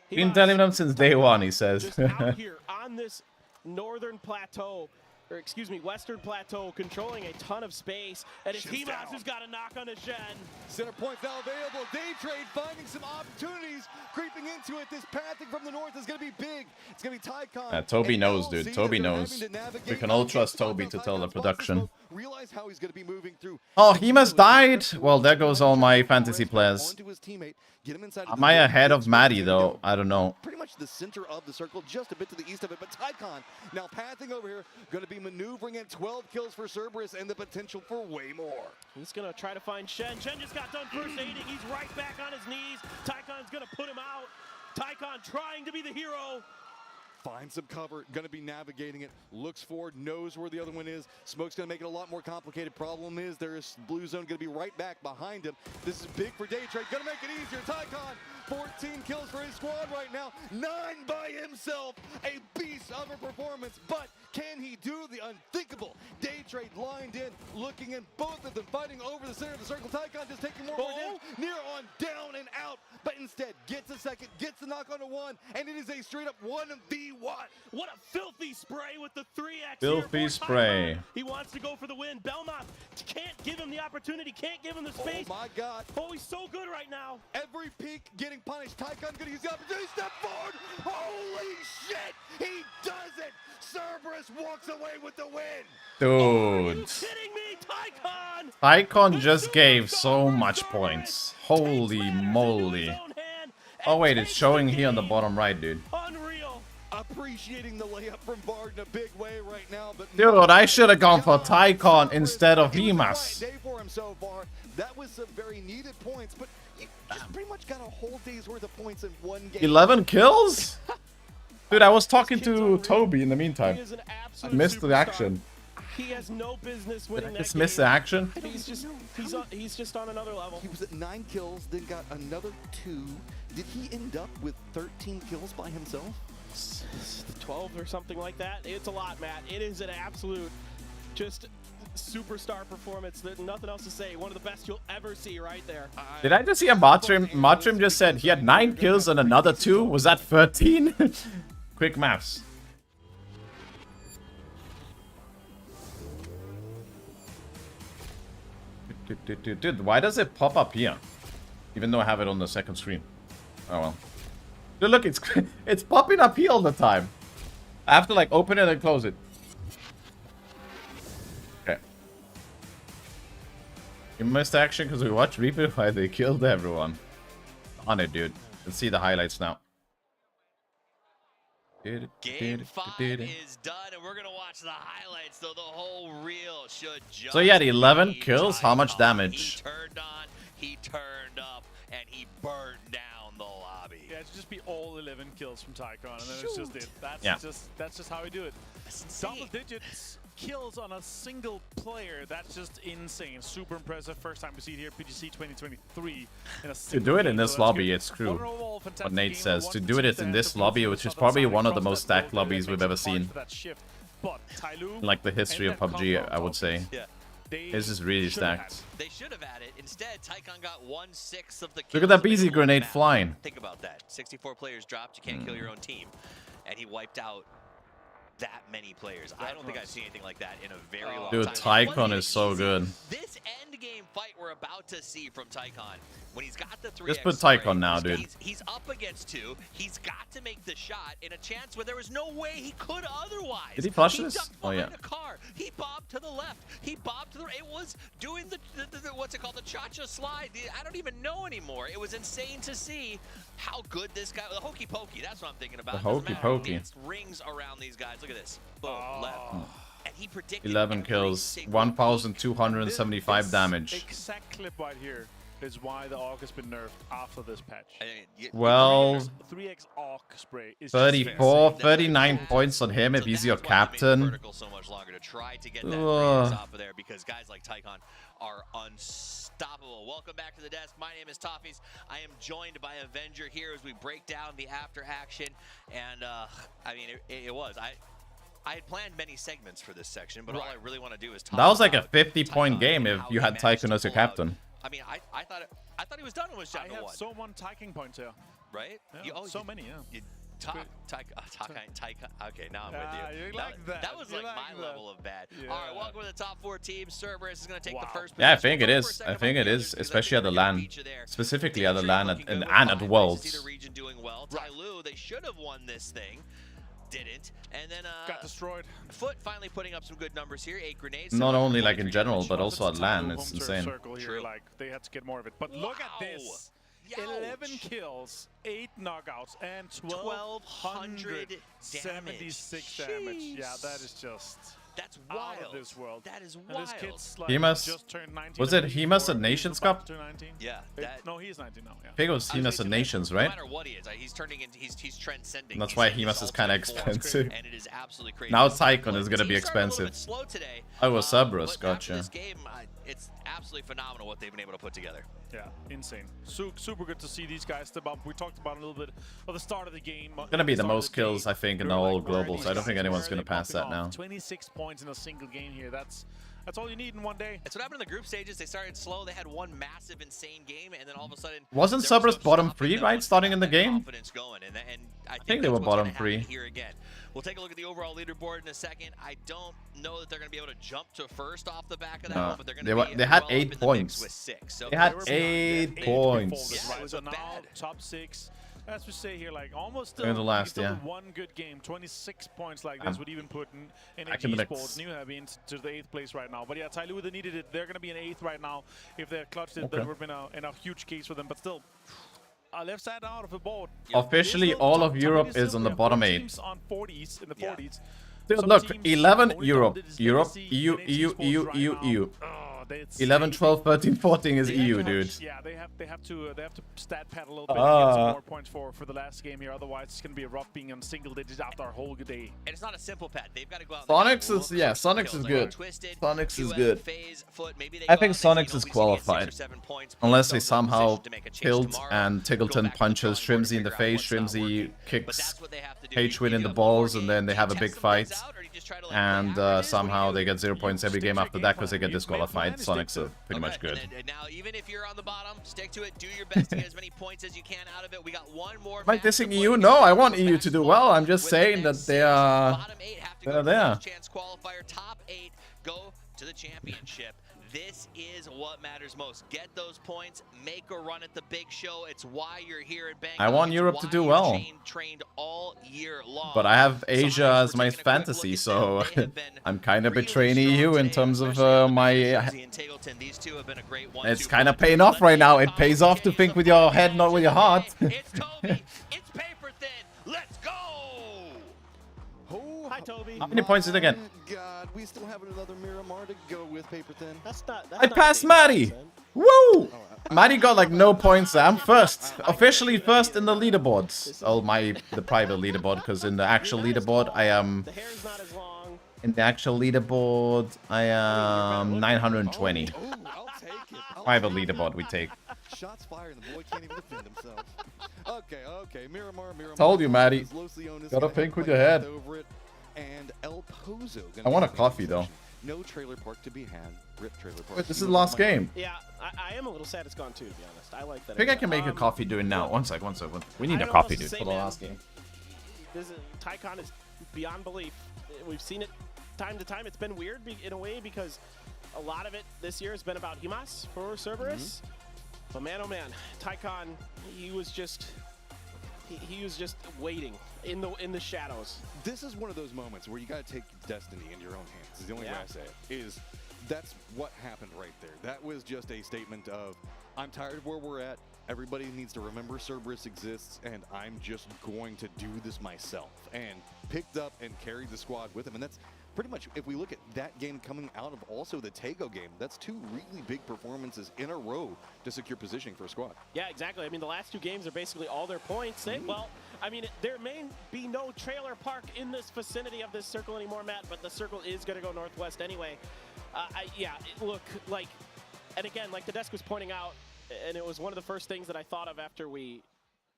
Been telling them since day one, he says. Just out here on this northern plateau, or excuse me, western plateau, controlling a ton of space. And it's Himas who's got a knock on his Shen. Center points now available. Day trade finding some opportunities, creeping into it. This pathing from the north is going to be big. It's going to be Tycon. Toby knows, dude. Toby knows. We can all trust Toby to tell the production. Realize how he's going to be moving through. Oh, Himas died. Well, there goes all my fantasy players. Am I ahead of Maddie though? I don't know. Pretty much the center of the circle, just a bit to the east of it. But Tycon now pathing over here, going to be maneuvering in. 12 kills for Cerberus and the potential for way more. He's going to try to find Shen. Shen just got done first aiding. He's right back on his knees. Tycon's going to put him out. Tycon trying to be the hero. Finds some cover, going to be navigating it, looks forward, knows where the other one is. Smoke's going to make it a lot more complicated. Problem is, there's Blue Zone going to be right back behind him. This is big for Day Trade, going to make it easier. Tycon, 14 kills for his squad right now, 9 by himself. A beast of a performance, but can he do the unthinkable? Day Trade lined in, looking in, both of them fighting over the center of the circle. Tycon just taking more damage, near on, down and out, but instead gets a second, gets the knock onto one, and it is a straight up 1v1. What a filthy spray with the 3x. Filthy spray. He wants to go for the win. Belmont can't give him the opportunity, can't give him the space. Oh my God. Oh, he's so good right now. Every peak getting punished. Tycon gonna use the opportunity. Step forward. Holy shit. He does it. Cerberus walks away with the win. Dude. Are you kidding me, Tycon? Tycon just gave so much points. Holy moly. Oh wait, it's showing here on the bottom right, dude. Unreal. Appreciating the layup from Vard in a big way right now, but dude, I should have gone for Tycon instead of Himas. Day for him so far. That was some very needed points, but you just pretty much got a whole day's worth of points in one game. 11 kills? Dude, I was talking to Toby in the meantime. I missed the action. He has no business winning. Did I just miss the action? He's just on another level. He was at 9 kills, then got another 2. Did he end up with 13 kills by himself? 12 or something like that. It's a lot, Matt. It is an absolute just superstar performance. There's nothing else to say. One of the best you'll ever see right there. Did I just see a Matrim? Matrim just said he had 9 kills and another 2. Was that 13? Quick maths. Dude, why does it pop up here? Even though I have it on the second screen. Oh well. Dude, look, it's popping up here all the time. I have to like open it and close it. Okay. You missed action because we watched replay why they killed everyone. On it, dude. Let's see the highlights now. Game 5 is done, and we're gonna watch the highlights. Though the whole reel should just. So he had 11 kills. How much damage? He turned on, he turned up, and he burned down the lobby. Yeah, it should just be all 11 kills from Tycon, and then it's just it. That's just how we do it. Double digits kills on a single player. That's just insane. Super impressive. First time we see it here, PGC 2023. To do it in this lobby, it's true. What Nate says. To do it in this lobby, which is probably one of the most stacked lobbies we've ever seen. In like the history of PUBG, I would say. This is really stacked. They should have had it. Instead, Tycon got 1/6 of the kills. Look at that BZ grenade flying. Think about that. 64 players dropped. You can't kill your own team. And he wiped out that many players. I don't think I've seen anything like that in a very long time. Dude, Tycon is so good. This end game fight we're about to see from Tycon, when he's got the 3x just put Tycon now, dude. He's up against 2. He's got to make the shot in a chance where there was no way he could otherwise. Did he flush this? Oh yeah. A car. He bobbed to the left. He bobbed to the right. It was doing the what's it called? The cha-cha slide. I don't even know anymore. It was insane to see how good this guy. The hokey pokey. That's what I'm thinking about. The hokey pokey. Rings around these guys. Look at this. Boom, left. And he predicted 11 kills, 1,275 damage. Exact clip right here. is why the AUG has been nerfed after this patch. Well, 3x AUG spray is 34, 39 points on him if he's your captain. So much longer to try to get that radius off of there because guys like Tycon are unstoppable. Welcome back to the desk. My name is Toffees. I am joined by Avenger here as we break down the after action. And I mean, it was. I had planned many segments for this section, but all I really want to do is talk. That was like a 50-point game if you had Tycoon as your captain. I mean, I thought he was done when it was down to 1. I have so one taking points here. Right? Yeah, so many, yeah. Okay, now I'm with you. You like that. That was like my level of bad. Yeah. All right, welcome to the top 4 teams. Cerberus is going to take the first Yeah, I position. think it is. I think it is, especially at the LAN. Specifically at the LAN and at Worlds. See the region doing well. Tyloo, they should have won this thing. Didn't. And then got destroyed. Foot finally putting up some good numbers here. 8 grenades. Not only like in general, but also at LAN. It's insane. Here, like, they had to get more of it. But look at this. 11 kills, 8 knockouts, and 1,276 damage. Yeah, that is just... That's wild. Out of this world. That is wild. And this kid's like Himas, just turned 19. was it Himas at Nations Cup? Yeah. No, he's 19 now. Yeah. I think it was Himas at Nations, right? No matter what he is, he's turning into he's transcending. And that's why Himas is kind of expensive. And it is absolutely crazy. Now Tycoon is gonna be expensive. Slow today, oh, well, Cerberus, gotcha. This game, it's absolutely phenomenal what they've been able to put together. Yeah, insane. Super good to see these guys step up. We talked about a little bit of the start of the game. Gonna be the most kills, I think, in the whole globals. I don't think anyone's gonna pass that now. 26 points in a single game here. That's all you need in one day. That's what happened in the group stages. They started slow. They had one massive, insane game, and then all of a sudden, wasn't Cerberus bottom 3, right, starting in the game? Going, and I think they were bottom 3. Here again. We'll take a look at the overall leaderboard in a second. I don't know that they're going to be able to jump to first off the back of that one, but they're going to be they had well 8 points. With 6. So they had 8 points. Yeah, it was now top 6. As we say here, like almost in the last, one good game. 26 points like this would even put NAG Sports New Heavy into the 8th place right now. But yeah, Tyloo, they needed it. They're going to be in 8th right now. If they're clutched it, that would have been a huge case for them. But still, left side out of the board. Officially, all of Europe is on the bottom 8. Teams on 40s, in the 40s. Look, 11 Europe, EU, EU, EU, EU, EU. 11, 12, 13, 14 is EU, dude. Yeah, they have to stat pad a little bit and get some more points for the last game here. Otherwise, it's gonna be a rough being on single digits after our whole day. And it's not a simple pad. They've got to go out. Sonics is Sonics is good. Sonics is good. I think Sonics is qualified, unless they somehow tilt and Tiggleton punches Shrimsy in the face. Shrimsy kicks H-Win in the balls, and then they have a big fight. And somehow they get 0 points every game after that because they get disqualified. Sonics are pretty much good. Now, even if you're on the bottom, stick to it. Do your best to get as many points as you can out of it. We got one more. Am I dissing EU? No, I want EU to do well. I'm just saying that they are there. Chance qualifier, top 8 go to the championship. This is what matters most. Get those points, make a run at the big show. It's why you're here at Bangkok. I want Europe to do well. Trained all year long. But I have Asia as my fantasy, so I'm kind of betraying EU in terms of my... It's kind of paying off right now. It pays off to think with your head, not with your heart. It's Toby. It's paper thin. Let's go. Hi, Toby. How many points did they get? God, we still have another Miramar to go with paper thin. I passed Maddie. Woo! Maddie got like no points. I'm first, officially first in the leaderboards. Oh, the private leaderboard, because in the actual leaderboard I am. In the actual leaderboard I am 920. I'll take it. Private leaderboard we take. Shots fired, and the boy can't even defend himself. Okay. Miramar. Told you, Maddie. Gotta think with your head. And El Pozo. I want a coffee though. No trailer park to be had. Rip trailer park. Wait, this is the last game. Yeah, I am a little sad it's gone too, to be honest. I like that. I think I can make a coffee doing now. One sec. We need a coffee, dude, for the last game. Tycon is beyond belief. We've seen it time to time. It's been weird in a way because a lot of it this year has been about Himas for Cerberus. But man, oh man, Tycon, he was just waiting in the shadows. This is one of those moments where you got to take destiny in your own hands. Is the only way I say it. That's what happened right there. That was just a statement of, I'm tired of where we're at. Everybody needs to remember Cerberus exists, and I'm just going to do this myself. And picked up and carried the squad with him. And pretty much, if we look at that game coming out of also the Tego game, that's 2 really big performances in a row to secure positioning for a squad. Yeah, exactly. I mean, the last 2 games are basically all their points. Well, I mean, there may be no trailer park in this vicinity of this circle anymore, Matt, but the circle is going to go northwest anyway. Look, like, and again, like the desk was pointing out, and it was one of the first things that I thought of after we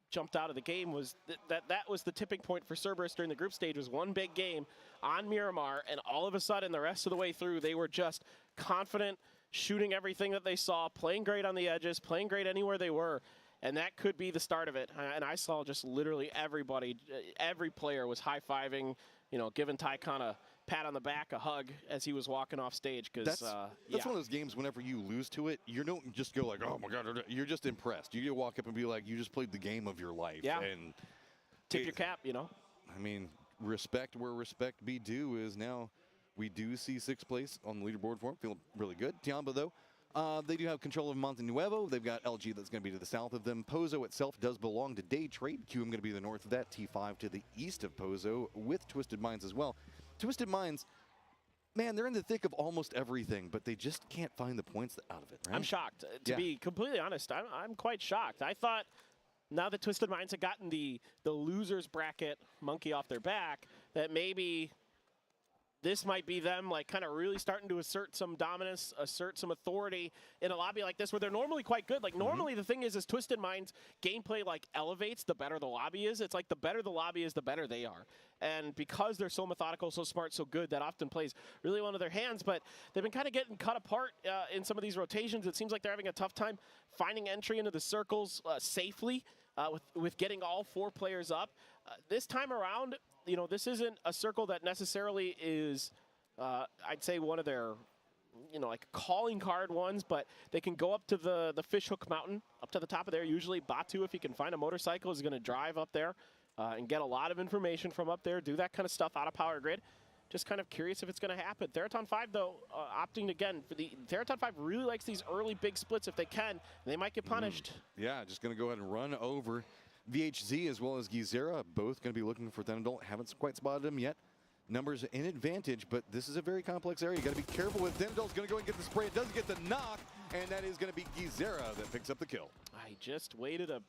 jumped out of the game, was that was the tipping point for Cerberus during the group stage. Was one big game on Miramar, and all of a sudden the rest of the way through they were just confident, shooting everything that they saw, playing great on the edges, playing great anywhere they were, and that could be the start of it. And I saw just literally everybody, every player was high-fiving, you know, giving Tycon a pat on the back, a hug as he was walking off stage. Because that's one of those games, whenever you lose to it, you don't just go like, oh my God, you're just impressed. You walk up and be like, you just played the game of your life. Yeah. And tip your cap, you know. I mean, respect where respect be due is now we do see 6th place on the leaderboard for him. Feeling really good. Tiamba, though, they do have control of Monte Nuevo. They've got LG that's going to be to the south of them. Pozo itself does belong to Day Trade. QM going to be to the north of that. T5 to the east of Pozo with Twisted Minds as well. Twisted Minds, man, they're in the thick of almost everything, but they just can't find the points out of it, right? I'm shocked. To be completely honest, I'm quite shocked. I thought now that Twisted Minds had gotten the losers bracket monkey off their back, that maybe this might be them like kind of really starting to assert some dominance, assert some authority in a lobby like this where they're normally quite good. Like normally the thing is Twisted Minds gameplay like elevates the better the lobby is. It's like the better the lobby is, the better they are. And because they're so methodical, so smart, so good, that often plays really one of their hands. But they've been kind of getting cut apart in some of these rotations. It seems like they're having a tough time finding entry into the circles safely with getting all 4 players up. This time around, you know, this isn't a circle that necessarily is, I'd say, one of their, you know, like calling card ones, but they can go up to the Fishhook Mountain, up to the top of there. Usually Batu, if he can find a motorcycle, is going to drive up there and get a lot of information from up there, do that kind of stuff out of Power Grid. Just kind of curious if it's going to happen. Theraton 5, though, opting again for the Theraton 5 really likes these early big splits if they can. They might get punished. Yeah, just going to go ahead and run over VHZ as well as Gizera, both going to be looking for Thenadol. Haven't quite spotted him yet. Numbers in advantage, but this is a very complex area. You got to be careful with. Thenadol's going to go and get the spray. It doesn't get the knock, and that is going to be Gizera that picks up the kill. I just waited a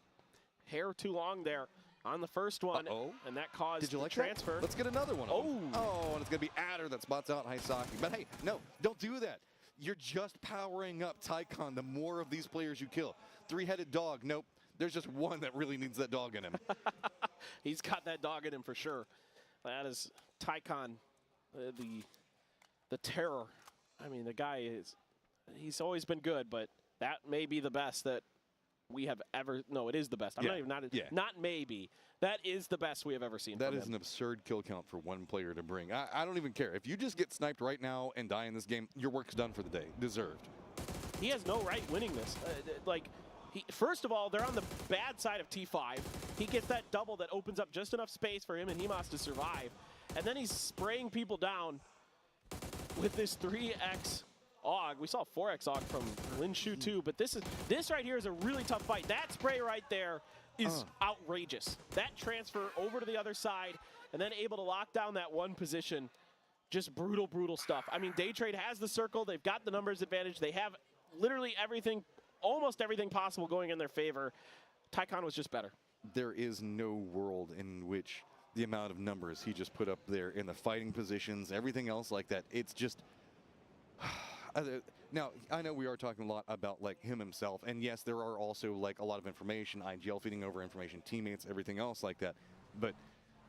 hair too long there on the first one, and that caused the transfer. That? Let's get another one. Oh, and it's going to be Adder that spots out Haisaki. But hey, no, don't do that. You're just powering up Tycon the more of these players you kill. 3-headed dog, nope. There's just one that really needs that dog in him. He's got that dog in him for sure. That is Tycon, the terror. I mean, the guy he's always been good, but that may be the best that we have ever. No, it is the best. I'm not even not maybe. That is the best we have ever seen. That is an absurd kill count for one player to bring. I don't even care if you just get sniped right now and die in this game. Your work's done for the day. Deserved. He has no right winning this. First of all, they're on the bad side of T5. He gets that double that opens up just enough space for him and Hemas to survive. And then he's spraying people down with this 3x AUG. We saw 4x AUG from Lin Shu too, but this right here is a really tough fight. That spray right there is outrageous. That transfer over to the other side and then able to lock down that one position. Just brutal, brutal stuff. I mean, Day Trade has the circle. They've got the numbers advantage. They have literally everything, almost everything possible going in their favor. Tycon was just better. There is no world in which the amount of numbers he just put up there in the fighting positions, everything else like that, it's just... Now, I know we are talking a lot about like him himself, and yes, there are also like a lot of information, IGL feeding over information, teammates, everything else like that, but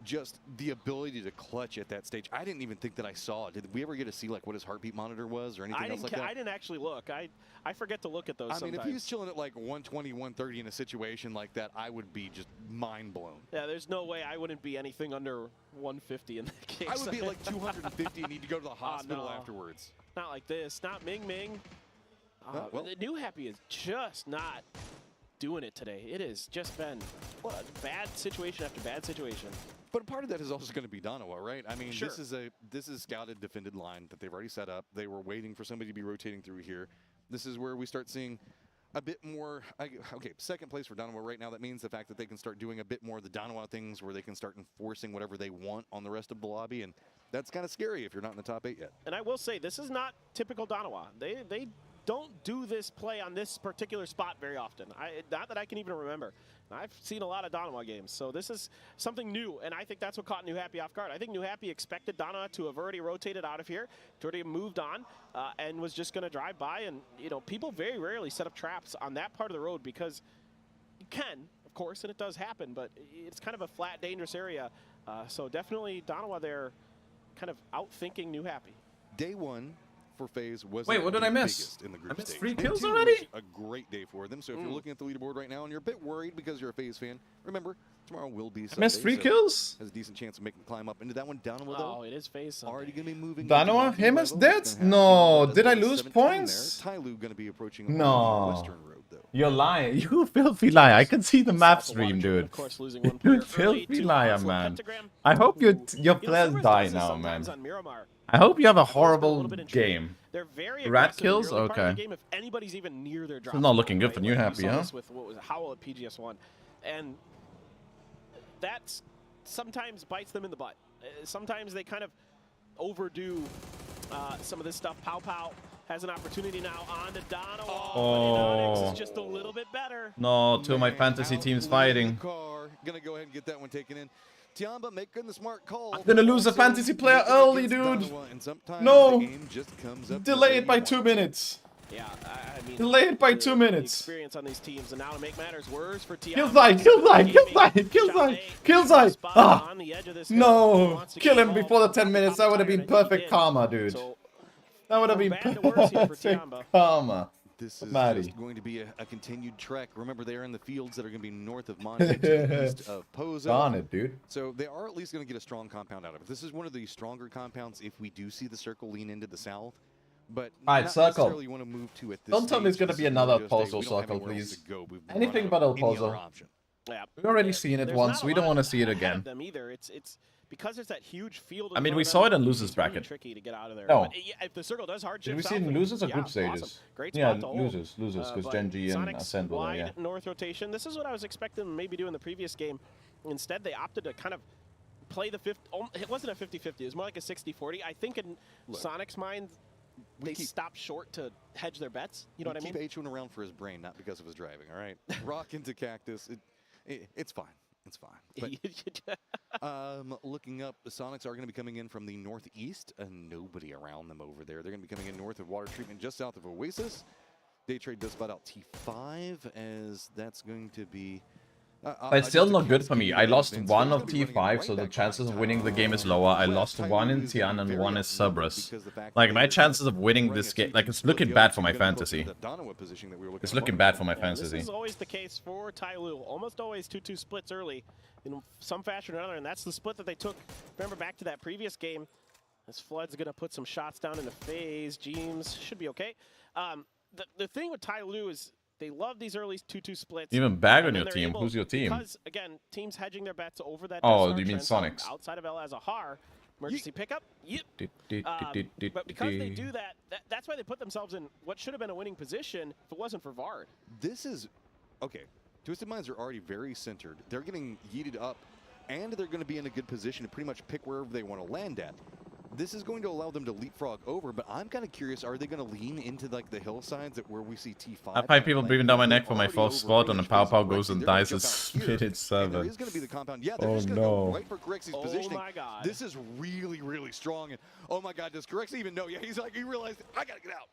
just the ability to clutch at that stage. I didn't even think that I saw it. Did we ever get to see like what his heartbeat monitor was or anything else like that? I didn't actually look. I forget to look at those sometimes. I mean, if he was chilling at like 120, 130 in a situation like that, I would be just mind blown. Yeah, there's no way I wouldn't be anything under 150 in that case. I would be at like 250 and need to go to the hospital afterwards. Not like this. Not Ming Ming. The new Happy is just not doing it today. It has just been a bad situation after bad situation. But part of that is also going to be Donawa, right? I mean, this is scouted, defended line that they've already set up. They were waiting for somebody to be rotating through here. This is where we start seeing a bit more. Okay, second place for Donawa right now. That means the fact that they can start doing a bit more of the Donawa things where they can start enforcing whatever they want on the rest of the lobby. And that's kind of scary if you're not in the top 8 yet. And I will say, this is not typical Danawa. They don't do this play on this particular spot very often. Not that I can even remember. I've seen a lot of Danawa games, so this is something new, and I think that's what caught New Happy off guard. I think New Happy expected Danawa to have already rotated out of here, to already moved on, and was just going to drive by. And you know, people very rarely set up traps on that part of the road because you can, of course, and it does happen, but it's kind of a flat, dangerous area. So definitely Danawa there, kind of outthinking New Happy. Day 1 for FaZe was Wait, what did I miss? in the group I missed stage. 3 Day kills 2 already? was a great day for them. So if you're looking at the leaderboard right now and you're a bit worried because you're a FaZe fan, remember tomorrow will be Sunday. I missed 3 so kills? Has a decent chance of making the climb up into that one. Danawa though. Oh, it is FaZe Sunday. Already going to be moving. Danawa? Him is dead? No. Did I lose points? Tyloo going to be approaching No. Western Road though. You're lying. You filthy liar. I can see the map stream, dude. Of course, losing one You player filthy early to liar, Oslo man. Pentagram. I hope your You players know, die Silver does this now, man. sometimes on Miramar. I hope you have a They've always been horrible little bit intrigued. game. They're very Rat aggressive in the kills? early part of the Okay. game if anybody's even near their drop. It's not zone, looking good right? for New Like, Happy, you saw huh? this with what was it, Howl at PGS1, and that's sometimes bites them in the butt. Sometimes they kind of overdo some of this stuff. Pow Pow has an opportunity now on to Danawa. Oh. It's just a little bit better. No, 2 of my fantasy teams fighting. Gonna go ahead and get that one taken in. Tiamba making the smart call. I'm gonna lose a fantasy player early, dude. No. Delay it by 2 minutes. Yeah, I mean, Delay it by 2 the minutes. experience on these teams, and now to make matters worse for Tiamba. Killside, Killside, Killside, Killside, Killside. Ah, no. Kill him before the 10 minutes. That would have been perfect karma, dude. That would have been perfect karma. This is Maddie. just going to be a continued trek. Remember, they're in the fields that are going to be north of Monte to the east of Pozo. Darn it, dude. So they are at least going to get a strong compound out of it. This is one of the stronger compounds if we do see the circle lean into the south. But Alright, not circle. necessarily want to move to it. Don't tell me it's going to be another Pozo circle, please. Anything but El Pozo. Yeah. We've already seen it There's once. not a We don't lot want to see it ahead of again. them either. It's because there's that huge field. I mean, front we of saw them, it in losers it's really bracket. tricky to get out of there. No. But, yeah, if the circle does hardship, Did we see it in losers or group stages? Great Yeah, spot to hold. losers, because but Genji and Sonic's Ascend were there, wide yeah. north rotation. This is what I was expecting them maybe do in the previous game. Instead, they opted to kind of play the fifth. It wasn't a 50-50. It was more like a 60-40. I think in Sonic's mind, they stopped short to hedge their bets. You know what I mean? Keep H1 around for his brain, not because of his driving, all right? Rock into Cactus. It's fine. It's fine. But looking up, the Sonics are going to be coming in from the northeast, and nobody around them over there. They're going to be coming in north of water treatment, just south of Oasis. Day Trade does spot out T5, as that's going to be... But it's still not good for me. I lost 1 of T5, so the chances of winning the game is lower. I lost 1 in Tian and 1 is Cerberus. Like, my chances of winning this game... Like, it's looking bad for my fantasy. It's looking bad for my fantasy. This is always the case for Tyloo. Almost always 2-2 splits early in some fashion or another, and that's the split that they took. Remember back to that previous game. This Flood's going to put some shots down into FaZe. Jeems should be okay. The thing with Tyloo is they love these early 2-2 splits. Even bag on your team. Who's your team? Because, again, teams hedging their bets over that. Oh, you mean Sonics? Outside of El Azahar. Emergency pickup? Yep. But because they do that, that's why they put themselves in what should have been a winning position if it wasn't for Vard. This is... Okay. Twisted Minds are already very centered. They're getting yeeted up, and they're going to be in a good position to pretty much pick wherever they want to land at. This is going to allow them to leapfrog over, but I'm kind of curious, are they going to lean into like the hillsides where we see T5? I have 5 people breathing down my neck for my 4th spot, and the Pow Pow goes and dies a spitted server. There is going to be the compound. Yeah, they're just going to go right for Corexi's positioning. My God. This is really, really strong. And oh my God, does Corexi even know? Yeah, he's like, he realized, I got to get out.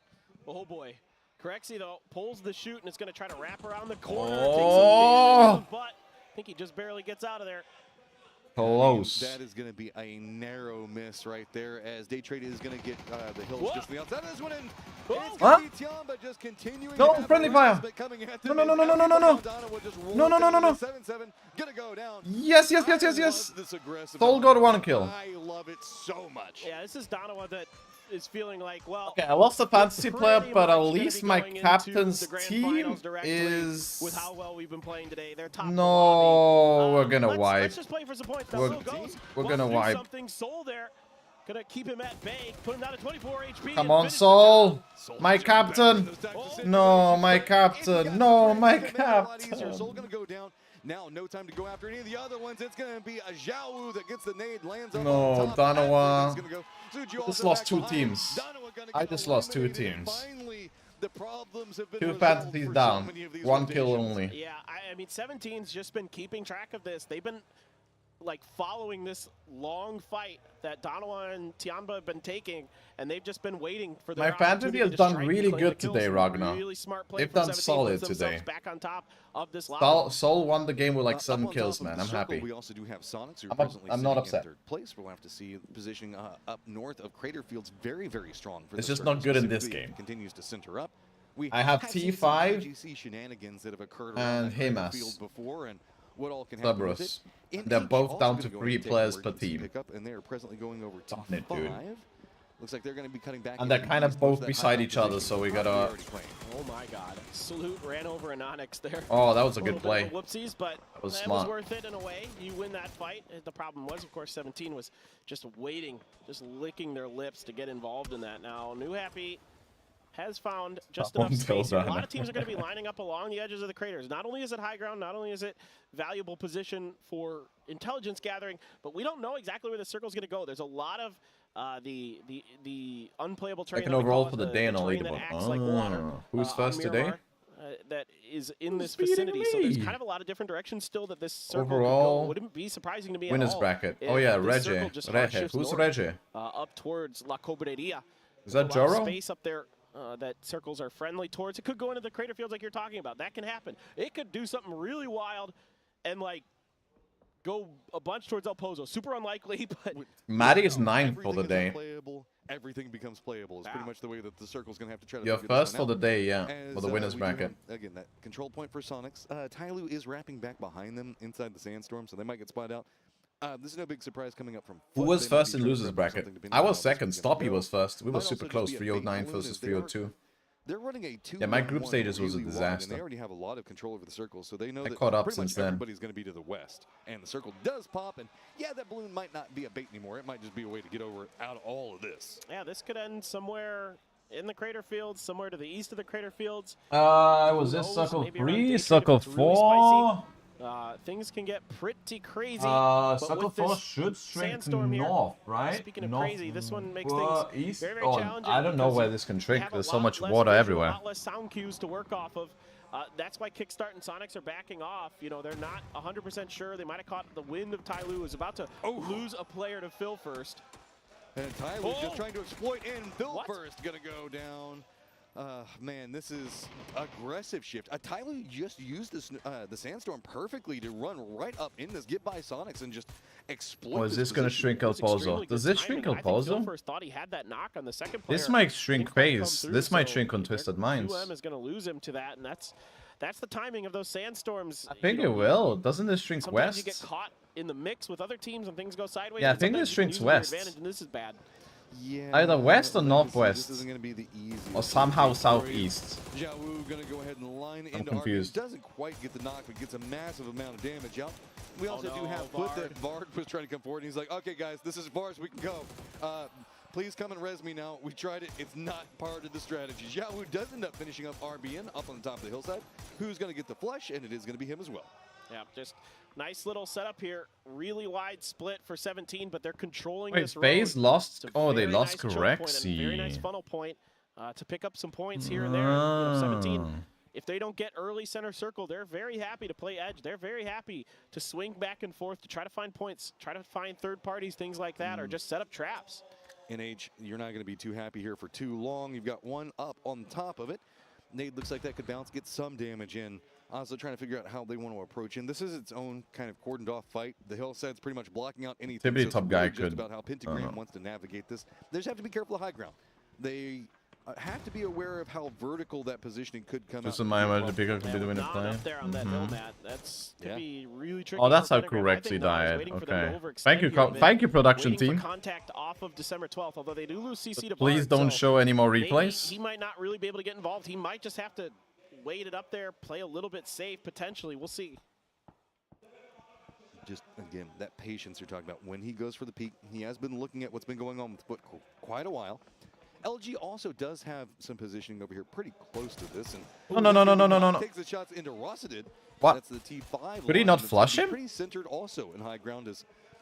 Oh boy. Corexi, though, pulls the shoot and it's going to try to wrap around the corner. Oh! But I think he just barely gets out of there. Close. That is going to be a narrow miss right there, as Day Trade is going to get the hills just on the outside of this one. And it's going to be Tiamba just continuing. No, friendly fire. No, no, no, no, no, no, no, no. No, no, no, no, no. 7-7, gonna go down. Yes, yes, yes, yes, yes. Soul got 1 kill. I love it so much. Yeah, this is Danawa that is feeling like, well... Okay, I lost a fantasy player, but at least my captain's team is... With how well we've been playing today. They're top No, we're gonna wipe. Let's just play for some points. Now, We're gonna wipe. Something. Soul there. Gonna keep him at bay. Put him down to 24 HP. Come on, Soul. My captain. No, my captain. No, my captain. Soul gonna go down. Now, no time to go after any of the other ones. It's going to be a Zhao that gets the nade, lands up No, on top. Danawa. Suju Just also lost back 2 behind. teams. I just lost 2 teams. Finally, the problems have been 2 resolved fantasies for down. so many of these 1 kill rotations. only. Yeah, I mean, 17's just been keeping track of this. They've been like following this long fight that Donovan and Tiamba have been taking, and they've just been waiting for their My fantasy has done really good today, Ragnar. Really smart play They've from done 17, solid puts today. themselves back on top of this lobby. Sol won the game with like 7 Up on kills, top of man. the I'm circle, happy. We also do have Sonics who are I'm presently not sitting upset. in third place. We'll have to see positioning up north of Crater Field's very, very strong. For It's the just not circle, good in this specifically if game. it continues to center up. We I have seen some T5 PGC shenanigans that have occurred and around that Crater Hemas. Field before, and what all can happen with Cerberus. it. They're NH both also down gonna to go 3 and take players per emergency team. pickup, and they are presently going over to Darn it, dude. 5. Looks like they're going to be cutting back. And they're into kind of these close both to that beside high each other, position. so we Probably gotta... already playing. Oh my god. Salute ran over Anonyx there. Oh, that was a Little good bit play. of whoopsies, but That was it smart. was worth it in a way. You win that fight. The problem was, of course, 17 was just waiting, just licking their lips to get involved in that. Now, New Happy has found just enough space here. A lot of teams are going to be lining up along the edges of the craters. Not only is it high ground, not only is it valuable position for intelligence gathering, but we don't know exactly where the circle is going to go. There's a lot of the unplayable terrain. Second overall for the day on the leaderboard. Like water, Who's first today? That is in this vicinity. So there's kind of a lot of different directions still that this circle could go. Overall, Wouldn't be surprising to me winners at all bracket. if Oh yeah, this circle Reggie. just Reggie. arches Who's north, Reggie? up towards La Cobreria. Is that There's a lot of Joro? space up there that circles are friendly towards. It could go into the crater fields like you're talking about. That can happen. It could do something really wild and like go a bunch towards El Pozo. Super unlikely, but Maddie is 9th for the Everything is day. unplayable. Everything becomes playable. It's pretty much the way that the circle's going to have to try to You're figure this first one for out. the day, yeah, As, for the winners we do bracket. have, again, that control point for Sonics. Tyloo is wrapping back behind them inside the sandstorm, so they might get spotted out. This is no big surprise coming up from Who Foot. was They might first be in trying to losers prep for bracket? something depending I on was how this second. one's gonna Stoppy go. was first. We were Might super also close. just be a big 309 balloon versus as they are- 302. They're running a 2 Yeah, my group stages was a really wide, disaster. and they already have a lot of control over the circle, so they know I that caught up pretty much since then. everybody's going to be to the west. And the circle does pop, and yeah, that balloon might not be a bait anymore. It might just be a way to get over out of all of this. yeah, this could end somewhere in the crater fields, somewhere to the east of the crater fields. Was this Who knows? circle Maybe around 3? day Circle if it's really spicy. 4? Things can get pretty crazy. but Circle with 4 this should shrink sandstorm here, north, right? Speaking of North, crazy, this one makes things east? very, very Oh, challenging. I don't know because where this can you shrink. have a There's so lot much less water visual, everywhere. A lot less sound cues to work off of. That's why Kickstart and Sonics are backing off. You know, they're not 100% sure. They might have caught the wind of Tyloo, who's about to lose a player to Phil first. And Tyloo's just trying to exploit, and Phil first going to go down. Man, this is aggressive shift. Tyloo just used this, the sandstorm perfectly to run right up in this, get by Sonics, and just exploit. Oh, is this going to shrink El Pozo? Does this shrink El Pozo? First thought he had that knock on the second player. This might shrink phase. This might so shrink on Twisted Minds. 2M is going to lose him to that, and that's the timing of those sandstorms. I think it will. Doesn't this shrink Sometimes west? you get caught in the mix with other teams and things go sideways. Yeah, I and think sometimes this you can shrinks use it to your west. advantage, and this is bad. Yeah, Either west or this northwest. isn't going to be the easiest. Or somehow southeast. Zhao going to go ahead and line I'm into confused. Arby. Doesn't quite get the knock, but gets a massive amount of damage out. We also do have Foot that Vard was trying to come forward, and he's like, okay, guys, this is as far as we can go. Please come and res me now. We tried it. It's not part of the strategy. Zhao does end up finishing up RBN up on the top of the hillside. Who's going to get the flush, and it is going to be him as well. Yeah, just nice little setup here. Really wide split for 17, but they're controlling Wait, this road. FaZe lost? It's a Oh, they very lost nice choke point and a Correxy. Very nice funnel point to pick up some points here and there. You know, 17, if they don't get early center circle, they're very happy to play edge. They're very happy to swing back and forth to try to find points, try to find third parties, things like that, or just set up traps. NH, you're not going to be too happy here for too long. You've got one up on top of it. Nade looks like that could bounce, get some damage in. Also trying to figure out how they want to approach in. This is its own kind of cordoned off fight. The hillside's pretty much blocking out anything. Typically, so it's top guy really just could, about how Pentagram wants to navigate this. They just have to be careful of high ground. They have to be aware of how vertical that positioning could come Just out. in my mind, the bigger could be doing the Not play. up there on that hill mat. That's could be really tricky. Oh, that's for how Pentagram. I Correxy think, though, I was died. waiting for them to Okay. overextend Thank you, here a bit. thank you, production Waiting team. for contact off of December 12th, although they do lose CC to Please Bard, don't so show any more maybe replays. He might not really be able to get involved. He might just have to wait it up there, play a little bit safe, potentially. We'll see. Just, again, that patience you're talking about. When he goes for the peak, he has been looking at what's been going on with Foot quite a while. LG also does have some positioning over here pretty close to this. And No. takes the shots into Rossadid. What? That's the T5. Could he not flush him? Pretty centered also in high ground.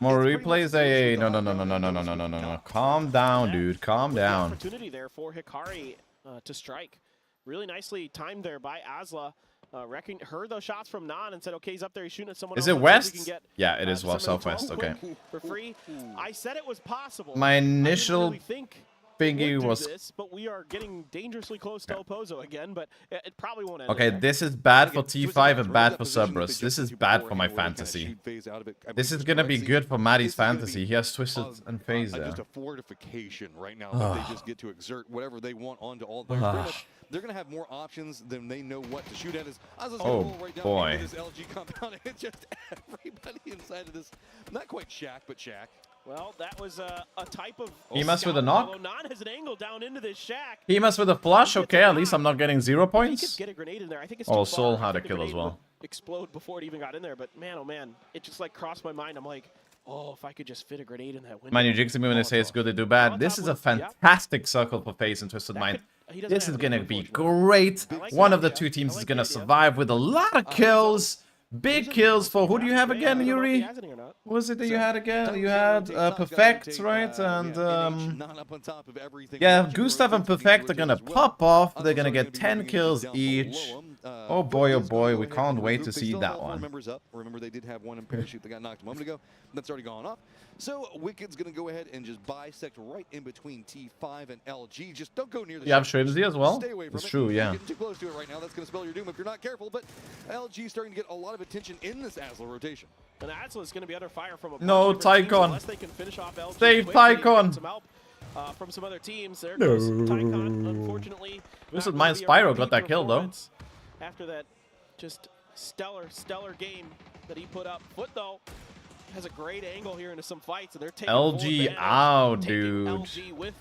More replays. No. Calm down, dude. Calm down. Opportunity there for Hikari to strike. Really nicely timed there by Asla. Heard those shots from Nan and said, okay, he's up there, he's shooting at someone else. Is it west? Yeah, it is southwest. Okay. For free. I said it was possible. My initial thingy was... this, but we are getting dangerously close to Opozo again, but it probably won't end. Okay, this is bad for T5 and bad for Cerberus. This is bad for my fantasy. This is gonna be good for Maddie's fantasy. He has Twisted and Phase there. Just a fortification right now that they just get to exert whatever they want onto all players. They're going to have more options than they know what to shoot at. Oh, boy. This LG compound. It's just everybody inside of this. Not quite Shack, but Shack. Well, that was a type of... He must with a knock? Nan has an angle down into this Shack. He must with a flush? Okay, at least I'm not getting 0 points. He could get a grenade in there. I think it's oh, Soul had a kill as well. Explode before it even got in there, but man, oh man. It just like crossed my mind. I'm like, oh, if I could just fit a grenade in that window. Man, you jinxing me when they say it's good, they do bad. This is a fantastic circle for FaZe and Twisted Mind. This is going to be great. One of the two teams is going to survive with a lot of kills. Big kills for... Who do you have again, Yuri? What was it that you had again? You had Perfect, right? And... yeah, Gustav and Perfect are going to pop off. They're going to get 10 kills each. Oh boy, we can't wait to see that one. Remember, they did have one in parachute that got knocked a moment ago. That's already gone off. So Wicked's going to go ahead and just bisect right in between T5 and LG. Just don't go near the You have Shrimsy as well? Stay away from it's true, yeah. You're getting too close to it right now. That's going to spell your doom if you're not careful. But LG's starting to get a lot of attention in this Asla rotation. And Asla is going to be under fire from a no, Tycon. Unless they can finish off LG Save Tycon. Some help from some other teams. There goes Tycon, unfortunately. This is my Spyro got that kill, though. After that just stellar game that he put up. Foot, though, has a great angle here into some fights, and they're taking LG out, dude. LG with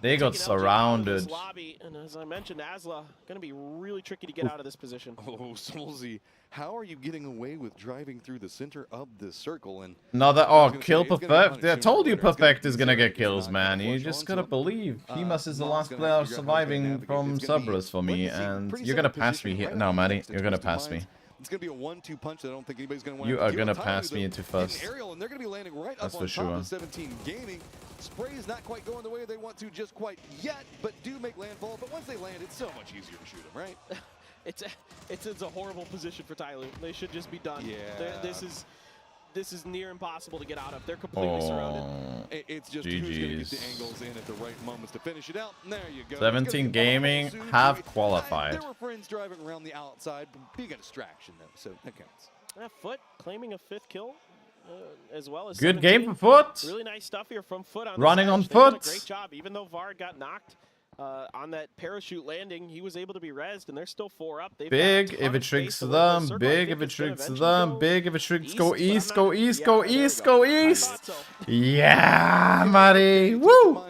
they got surrounded. Lobby, and as I mentioned, Asla gonna be really tricky to get out of this position. Oh, Soulzy, how are you getting away with driving through the center of this circle? And another kill Perfect. I told you Perfect is gonna get kills, man. You just gotta believe. Hemas is the last player surviving from Cerberus for me, and you're gonna pass me here. No, Maddie, you're gonna pass me. It's going to be a 1-2 punch that I don't think anybody's going to want. You are going to pass me into first. And they're going to be landing right That's up for on sure. top of 17 Gaming. Spray is not quite going the way they want to just quite yet, but do make landfall. But once they land, it's so much easier to shoot them, right? it's a horrible position for Tyloo. They should just be done. Yeah. This is near impossible to get out of. They're completely surrounded. It's just who's going to get the angles in at the right moments to finish it out. And there you go. 17 Gaming have qualified. There were friends driving around the outside, but being a distraction, though, so that counts. Foot claiming a 5th kill, as well as good 17. game for Foot. Really nice stuff here from Foot on running on Foot. Foot. Great job. Even though Vard got knocked on that parachute landing, he was able to be rezzed, and they're still 4 up. Big if it shrinks to them. Big if it shrinks to them. Big if it shrinks. Go east. Go east. Go east. Go east. Yeah, Maddie. Woo.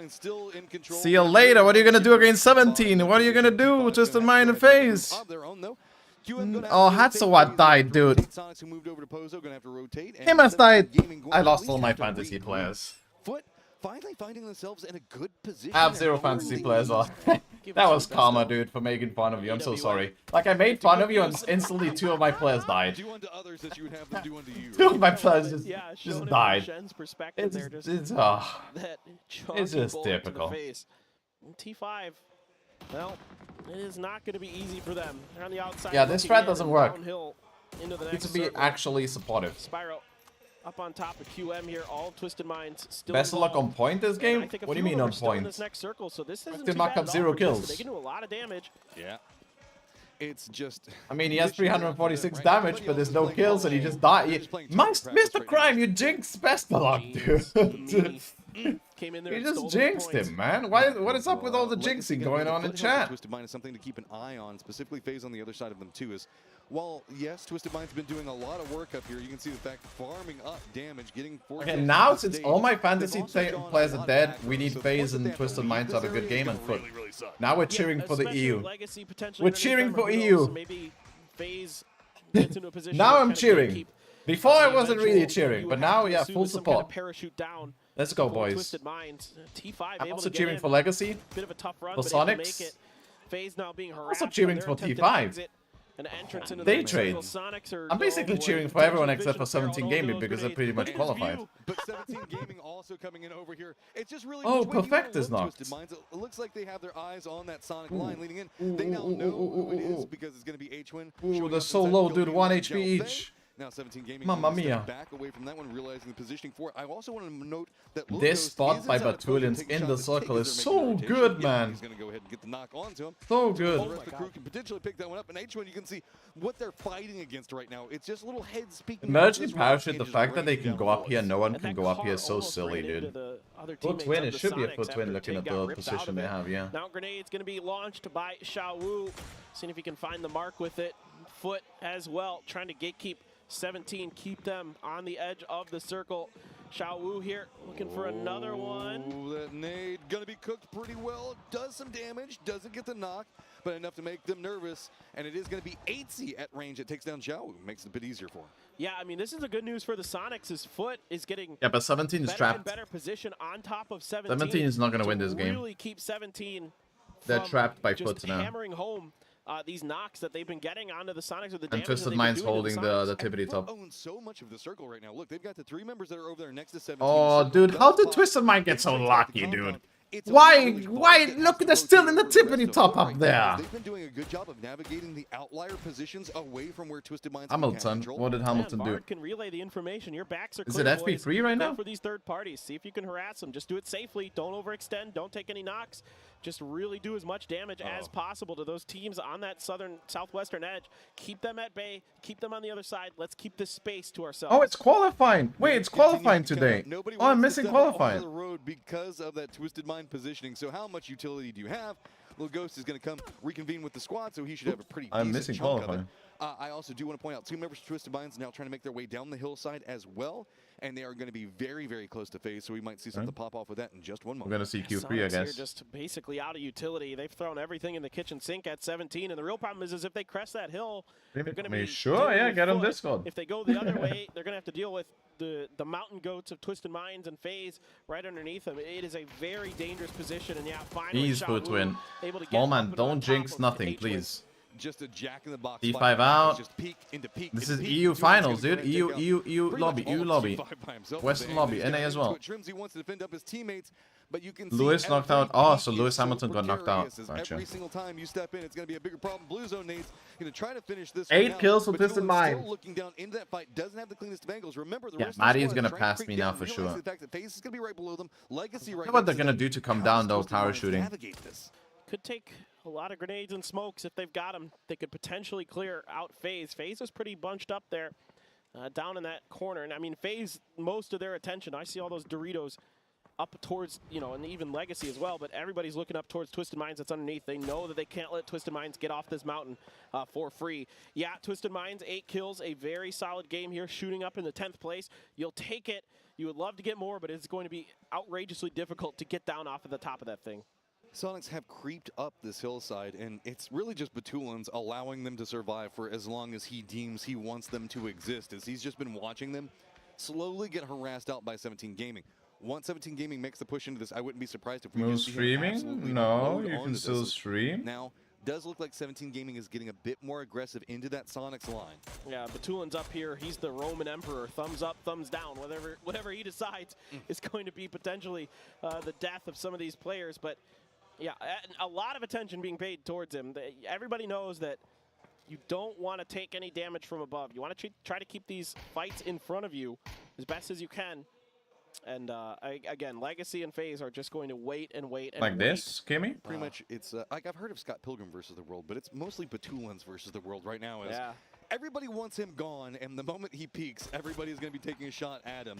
See you later. What are you gonna do against 17? What are you gonna do? Just in mind and FaZe. Oh, Hatsawat died, dude. Him has died. I lost all my fantasy players. Finally finding themselves in a good position. I have 0 fantasy players on. That was karma, dude, for making fun of you. I'm so sorry. Like, I made fun of you and instantly 2 of my players died. 2 of my players just died. It's just typical. T5, well, it is not going to be easy for them. They're on the outside. Yeah, this strat doesn't work. Needs to be actually supportive. Spyro up on top of QM here. All Twisted Minds still best of luck on point this game? What do you mean on point? This next circle, so this isn't too bad up 0 kills. They can do a lot of damage. Yeah. It's just... I mean, he has 346 damage, but there's no kills, and he just died. Mr. Crime, you jinxed best of luck, dude. Came in there you just jinxed him, man. What is up with all the jinxing going on in chat? Twisted Mind is something to keep an eye on, specifically FaZe on the other side of them too. Is while yes, Twisted Mind's been doing a lot of work up here. You can see the fact farming up damage, getting 4 okay, now since all my fantasy players are dead, we need FaZe and Twisted Mind to have a good game and Foot. Now we're cheering for the EU. We're cheering for EU. Maybe FaZe gets into a position now I'm cheering. Before I wasn't really cheering, but now, yeah, full support. Kind of parachute down. Let's go, boys. Twisted Minds. T5 I'm able also to get cheering in. for Legacy. Bit of a tough run, For but able to make Sonics. it. FaZe now being harassed. Also cheering for T5. They trade. I'm basically cheering for everyone except for 17 Gaming because they're pretty much qualified. But 17 Gaming also coming in over here. It's just really oh, Perfect is knocked. It looks like they have their eyes on that Sonic line leading in. They now know who it is because it's going to be H-Win. Ooh, they're so low, dude. 1 HP each. Now 17 Gaming Mamma mia. back away from that one, realizing the positioning for it. I also want to note that this spot by Batulians in the circle is so good, man. He's going to go ahead and get the knock onto him. So good. The rest of the crew can potentially pick that one up. And H1, you can see what they're fighting against right now. It's just little heads peeking. Imagine Parachute, the fact that they can go up here, no one can go up here is so silly, dude. Foot twin, it should be a foot twin looking at the position they have, yeah. Now grenade's going to be launched by Xiao Wu. Seeing if he can find the mark with it. Foot as well, trying to gatekeep 17, keep them on the edge of the circle. Xiao Wu here, looking for another one. That nade gonna be cooked pretty well. Does some damage, doesn't get the knock, but enough to make them nervous. And it is gonna be 8C at range. It takes down Xiao Wu, makes it a bit easier for him. Yeah, I mean, this is the good news for the Sonics. His Foot is getting but 17 is trapped. better position on top of 17. 17 is not gonna win this game. Really keep 17. They're trapped by Foot now. Hammering home these knocks that they've been getting onto the Sonics with the damage. And Twisted Minds holding the tippity top. Owns so much of the circle right now. Look, they've got the 3 members that are over there next to 17. Oh, dude, how did Twisted Mind get so lucky, dude? Why? Look, they're still in the tippity top up there. They've been doing a good job of navigating the outlier positions away from where Twisted Minds Hamilton, what did Hamilton do? Can relay the information. Your backs are Is clear, it FP3 right now? for these third parties. See if you can harass them. Just do it safely. Don't overextend. Don't take any knocks. Just really do as much damage as possible to those teams on that southwestern edge. Keep them at bay. Keep them on the other side. Let's keep this space to ourselves. Oh, it's qualifying. Wait, it's qualifying today. Oh, I'm missing qualifying. The road because of that Twisted Mind positioning. So how much utility do you have? Little Ghost is going to come reconvene with the squad, so he should have a pretty decent chunk of it. I also do want to point out 2 members of Twisted Minds now trying to make their way down the hillside as well, and they are going to be very, very close to phase, so we might see something pop off with that in just one moment. We're going to see Q3, I guess. They're just basically out of utility. They've thrown everything in the kitchen sink at 17, and the real problem is if they crest that hill, they're going to be sure, yeah, get on Discord. If they go the other way, they're going to have to deal with the mountain goats of Twisted Minds and FaZe right underneath them. It is a very dangerous position, and yeah, finally, He's foot twin. Well, man, don't jinx nothing, please. Just a jack in the box. D5 out. Just peek into peek. This is EU finals, dude. EU lobby, EU lobby. Western lobby, NA as well. He wants to defend up his teammates, but you can Lewis knocked out. Oh, so Lewis Hamilton got knocked out. Gotcha. Every single time you step in, it's going to be a bigger problem. Blue Zone nades going to try to finish this. 8 kills for Twisted Mind. Still looking down into that fight, doesn't have the cleanest of angles. Remember, the rest Maddie is going to pass me now for sure. The fact that FaZe is going to be right below them. Legacy right. What they're going to do to come down though? Parachuting. Could take a lot of grenades and smokes if they've got them. They could potentially clear out FaZe. FaZe is pretty bunched up there, down in that corner. And I mean, FaZe, most of their attention. I see all those Doritos up towards, and even Legacy as well. But everybody's looking up towards Twisted Minds that's underneath. They know that they can't let Twisted Minds get off this mountain for free. Yeah, Twisted Minds, 8 kills, a very solid game here, shooting up in the 10th place. You'll take it. You would love to get more, but it's going to be outrageously difficult to get down off of the top of that thing. Sonics have creeped up this hillside, and it's really just Batulians allowing them to survive for as long as he deems he wants them to exist, as he's just been watching them slowly get harassed out by 17 Gaming. Once 17 Gaming makes the push into this, I wouldn't be surprised if we no streaming? No, you can still stream. Now, does look like 17 Gaming is getting a bit more aggressive into that Sonics line. Yeah, Batulian's up here. He's the Roman Emperor. Thumbs up, thumbs down. Whatever he decides is going to be potentially the death of some of these players. But yeah, a lot of attention being paid towards him. Everybody knows that you don't want to take any damage from above. You want to try to keep these fights in front of you as best as you can. And again, Legacy and FaZe are just going to wait and wait and like this, Kimmy? Pretty much, it's like I've heard of Scott Pilgrim versus the world, but it's mostly Batulians versus the world right now. Is everybody wants him gone, and the moment he peaks, everybody's going to be taking a shot at him.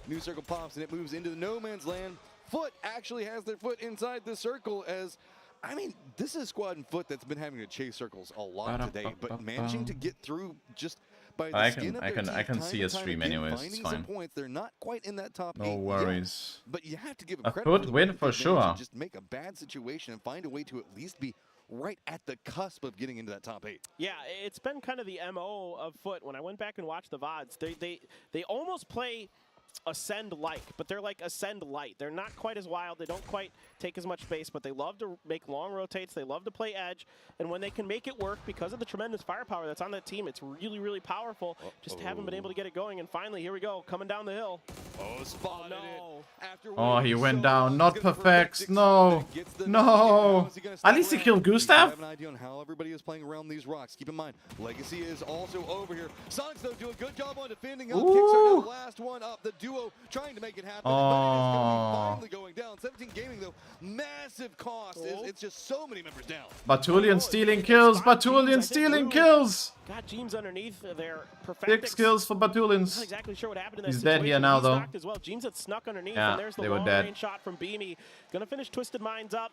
New circle pops, and it moves into the no man's land. Foot actually has their foot inside the circle as, I mean, this is a squad in Foot that's been having to chase circles a lot today, but managing to get through just by the skin of their teeth, I can see a stream anyways, it's fine. Points. They're not quite in that top 8 no worries. Yet, but you have to give them credit. A Foot win for sure. Just make a bad situation and find a way to at least be right at the cusp of getting into that top 8. Yeah, it's been kind of the MO of Foot. When I went back and watched the VODs, they almost play Ascend like, but they're like Ascend light. They're not quite as wild. They don't quite take as much space, but they love to make long rotates. They love to play edge, and when they can make it work because of the tremendous firepower that's on that team, it's really, really powerful. Just haven't been able to get it going, and finally, here we go, coming down the hill. Oh, spotted it. Oh, he went down. Not perfect. No. No. At least he killed Gustav. I have an idea on how everybody is playing around these rocks. Keep in mind, Legacy is also over here. Sonics, though, do a good job on defending up. Kickstarter, the last one up. The duo trying to make it happen. But it is going to be finally going down. 17 Gaming, though, massive cost. It's just so many members down. Batulian stealing kills. Batulian stealing kills. Got James underneath there. 6 kills for Batulians. Not exactly sure what happened in that He's situation. dead here now, though. As well. James had snuck underneath, Yeah, and there's the they were long dead. range shot from Beamy. Gonna finish Twisted Minds up.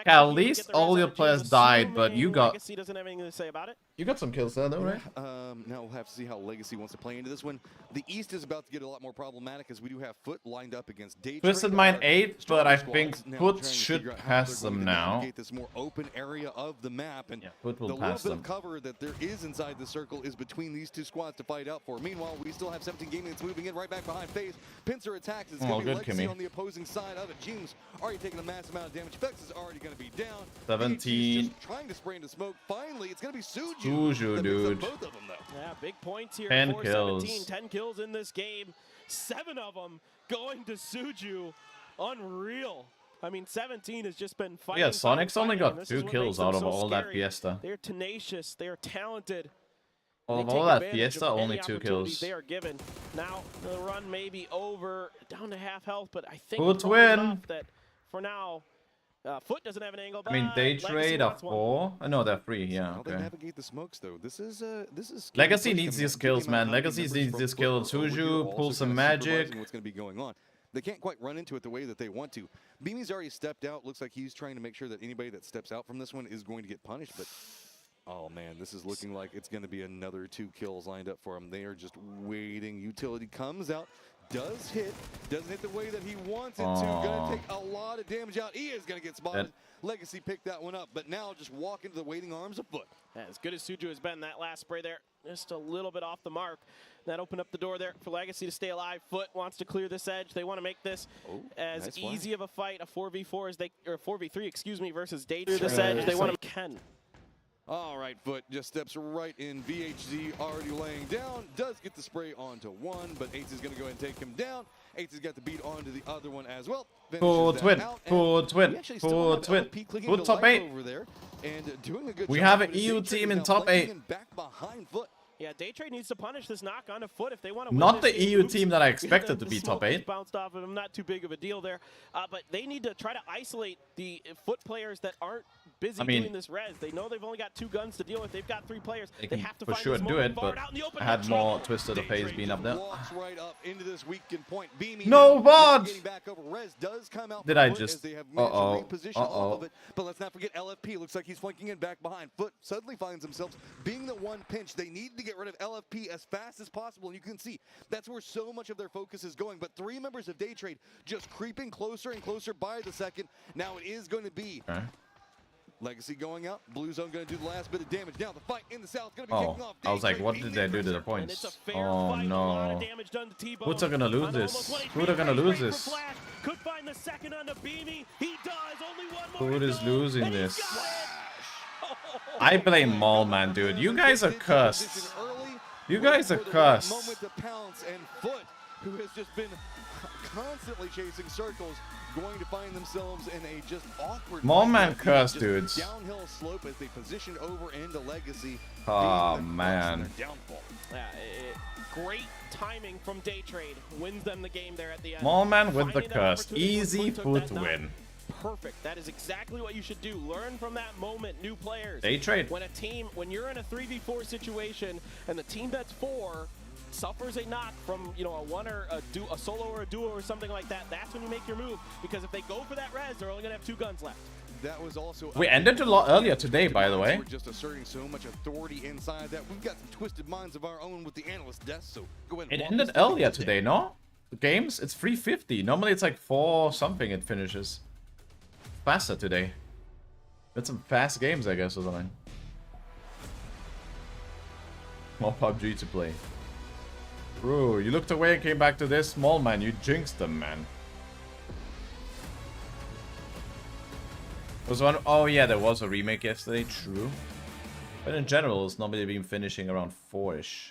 Yeah, at least all your players died, but you got... Legacy doesn't have anything to say about it. You got some kills there, though, right? Now we'll have to see how Legacy wants to play into this one. The East is about to get a lot more problematic as we do have Foot lined up against Day Twisted Mind 8, but I think Foot should pass them now. Navigate this more open area of the map, and Foot will the pass little bit them. of cover that there is inside the circle is between these two squads to fight out for. Meanwhile, we still have 17 Gaming that's moving in right back behind FaZe. Pincer attacks. It's going to be Legacy on the opposing side of it. James already taking a massive amount of damage. Vex is already going to be down. 17. Just trying to spray into smoke. Finally, it's going to be Suju. Suju, dude. Both of them, though. Yeah, big points here. 10 for kills. 17, 10 kills in this game. 7 of them going to Suju. Unreal. I mean, 17 has just been fighting. Yeah, Sonic's only got and 2 kills out of all that Fiesta. They're tenacious. They're talented. All of They all take that advantage Fiesta, of any only 2 opportunities kills. They are given. Now the run may be over, down to half health, but I think Foot probably win. enough that for now, Foot doesn't have an angle. I mean, but they Legacy trade a wants one. 4. No, they're 3. Yeah, How they okay. navigate the smokes, though. This is Legacy needs these kills, man. Legacy needs these kills. Suju, pull some magic. What's going to be going on? They can't quite run into it the way that they want to. Beamy's already stepped out. Looks like he's trying to make sure that anybody that steps out from this one is going to get punished. But oh man, this is looking like it's going to be another 2 kills lined up for him. They are just waiting. Utility comes out. Does hit. Doesn't hit the way that he wants it to. Going to take a lot of damage out. He is going to get spotted. Legacy picked that one up, but now just walk into the waiting arms of Foot. Yeah, as good as Suju has been, that last spray there, just a little bit off the mark. That opened up the door there for Legacy to stay alive. Foot wants to clear this edge. They want to make this as nice easy of a fight, a 4v4 as they, or 4v3, excuse me, versus Day. Clear this edge. They want to Ken. All right, Foot just steps right in. VHZ already laying down. Does get the spray onto one, but Ace is going to go ahead and take him down. Ace has got the beat onto the other one as well. Foot win. Foot win. Foot win. Foot top 8. Over there and doing a good We job. have an EU team in top 8. Back behind Foot. Yeah, Daytrade needs to punish this knock on a Foot if they want to win Not this the game. EU Oops. team that I expected to The be smoke top 8. just bounced off of him. Not too big of a deal there. But they need to try to isolate the Foot players that aren't busy doing this res. They know they've only got 2 guns to deal with. They've got 3 players. They They can have to for find sure this do moment it, forward but out in the open. I had more Twisted of FaZe being up there. Walks right up into this weakened point. Beamy No now bot! getting back over. Res does come out Did for I Foot just- as they have managed to reposition off uh-oh. of it. But let's not forget LFP. Looks like he's flanking in back behind. Foot suddenly finds themselves being the one pinch. They need to get rid of LFP as fast as possible. And you can see that's where so much of their focus is going. But 3 members of Daytrade just creeping closer and closer by the second. Now it is going to be Legacy going out. Blue Zone going to do the last bit of damage. Now the fight in the south going to be kicking off. I was like, what did they do to the points? Oh no. Who's gonna lose this? Who's gonna lose this? Could find the second on the Beamy. He does. Only one more. Who is losing this? I blame Maul, man, dude. You guys are cursed. You guys are cursed. Moment to pounce, and Foot, who has just been constantly chasing circles, going to find themselves in a just awkward Maul man just cursed, dudes. downhill slope as they position over into Legacy. Oh being the man. crux of their downfall. Yeah, great timing from Daytrade. Wins them the game there at the end. Maul man with the Finding that curse. opportunity when Easy took Foot that knock. win. Perfect. That is exactly what you should do. Learn from that moment, new players. Daytrade. When you're in a 3v4 situation and the team that's 4 suffers a knock from, you know, a one or a solo or a duo or something like that, that's when you make your move. Because if they go for that res, they're only gonna have 2 guns left. That was also We ended a lot earlier today, by the way. We're just asserting so much authority inside that we've got some twisted minds of our own with the analyst desk. So go ahead. And It walk ended us through earlier this day. today, no? The games? It's 3:50. Normally it's like 4 something it finishes. Faster today. That's some fast games, I guess, or something. More PUBG to play. Bro, you looked away and came back to this small, man. You jinxed them, man. Was one? Oh yeah, there was a remake yesterday. True, but in general, it's normally been finishing around 4ish.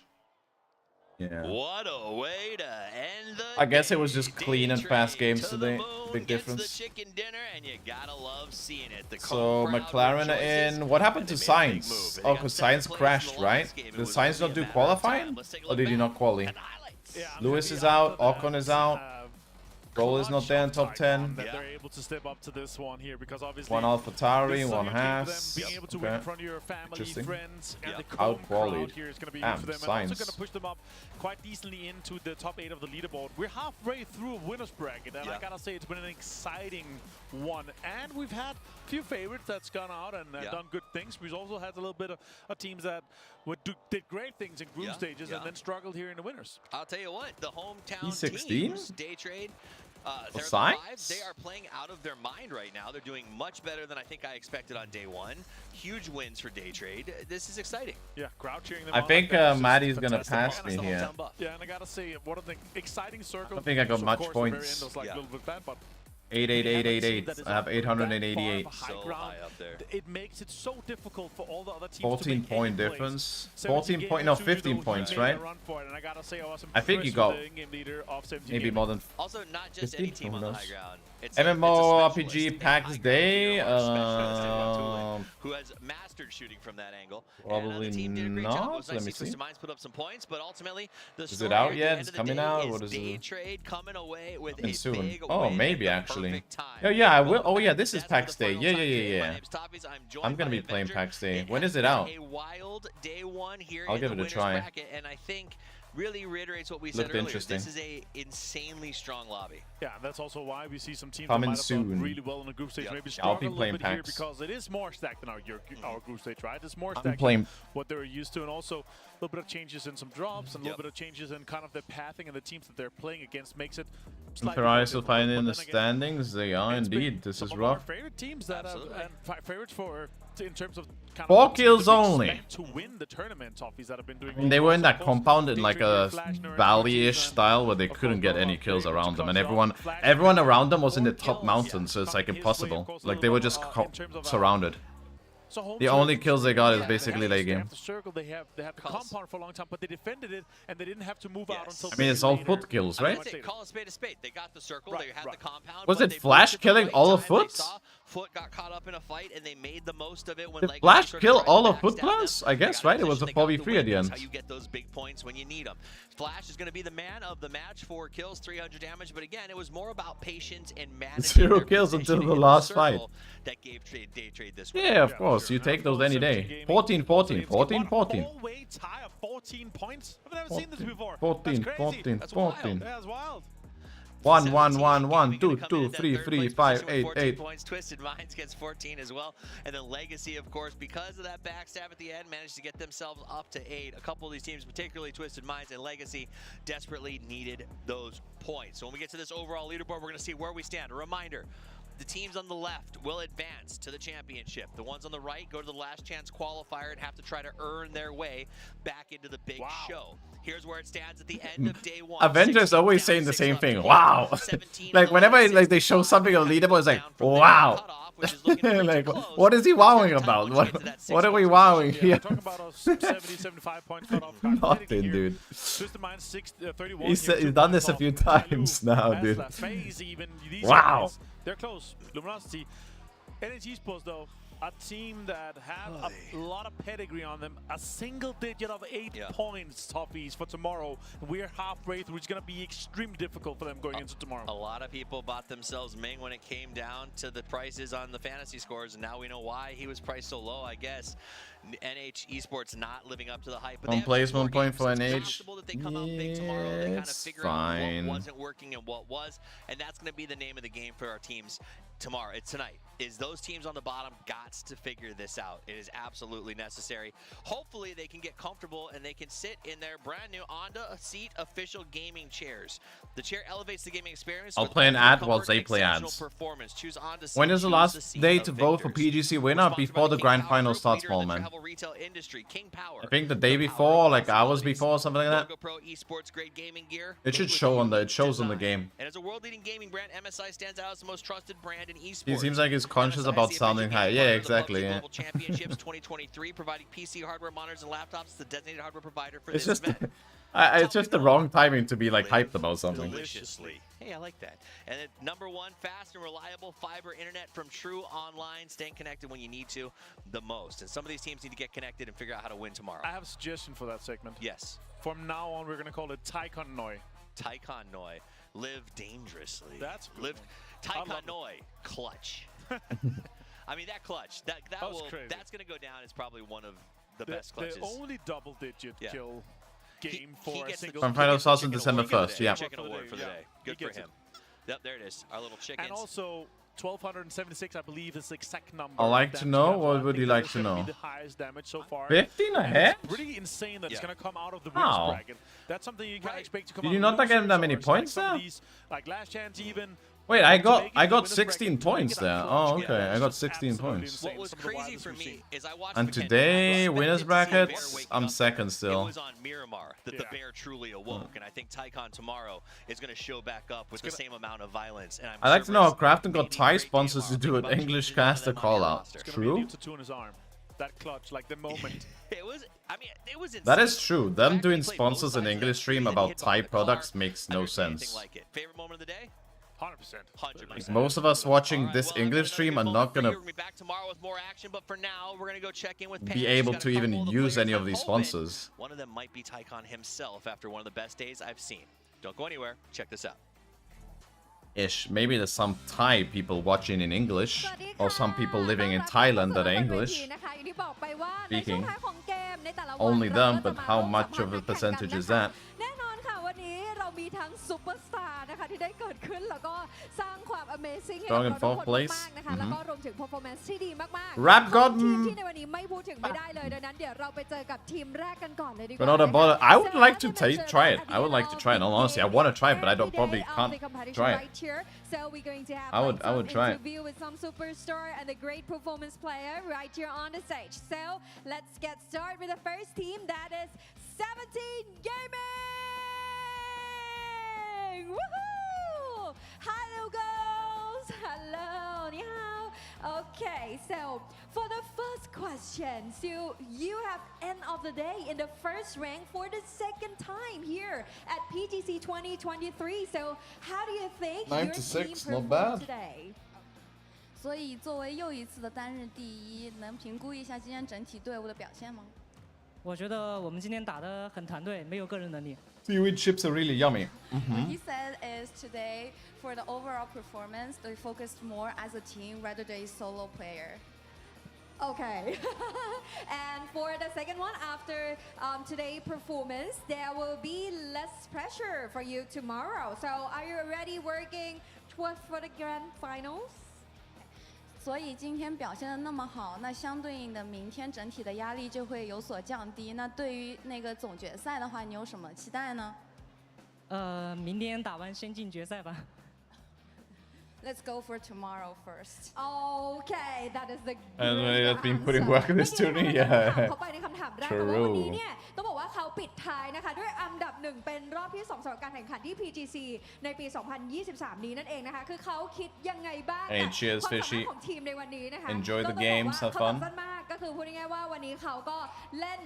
Yeah. What a way to end the I guess it was just clean and fast games today. Big difference. And you gotta love seeing it. The So McLaren in. What happened to Sainz? Oh, because Sainz crashed, right? Did Sainz not do qualifying, or did he not quali? Lewis is out. Ocon is out. Roll is not there in top 10. That they're able to step up to this one here because obviously One AlphaTauri, one Haas. being able to win in front of your family, friends, and the Out crowd here is going to be huge for them, and Sainz. also going to push them up quite decently into the top 8 of the leaderboard. We're halfway through a winner's bracket, and I gotta say it's been an exciting one. And we've had a few favorites that's gone out and done good things. We've also had a little bit of teams that did great things in group stages and then struggled here in the winners. I'll tell you what, the hometown E16? teams, Day Trade, they're Sainz? they are playing out of their mind right now. They're doing much better than I think I expected on day one. Huge wins for Day Trade. This is exciting. Yeah, crowd cheering them I on think like that is Maddie's gonna fantastic. pass me here. Yeah, and I gotta say, one of the exciting circles. I don't think I got of much course, the very points. end was like a little bit bad, but 88888. I have that 888. far of a high ground, it makes it so difficult for all the other teams 14 to point difference. 14 point, no, 15 points, right? I think you got maybe more than also not just any 15, team on who the knows? high ground. MMO RPG PAX Day. Who has mastered shooting from that angle. Probably not. Let me see. Twisted Minds put up some points, but ultimately the Is it out yet? It's coming out. What is Day it? Trade coming away with Coming a soon. big Oh, win maybe at the actually. perfect time. Yeah, yeah, I will. Oh yeah, this is PAX Day. Yeah. name's Toppies. I'm joined I'm gonna by be playing Avenger. PAX Day. It When has is it been out? A wild day one here I'll in give the it a winners try. bracket, and I think really reiterates what we said Looked earlier. interesting. This is a insanely strong lobby. Yeah, and that's also why we see some teams Coming that might have done soon. really well in the group stage. Maybe I'll struggle be a little playing bit here PAX. because it is more stacked than our group stage, right? It's more I'm stacked playing- than what they were used to, and also a little bit of changes in some drops and a little bit of changes in kind of the pathing and the teams that they're playing against makes it slightly more Ferrari still difficult. fighting in But the then again, standings. They are it's been indeed. This some is of our rough. favorite teams that have, and favorites for in terms of kind 4 of kills the big only. spend to win the tournament. Toffees that have been doing. I mean, they were in that compound in like a valley-ish style where they couldn't get any kills around them, and everyone around them was in the top mountain, so it's like impossible. Like they were just surrounded. The only kills they got is basically late game. The circle they have the compound for a long time, but they defended it and they didn't have to move out until. I mean, it's all foot kills, right? Call a spade a spade. They got the circle. They had the compound. Was but it they Flash moved at the killing right all of time. Foot? They saw Foot got caught up in a fight, and they made the most of it when Did Legacy Flash sort of kill tried to all of backstab Foot them. Plus? I They guess, got in right? It was a position, they got the 4v3 at the win. end. That's how you get those big points when you need them. Flash is going to be the man of the match, 4 kills, 300 damage. But again, it was more about patience and managing 0 their kills until positioning the in last circle fight. That gave Day Trade this win. Yeah, of course. You take those any day. 14-14. 14-14. Whole-way tie of 14 points. I've never seen this before. 14, That's crazy. 14, That's 14. Wild. That's wild. 1, 1, 1, 1, 2, 2, 3, 3, 5, 8, 8. Points. Twisted Minds gets 14 as well. And then Legacy, of course, because of that backstab at the end, managed to get themselves up to 8. A couple of these teams, particularly Twisted Minds and Legacy, desperately needed those points. So when we get to this overall leaderboard, we're going to see where we stand. A reminder, the teams on the left will advance to the championship. The ones on the right go to the last chance qualifier and have to try to earn their way back into the big show. Here's where it stands at the end of day one. Avengers always saying the same thing. Wow. Like whenever like they show something on leaderboard, it's like, wow. Like, what is he wowing about? What are we wowing here? Talking about a 70, 75 point cutoff. Nothing, dude. Twisted Minds 31. He's done this a few times now, dude. Wow. They're close. Luminosity. NHG Sports, though, a team that had a lot of pedigree on them. A single digit of 8 points, Toffees, for tomorrow. We're halfway through. It's going to be extremely difficult for them going into tomorrow. A lot of people bought themselves Ming when it came down to the prices on the fantasy scores, and now we know why he was priced so low, I guess. NH Esports not living up to the hype. But One place, 1 point for NH. possible that they come out big tomorrow. They kind of It's figure out fine. what wasn't working and what was, and that's going to be the name of the game for our teams tomorrow. It's tonight. Is those teams on the bottom gots to figure this out. It is absolutely necessary. Hopefully they can get comfortable and they can sit in their brand new Onda Seat official gaming chairs. The chair elevates the gaming experience. I'll play an ad while they play ads. Choose Onda Seat, When is the choose last seat day of to vote for victors. PGC winner? Before the grand final starts, small man. I think the day before, like hours before, something like that. Pro esports grade gaming gear. It should show on the. It shows on the game. And as a world-leading gaming brand, MSI stands out as the most trusted brand in esports. He seems like he's conscious about sounding high. Yeah, exactly. Yeah. Global Championships 2023, providing PC hardware, monitors, and laptops. The designated hardware provider for It's this just, event. it's just the wrong timing to be like hyped about something. Deliciously. Hey, I like that. And then number one, fast and reliable fiber internet from True Online, staying connected when you need to the most. And some of these teams need to get connected and figure out how to win tomorrow. I have a suggestion for that segment. Yes. From now on, we're going to call it Taikon Noi. Taikon Noi. Live dangerously. That's good. Live Taikon Noi. Clutch. I mean, that clutch. That's going to go down as probably one of the best clutches. The only double-digit kill game for a single. From final starts on December 1st. Yeah. Chicken award for the day. Good for him. Yep, there it is. Our little chickens. And also, 1,276, I believe, is the exact number. I'd like to know. What would you like to know? The highest damage so far. 15 ahead? It's pretty insane that it's going to come out of the winners bracket. That's something you can expect to come out. Did you not get that many points there? Like last chance even. Wait, I got 16 points there. Oh, okay. I got 16 points. What was crazy for me is I watched. And today, winners brackets, I'm second It still. was on Miramar that the bear truly awoke, and I think Taikon tomorrow is going to show back up with the same amount of violence. And I'd like to know how Crafton got Thai sponsors to do an English caster call out. True? That clutch, like the moment. It was insane. That is true. Them doing sponsors in English stream about Thai products makes no sense. Favorite moment of the day? 100%. 100%. Most of us watching this English stream are not gonna be back tomorrow with more action, but for now, we're gonna go check in with be able to even use any of these sponsors. One of them might be Taikon himself after one of the best days I've seen. Don't go anywhere. Check this out. Ish. Maybe there's some Thai people watching in English, or some people living in Thailand that are English speaking. Only them, but how much of a percentage is that? มีทั้งซุปเปอร์สตาร์นะคะที่ได้เกิดขึ้นแล้วก็สร้างความ Amazing ให้ Strong กับ in เราทุก fourth คน place มากๆนะคะแล้วก็รวมถึง performance ที่ดีมากๆ Rap God ทีมที่ในวันนี้ไม่พูดถึงไม่ได้เลยดังนั้นเดี๋ยวเราไปเจอกับทีมแรกกันก่อนเลยดีกว่า But not a bother. I would like to try it. I would like to try it. Honestly, I want to try it, but I don't probably can't try it. So we're going to have I would try it. interview with some superstar and a great performance player right here on the stage. So let's get started with the first team. That is 17 Gaming. Woohoo! Hello, girls. Hello. 你好. Okay, so for the first question, so you have end of the day in the first rank for the second time here at PGC 2023. So how do you think your team performed today? 所以作为又一次的单日第一，能评估一下今天整体队伍的表现吗？我觉得我们今天打得很团队，没有个人能力。 Seaweed chips are really yummy. What he said is today for the overall performance, they focused more as a team rather than a solo player. Okay. And for the second one, after today's performance, there will be less pressure for you tomorrow. So are you already working towards for the grand finals? 所以今天表现得那么好，那相对应的明天整体的压力就会有所降低。那对于那个总决赛的话，你有什么期待呢？明天打完先进决赛吧。 Let's go for tomorrow first. Okay, that is the. And I've been putting work in this tourney. Yeah. เขาไปในคำถามแรกแต่ว่าวันนี้เนี่ยต้องบอกว่าเขาปิดท้ายนะคะด้วยอันดับหนึ่งเป็นรอบที่2สำหรับการแข่งขันที่ PGC ในปี 2023 นี้นั่นเองนะคะคือเขาคิดยังไงบ้าง Hey, cheers, ความสามาร Fishy. ถของทีมในวันนี้นะคะ Enjoy the ต้องบอก games, ว่า have เขา fun. สั้นมากก็คือพูดง่ายๆว่าวันนี้เขาก็เล่น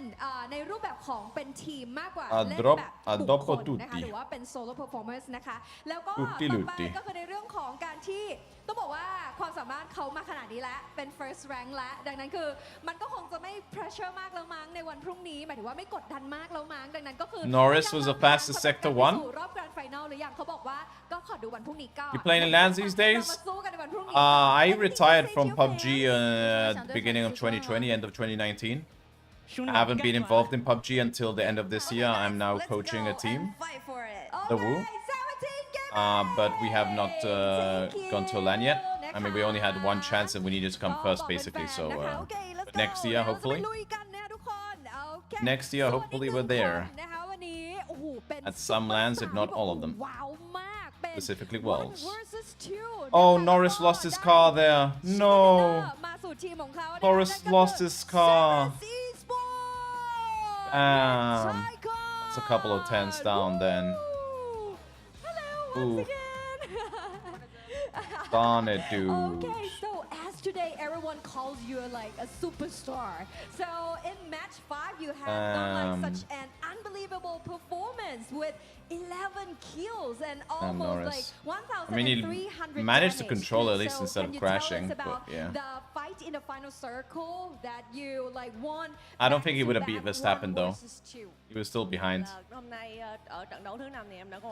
ในรูปแบบของเป็นทีมมากกว่า A เล่น drop- แบบ a บุค dopo คลนะคะ tutti. หรือว่าเป็น solo performance นะคะแล้วก็ Tutti ต่อไป lutti. ก็คือในเรื่องของการที่ต้องบอกว่าความสามารถเขามาขนาดนี้แล้วเป็น first rank แล้วดังนั้นคือมันก็คงจะไม่ pressure มากแล้วมั้งในวันพรุ่งนี้หมายถึงว่าไม่กดดันมากแล้วมั้งดังนั้นก็คือ Norris was the fastest sector 1. สู่รอบ grand final หรือยังเขาบอกว่าก็ขอดูวันพรุ่งนี้ก่อน You playing in LANs these days? เรามาสู้กันในวันพรุ่งนี้ I retired from PUBG at the beginning of 2020, end of 2019. I haven't been involved in PUBG until the end of this year. I'm now coaching a team, the Wu. But we have not gone to LAN yet. I mean, we only had one chance and we needed to come first, basically. So next year, hopefully. Next year, hopefully, we're there. At some LANs, if not all of them. Specifically Worlds. Oh, Norris lost his car there. No. Norris lost his car. That's a couple of tens down then. Ooh. Darn it, dude. Okay, so as today everyone calls you like a superstar. So in match 5 you have done like such an unbelievable performance with 11 kills and almost like 1,300 I mean, he managed to control at least instead of crashing, but yeah. The fight in the final circle that you like won. I don't think he would have beat Verstappen though. He was still behind.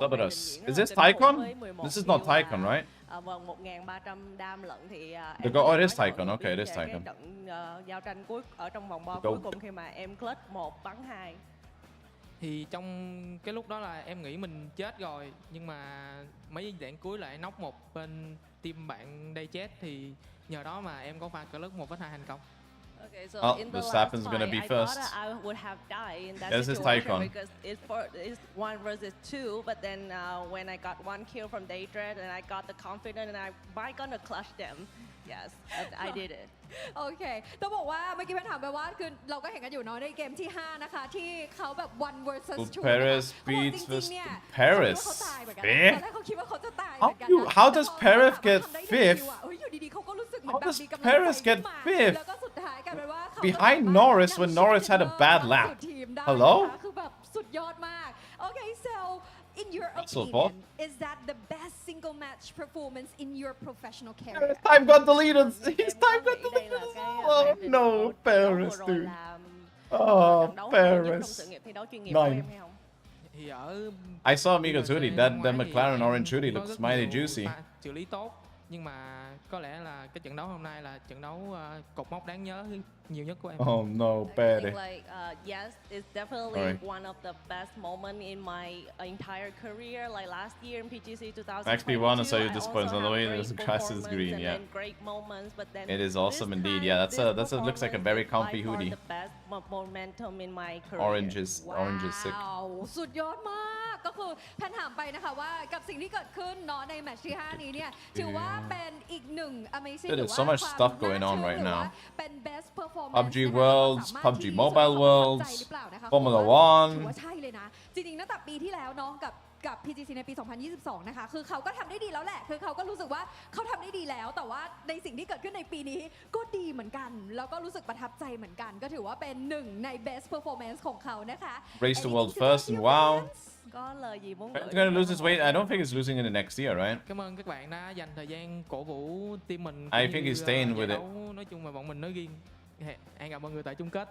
Look at us. Is this Tycon? This is not Tycon, right? Oh, it is Tycon. Okay, it is Tycon. Thì trong cái lúc đó là em nghĩ mình chết rồi, nhưng mà mấy đoạn cuối lại knock một bên team bạn đây chết, thì nhờ đó mà em có pha clutch 1/2 thành công. Okay, so oh, in the Verstappen's last gonna be fight, first. I thought that I would have died in that This is situation Tycon. because it's 1 versus 2. But then when I got 1 kill from Daydread and I got the confidence and I gonna clutch them. Yes, I did it. โอเคต้องบอกว่าเมื่อกี้แพนถามไปว่าคือเราก็เห็นกันอยู่เนาะในเกมที่ 5 นะคะที่เขาแบบ 1 versus 2 Perez beats Perez. How does Perez get 5th? How does Perez get 5th? Behind Norris when Norris had a bad lap. Hello? คือแบบสุดยอดมาก Okay, so in your So opinion, is that the best single match performance in your professional career? His time got deleted. His time got deleted. Oh no, Paris, dude. Oh, Paris. 9. I saw Amigo's hoodie. That McLaren orange hoodie looks mighty juicy. Xử lý tốt, nhưng mà có lẽ là cái trận đấu hôm nay là trận đấu cột mốc đáng nhớ nhiều nhất của em. Oh no, Paddy. Like, yes, it's definitely one of the best moments in my entire career. Like last year in PGC 2022, Max P1 and so you disappoints on the way the grass is green, yeah. Great moments, but then it is awesome indeed. Yeah, that's a looks like a very comfy hoodie. The best momentum in my career. Orange is sick. สุดยอดมากก็คือแพนถามไปนะคะว่ากับสิ่งที่เกิดขึ้นเนาะในแมตช์ที่ 5 นี้เนี่ยถือว่าเป็นอีกหนึ่ง amazing หรือ There's ว่า so much stuff going on right now. เป็น best performance PUBG Worlds, PUBG Mobile Worlds, Formula ถือว่าใช่เลยนะจริงๆตั้งแต่ปีที่แล้วเนาะกับ PGC ในปี 2022 นะคะคือเขาก็ทำได้ดีแล้วแหละคือเขาก็รู้สึกว่าเขาทำได้ดีแล้วแต่ว่าในสิ่งที่เกิดขึ้นในปีนี้ก็ดีเหมือนกันแล้วก็รู้สึกประทับใจเหมือนกันก็ถือว่าเป็นหนึ่งใน best performance ของเขานะคะ Race the world first and wow. ก็เลยgì muốn It's gonna lose his weight. I don't think he's losing it in next year, right? Cảm ơn các bạn đã dành thời gian cổ vũ team mình. I think he's staying with it. Nói chung là bọn mình nói riêng. Hẹn gặp mọi người tại chung kết.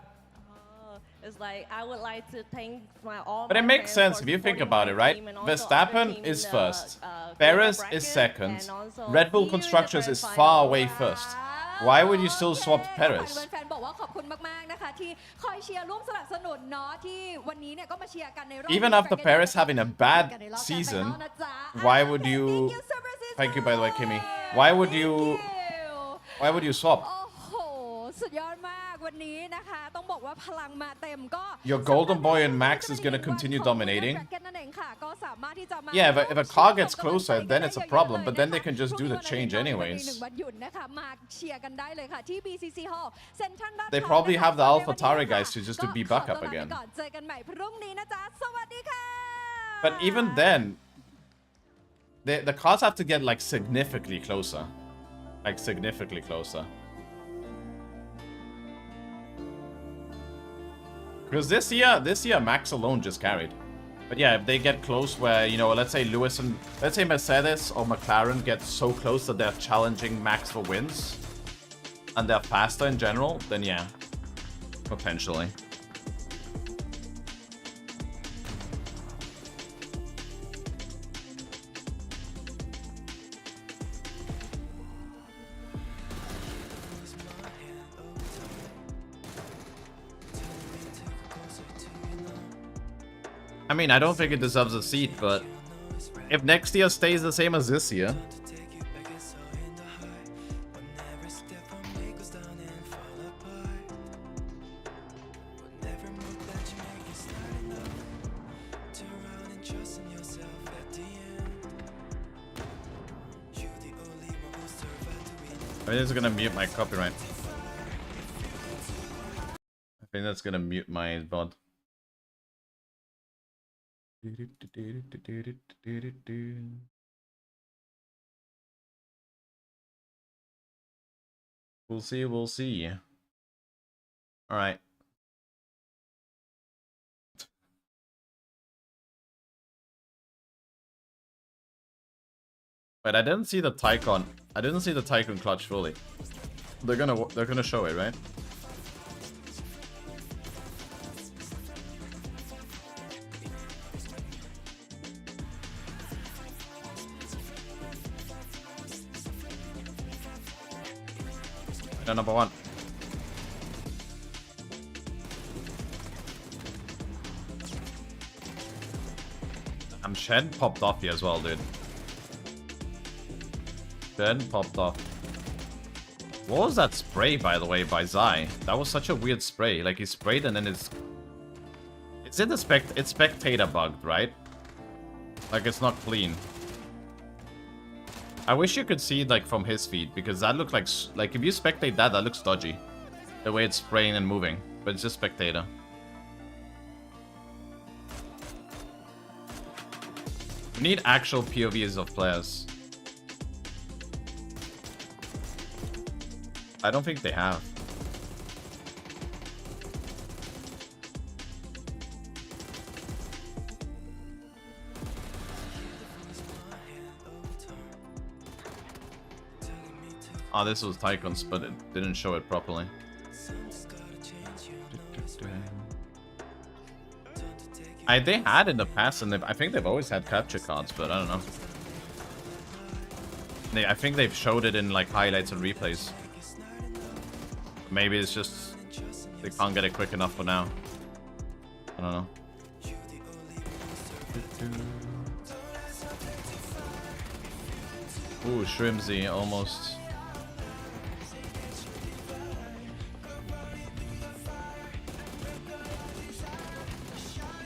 It's like I would like to thank all. But it makes sense if you think about it, right? Verstappen is first, Perez is second, Red Bull Constructors is far away first. Why would you still swap Perez? แฟนๆบอกว่าขอบคุณมากๆนะคะที่คอยเชียร์ร่วมสนับสนุนเนาะที่วันนี้เนี่ยก็มาเชียร์กันในรอบ Even after Perez having a bad season, why would you? Thank you, by the way, Kimmy. Why would you swap? สุดยอดมากวันนี้นะคะต้องบอกว่าพลังมาเต็มก็ Your golden boy and Max is gonna continue dominating. Yeah, if a car gets closer, then it's a problem. But then they can just do the change anyways. They probably have the AlphaTauri guys to just to be back up again. But even then, the cars have to get like significantly closer, like significantly closer. Because this year Max alone just carried. But yeah, if they get close where, you know, let's say Mercedes or McLaren get so close that they're challenging Max for wins and they're faster in general, then yeah, potentially. I mean, I don't think it deserves a seat, but if next year stays the same as this year, I think it's gonna mute my copyright. I think that's gonna mute my VOD. We'll see, we'll see. Alright. Wait, I didn't see the Tycoon. I didn't see the Tycoon clutch fully. They're gonna show it, right? They're number one. Shen popped off here as well, dude. Shen popped off. What was that spray, by the way, by Zai? That was such a weird spray. Like, he sprayed and then it's in the it's spectator bugged, right? Like, it's not clean. I wish you could see it, like, from his feed, because that looked like if you spectate that looks dodgy. The way it's spraying and moving. But it's just spectator. We need actual POVs of players. I don't think they have. Oh, this was Tycoon's, but it didn't show it properly. They had in the past, and I think they've always had capture cards, but I don't know. I think they've showed it in like highlights and replays. Maybe it's just they can't get it quick enough for now. I don't know. Ooh, Shrimsy, almost.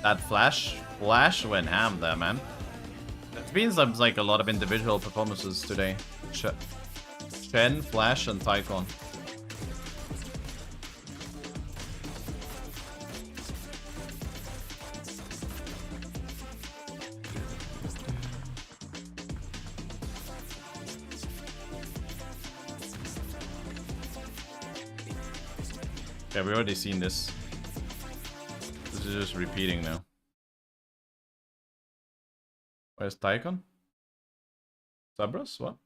That flash went ham there, man. It means there's like a lot of individual performances today. Shen, Flash, and Tycoon. Yeah, we already seen this. This is just repeating now. Where's Tycoon? Sabras? What?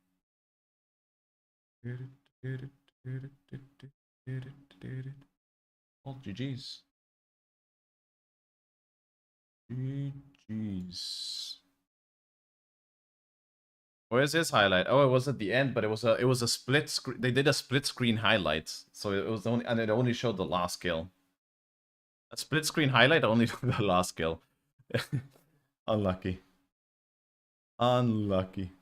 Oh, GG's. GG's. Where's his highlight? Oh, it was at the end, but it was a split screen. They did a split screen highlight, so it was only, and it only showed the last kill. A split screen highlight only showed the last kill. Unlucky. Unlucky.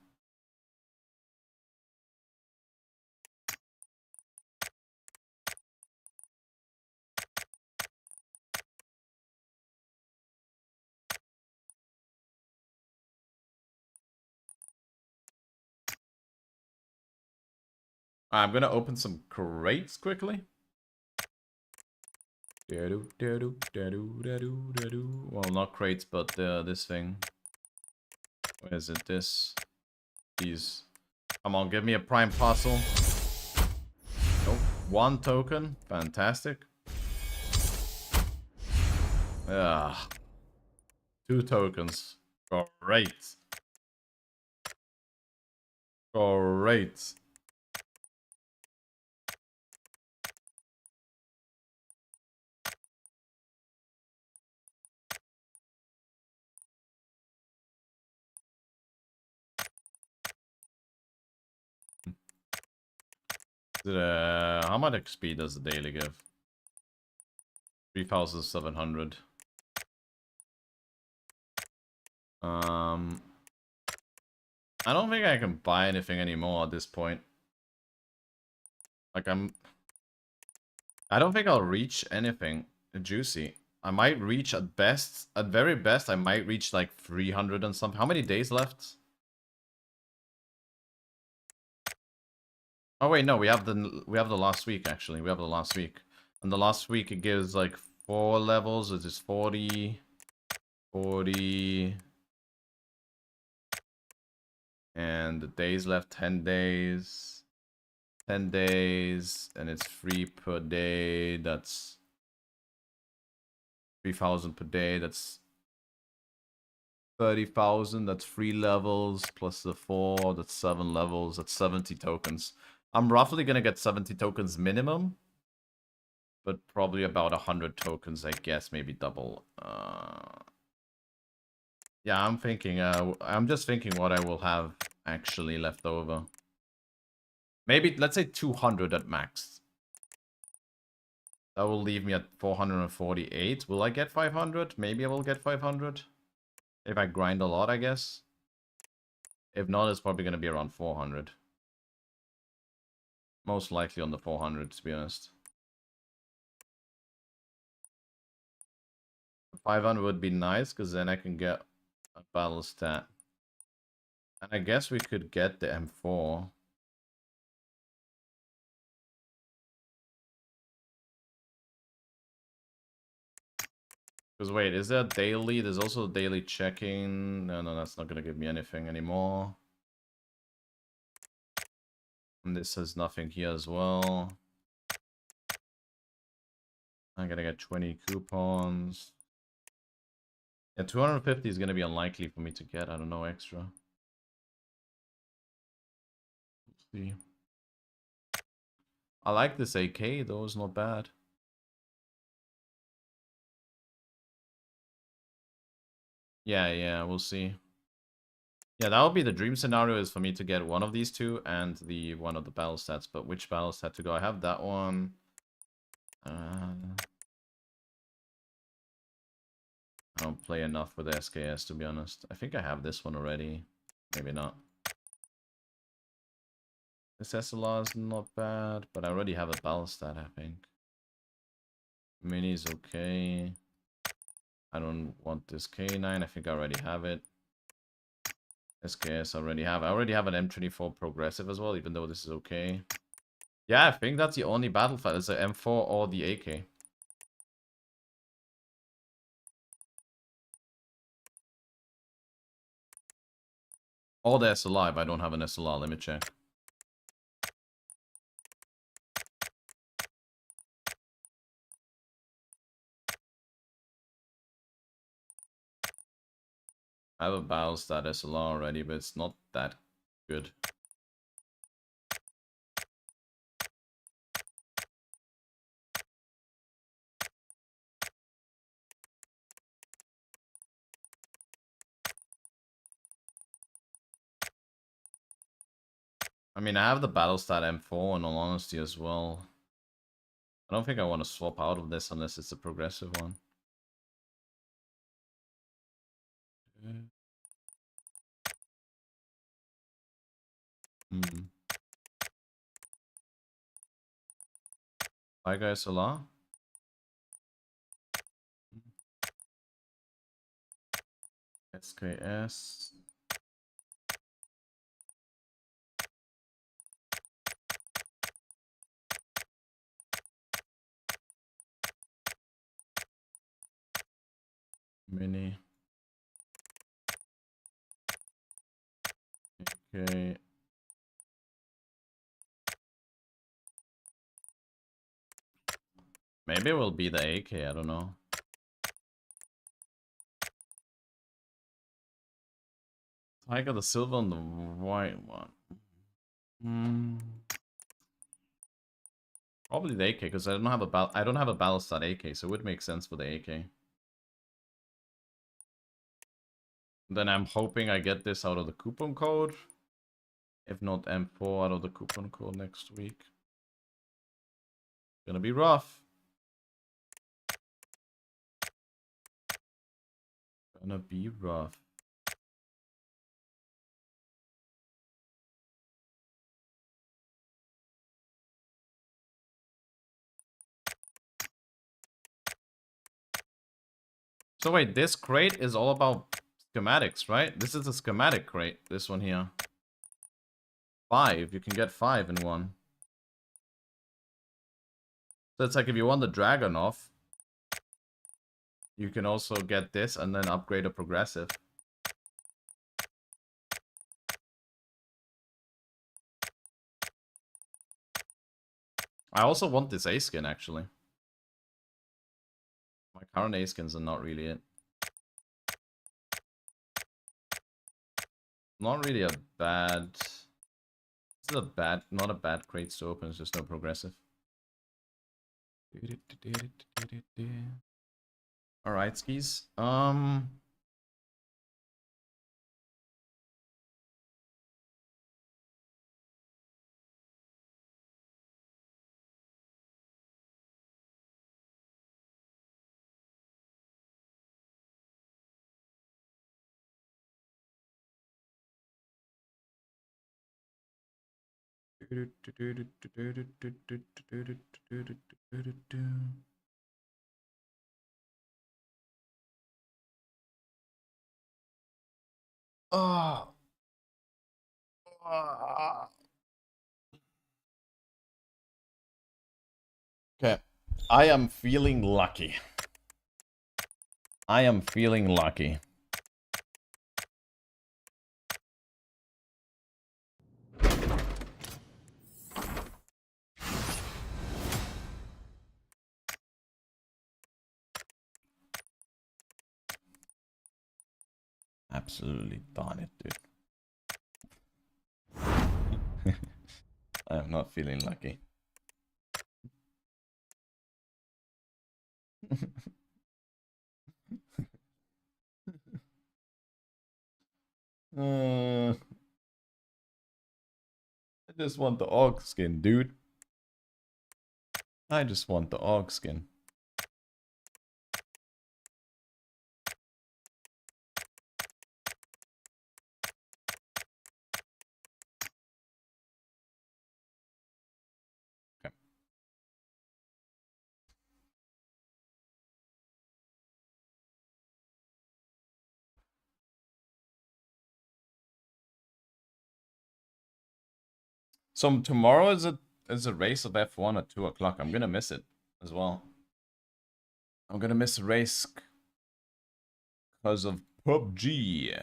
I'm gonna open some crates quickly. Well, not crates, but this thing. Where is it? This. Jeez. Come on, give me a prime parcel. Nope. 1 token. Fantastic. Ah. 2 tokens. Great. Great. How much XP does the daily give? 3,700. I don't think I can buy anything anymore at this point. Like I don't think I'll reach anything juicy. I might reach at very best, I might reach like 300 and something. How many days left? Oh wait, no, we have the last week actually. We have the last week. And the last week it gives like 4 levels. It is 40, 40. And the days left 10 days. 10 days and it's 3 per day. That's 3,000 per day. That's 30,000. That's 3 levels plus the 4. That's 7 levels. That's 70 tokens. I'm roughly gonna get 70 tokens minimum, but probably about 100 tokens, I guess, maybe double. Yeah, I'm thinking. I'm just thinking what I will have actually left over. Maybe let's say 200 at max. That will leave me at 448. Will I get 500? Maybe I will get 500. If I grind a lot, I guess. If not, it's probably going to be around 400. Most likely on the 400, to be honest. 500 would be nice, because then I can get a battle stat. And I guess we could get the M4. Because wait, is there a daily? There's also a daily checking. No, that's not going to give me anything anymore. And this has nothing here as well. I'm going to get 20 coupons. Yeah, 250 is going to be unlikely for me to get. I don't know, extra. Let's see. I like this AK, though. It's not bad. Yeah, we'll see. Yeah, that would be the dream scenario, is for me to get one of these two and the one of the battle stats. But which battle stat to go? I have that one. I don't play enough with SKS, to be honest. I think I have this one already. Maybe not. This SLR is not bad, but I already have a battle stat, I think. Mini's okay. I don't want this K9. I think I already have it. SKS I already have. I already have an M24 progressive as well, even though this is okay. Yeah, I think that's the only battle fight. It's the M4 or the AK. Or the SLR if I don't have an SLR. Let me check. I have a battle stat SLR already, but it's not that good. I mean, I have the battle stat M4 in all honesty as well. I don't think I want to swap out of this unless it's a progressive one. Bye guys, SLR. SKS. Mini. Okay. Maybe it will be the AK, I don't know. I got the silver and the white one. Probably the AK, because I don't have a battle stat AK, so it would make sense for the AK. Then I'm hoping I get this out of the coupon code. If not, M4 out of the coupon code next week. Gonna be rough. Gonna be rough. So wait, this crate is all about schematics, right? This is a schematic crate, this one here. 5, you can get 5 in one. So it's like if you want the dragon off, you can also get this and then upgrade a progressive. I also want this A skin, actually. My current A skins are not really it. Not really a bad... It's not a bad crate to open, it's just no progressive. Alright, skis. Oh. Okay. I am feeling lucky. I am feeling lucky. Absolutely darn it, dude. I am not feeling lucky. I just want the AUG skin, dude. I just want the AUG skin. Okay. So tomorrow is a race of F1 at 2 o'clock. I'm gonna miss it as well. I'm gonna miss a race because of PUBG.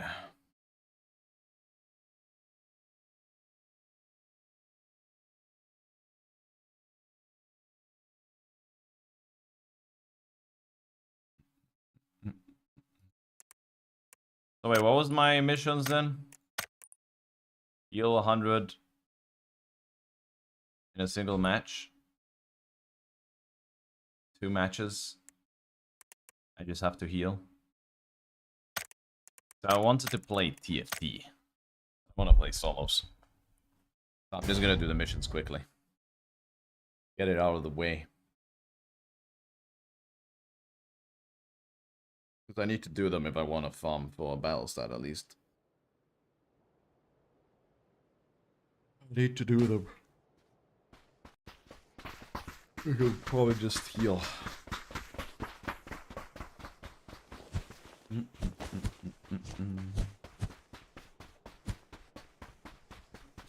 So wait, what was my missions then? Heal 100 in a single match. 2 matches. I just have to heal. So I wanted to play TFT. I want to play solos. So I'm just gonna do the missions quickly. Get it out of the way. Because I need to do them if I want to farm for a battle stat at least. I need to do them. We could probably just heal. To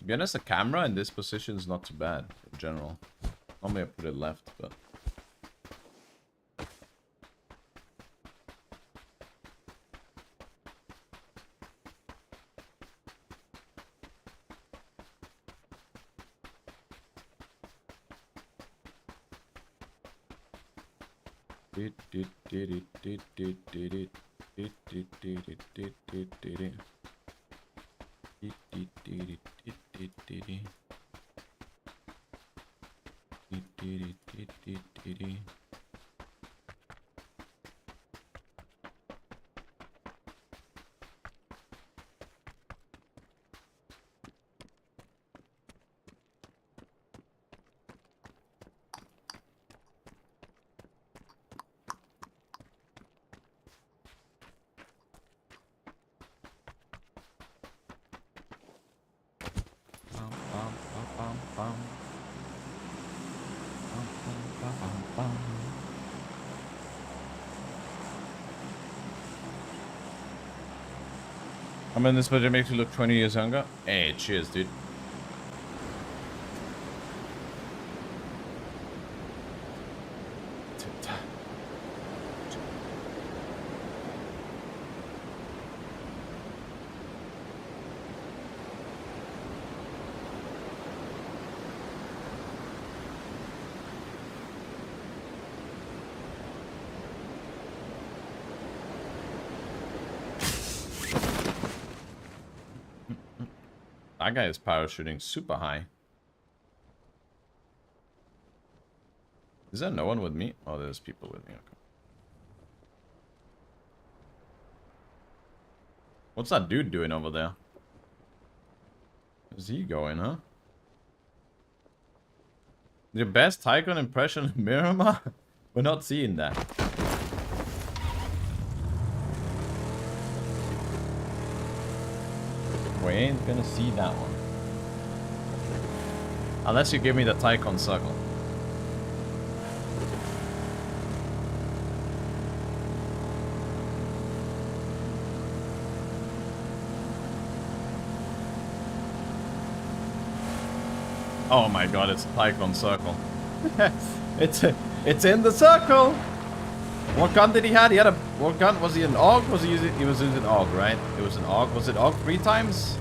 be honest, the camera in this position is not too bad in general. Normally I put it left, but... I mean, this budget makes you look 20 years younger. Hey, cheers, dude. That guy is parachuting super high. Is there no one with me? Oh, there's people with me. Okay. What's that dude doing over there? Where's he going, huh? Your best Tycoon impression in Miramar? We're not seeing that. We ain't gonna see that one. Unless you give me the Tycoon circle. Oh my god, it's a Tycoon circle. It's in the circle! What gun did he have? He had a... What gun? Was he an AUG? Was he using... He was using AUG, right? It was an AUG. Was it AUG 3 times?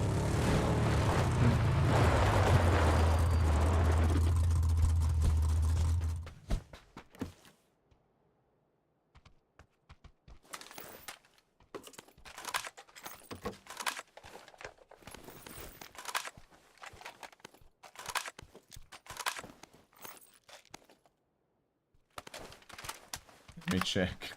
Let me check.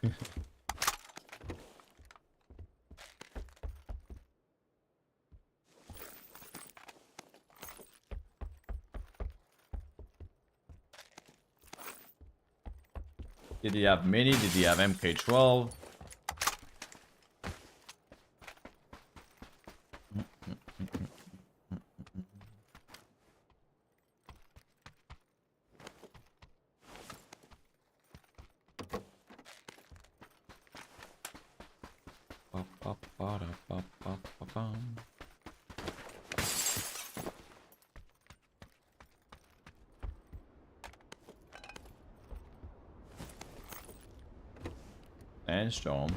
Did he have Mini? Did he have MK12? And Storm.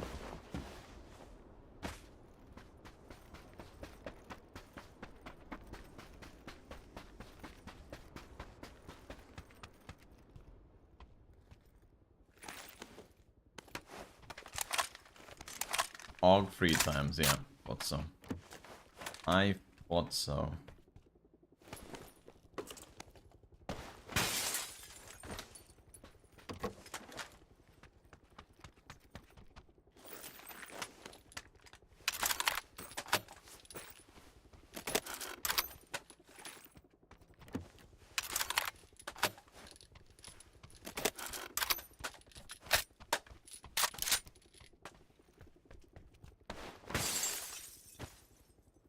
AUG 3 times, yeah. Thought so. I thought so.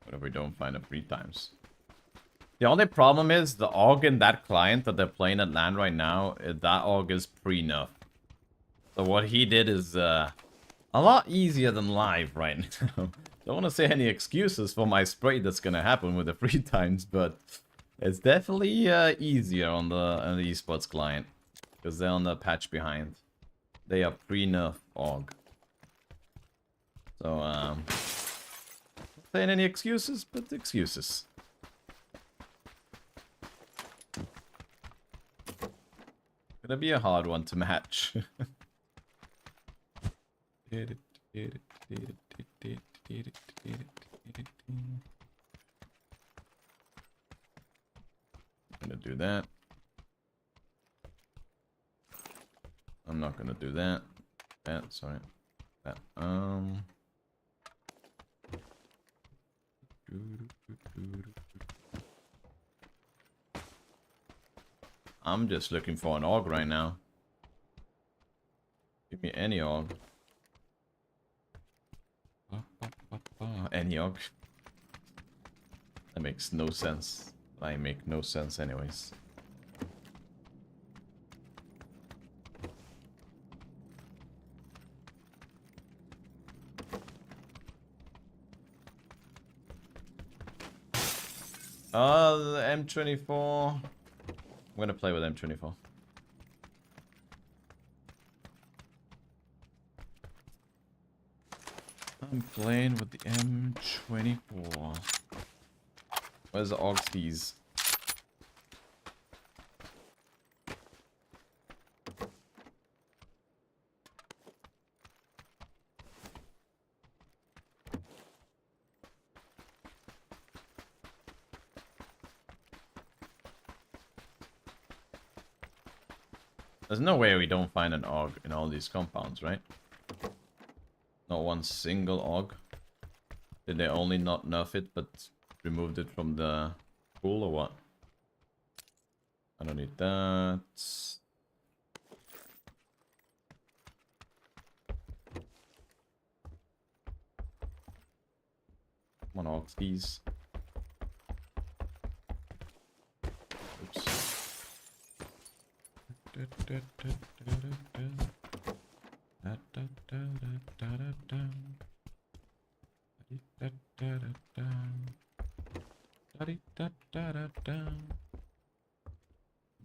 What if we don't find it 3 times? The only problem is the AUG in that client that they're playing at LAN right now, that AUG is pre-nerf. So what he did is a lot easier than live right now. Don't want to say any excuses for my spray that's gonna happen with the 3 times, but it's definitely easier on the esports client because they're on the patch behind. They are pre-nerf AUG. So not saying any excuses, but excuses. Gonna be a hard one to match. I'm gonna do that. I'm not gonna do that. Sorry. That. I'm just looking for an AUG right now. Give me any AUG. Any AUG. That makes no sense. I make no sense anyways. The M24. I'm gonna play with M24. I'm playing with the M24. Where's the AUG keys? There's no way we don't find an AUG in all these compounds, right? Not one single AUG. Did they only not nerf it, but removed it from the pool, or what? I don't need that. Come on, AUG keys. Oops.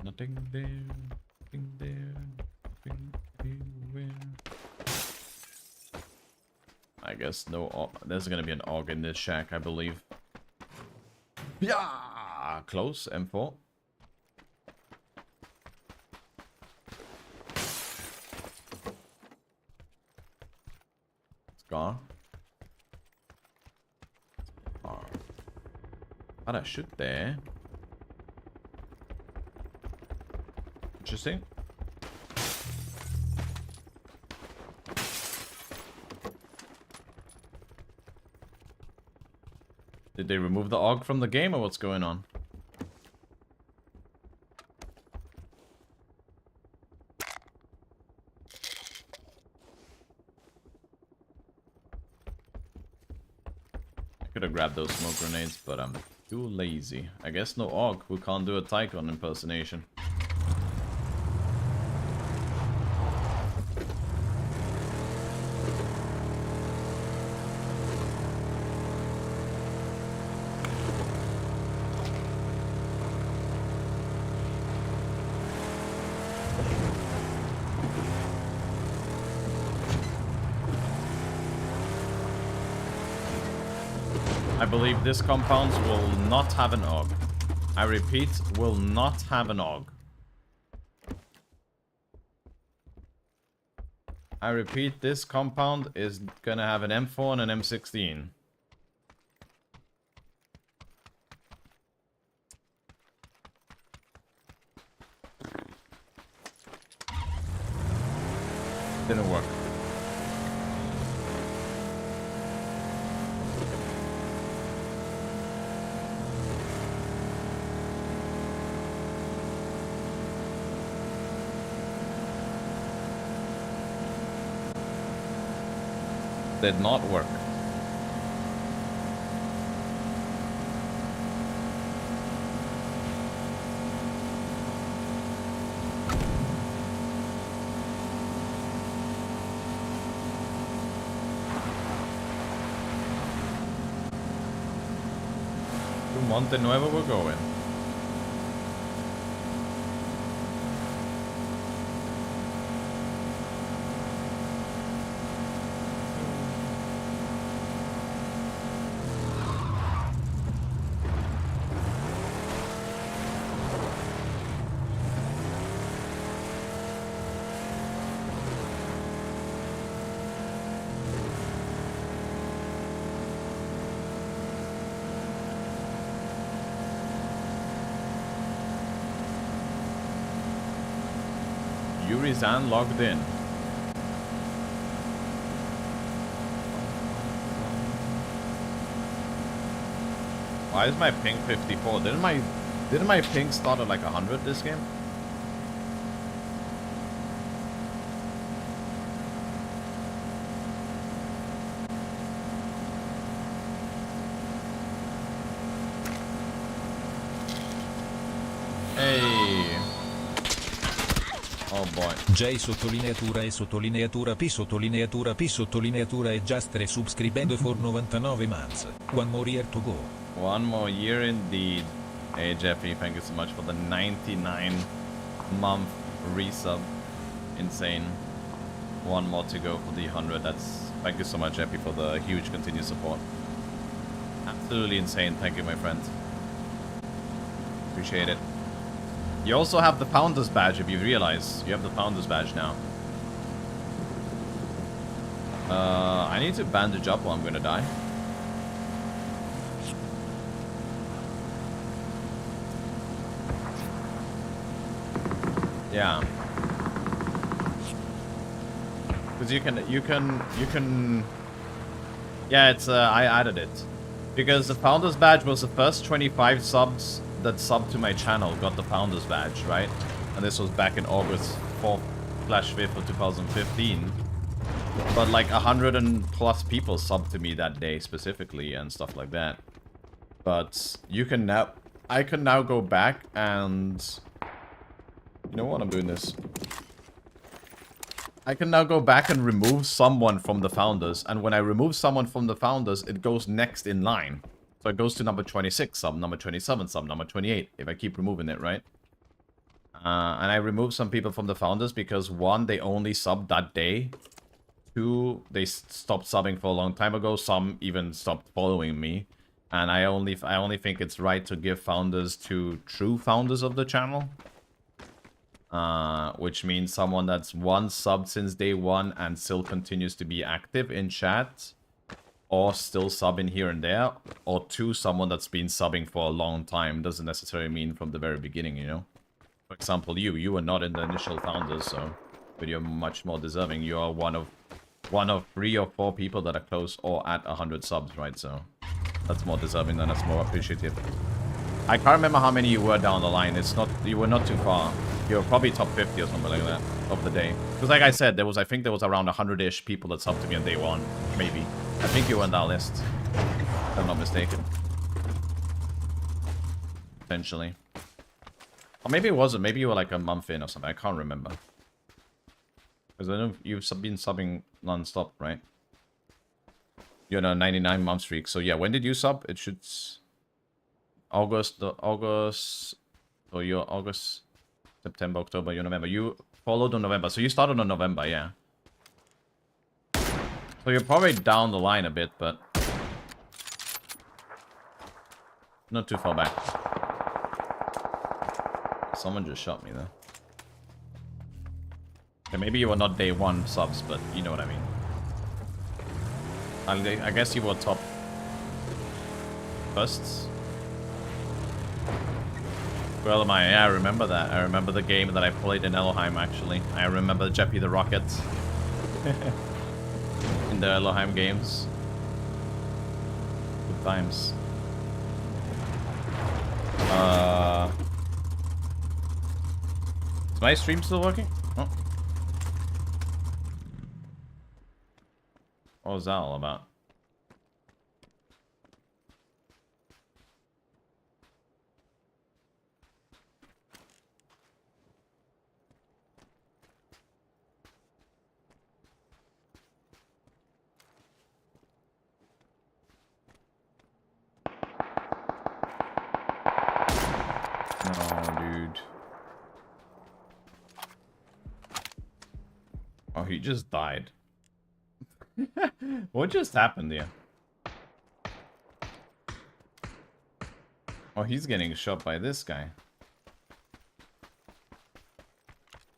Nothing there, nothing there, nothing anywhere. I guess no AUG. There's gonna be an AUG in this shack, I believe. Yeah, close. M4. Scar. Thought I shoot there. Interesting. Did they remove the AUG from the game, or what's going on? I could have grabbed those smoke grenades, but I'm too lazy. I guess no AUG. We can't do a Tycon impersonation. I believe this compound will not have an AUG. I repeat, will not have an AUG. I repeat, this compound is gonna have an M4 and an M16. Didn't work. Did not work. To Monte Nuevo we're going. Yuri-san logged in. Why is my ping 54? Didn't my ping start at like 100 this game? Hey. Oh boy. J sottolineatura e sottolineatura P sottolineatura P sottolineatura e just resubscribendo for 99 months. One more year to go. One more year indeed. Hey Jeffy, thank you so much for the 99-month resub. Insane. One more to go for the 100. Thank you so much, Jeffy, for the huge continued support. Absolutely insane. Thank you, my friend. Appreciate it. You also have the Founders badge, if you realize. You have the Founders badge now. I need to bandage up or I'm gonna die. Yeah. Because you can... Yeah, it's, I added it. Because the Founders badge was the first 25 subs that subbed to my channel got the Founders badge, right? And this was back in August 4/5 of 2015. But like 100 and plus people subbed to me that day specifically and stuff like that. But you can now... I can now go back and... You know what? I'm doing this. I can now go back and remove someone from the Founders. And when I remove someone from the Founders, it goes next in line. So it goes to number 26 sub, number 27 sub, number 28, if I keep removing it, right? And I removed some people from the Founders because, one, they only subbed that day. Two, they stopped subbing for a long time ago. Some even stopped following me. And I only think it's right to give Founders to true Founders of the channel. Which means someone that's one subbed since day one and still continues to be active in chat. Or still subbing here and there. Or two, someone that's been subbing for a long time. Doesn't necessarily mean from the very beginning, you know? For example, you were not in the initial Founders, so... But you're much more deserving. You are one of 3 or 4 people that are close or at 100 subs, right? So... That's more deserving and that's more appreciative. I can't remember how many you were down the line. It's not... You were not too far. You were probably top 50 or something like that of the day. Because like I said, I think there was around 100-ish people that subbed to me on day one. Maybe. I think you were on that list. If I'm not mistaken. Potentially. Or maybe it wasn't. Maybe you were like a month in or something. I can't remember. Because I know you've been subbing non-stop, right? You're on a 99-month streak. So yeah, when did you sub? It should... August... So you're August... September, October, you're November. You followed on November. So you started on November, yeah. So you're probably down the line a bit, but... Not too far back. Someone just shot me there. Okay, maybe you were not day one subs, but you know what I mean. I guess you were top... Firsts? Well, am I? Yeah, I remember that. I remember the game that I played in Elohim, actually. I remember Jeppy the Rocket. In the Elohim games. Good times. Is my stream still working? Oh. What was that all about? Oh, dude. Oh, he just died. What just happened here? Oh, he's getting shot by this guy.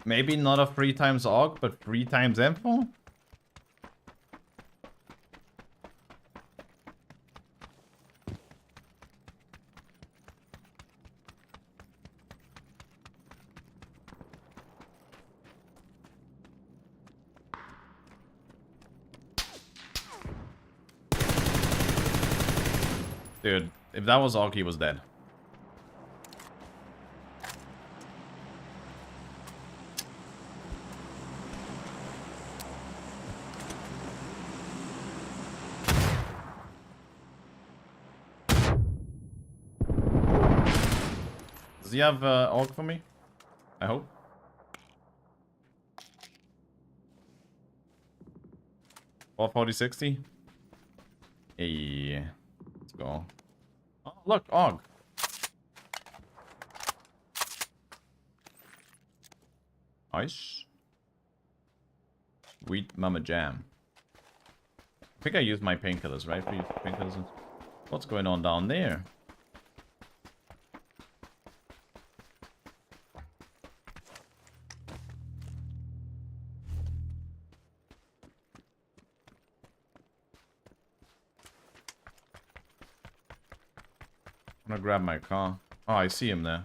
Maybe not a 3 times AUG, but 3 times info? Dude, if that was AUG, he was dead. Does he have AUG for me? I hope. Or 4060? Hey. Let's go. Oh, look, AUG. Nice. Wheat Mama Jam. I think I used my painkillers, right? Painkillers. What's going on down there? I'm gonna grab my car. Oh, I see him there.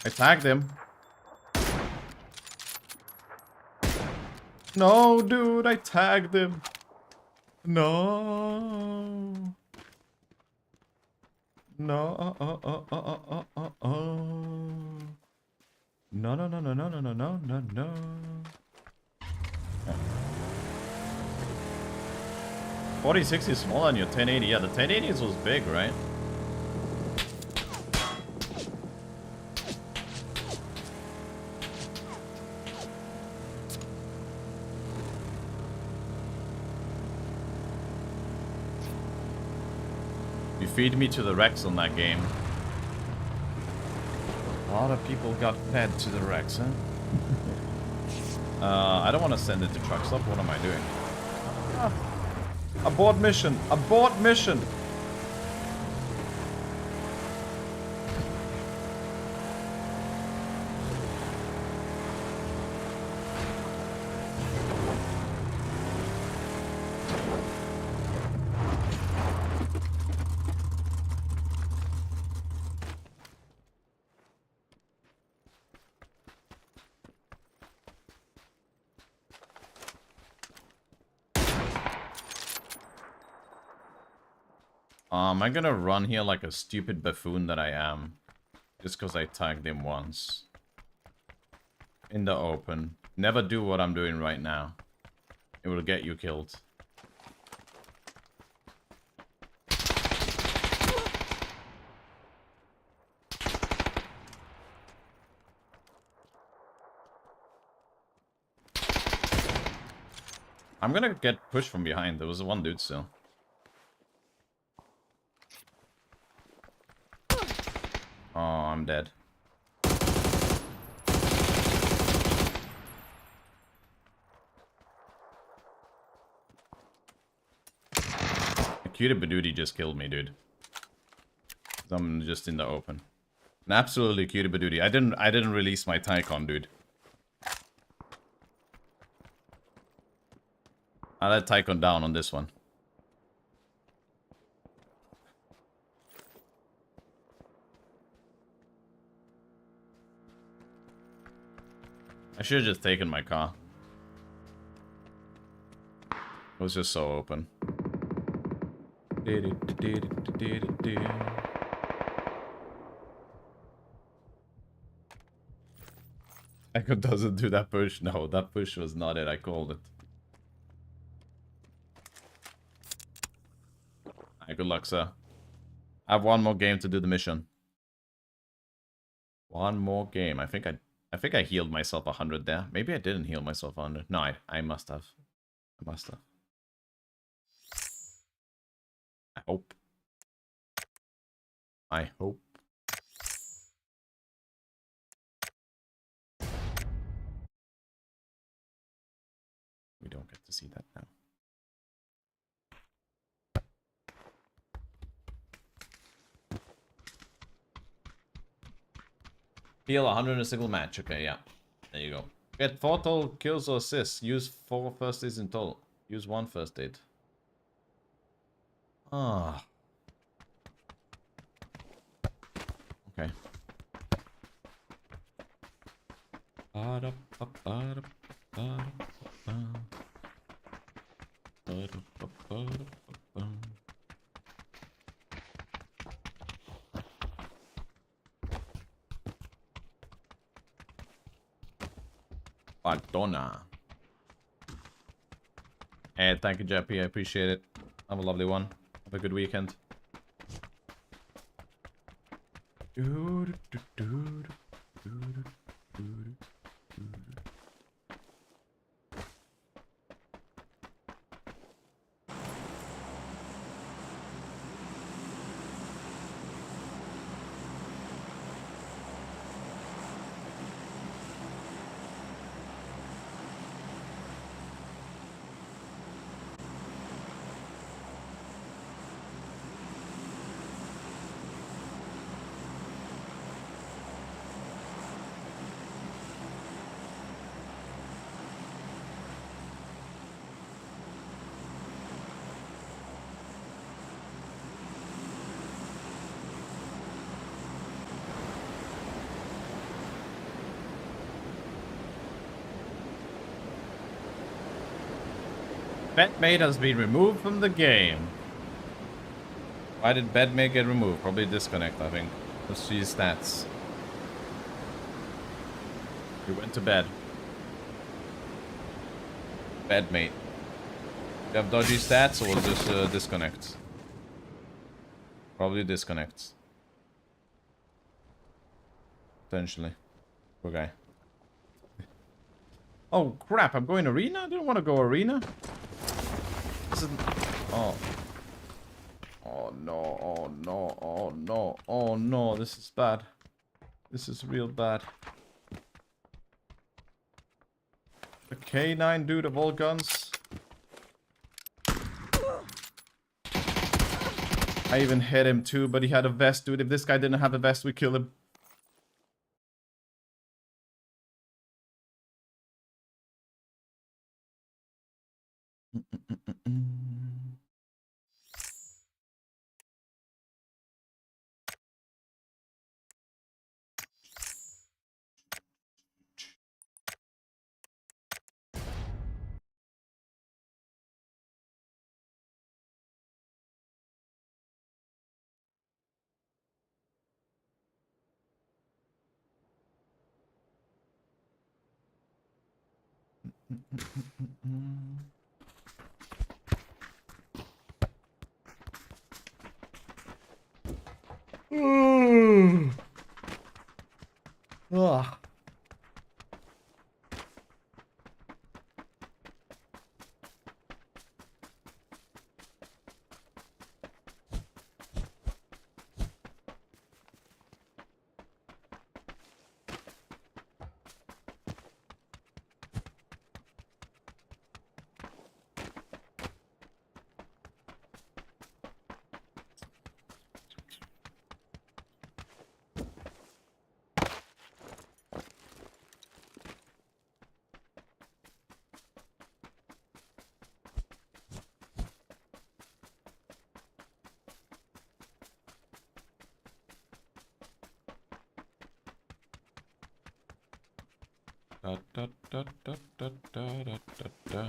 I tagged him. No, dude, I tagged him. No. No. No, no, no, no, no, no, no, no, no, no. 4060 is smaller than your 1080. Yeah, the 1080s was big, right? You feed me to the Rex on that game. A lot of people got fed to the Rex, huh? I don't want to send it to truck stop. What am I doing? Ah. Abort mission! Abort mission! Am I gonna run here like a stupid buffoon that I am? Just because I tagged him once. In the open. Never do what I'm doing right now. It will get you killed. I'm gonna get pushed from behind. There was one dude still. Oh, I'm dead. The cutie badootie just killed me, dude. I'm just in the open. An absolutely cutie badootie. I didn't release my Tycon, dude. I let Tycon down on this one. I should have just taken my car. It was just so open. Echo doesn't do that push. No, that push was not it. I called it. Alright, good luck, sir. I have one more game to do the mission. One more game. I think I healed myself 100 there. Maybe I didn't heal myself 100. No, I must have. I must have. I hope. I hope. We don't get to see that now. Heal 100 in a single match. Okay, yeah. There you go. Get 4 total kills or assists. Use 4 first aids in total. Use 1 first aid. Ah. Okay. Madonna. Hey, thank you, Jeppy. I appreciate it. Have a lovely one. Have a good weekend. Bedmate has been removed from the game. Why did Bedmate get removed? Probably disconnect, I think. Let's see his stats. He went to bed. Bedmate. You have dodgy stats or was this disconnect? Probably disconnect. Potentially. Poor guy. Oh crap, I'm going arena? I didn't want to go arena. This is... Oh. Oh no, oh no, oh no, oh no, this is bad. This is real bad. The K9 dude of all guns. I even hit him too, but he had a vest, dude. If this guy didn't have a vest, we kill him. Ugh. Da, da, da, da, da, da, da, da, da.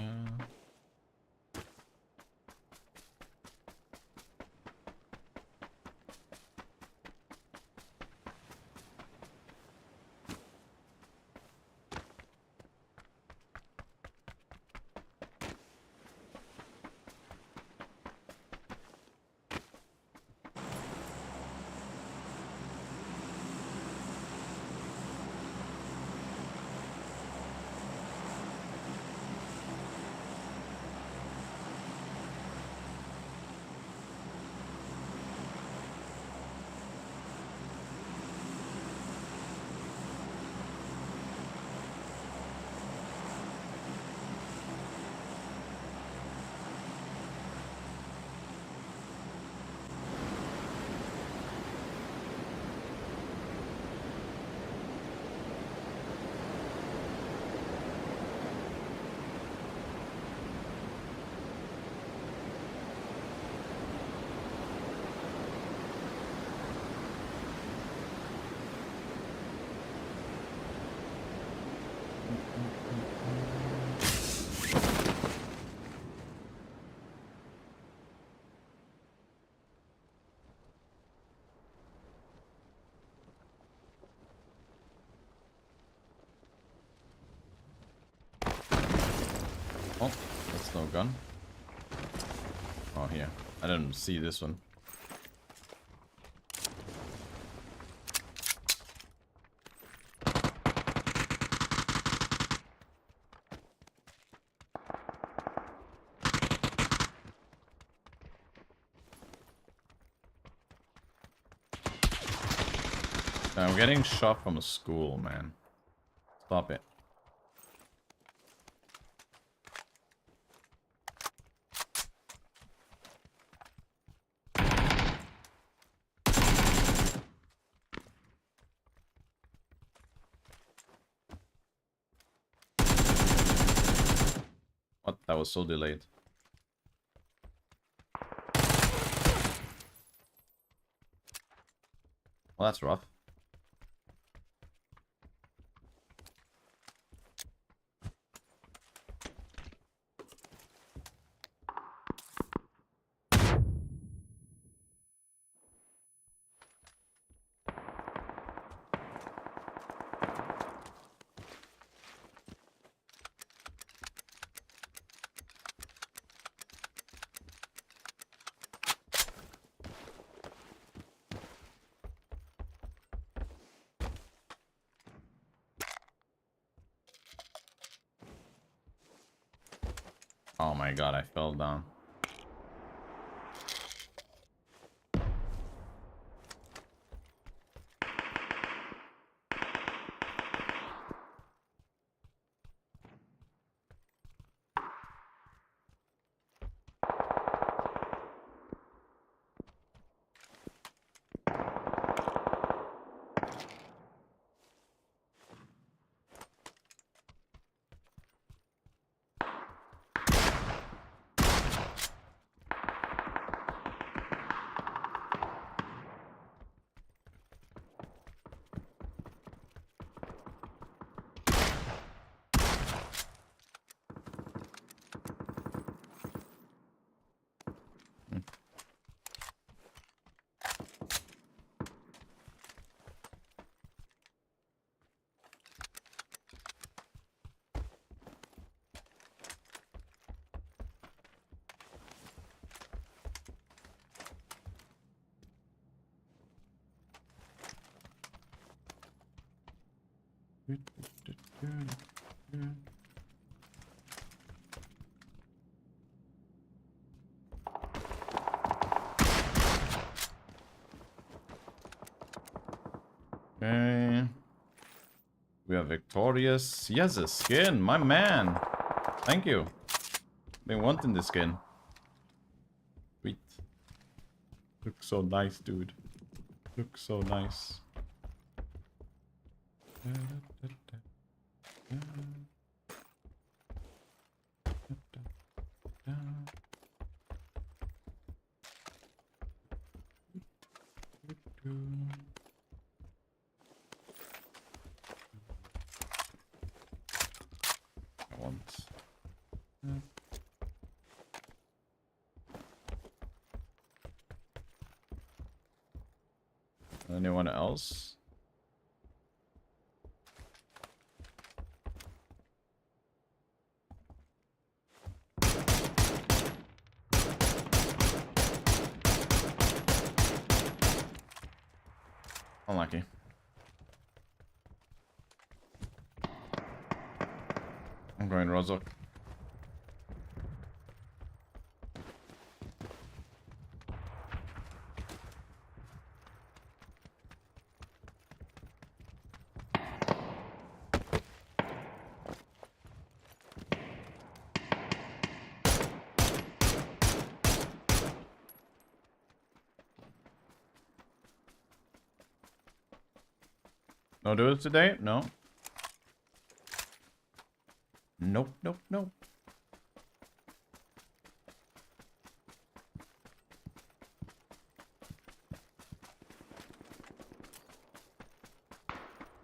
Oh, that's no gun. Oh, here. I didn't see this one. I'm getting shot from a school, man. Stop it. What? That was so delayed. Well, that's rough. Oh my god, I fell down. Okay. We are victorious. Yes, a skin, my man. Thank you. Been wanting the skin. Sweet. Looks so nice, dude. Looks so nice. I want. Anyone else? Unlucky. I'm going Rozok. No do it today? No. Nope, nope, nope.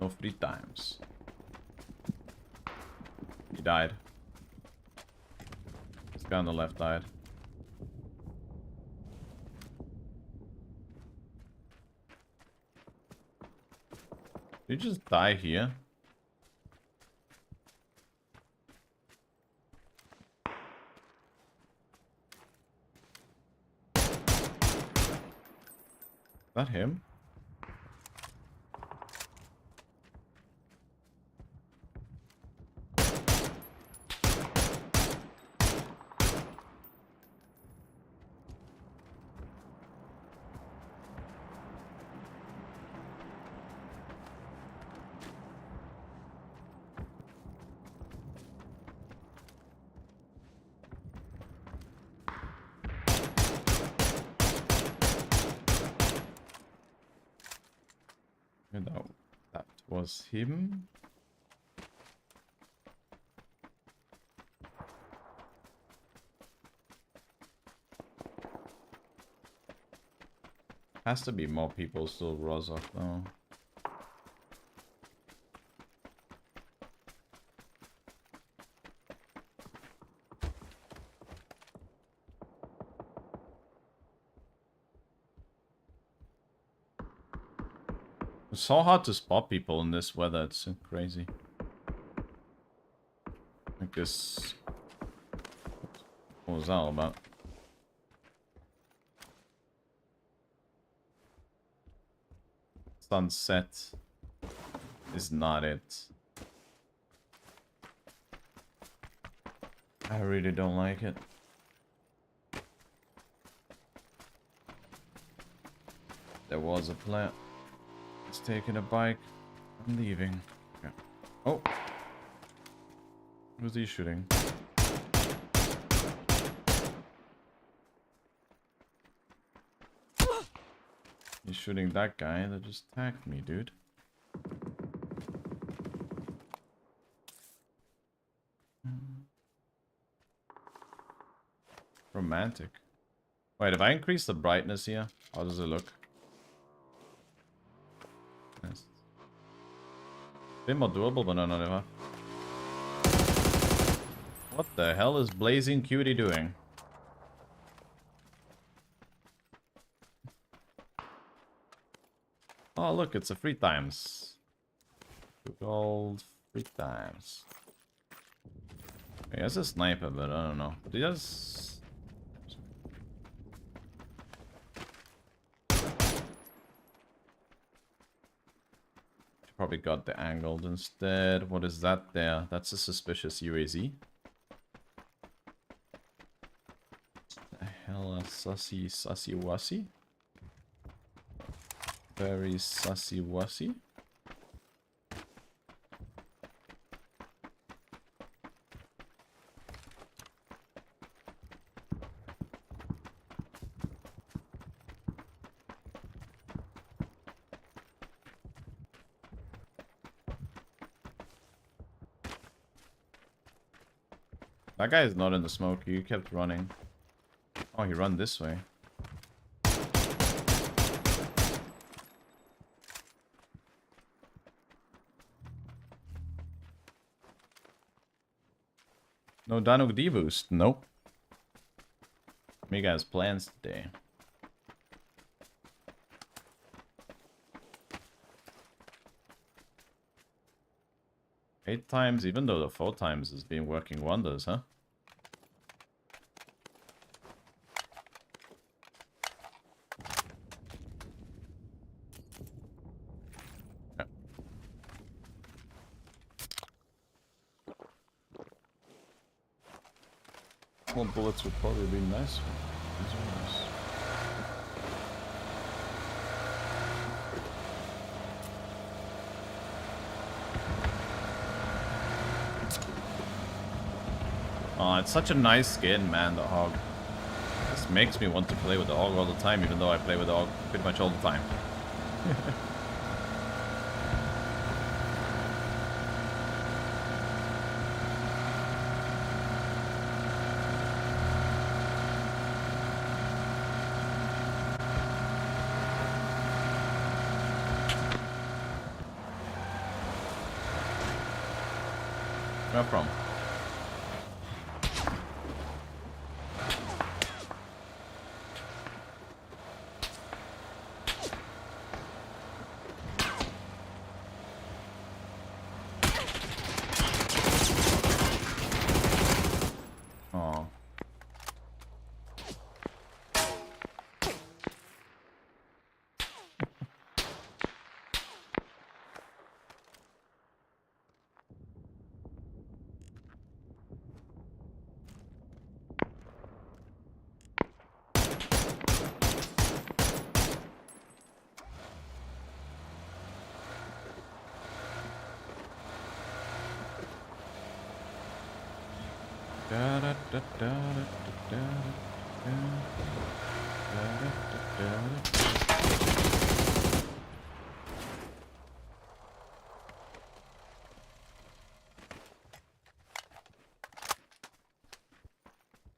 No free times. He died. This guy on the left died. Did you just die here? Is that him? No, that was him. Has to be more people still Rozok though. It's so hard to spot people in this weather, it's so crazy. Like this. What was that all about? Sunset is not it. I really don't like it. There was a plan. He's taking a bike. I'm leaving. Okay. Oh. Who's he shooting? He's shooting that guy that just attacked me, dude. Romantic. Wait, if I increase the brightness here, how does it look? Nice. Bit more doable, but no, never. What the hell is Blazing Cutie doing? Oh, look, it's a 3 times. 2 gold, 3 times. He has a sniper, but I don't know. But he does... Probably got the angled instead. What is that there? That's a suspicious UAZ. The hell, a sussy wussy? Very sussy wussy. That guy is not in the smoke. He kept running. Oh, he ran this way. No Danuk D-boost. Nope. Mega has plans today. Eight times, even though the 4 times has been working wonders, huh? More bullets would probably be nice. These are nice. Oh, it's such a nice skin, man, the hog. This makes me want to play with the hog all the time, even though I play with the hog pretty much all the time. Where from? Oh.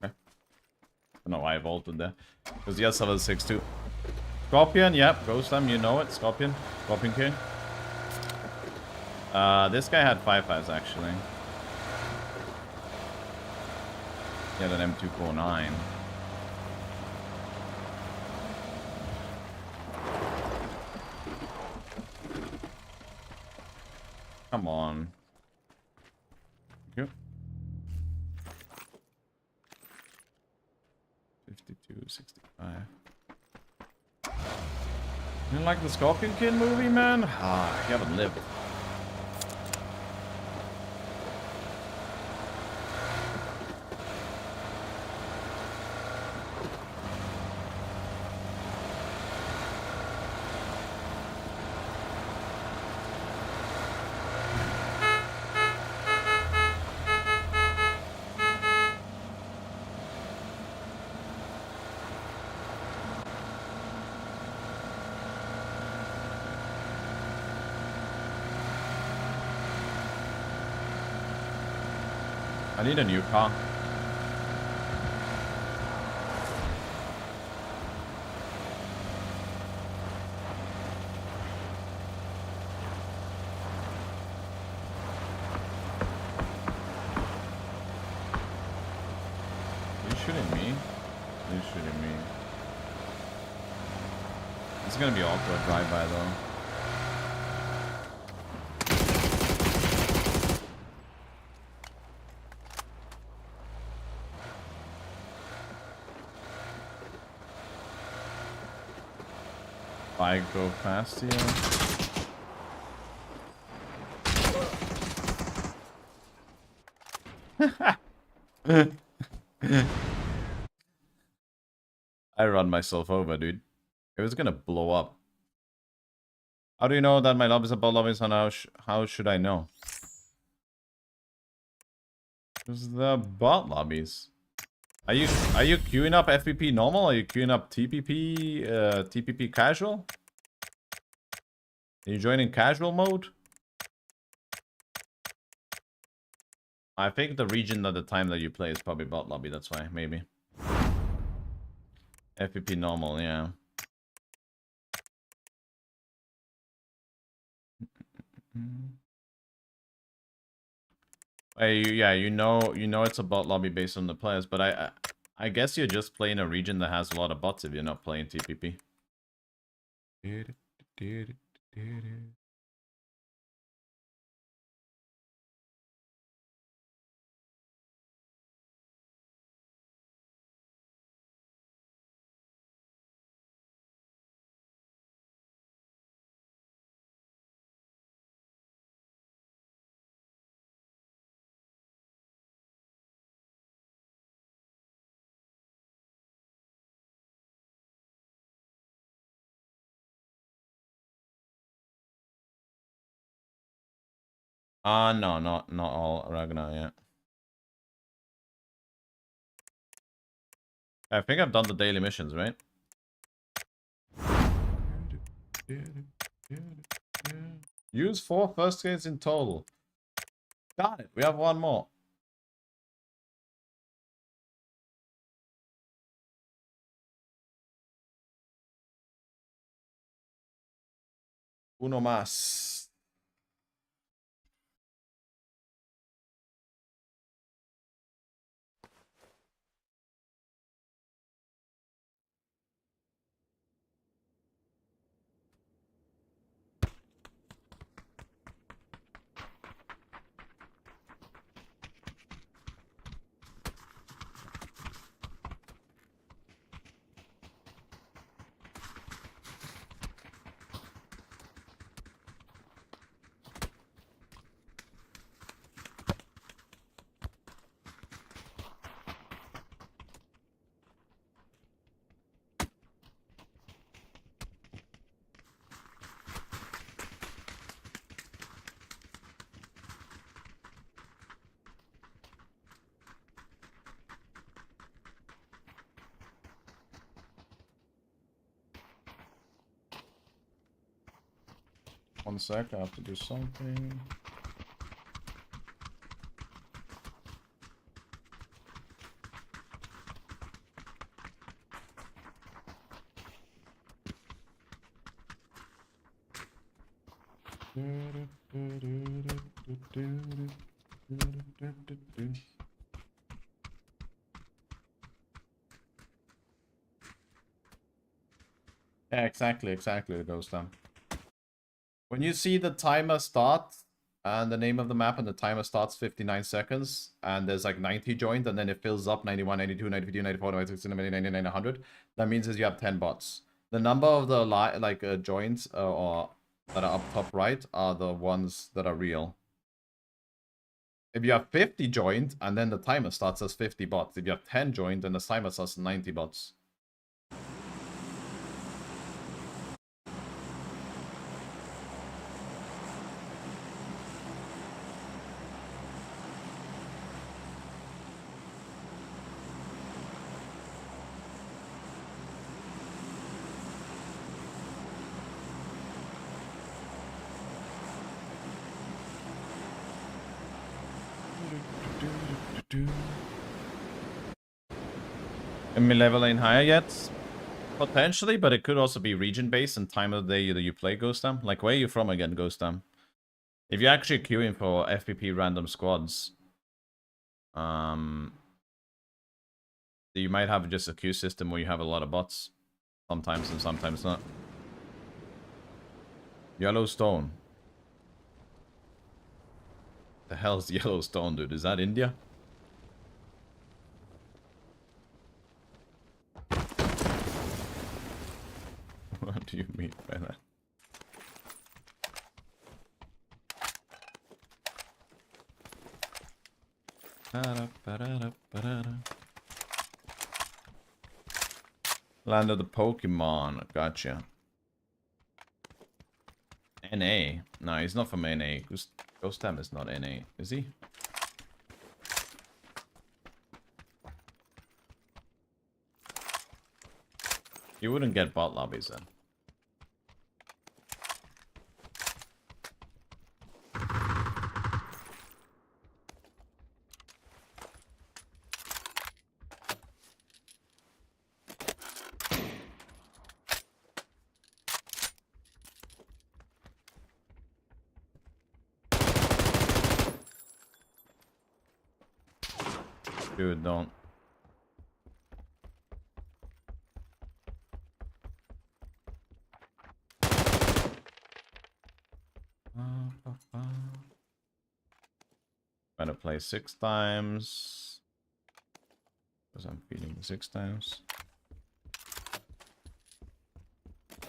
I don't know why I vaulted there. Because he has level 6 too. Scorpion, yep, Ghost them, you know it. Scorpion. Scorpion King. This guy had 5.5s actually. He had an M249. Come on. Thank you. 52, 65. You didn't like the Scorpion King movie, man? Ah, you haven't lived. I need a new car. Are you shooting me? Are you shooting me? It's gonna be awkward drive-by though. I go past here. I run myself over, dude. It was gonna blow up. How do you know that my lobbies are bot lobbies, and how should I know? Because the bot lobbies. Are you queuing up FPP normal? Are you queuing up TPP TPP casual? Are you joining casual mode? I think the region at the time that you play is probably bot lobby, that's why, maybe. FPP normal, yeah. Yeah, you know it's a bot lobby based on the players, but I guess you're just playing a region that has a lot of bots if you're not playing TPP. No, not all Ragnar yet. I think I've done the daily missions, right? Use 4 first aids in total. Got it. We have one more. Uno más. One sec, I have to do something. Yeah, exactly, it goes down. When you see the timer start and the name of the map and the timer starts 59 seconds and there's like 90 joined and then it fills up 91, 92, 93, 94, 96, 97, 99, 100, that means is you have 10 bots. The number of the joins or that are up top right are the ones that are real. If you have 50 joined and then the timer starts as 50 bots. If you have 10 joined then the timer starts 90 bots. Am I leveling higher yet? Potentially, but it could also be region-based and time of the day that you play Ghostam. Like, where are you from again, Ghostam? If you're actually queuing for FPP random squads, you might have just a queue system where you have a lot of bots. Sometimes and sometimes not. Yellowstone. The hell's Yellowstone, dude? Is that India? What do you mean by that? Land of the Pokemon. Gotcha. NA. No, he's not from NA. Ghostam is not NA, is he? You wouldn't get bot lobbies then. Dude, don't. Better play 6 times. Because I'm feeding 6 times.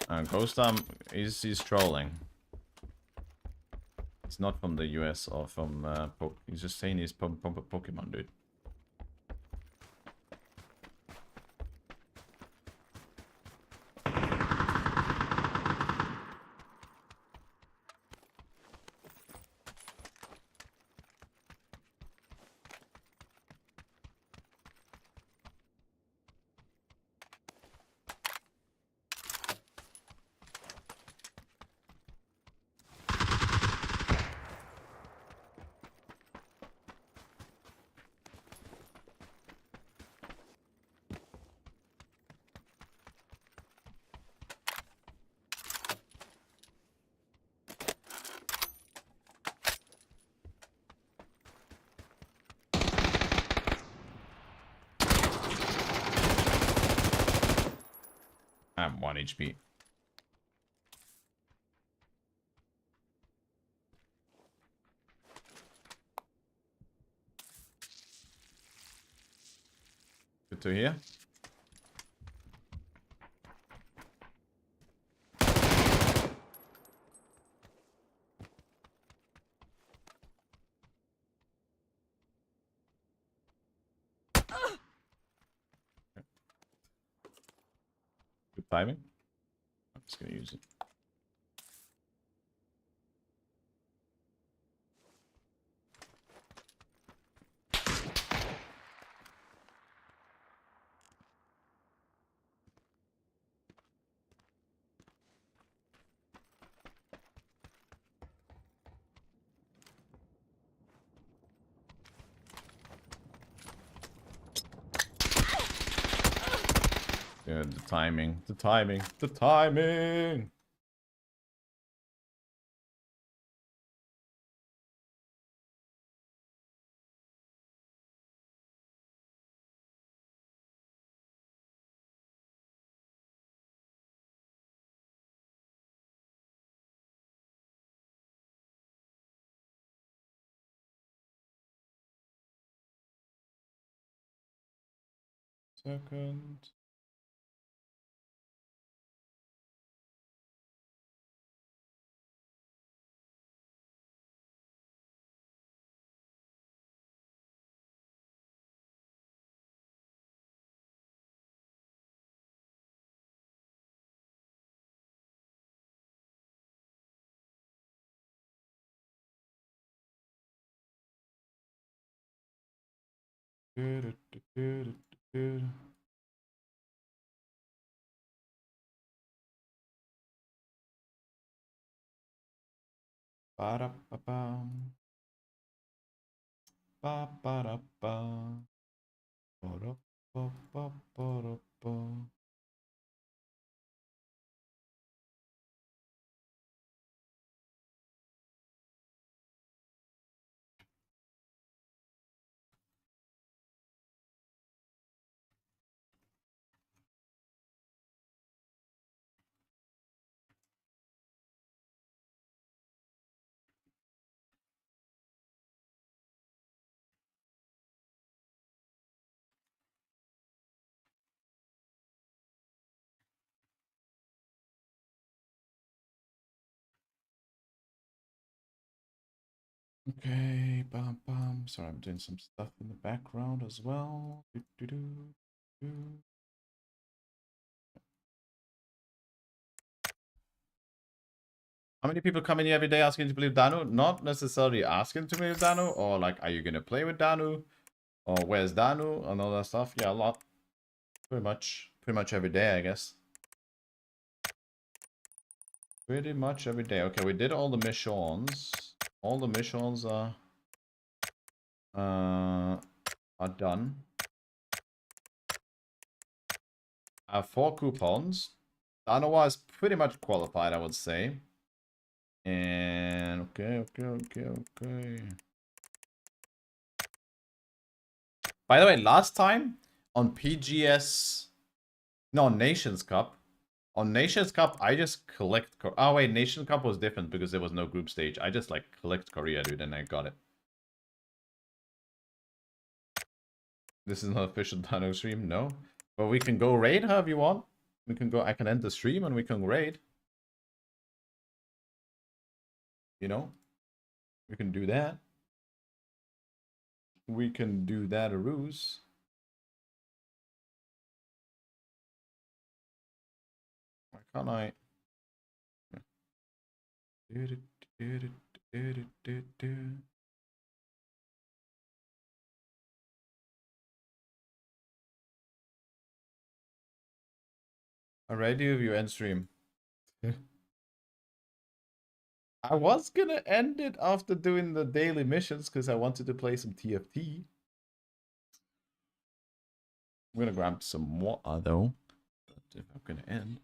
Ghostam, he's trolling. He's not from the US or from he's just saying he's Pokemon, dude. I'm 1 HP. Good to hear. Good timing. I'm just gonna use it. Dude, the timing, the timing, the timing! Second. Ba-da-ba-bum. ba ba da ba. Ba da ba ba ba da ba. Okay, bam bam. Sorry, I'm doing some stuff in the background as well. Do, do, do, do. How many people come in here every day asking to play with Danu? Not necessarily asking to play with Danu, or like, are you gonna play with Danu? Or where's Danu? And all that stuff. Yeah, a lot. Pretty much every day, I guess. Pretty much every day. Okay, we did all the missions. All the missions are done. I have 4 coupons. Danoa is pretty much qualified, I would say. And okay. By the way, last time on PGS, no, Nations Cup. On Nations Cup, I just collect. Oh wait, Nations Cup was different because there was no group stage. I just like collect Korea, dude, and I got it. This is not official Dano stream, no. But we can go raid however you want. We can go. I can end the stream and we can raid. You know, we can do that. We can do that a ruse. Why can't I? Alrighty, if you end stream. I was gonna end it after doing the daily missions because I wanted to play some TFT. I'm gonna grab some water though. If I'm gonna end.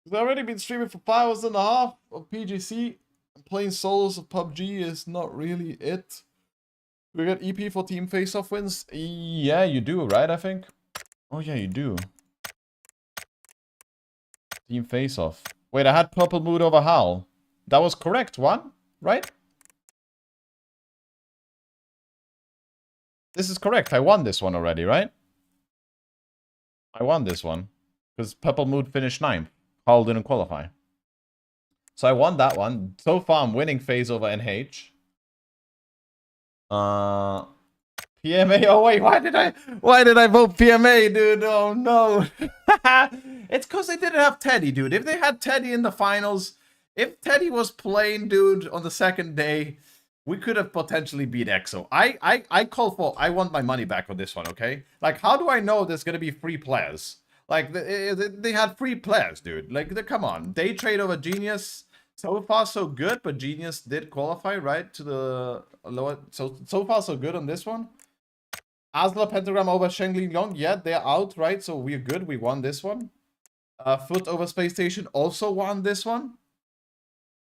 I've already been streaming for 5 hours and a half of PGC. Playing solos of PUBG is not really it. We got EP for team face-off wins? Yeah, you do, right, I think? Oh yeah, you do. Team face-off. Wait, I had Purple Mood over Howl. That was correct one, right? This is correct. I won this one already, right? I won this one. Because Purple Mood finished 9th. Howl didn't qualify. So I won that one. So far, I'm winning phase over NH. PMA. Oh wait, why did I vote PMA, dude? Oh no. It's because they didn't have Teddy, dude. If they had Teddy in the finals, if Teddy was playing, dude, on the second day, we could have potentially beat EXO. I want my money back on this one, okay? Like, how do I know there's gonna be free players? Like, they had free players, dude. Like, come on. Day trade over Genius. So far, so good, but Genius did qualify, right, to the lower... So far, so good on this one. Asla Pentagram over Shengli Yong. Yeah, they're out, right? So we're good. We won this one. Foot over Space Station also won this one.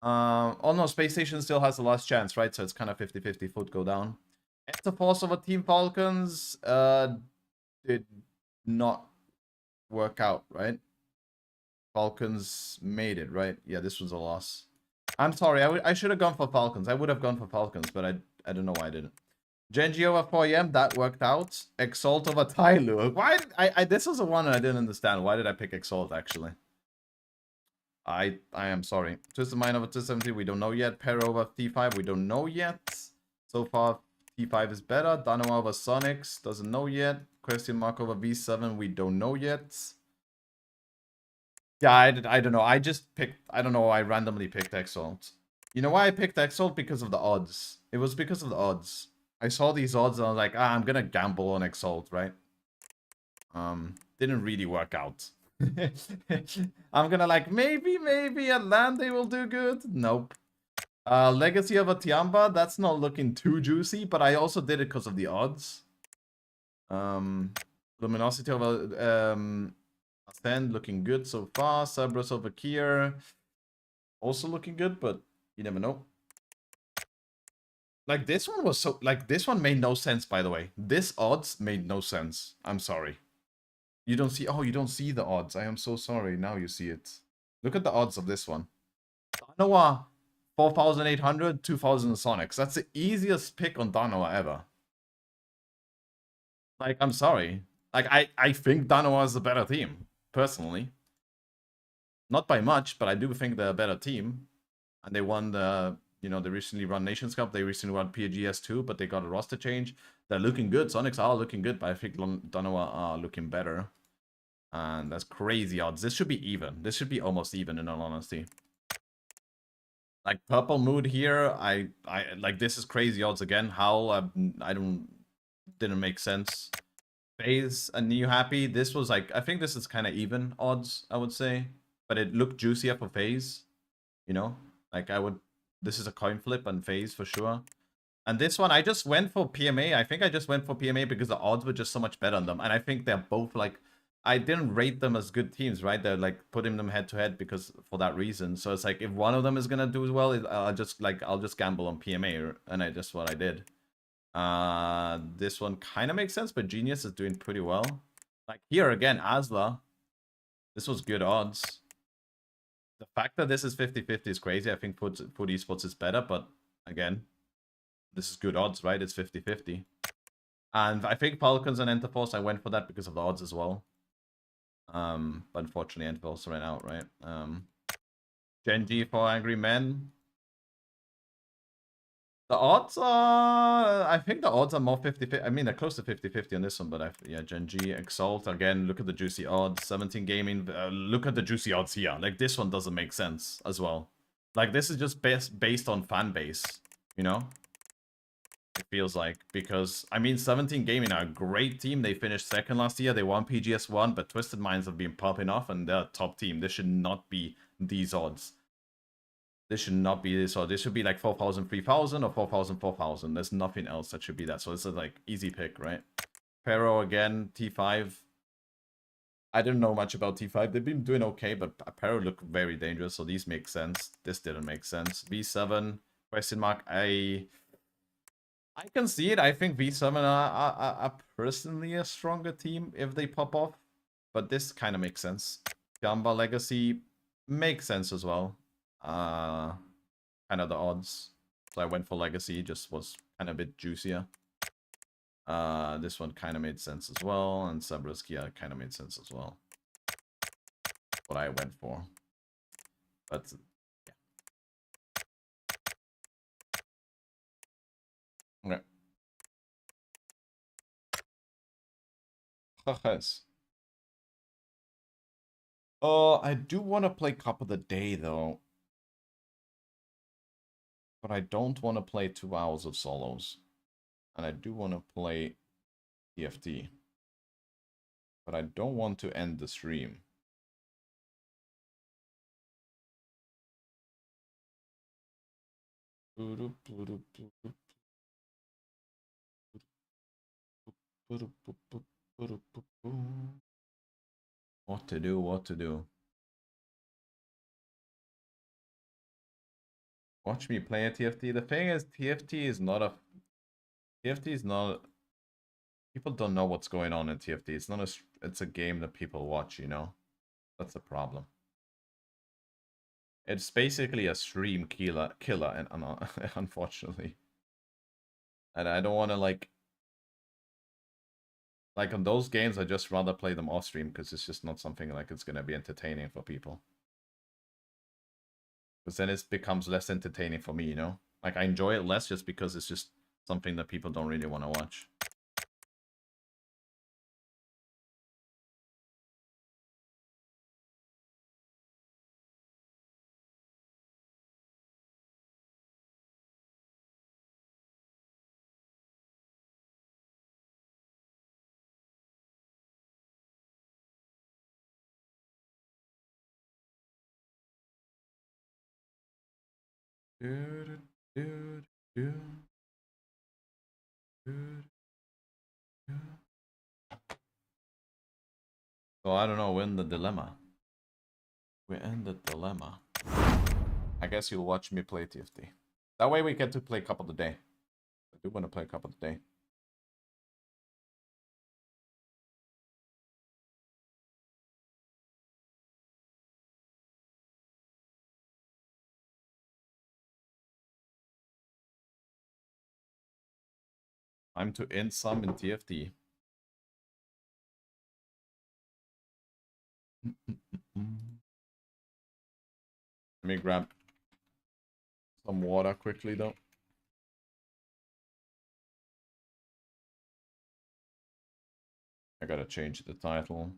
Oh no, Space Station still has the last chance, right? So it's kind of 50-50. Foot go down. Enter Force over Team Falcons. Did not work out, right? Falcons made it, right? Yeah, this was a loss. I'm sorry. I should have gone for Falcons. I would have gone for Falcons, but I don't know why I didn't. Genji over 4EM, that worked out. Exalt over Tyloo. Why? This was the one I didn't understand. Why did I pick Exalt, actually? I am sorry. Twisted Mind over 270, we don't know yet. Pair over T5, we don't know yet. So far, T5 is better. Dano over Sonics, doesn't know yet. Question mark over V7, we don't know yet. Yeah, I don't know. I just picked... I don't know. I randomly picked Exalt. You know why I picked Exalt? Because of the odds. It was because of the odds. I saw these odds and I was like, I'm gonna gamble on Exalt, right? Didn't really work out. I'm gonna like, maybe Atlante will do good. Nope. Legacy of a Tiamba, that's not looking too juicy, but I also did it because of the odds. Luminosity of a Ascend looking good so far. Cerberus over Kier also looking good, but you never know. Like this one was so this one made no sense, by the way. This odds made no sense. I'm sorry. You don't see you don't see the odds. I am so sorry. Now you see it. Look at the odds of this one. Danoa 4,800, 2,000 Sonics. That's the easiest pick on Danoa ever. Like, I'm sorry. Like, I think Danoa is a better team, personally. Not by much, but I do think they're a better team. And they won the, they recently won Nations Cup. They recently won PGS too, but they got a roster change. They're looking good. Sonics are looking good, but I think Danoa are looking better. And that's crazy odds. This should be even. This should be almost even, in all honesty. Like, Purple Mood here, I like, this is crazy odds again. How, didn't make sense. FaZe and Neo Happy, this was like, I think this is kind of even odds, I would say. But it looked juicier for FaZe, Like, this is a coin flip and FaZe for sure. And this one, I just went for PMA. I think I just went for PMA because the odds were just so much better on them. And I think they're both like, I didn't rate them as good teams, right? They're like putting them head to head because for that reason. So it's like, if one of them is gonna do well, I'll just gamble on PMA, and that's what I did. This one kind of makes sense, but Genius is doing pretty well. Like here again, Asla, this was good odds. The fact that this is 50-50 is crazy. I think Food Esports is better, but again, this is good odds, right? It's 50-50. And I think Falcons and Enterforce, I went for that because of the odds as well. But unfortunately, Enterforce ran out, right? Gen G for Angry Men. The odds are... I think the odds are more 50-50. I mean, they're close to 50-50 on this one, but yeah, Gen G, Exalt, again, look at the juicy odds. 17 Gaming, look at the juicy odds here. Like, this one doesn't make sense as well. Like, this is just based on fan base, It feels like, because, I mean, 17 Gaming are a great team. They finished second last year. They won PGS1, but Twisted Minds have been popping off, and they're a top team. This should not be these odds. This should not be this, or this should be like 4,000, 3,000, or 4,000, 4,000. There's nothing else that should be that. So it's a like easy pick, right? Pero again, T5. I didn't know much about T5. They've been doing okay, but Pero look very dangerous, so these make sense. This didn't make sense. V7, question mark. I can see it. I think V7 are personally a stronger team if they pop off, but this kind of makes sense. Gamba Legacy makes sense as well. Kind of the odds. So I went for Legacy, just was kind of a bit juicier. This one kind of made sense as well, and Cerberus Kia kind of made sense as well. What I went for. But yeah. Okay. I do want to play Cup of the Day though. But I don't want to play 2 hours of solos. And I do want to play TFT. But I don't want to end the stream. What to do, what to do. Watch me play a TFT. The thing is, TFT is not a... TFT is not... People don't know what's going on in TFT. It's not a... It's a game that people watch, That's the problem. It's basically a stream killer, and unfortunately. And I don't want to, like on those games, I just rather play them off stream because it's just not something like it's going to be entertaining for people. Because then it becomes less entertaining for me, Like, I enjoy it less just because it's just something that people don't really want to watch. So I don't know, we're in the dilemma. We're in the dilemma. I guess you'll watch me play TFT. That way we get to play Cup of the Day. I do want to play Cup of the Day. Time to end some in TFT. Let me grab some water quickly though. I gotta change the title.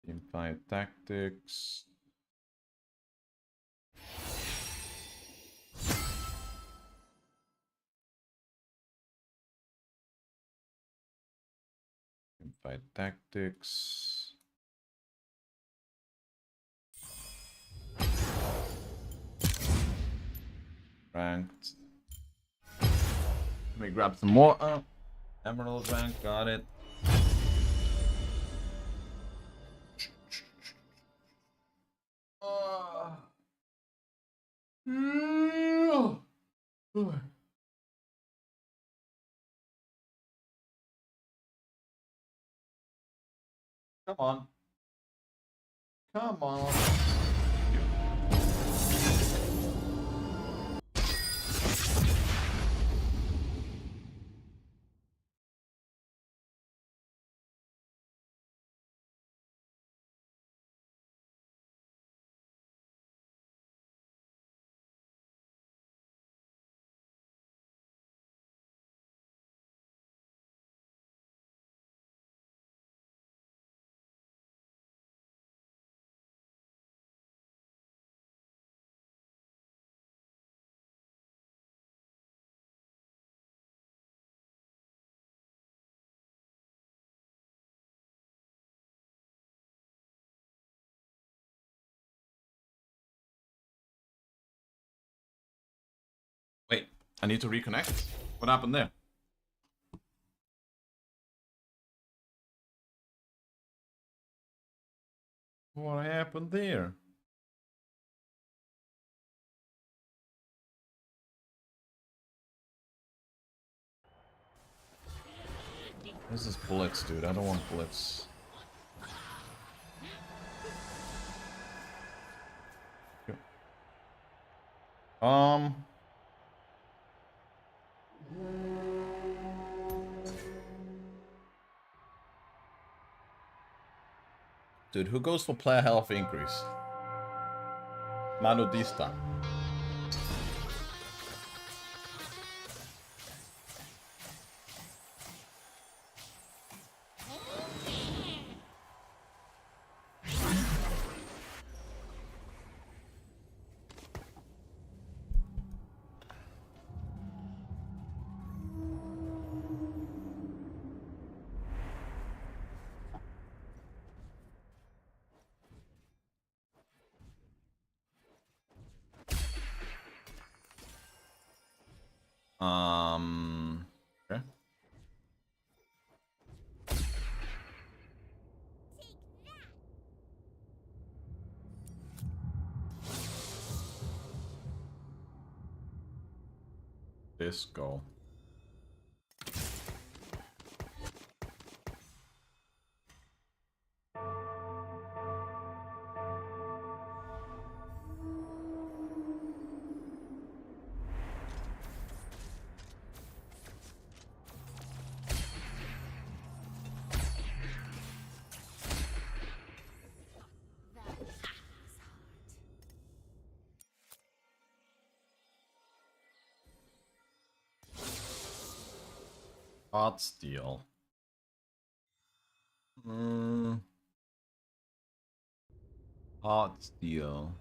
Teamfight Tactics. Teamfight Tactics. Ranked. Let me grab some more. Emerald rank, got it. Come on. Come on. Wait, I need to reconnect? What happened there? What happened there? This is bullets, dude. I don't want bullets. Dude, who goes for player health increase? Manudista. Okay. This goal. Hot steel. Hot steel.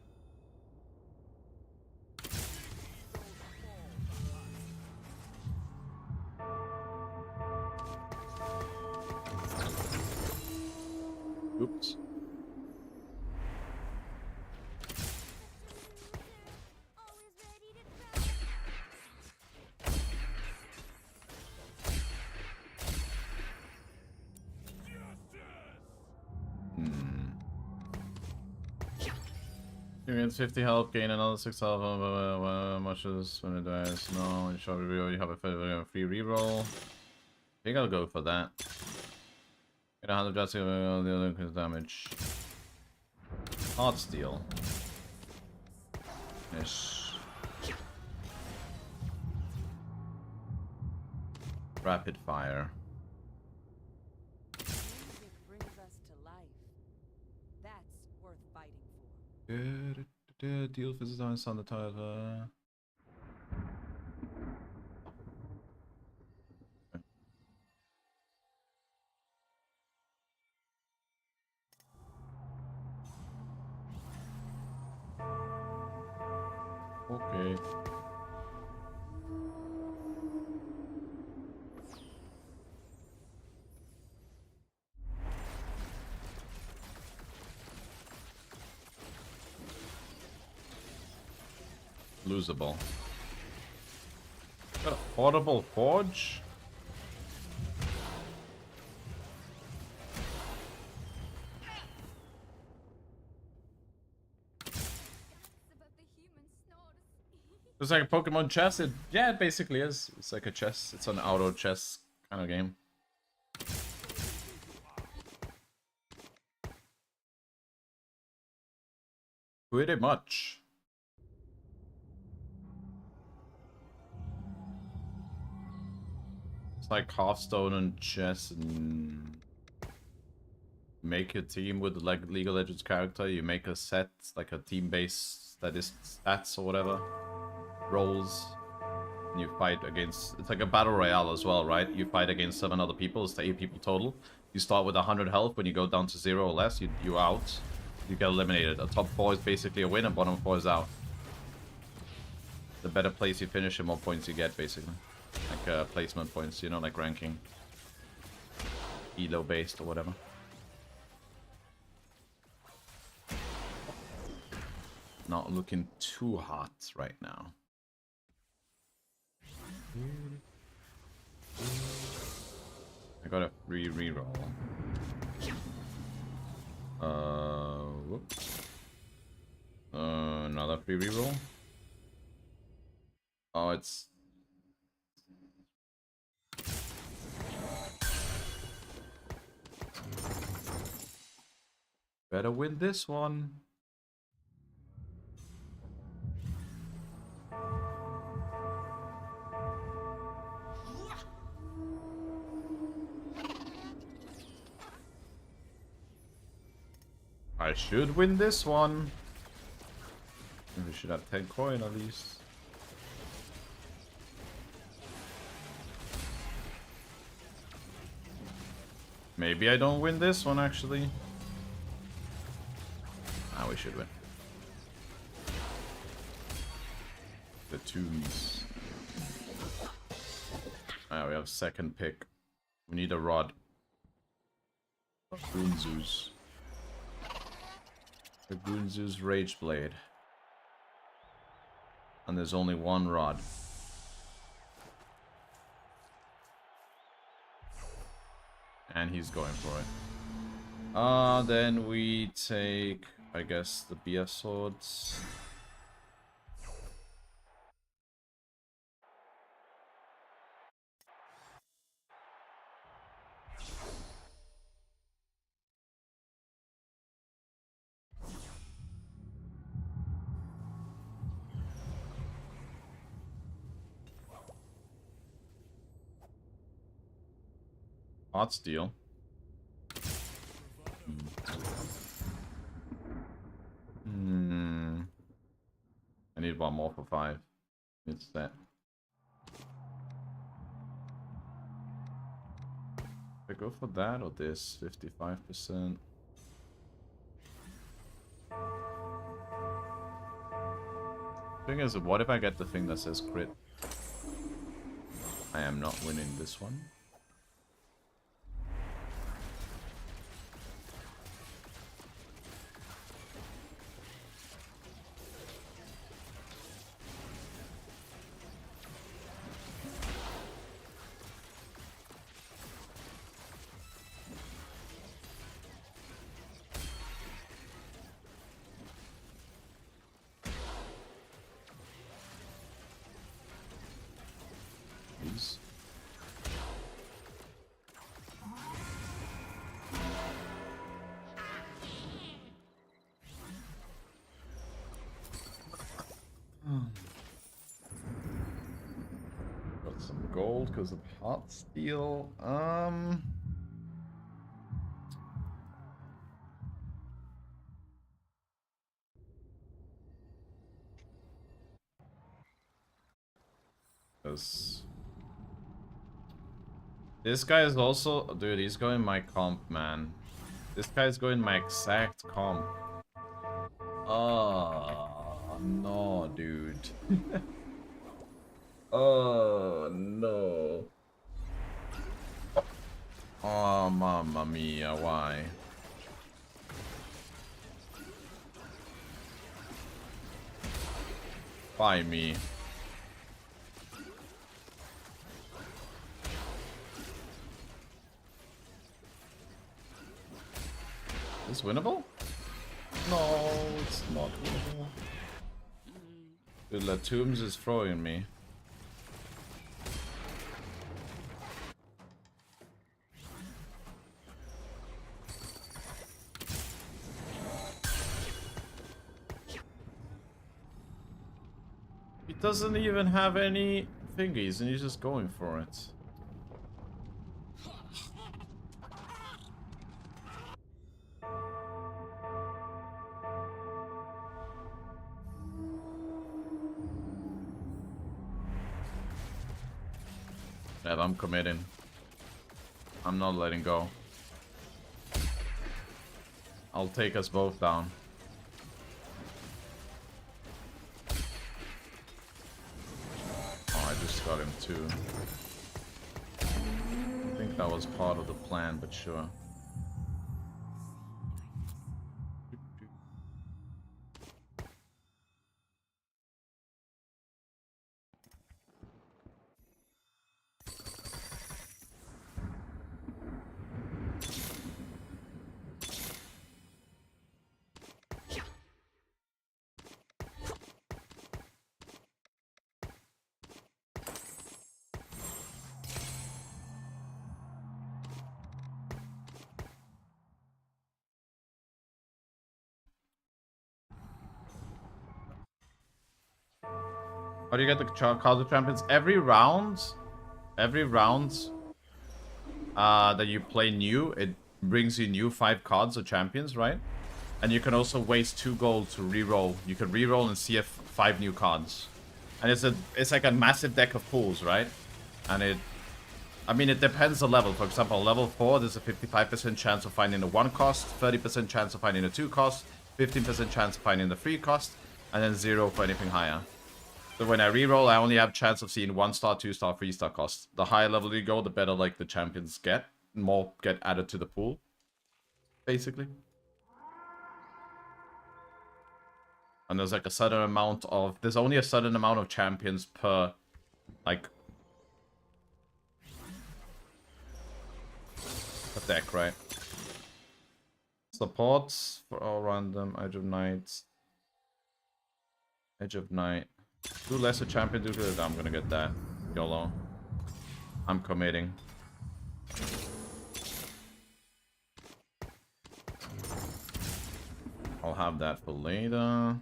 Oops. You get 50 health, gain another 6 health. How much is this when it dies? No, you should reroll. You have a free reroll. I think I'll go for that. Get 100 drastic the other increase damage. Hard steel. Yes. Rapid fire. Deal visitors on the title. Okay. Losable. Got a portable forge? It's like a Pokemon chess. Yeah, it basically is. It's like a chess. It's an auto chess kind of game. Pretty much. It's like Hearthstone and chess, and make a team with like League of Legends character. You make a set, like a team-based stats or whatever, roles, and you fight against. It's like a battle royale as well, right? You fight against 7 other people. It's 8 people total. You start with 100 health. When you go down to 0 or less, you out. You get eliminated. A top 4 is basically a win, and bottom 4 is out. The better place you finish, the more points you get, basically. Like placement points, you know, like ranking. Elo based or whatever. Not looking too hot right now. I got a free reroll. Whoops. Another free reroll. Oh, it's... Better win this one. I should win this one. We should have 10 coin at least. Maybe I don't win this one actually. Ah, we should win. The tombs. Ah, we have second pick. We need a rod. Goonzoo's. The Goonzoo's Rage Blade. And there's only one rod. And he's going for it. Then we take, I guess, the BS swords. Hot steel. I need one more for 5. It's that. I go for that or this? 55%. Thing is, what if I get the thing that says crit? I am not winning this one. gold because of hot steel. This guy is also... Dude, he's going my comp, man. This guy's going my exact comp. Oh, no, dude. Oh, no. Oh, mamma mia, why? Why me? Is this winnable? No, it's not winnable. Dude, Latombs is throwing me. He doesn't even have any thingies and he's just going for it. Yeah, I'm committing. I'm not letting go. I'll take us both down. Oh, I just got him too. I think that was part of the plan, but sure. How do you get the cards of champions? Every round that you play new, it brings you new 5 cards of champions, right? And you can also waste 2 gold to reroll. You can reroll and see if 5 new cards. And it's like a massive deck of pools, right? And it depends the level. For example, level 4, there's a 55% chance of finding a 1 cost, 30% chance of finding a 2 cost, 15% chance of finding the 3 cost, and then 0 for anything higher. So when I reroll, I only have chance of seeing 1-star, 2-star, 3-star costs. The higher level you go, the better like the champions get. More get added to the pool, basically. And there's like a certain amount of... There's only a certain amount of champions per, like... per deck, right? Supports for all random. Edge of Night. Edge of Night. Do lesser champion, do good. I'm gonna get that. YOLO. I'm committing. I'll have that for later.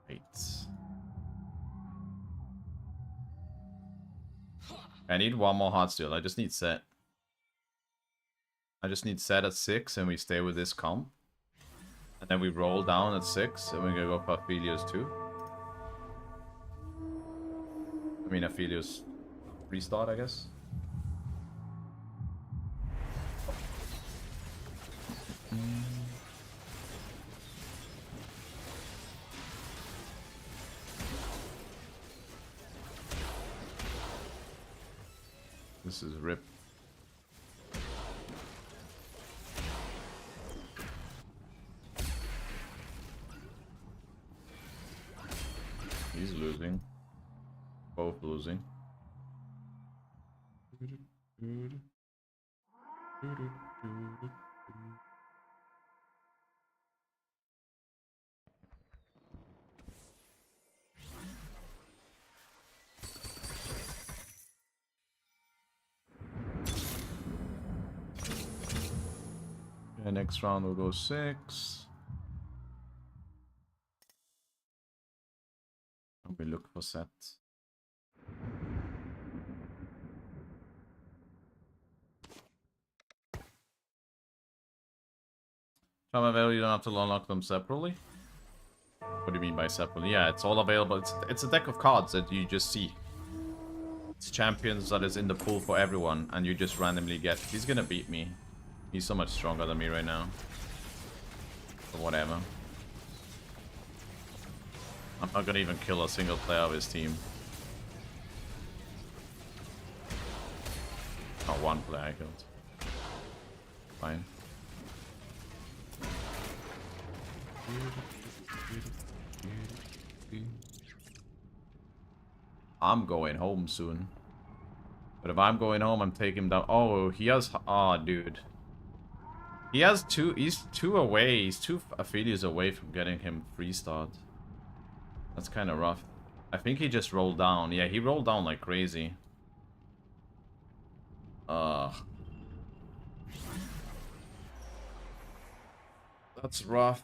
Wait. I need one more hot steel. I just need set. I just need set at 6 and we stay with this comp. And then we roll down at 6 and we're gonna go for Aphelios too. I mean Aphelios restart, I guess. This is rip. He's losing. Both losing. next round will go 6. And we look for set. You don't have to unlock them separately? What do you mean by separately? Yeah, it's all available. It's a deck of cards that you just see. It's champions that is in the pool for everyone, and you just randomly get. He's gonna beat me. He's so much stronger than me right now. But whatever. I'm not gonna even kill a single player of his team. Oh, one player I killed. Fine. I'm going home soon. But if I'm going home, I'm taking him down. Oh, he has... Oh, dude. He has 2... He's 2 away. He's 2 affiliates away from getting him 3-starred. That's kind of rough. I think he just rolled down. Yeah, he rolled down like crazy. That's rough.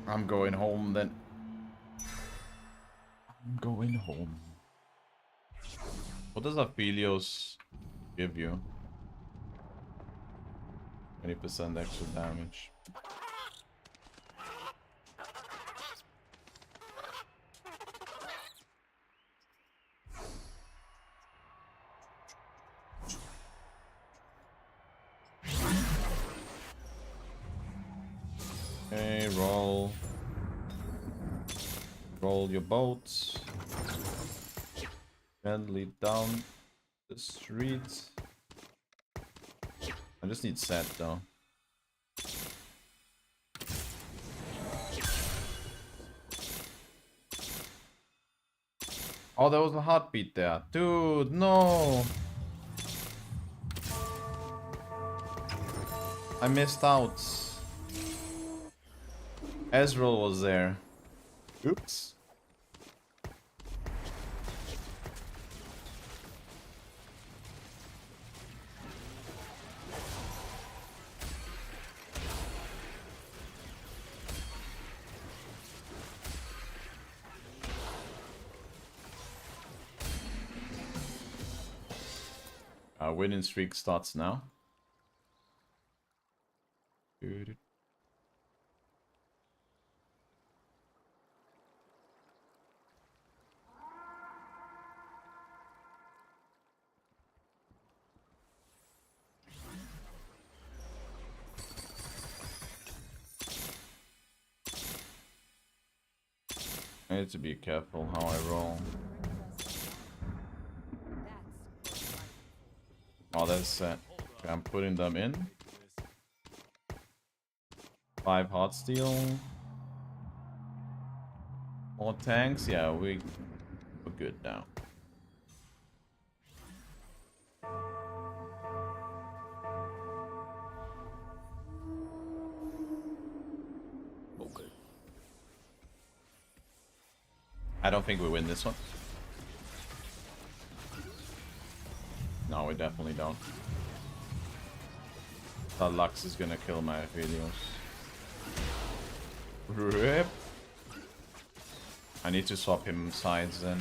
I'm going home then. I'm going home. What does Aphelios give you? 20% extra damage. Okay, roll. Roll your boat. Gently down the street. I just need set though. Oh, there was a heartbeat there. Dude, no! I missed out. Ezreal was there. Oops. Our winning streak starts now. Dude. I need to be careful how I roll. Oh, that's set. Okay, I'm putting them in. 5 hot steel. More tanks. Yeah, we're good now. Okay. I don't think we win this one. No, we definitely don't. That Lux is gonna kill my Aphelios. Rip. I need to swap him sides then.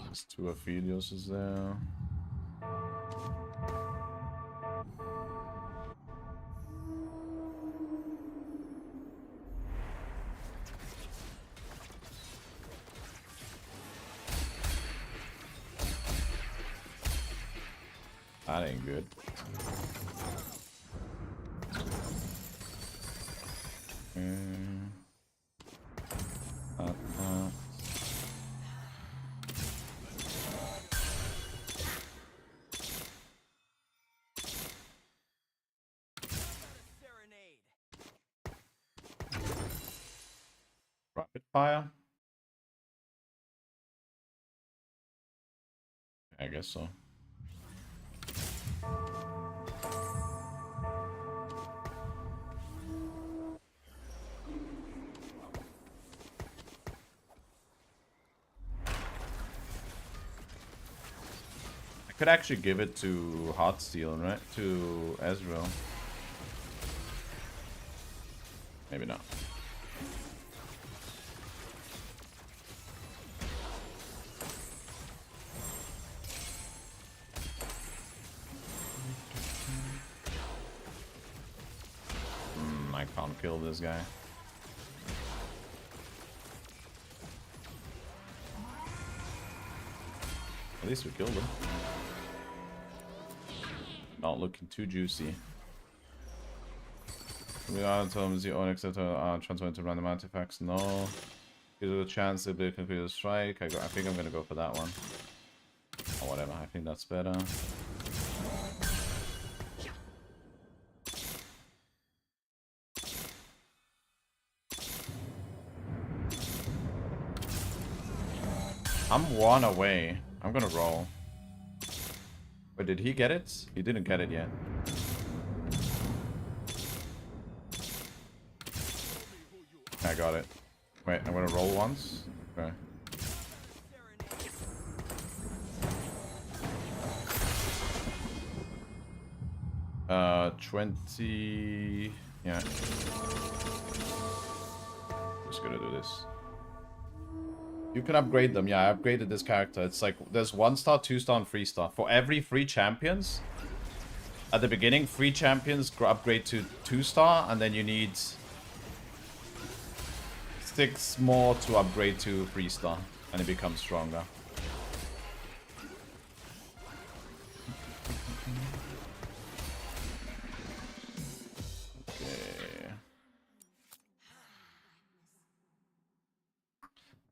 There's 2 Aphelios is there. That ain't good. fire? I guess so. I could actually give it to Heartsteel, right? To Ezreal. Maybe not. I can't kill this guy. At least we killed him. Not looking too juicy. We are told the Onyx transfer into random artifacts. No. Give it a chance to be complete a strike. I think I'm gonna go for that one. Or whatever. I think that's better. I'm one away. I'm gonna roll. Wait, did he get it? He didn't get it yet. I got it. Wait, I'm gonna roll once. Okay. Uh, 20... Yeah. Just gonna do this. You can upgrade them. Yeah, I upgraded this character. It's like, there's 1-star, 2-star, and 3-star. For every 3 champions, at the beginning, 3 champions upgrade to 2-star, and then you need 6 more to upgrade to 3-star, and it becomes stronger. Okay.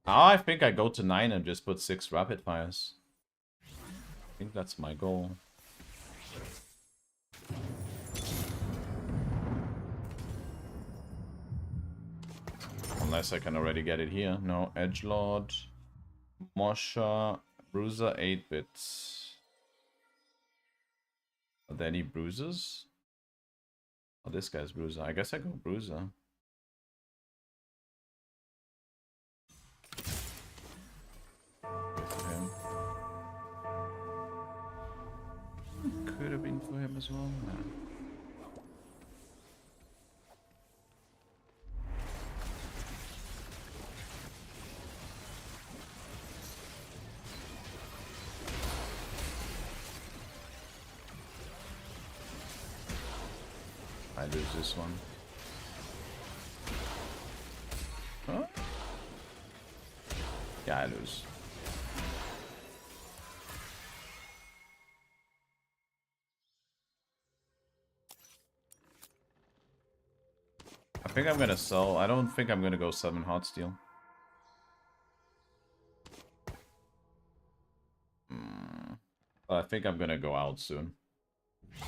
Now I think I go to 9 and just put 6 rapid fires. I think that's my goal. Unless I can already get it here. No, Edgelord, Mosha, Bruiser, 8-bits. Are there any bruisers? Oh, this guy's Bruiser. I guess I go Bruiser. Could have been for him as well. No. I lose this one. Huh? Yeah, I lose. I think I'm gonna sell. I don't think I'm gonna go 7 Heartsteel. I think I'm gonna go out soon. I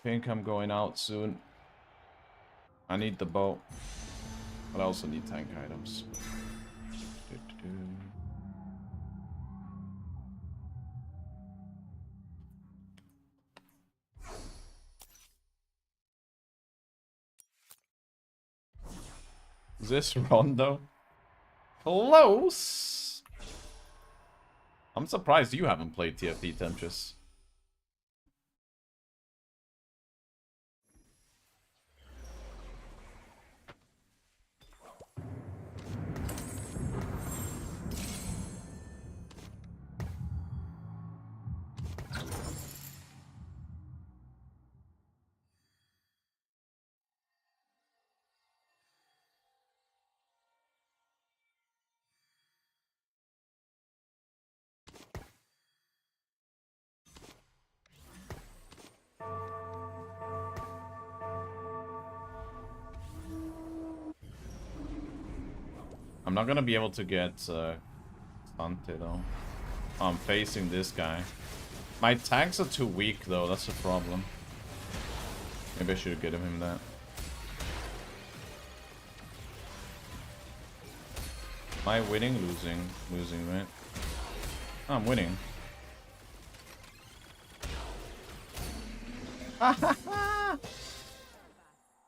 think I'm going out soon. I need the bow. But I also need tank items. Is this Rondo? Close! I'm surprised you haven't played TFT, Temptress. I'm not gonna be able to get Sante though. I'm facing this guy. My tanks are too weak though, that's the problem. Maybe I should have given him that. Am I winning? Losing. Losing, right? Oh, I'm winning.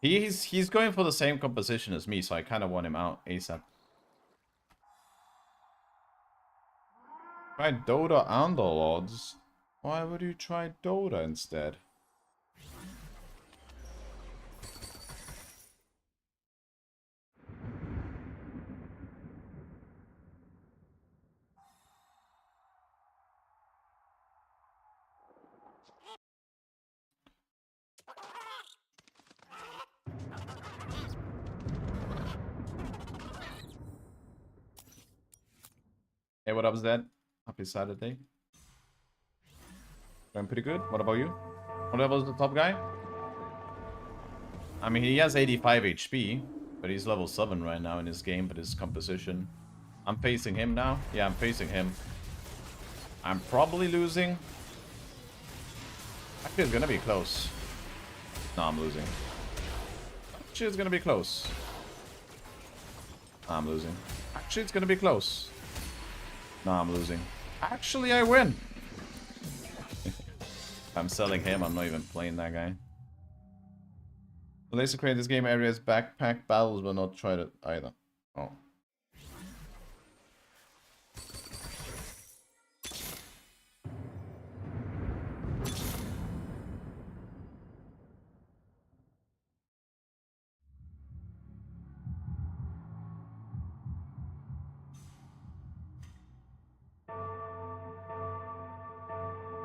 He's going for the same composition as me, so I kind of want him out ASAP. Try Dota and the Lords. Why would you try Dota instead? Hey, what up, Zed? Happy Saturday. Doing pretty good. What about you? What level is the top guy? I mean, he has 85 HP, but he's level 7 right now in his game, but his composition. I'm facing him now. Yeah, I'm facing him. I'm probably losing. Actually, it's gonna be close. No, I'm losing. Actually, it's gonna be close. I'm losing. Actually, it's gonna be close. No, I'm losing. Actually, I win. I'm selling him. I'm not even playing that guy. The laser crane this game area's backpack battles will not try it either. Oh.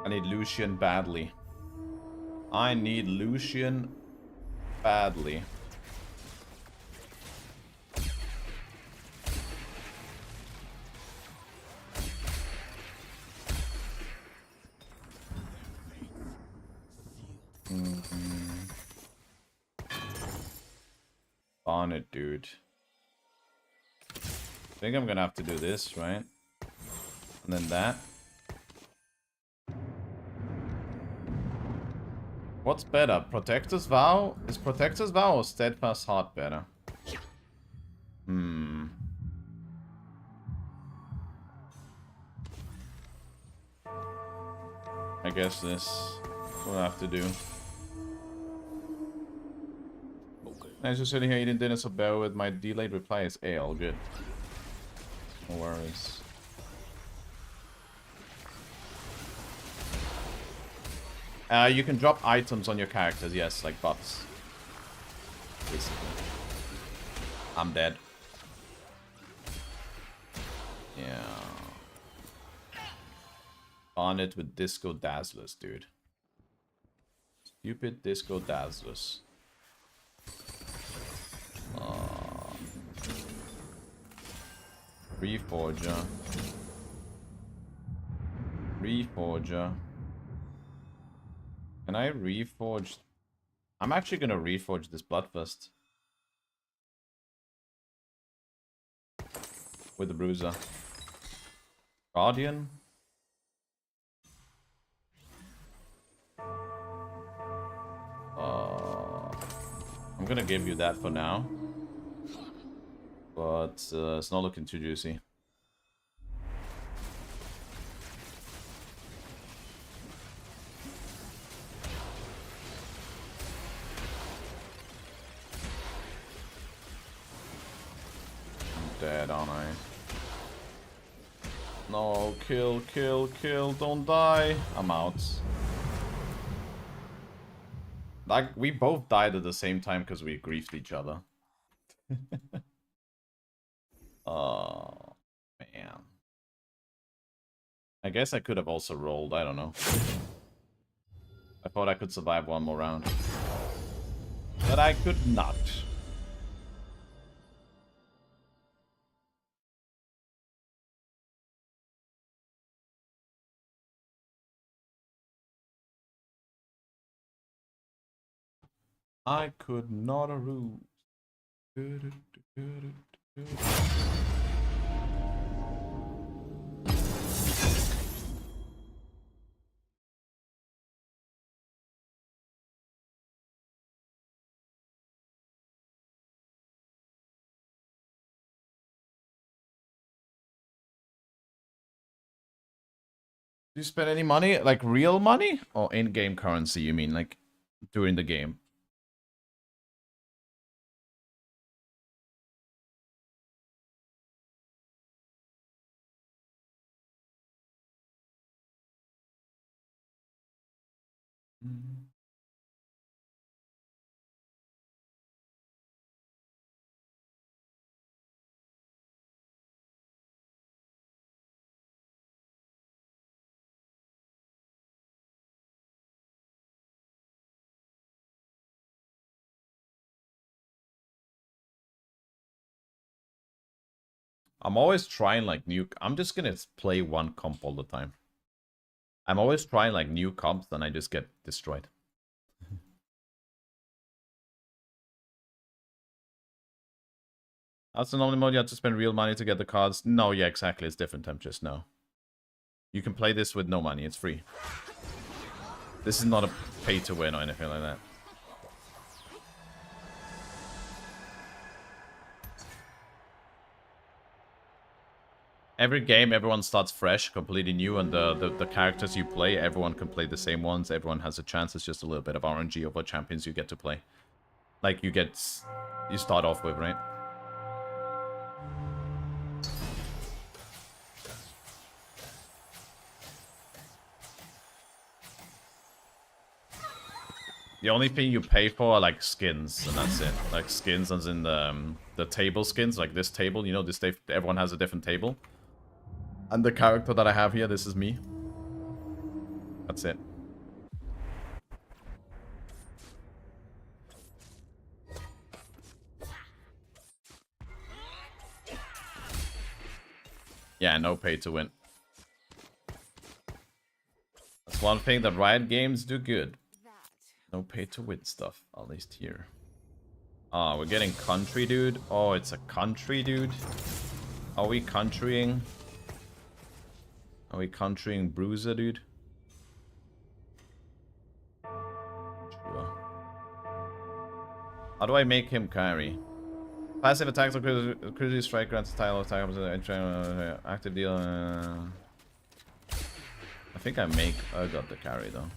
I need Lucian badly. I need Lucian badly. On it, dude. I think I'm gonna have to do this, right? And then that. What's better? Protector's Vow? Is Protector's Vow or Steadfast Heart better? I guess this will have to do. I'm just sitting here eating dinner, so bear with my delayed reply is A, all good. No worries. You can drop items on your characters, yes, like buffs. Basically. I'm dead. Yeah. On it with Disco Dazzlers, dude. Stupid Disco Dazzlers. Reforger. Reforger. Can I reforge? I'm actually gonna reforge this Bloodfist. With the Bruiser. Guardian. I'm gonna give you that for now. But it's not looking too juicy. I'm dead, aren't I? No, kill, kill, kill, don't die. I'm out. Like, we both died at the same time because we griefed each other. Oh, man. I guess I could have also rolled, I don't know. I thought I could survive one more round. But I could not. I could not lose. you spend any money? Like real money? Or in-game currency, you mean? Like during the game? I'm always trying like new... I'm just gonna play one comp all the time. I'm always trying like new comps, then I just get destroyed. That's the normal mode, you have to spend real money to get the cards. No, yeah, exactly. It's different temperatures, no. You can play this with no money, it's free. This is not a pay to win or anything like that. Every game, everyone starts fresh, completely new, and the characters you play, everyone can play the same ones. Everyone has a chance. It's just a little bit of RNG of what champions you get to play. Like, you start off with, right? The only thing you pay for are like skins, and that's it. Like skins as in the table skins, like this table, you know, everyone has a different table. And the character that I have here, this is me. That's it. Yeah, no pay to win. That's one thing that Riot Games do good. No pay to win stuff, at least here. Ah, we're getting country, dude. Oh, it's a country, dude. Are we countrying? Are we countrying Bruiser, dude? Sure. How do I make him carry? Passive attacks or cruisy strike grants style attack active deal. I think I got the carry though.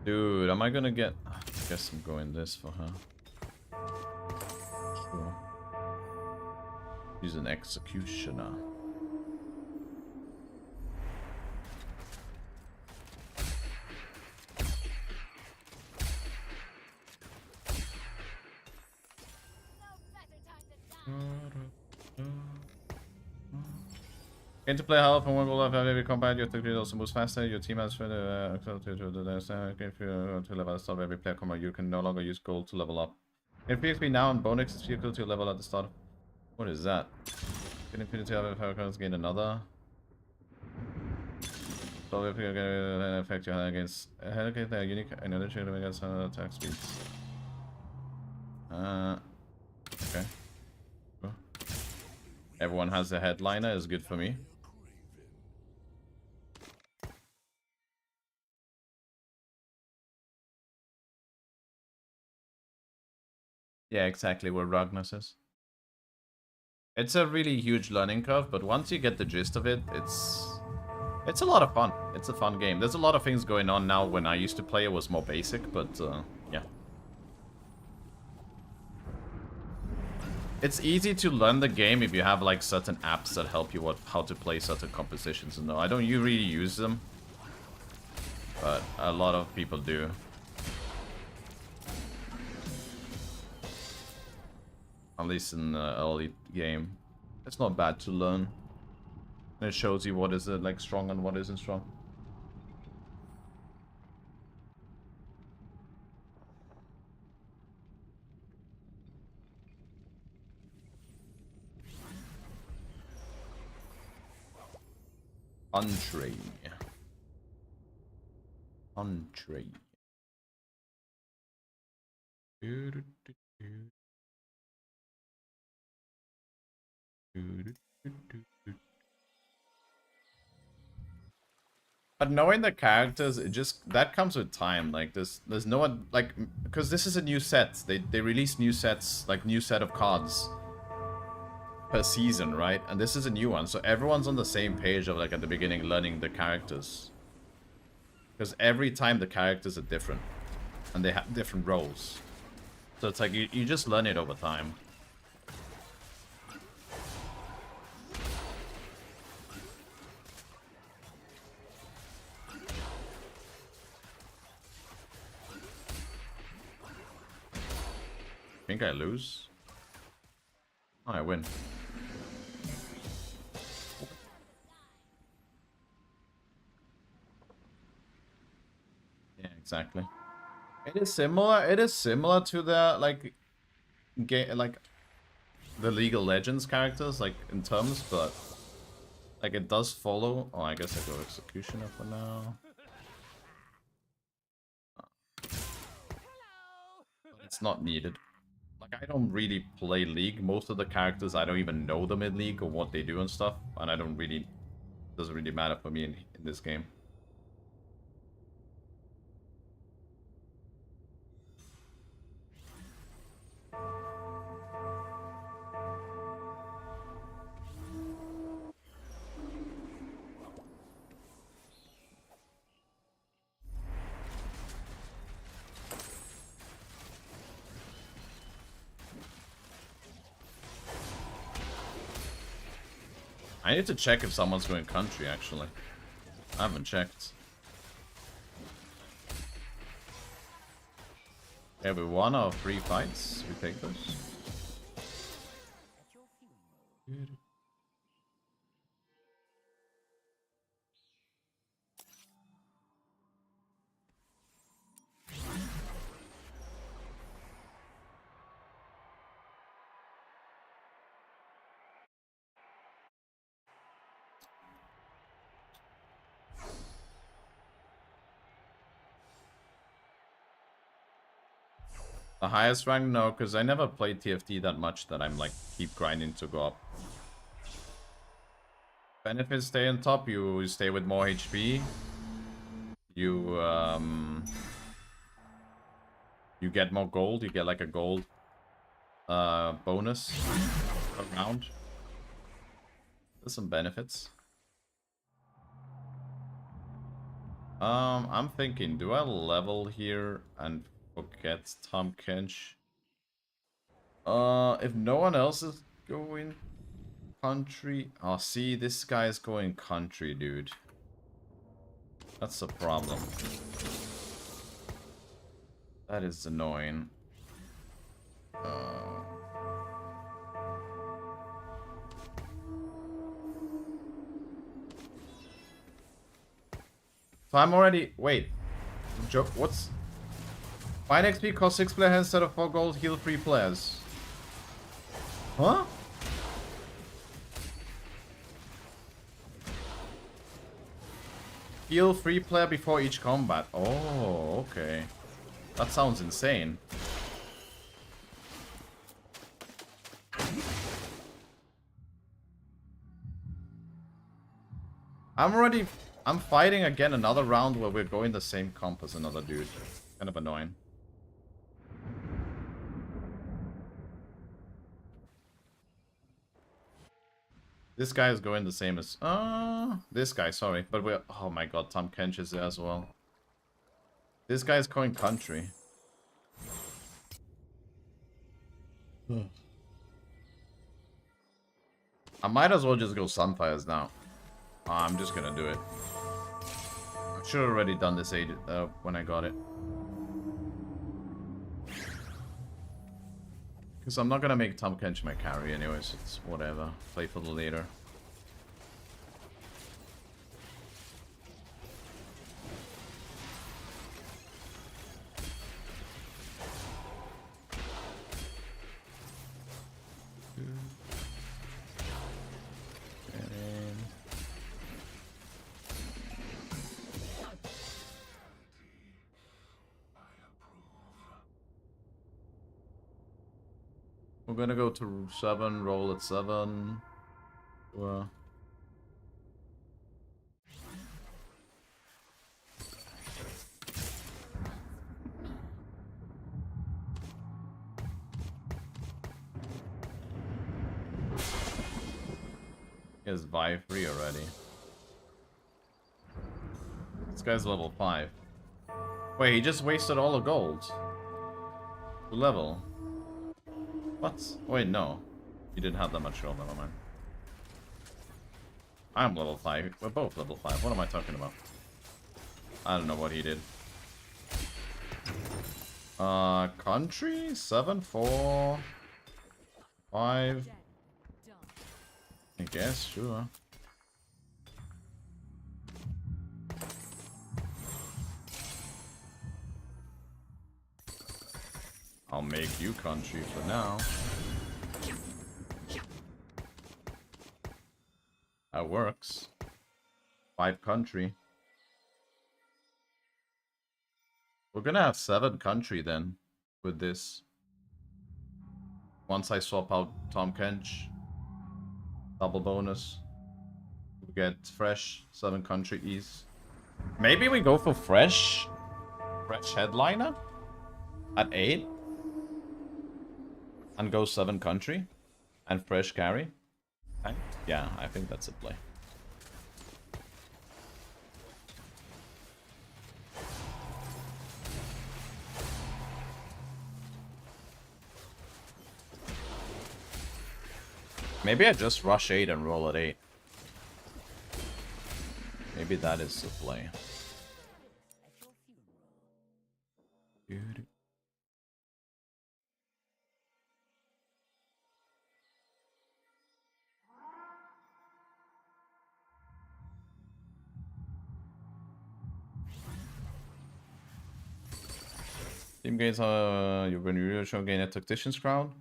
Dude, am I gonna get... I guess I'm going this for her. Sure. She's an executioner. Into play health and one goal of every combat, your tactics also moves faster. Your team has further to level at the start of every player combat. You can no longer use gold to level up. In PXP now and bonus is equal to level at the start. What is that? Can infinity of cards gain another? So if you get an effect you have against a unique another trigger against attack speeds. Okay. Cool. Everyone has a headliner, is good for me. Yeah, exactly where Ragnar is. It's a really huge learning curve, but once you get the gist of it, it's a lot of fun. It's a fun game. There's a lot of things going on now. When I used to play, it was more basic, but yeah. It's easy to learn the game if you have like certain apps that help you how to play certain compositions. And no, I don't really use them, but a lot of people do. At least in the early game. It's not bad to learn. And it shows you what is like strong and what isn't strong. Entree. But knowing the characters, it just that comes with time. Like there's no one like because this is a new set. They release new sets, like new set of cards per season, right? And this is a new one, so everyone's on the same page of like at the beginning learning the characters. Because every time the characters are different and they have different roles. So it's like you just learn it over time. I think I lose. Oh, I win. Yeah, exactly. It is similar. It is similar to the like the League of Legends characters, like in terms, but like it does follow. Oh, I guess I go Executioner for now. But it's not needed. Like I don't really play League. Most of the characters I don't even know them in League or what they do and stuff, and I don't really doesn't really matter for me in this game. I need to check if someone's going country, actually. I haven't checked. Yeah, we won our 3 fights. We take those. The highest rank? No, because I never played TFT that much that I'm like keep grinding to go up. Benefits stay on top, you stay with more HP. You get more gold, you get like a gold bonus around. There's some benefits. I'm thinking, do I level here and forget Tom Kench? If no one else is going country... Oh, see, this guy is going country, dude. That's a problem. That is annoying. So I'm already... Wait. What's... Find XP cost 6 player hands instead of 4 gold, heal 3 players. Huh? Heal 3 player before each combat. Oh, okay. That sounds insane. I'm fighting again another round where we're going the same comp as another dude. Kind of annoying. This guy is going the same as... this guy, sorry. But we're... Oh my god, Tom Kench is there as well. This guy is going country. I might as well just go Sunfires now. I'm just gonna do it. I should have already done this when I got it. Because I'm not gonna make Tom Kench my carry anyways. It's whatever. Play for the later. We're gonna go to 7, roll at 7. He has Vive 3 already. This guy's level 5. Wait, he just wasted all the gold. To level. What? Wait, no. He didn't have that much gold, never mind. I'm level 5. We're both level 5. What am I talking about? I don't know what he did. Country? 7, 4, 5. I guess, sure. I'll make you country for now. That works. 5 country. We're gonna have 7 country then with this. Once I swap out Tom Kench. Double bonus. We get fresh 7 country ease. Maybe we go for fresh headliner at 8 and go 7 country and fresh carry. Yeah, I think that's a play. Maybe I just rush 8 and roll at 8. Maybe that is the play. Team gains you when you reroll shop, gain a Tactician's Crown.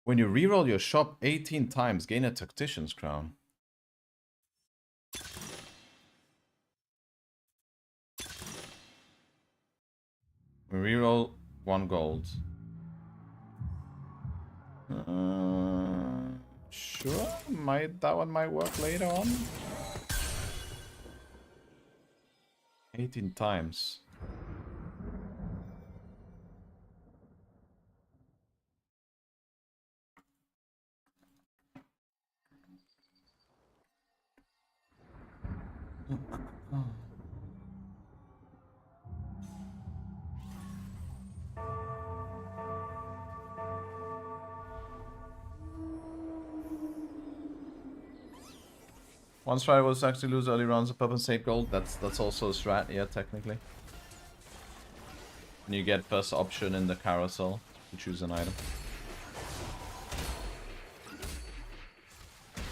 When you reroll your shop 18 times, gain a Tactician's Crown. We reroll 1 gold. Sure, that one might work later on. 18 times. One strat was actually lose early rounds of purple and save gold. That's also a strat, yeah, technically. And you get first option in the carousel to choose an item.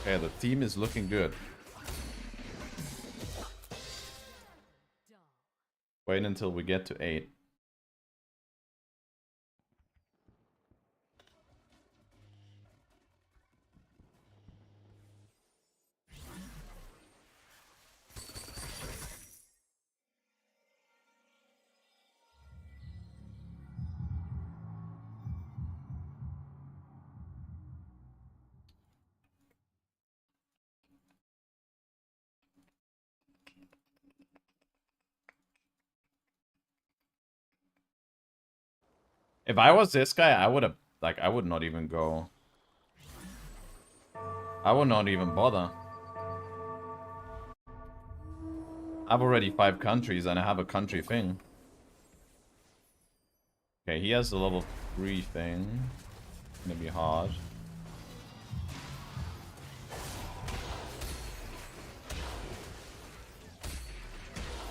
Okay, the team is looking good. Wait until we get to 8. If I was this guy, I would have, like, I would not even go. I would not even bother. I've already 5 countries and I have a country thing. Okay, he has the level 3 thing. Gonna be hard.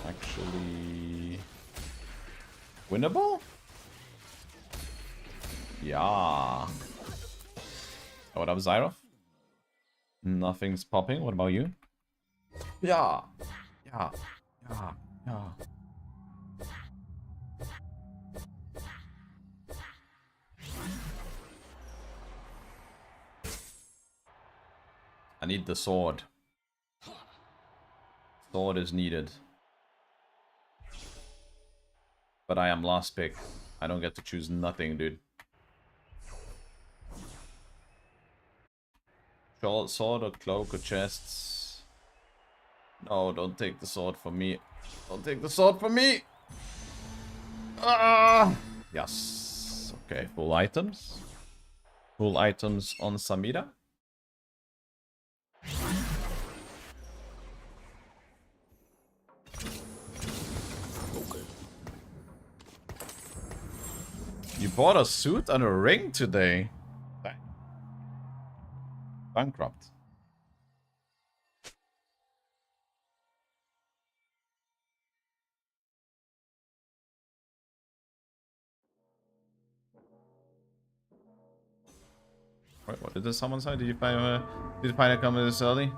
Actually... winnable? Yeah. Oh, what up, Zyroff? Nothing's popping. What about you? Yeah. Yeah. Yeah. Yeah. I need the sword. Sword is needed. But I am last pick. I don't get to choose nothing, dude. sword or cloak or chests? No, don't take the sword from me. Don't take the sword from me! Ah! Yes. Okay, full items. Full items on Samira. You bought a suit and a ring today? Bankrupt. Wait, what did someone say? Did you find a comment this early?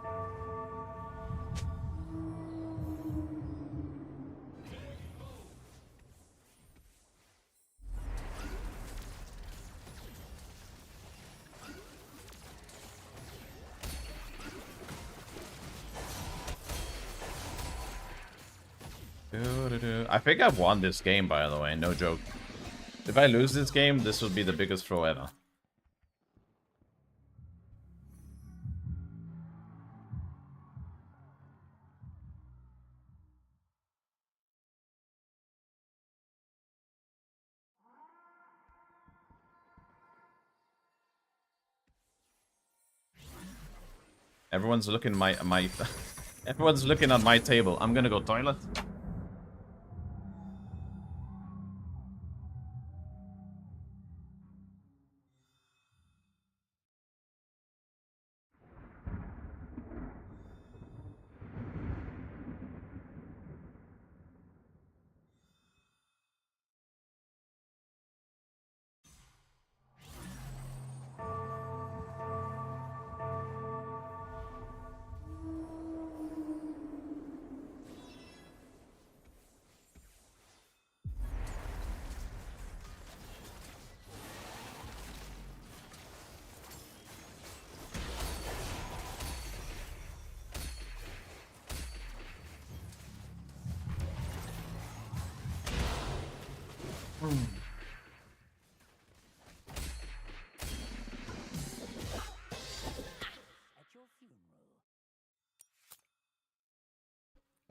I think I've won this game, by the way, no joke. If I lose this game, this will be the biggest throw ever. Everyone's looking everyone's looking at my table. I'm gonna go toilet.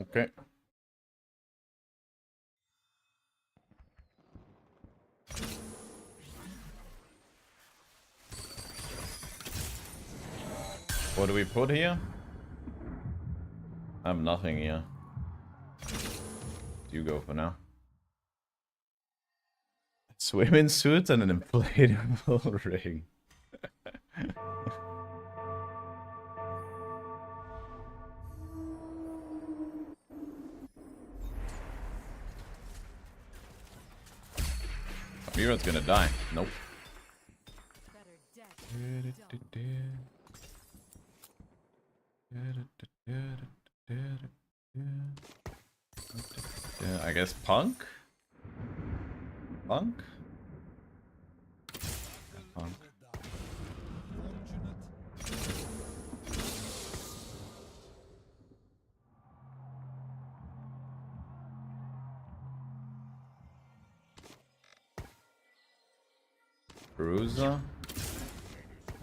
Okay. What do we put here? I have nothing here. You go for now. Swimming suit and an inflatable ring. Mira's gonna die. Nope. I guess Punk? Punk? Yeah, Punk. Bruiser?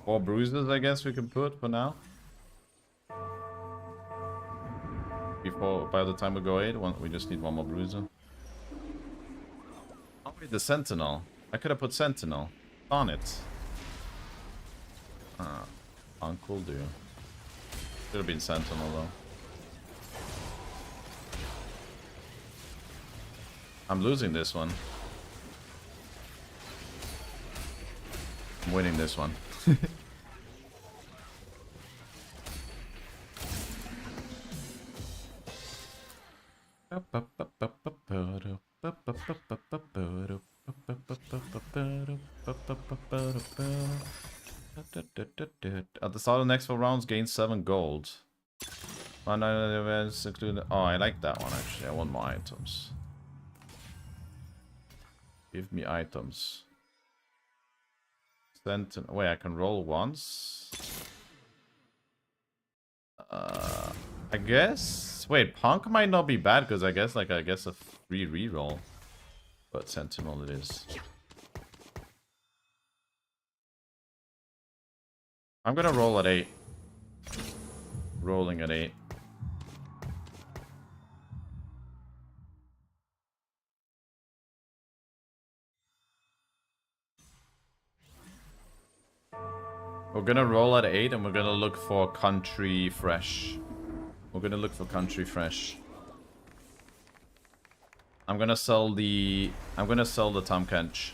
4 bruisers, I guess we can put for now. By the time we go 8, we just need 1 more bruiser. Oh wait, the Sentinel. I could have put Sentinel on it. Punk will do. Should have been Sentinel though. I'm losing this one. I'm winning this one. At the start of the next 4 rounds, gain 7 gold. 1 events include. Oh, I like that one actually. I want more items. Give me items. Sentinel. Wait, I can roll once. I guess. Wait, Punk might not be bad because I guess a free reroll. But Sentinel it is. I'm gonna roll at 8. Rolling at 8. We're gonna roll at 8 and we're gonna look for country fresh. We're gonna look for country fresh. I'm gonna sell the Tom Kench.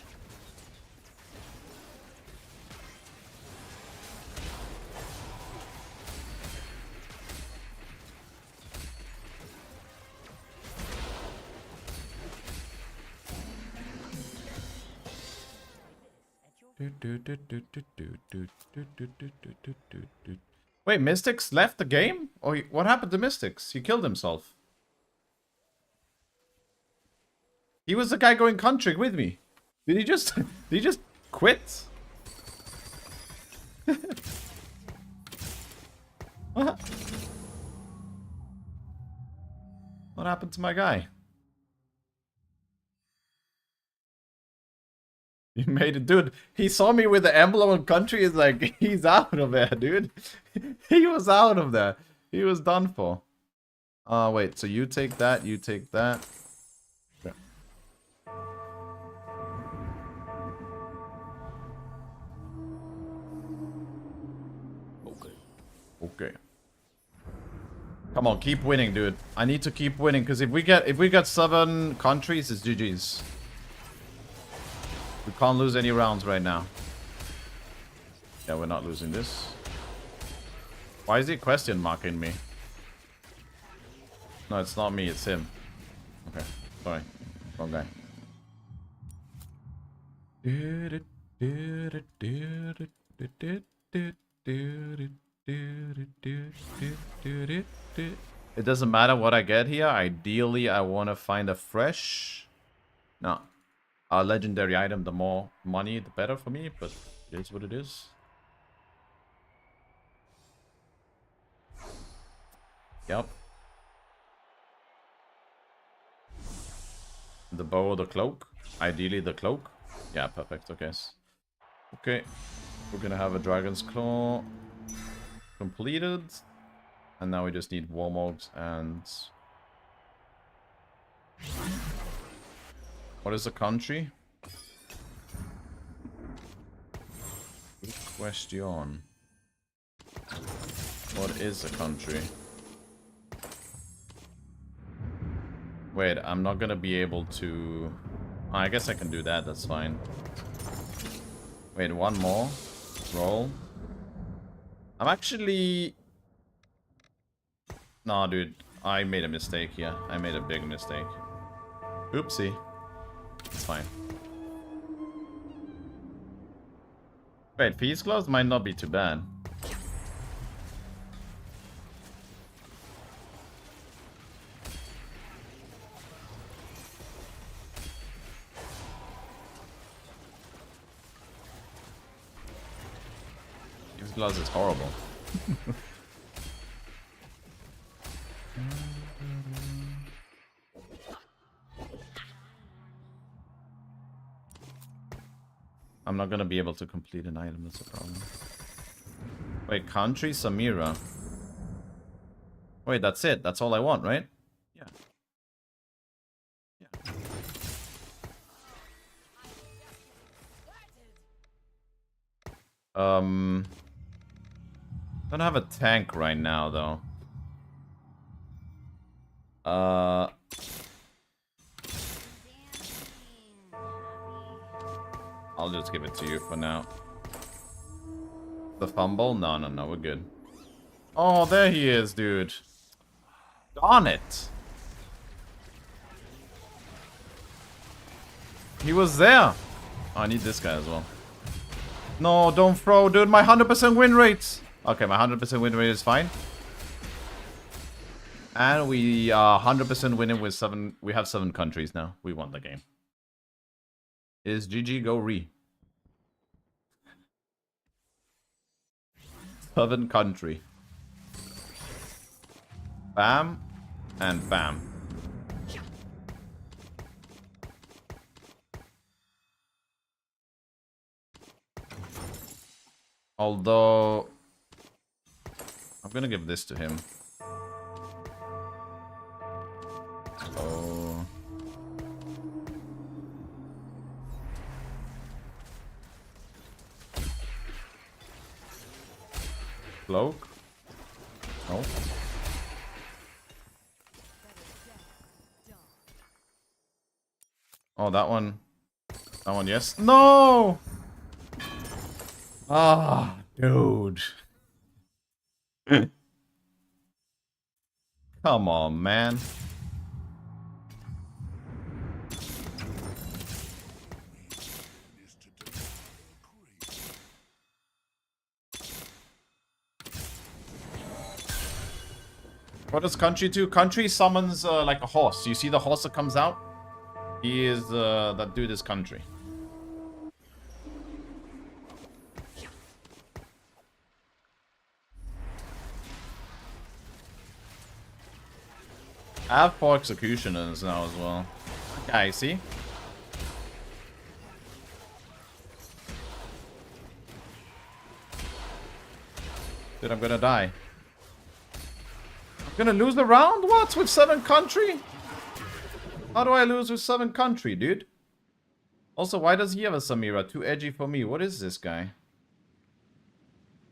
Wait, Mystics left the game? Or what happened to Mystics? He killed himself. He was the guy going country with me. Did he just quit? What? What happened to my guy? You made it, dude. He saw me with the emblem of country. Is like, he's out of there, dude. He was out of there. He was done for. Wait. So you take that. You take that. Okay. Okay. Come on, keep winning, dude. I need to keep winning because if we get 7 countries, it's GG's. We can't lose any rounds right now. Yeah, we're not losing this. Why is he question marking me? No, it's not me, it's him. Okay, sorry. Wrong guy. It doesn't matter what I get here. Ideally, I want to find a fresh... No. A legendary item, the more money, the better for me, but it is what it is. Yep. The bow or the cloak? Ideally the cloak. Yeah, perfect, okay. Okay. We're gonna have a Dragon's Claw completed. And now we just need War Mode and... What is the country? Good question. What is a country? Wait, I'm not gonna be able to... Oh, I guess I can do that, that's fine. Wait, one more. Roll. I'm actually... Nah, dude. I made a mistake here. I made a big mistake. Oopsie. It's fine. Wait, Peace Gloves might not be too bad. Peace Gloves is horrible. I'm not gonna be able to complete an item, that's a problem. Wait, country Samira. Wait, that's it. That's all I want, right? Yeah. Don't have a tank right now, though. I'll just give it to you for now. The fumble? No, no, no, we're good. Oh, there he is, dude. Darn it. He was there. Oh, I need this guy as well. No, don't throw, dude. My 100% win rate. Okay, my 100% win rate is fine. And we are 100% winning with 7. We have 7 countries now. We won the game. Is GG go re? 7 country. Bam. And bam. Although... I'm I'm gonna give this to him. Oh. Cloak? No. Oh, that one. That one, yes. No! Ah, dude. Come on, man. What does Country do? Country summons like a horse. You see the horse that comes out? He is that dude is Country. I have 4 executioners now as well. Okay, see? Dude, I'm gonna die. I'm gonna lose the round? What? With 7 country? How do I lose with 7 country, dude? Also, why does he have a Samira? Too edgy for me. What is this guy?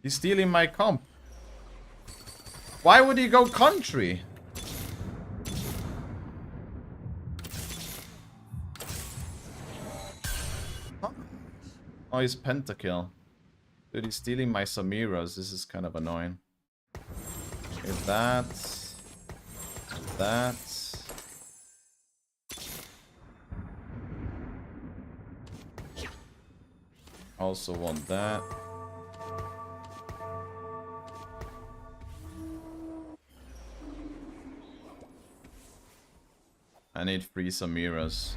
He's stealing my comp. Why would he go country? Huh? Oh, he's pentakill. Dude, he's stealing my Samiras. This is kind of annoying. Okay, that. Also want that. I need 3 Samiras.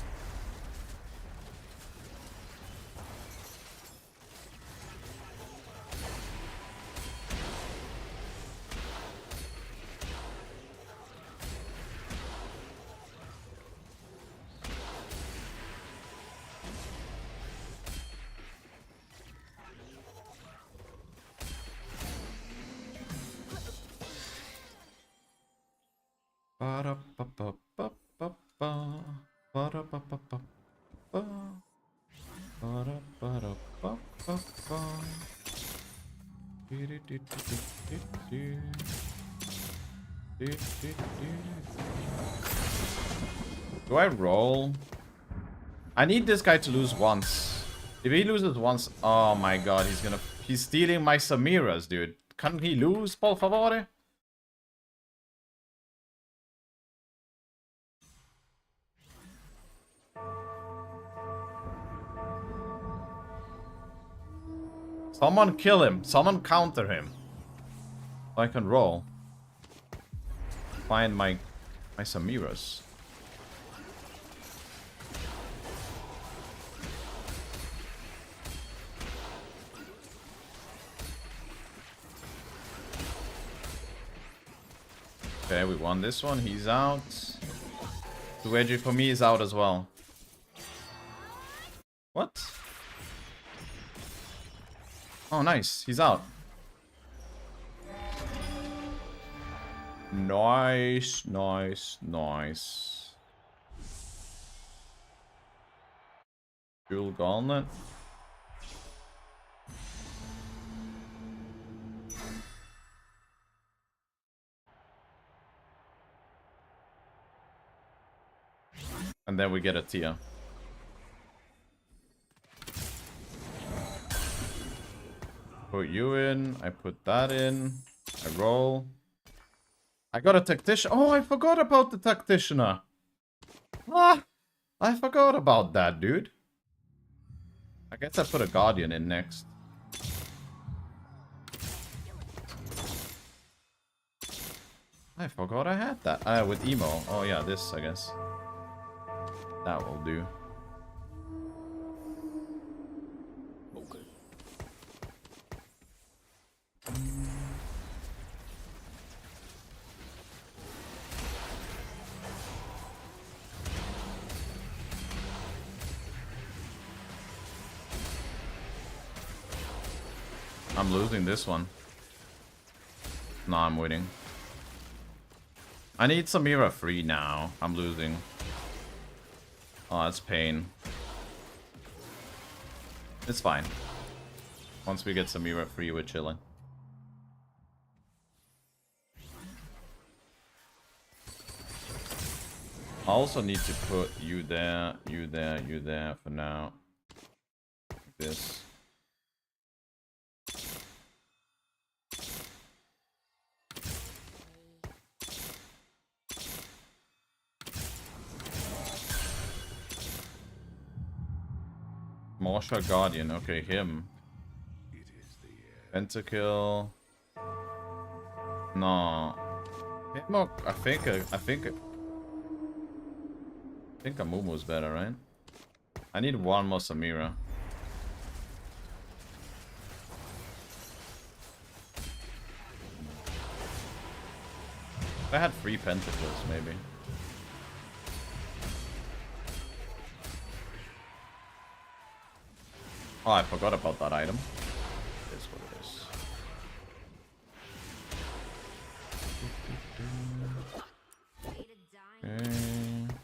Do I roll? I need this guy to lose once. If he loses once, oh my god, he's stealing my Samiras, dude. Can't he lose, por favore? Someone kill him. Someone counter him. So I can roll. Find my Samiras. Okay, we won this one. He's out. Too edgy for me is out as well. What? Oh, nice. He's out. Nice, nice, nice. Dual Gauntlet. And then we get a Tia. Put you in. I put that in. I roll. I got a tactician. Oh, I forgot about the tacticianer. Ah, I forgot about that, dude. I guess I put a guardian in next. I forgot I had that. With emo. Oh yeah, this, I guess. That will do. Okay. I'm losing this one. No, I'm waiting. I need Samira free now. I'm losing. Oh, that's pain. It's fine. Once we get Samira free, we're chilling. I also need to put you there, you there, you there for now. Like this. Marsha Guardian, okay, him. Pentakill. No. Him or, I think Amumu's better, right? I need one more Samira. If I had 3 Pentakills, maybe. Oh, I forgot about that item. It is what it is. Okay.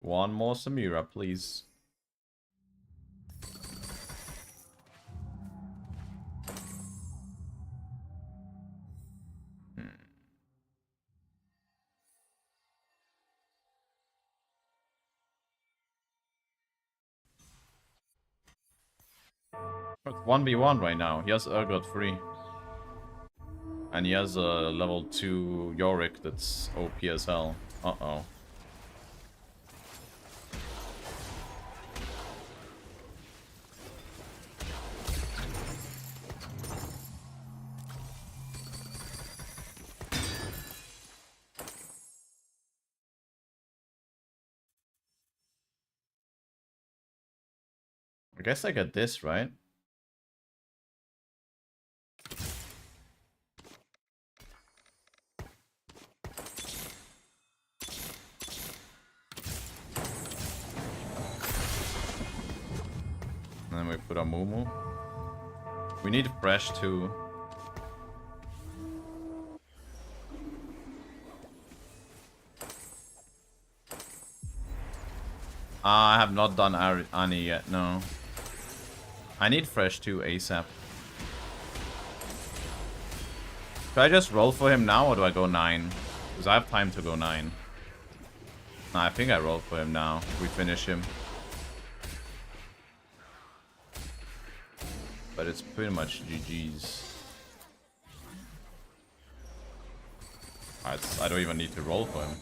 One more Samira, please. It's 1v1 right now. He has Urgot free. And he has a level 2 Yorick that's OP as hell. Uh-oh. I guess I get this, right? And then we put a Mumu. We need fresh too. I have not done Ani yet, no. I need fresh too ASAP. Should I just roll for him now or do I go 9? Because I have time to go 9. Nah, I think I roll for him now. We finish him. But it's pretty much GG's. I don't even need to roll for him.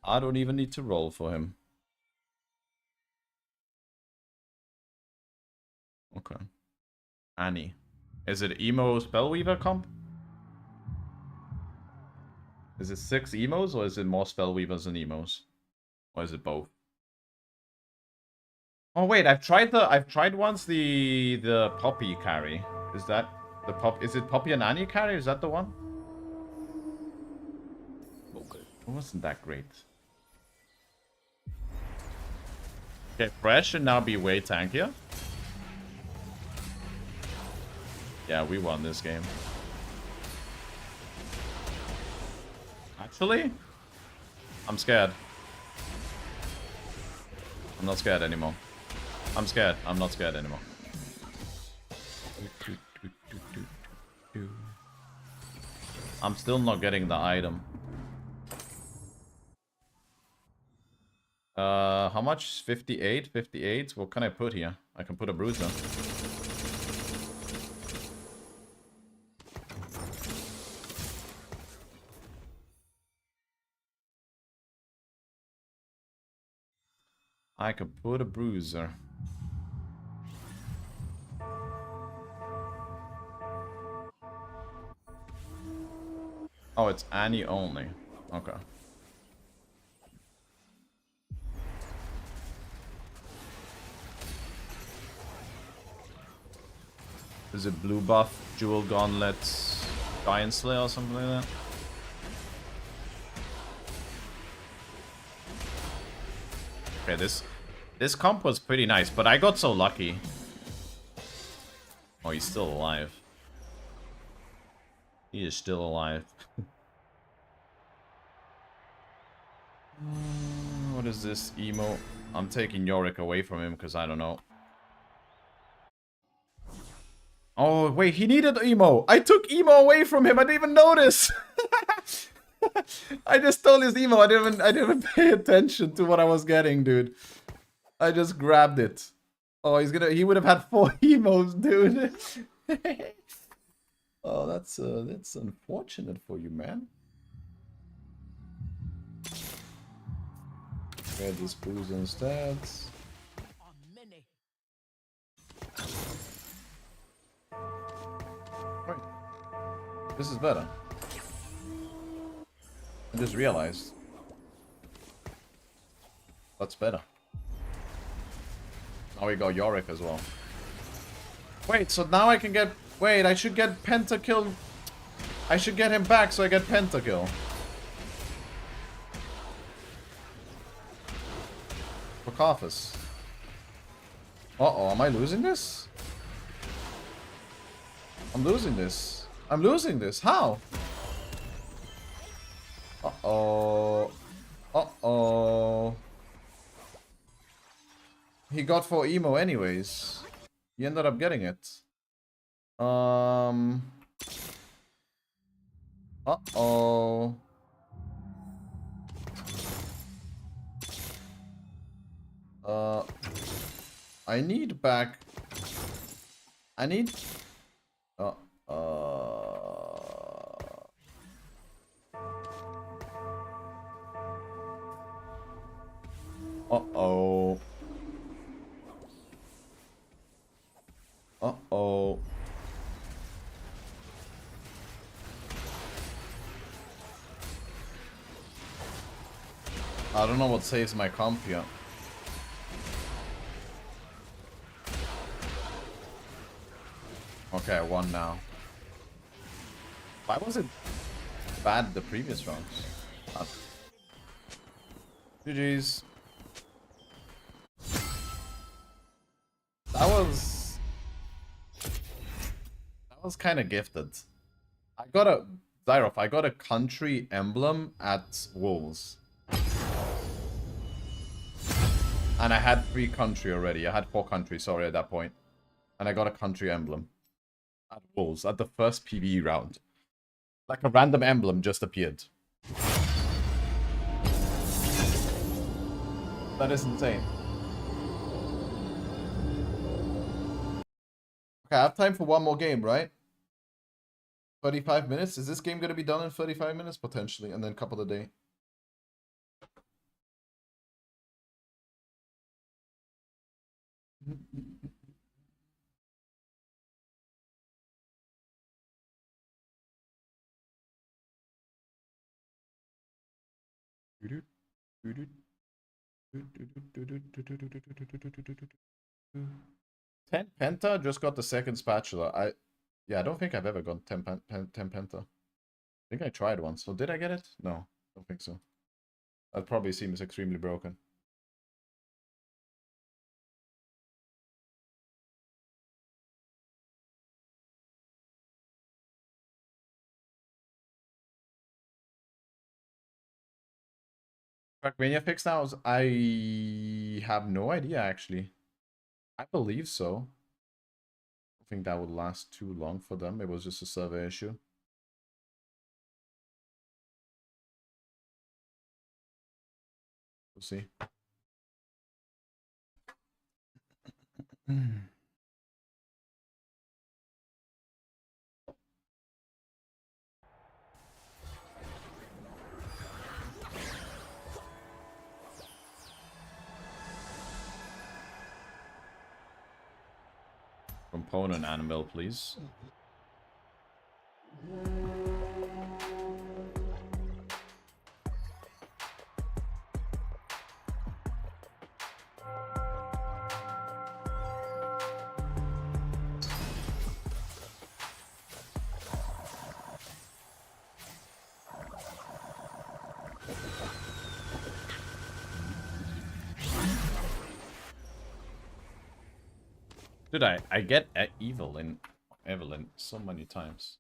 I don't even need to roll for him. Okay. Annie. Is it emo Spellweaver comp? Is it 6 emos or is it more Spellweavers than emos? Or is it both? Oh wait, I've tried once the Poppy carry. Is that the is it Poppy and Annie carry? Is that the one? Okay. It wasn't that great. Okay, Fresh should now be way tankier. Yeah, we won this game. Actually, I'm scared. I'm not scared anymore. I'm scared. I'm not scared anymore. I'm still not getting the item. How much? 58? 58? What can I put here? I can put a bruiser. I could put a bruiser. Oh, it's Annie only. Okay. Is it blue buff, Jewel Gauntlet, Giant Slayer or something like that? Okay, this comp was pretty nice, but I got so lucky. Oh, he's still alive. He is still alive. What is this emo? I'm taking Yorick away from him because I don't know. Oh, wait, he needed emo. I took emo away from him. I didn't even notice. I just stole his emo. I didn't even pay attention to what I was getting, dude. I just grabbed it. Oh, he would have had 4 emos, dude. Oh, that's unfortunate for you, man. Get this boost instead. Wait. This is better. I just realized. That's better. Now we got Yorick as well. Wait, so now I can get... Wait, I should get pentakill. I should get him back so I get pentakill. For Carthus. Uh-oh, am I losing this? I'm losing this. I'm losing this. How? Uh-oh. Uh-oh. He got 4 emo anyways. He ended up getting it. Uh-oh. I need back. I need... Uh-oh. Uh-oh. I don't know what saves my comp here. Okay, I won now. Why was it bad the previous rounds? GG's. That was kind of gifted. I got a Zyroff, I got a country emblem at Wolves. And I had 3 country already. I had 4 country, sorry, at that point. And I got a country emblem at Wolves at the first PvE round. Like a random emblem just appeared. That is insane. Okay, I have time for one more game, right? 35 minutes? Is this game going to be done in 35 minutes? Potentially, and then couple a day. Ten Penta just got the second spatula. Yeah, I don't think I've ever got 10 Penta. I think I tried once. So did I get it? No, don't think so. That probably seems extremely broken. Trackmania fixed now? I have no idea, actually. I believe so. I think that would last too long for them. It was just a server issue. We'll see. Component animal, please. Did I get evil in Evelyn so many times.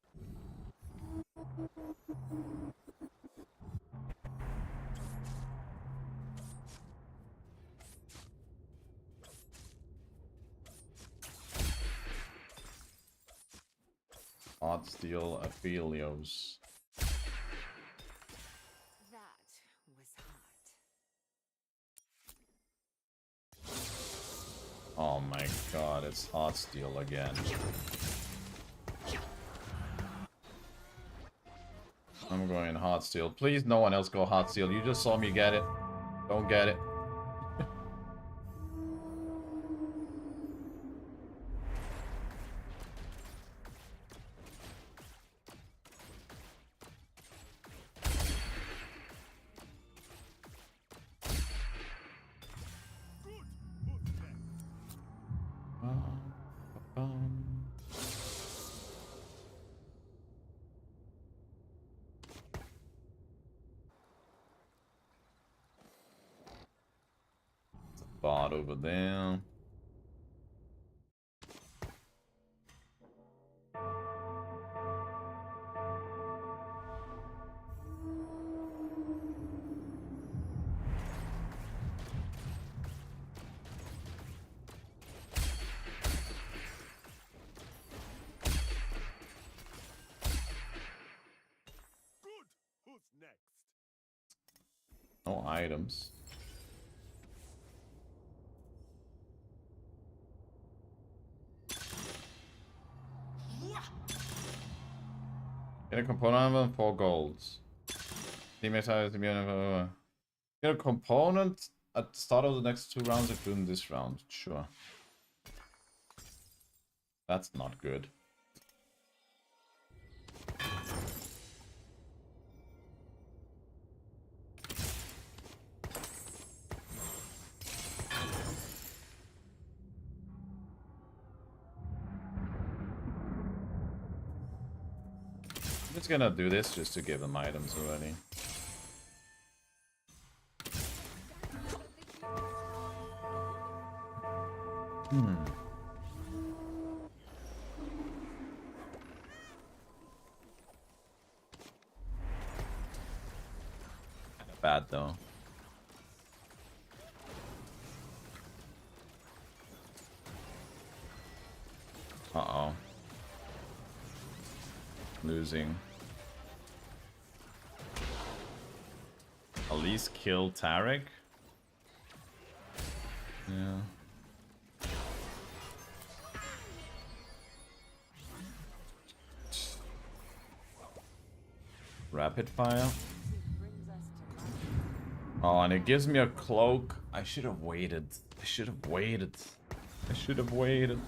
Hard Steel Aphelios. That was hot. Oh my god, it's Hard Steel again. I'm going Hard Steel. Please, no one else go Hard Steel. You just saw me get it. Don't get it. Bot over there. Who's next? No items. Get a component and 4 golds. Teammates have to be on get a component at the start of the next 2 rounds, including this round. Sure. That's not good. I'm just gonna do this just to give them items already. Kinda bad though. Uh-oh. Losing. At least kill Tarek. Yeah. Rapid fire. Oh, and it gives me a cloak. I should have waited. I should have waited. I should have waited.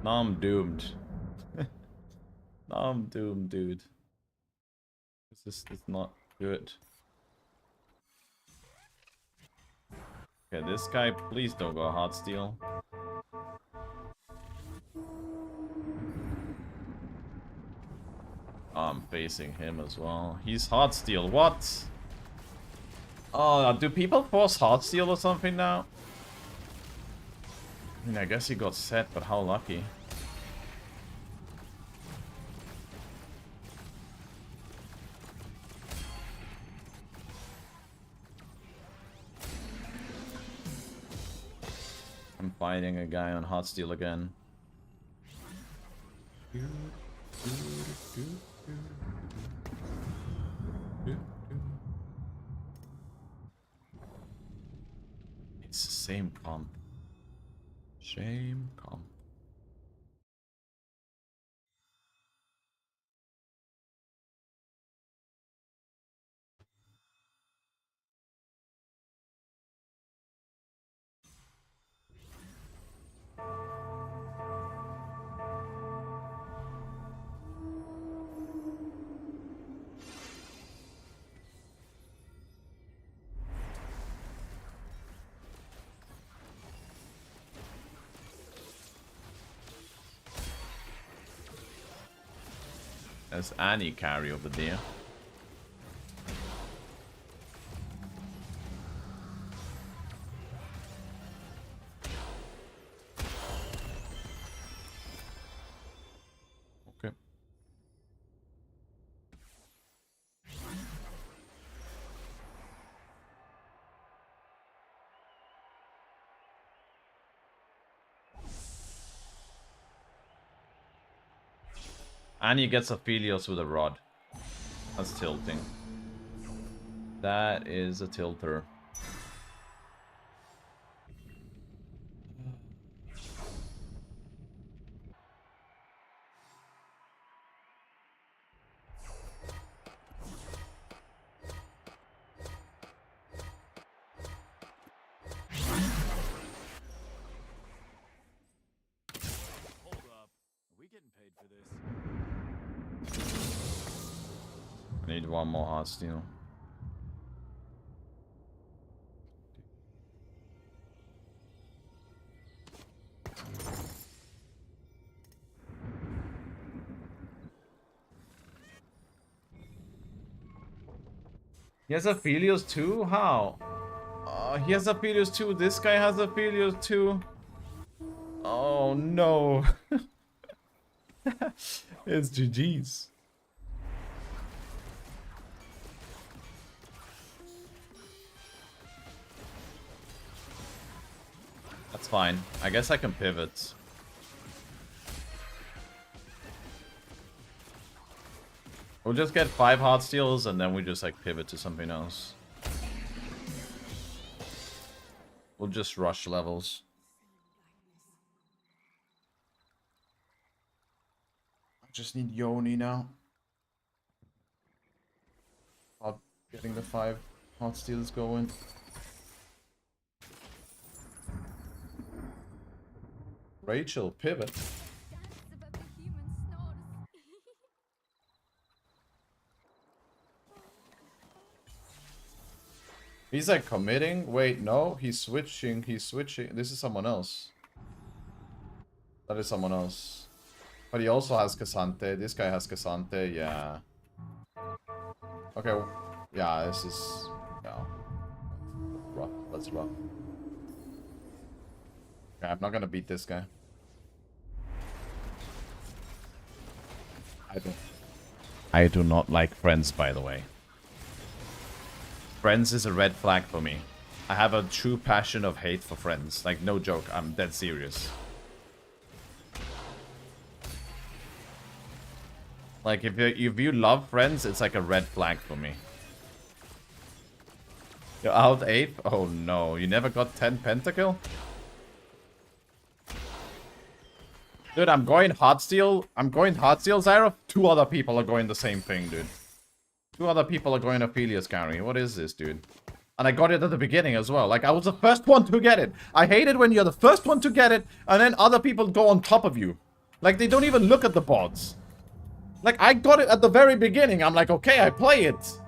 Now I'm doomed. Now I'm doomed, dude. This is not good. Okay, this guy, please don't go hard steel. I'm facing him as well. He's hard steel. What? Oh, do people force hard steel or something now? I mean, I guess he got set, but how lucky. I'm fighting a guy on hot steel again. It's the same comp. Same comp. There's Annie carry over there. And he gets Aphelios with a rod. That's tilting. That is a tilter. I need one more hard steal. He has Aphelios too? How? He has Aphelios too. This guy has Aphelios too. Oh no. It's GG's. That's fine. I guess I can pivot. We'll just get 5 hard steals and then we just like pivot to something else. We'll just rush levels. I just need Yoni now. About getting the 5 hard steals going. Rachel, pivot. He's like committing. Wait, no, he's switching. He's switching. This is someone else. That is someone else. But he also has Cassante. This guy has Cassante. Yeah. Okay. Yeah, this is. Yeah. Rough. That's rough. Okay, I'm not gonna beat this guy. I do not like Friends, by the way. Friends is a red flag for me. I have a true passion of hate for Friends. Like, no joke. I'm dead serious. Like, if you love Friends, it's like a red flag for me. You're out 8? Oh no. You never got 10 pentakill? Dude, I'm going hardsteel. I'm going hardsteel, Zyra. 2 other people are going the same thing, dude. 2 other people are going Aphelios carry. What is this, dude? And I got it at the beginning as well. Like, I was the first one to get it. I hate it when you're the first one to get it, and then other people go on top of you. Like, they don't even look at the bots. Like, I got it at the very beginning. I'm like, okay, I play it.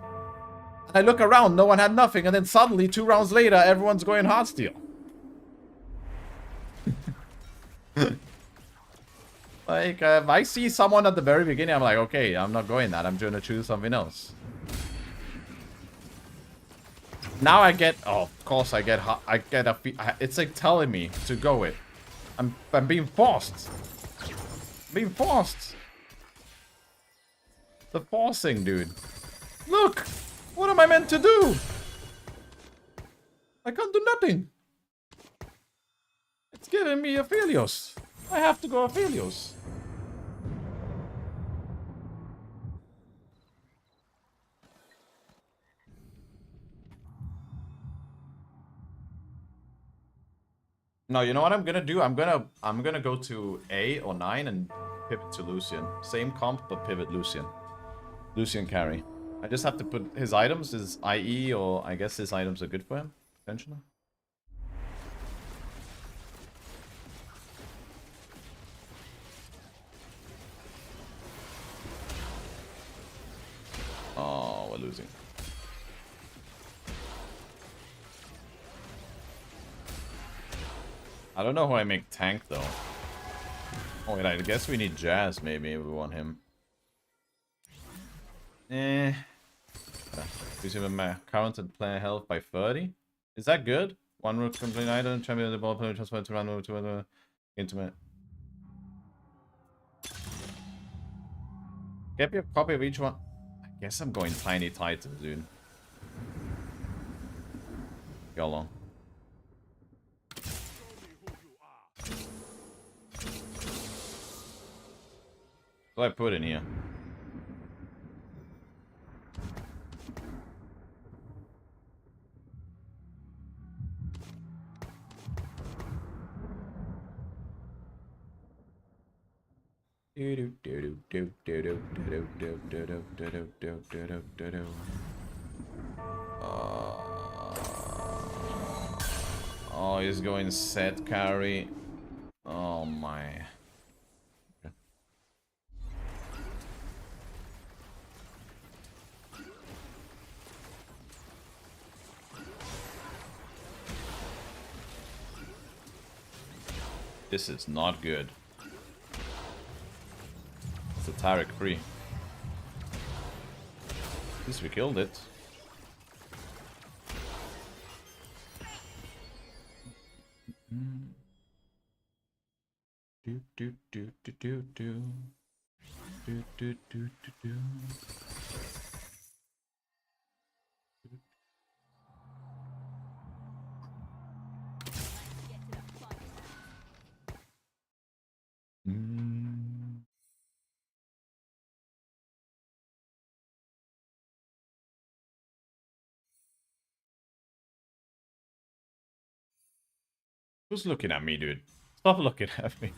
And I look around, no one had nothing, and then suddenly, 2 rounds later, everyone's going hardsteel. Like, if I see someone at the very beginning, I'm like, okay, I'm not going that. I'm going to choose something else. Now I get, oh, of course I get it's like telling me to go it. I'm being forced. Being forced. The forcing, dude. Look, what am I meant to do? I can't do nothing. It's giving me Aphelios. I have to go Aphelios. No, you know what I'm gonna do? I'm gonna go to A or 9 and pivot to Lucian. Same comp, but pivot Lucian. Lucian carry. I just have to put his items, his IE, or I guess his items are good for him, potentially. Oh, we're losing. I don't know who I make tank, though. Oh, wait, I guess we need Jazz, maybe, if we want him. Increase my current and player health by 30. Is that good? 1 rook complete item, champion of the ball player, transfer to run over to other intimate. Get me a copy of each one. I guess I'm going Tiny Titan, dude. Go along. What do I put in here? Oh, he's going set carry. Oh my. This is not good. It's a Tarek free. At least we killed it. Do do do do do do do do do do do. Who's looking at me, dude? Stop looking at me.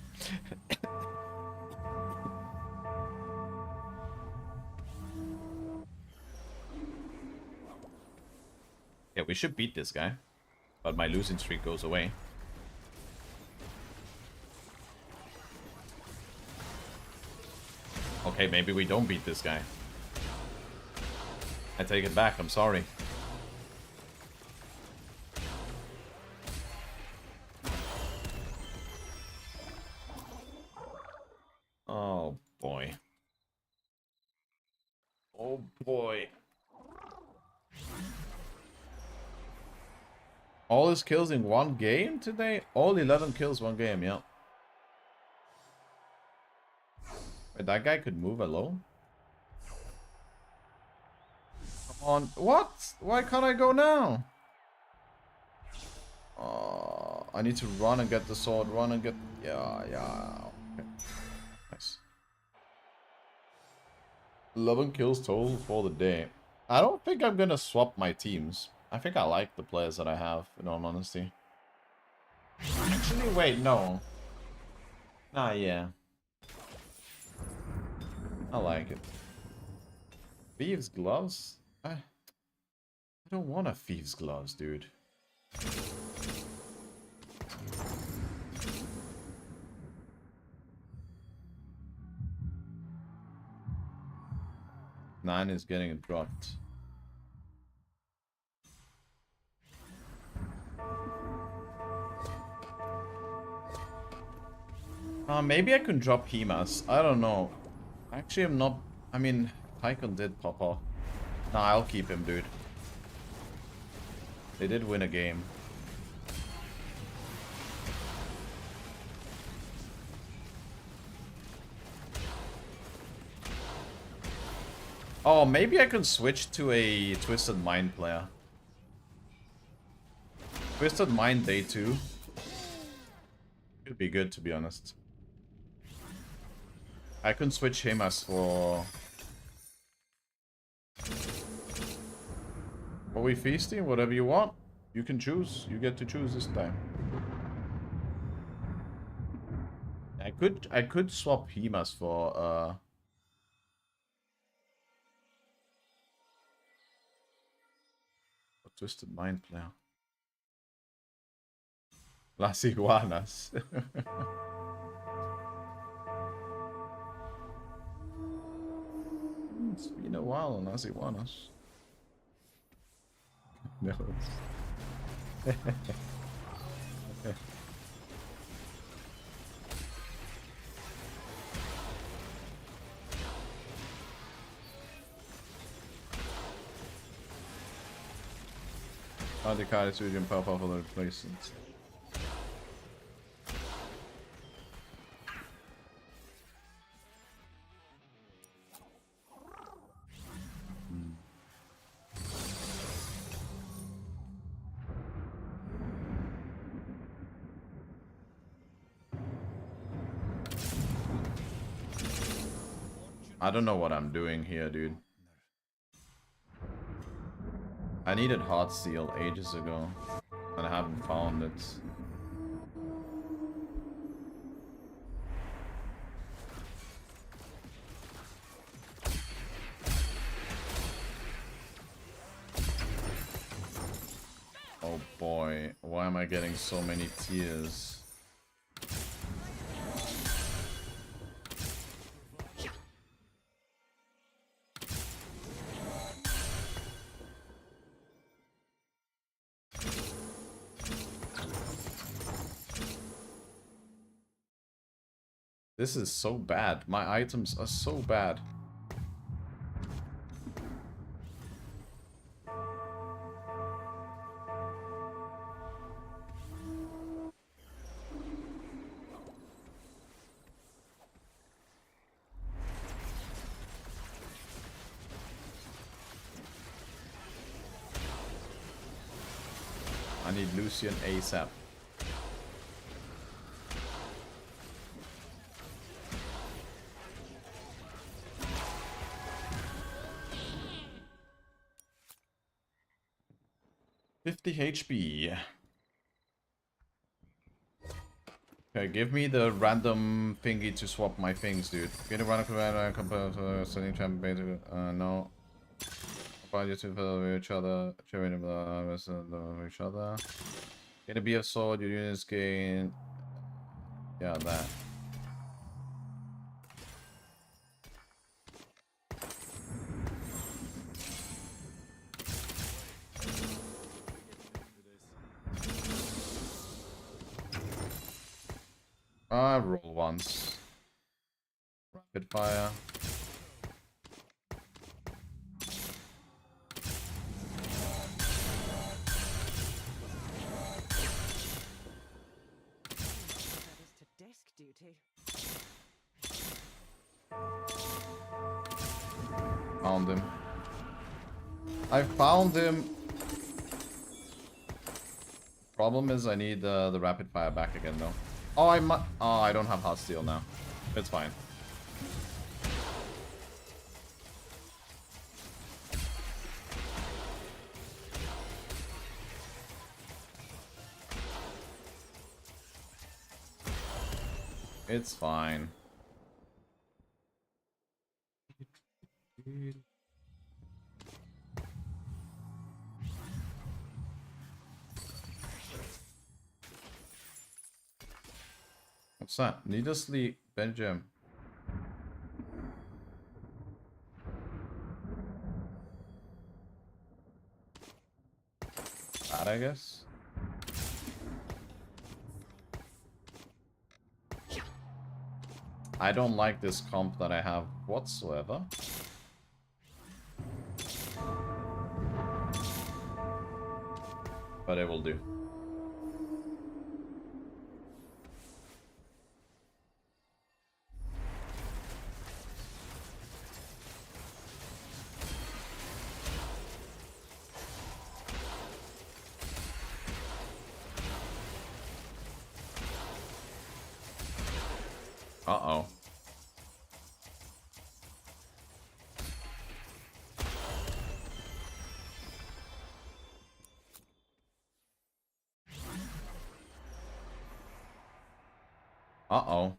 Yeah, we should beat this guy. But my losing streak goes away. Okay, maybe we don't beat this guy. I take it back, I'm sorry. Oh boy. Oh boy. All his kills in one game today? All 11 kills one game, yeah. Wait, that guy could move alone? Come on. What? Why can't I go now? I need to run and get the sword. Run and get... Yeah. Okay. Nice. 11 kills total for the day. I don't think I'm gonna swap my teams. I think I like the players that I have, in all honesty. Actually, wait, no. Ah, yeah. I like it. Thieves' gloves? I don't want a thieves' gloves, dude. Nine is getting dropped. Maybe I can drop Hemas. I don't know. Actually, I'm not... I mean, Tycoon did pop off. Nah, I'll keep him, dude. They did win a game. Oh, maybe I can switch to a Twisted Mind player. Twisted Mind day 2. Could be good, to be honest. I can switch him as for... Are we feasting? Whatever you want. You can choose. You get to choose this time. I could swap Hemas for a Twisted Mind player. Las iguanas. It's been a while on Las iguanas. No. The card is using pop off other places. I don't know what I'm doing here, dude. I needed hot steel ages ago, and I haven't found it. Oh boy, why am I getting so many tears? This is so bad. My items are so bad. I need Lucian ASAP. HP. Okay, give me the random thingy to swap my things, dude. Get a random commander compared to setting champ basic. No. Find you to each other, sharing each other. Get a BF sword, your units gain. Yeah, that. I roll once. Rapid fire. Desk duty. Found him. I found him. Problem is I need the rapid fire back again though. Oh, I don't have hot steel now. It's fine. It's fine. What's that? Needlessly Benjamin. That, I guess. I don't like this comp that I have whatsoever. But it will do. Uh-oh. Uh-oh.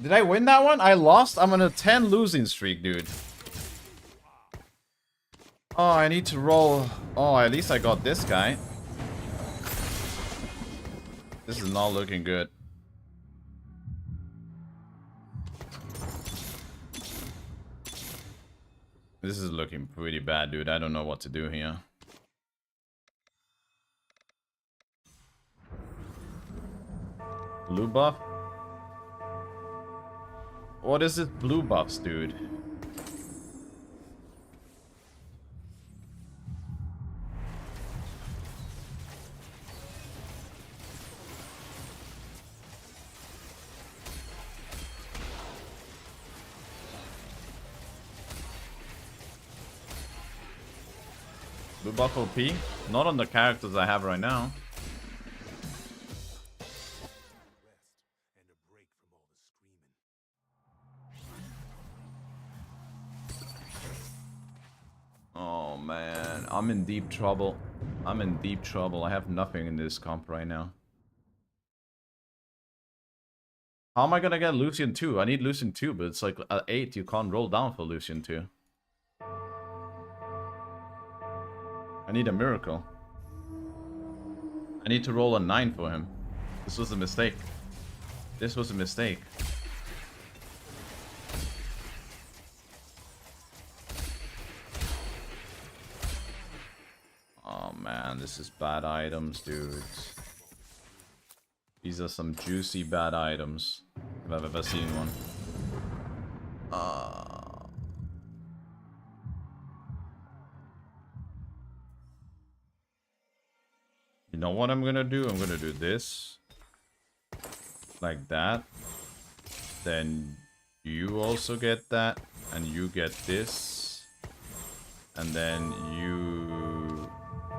Did I win that one? I lost? I'm on a 10 losing streak, dude. Oh, I need to roll. Oh, at least I got this guy. This is not looking good. This is looking pretty bad, dude. I don't know what to do here. Blue buff? What is it, blue buffs, dude? Blue buff OP? Not on the characters I have right now. Oh man, I'm in deep trouble. I'm in deep trouble. I have nothing in this comp right now. How am I gonna get Lucian 2? I need Lucian 2, but it's like at 8 you can't roll down for Lucian 2. I need a miracle. I need to roll a 9 for him. This was a mistake. This was a mistake. Oh man, this is bad items, dude. These are some juicy bad items, if I've ever seen one. You know what I'm gonna do? I'm gonna do this. Like that. Then you also get that. And you get this. And then you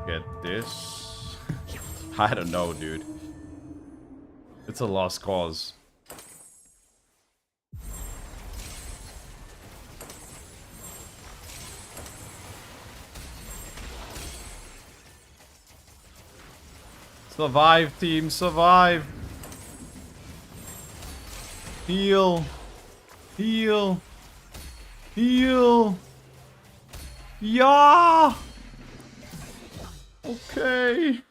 get this. I don't know, dude. It's a lost cause. Survive, team, survive. Heal. Heal. Heal. Yeah. Okay.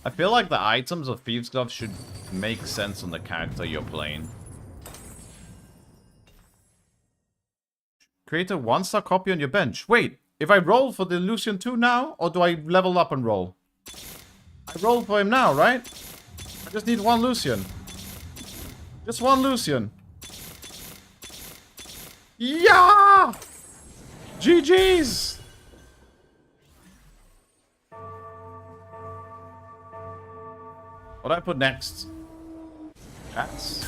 I feel like the items of Thieves' Glove should make sense on the character you're playing. Create a 1-star copy on your bench. Wait, if I roll for the Lucian 2 now, or do I level up and roll? I roll for him now, right? I just need one Lucian. Just one Lucian. Yeah! GG's! What do I put next? Jazz?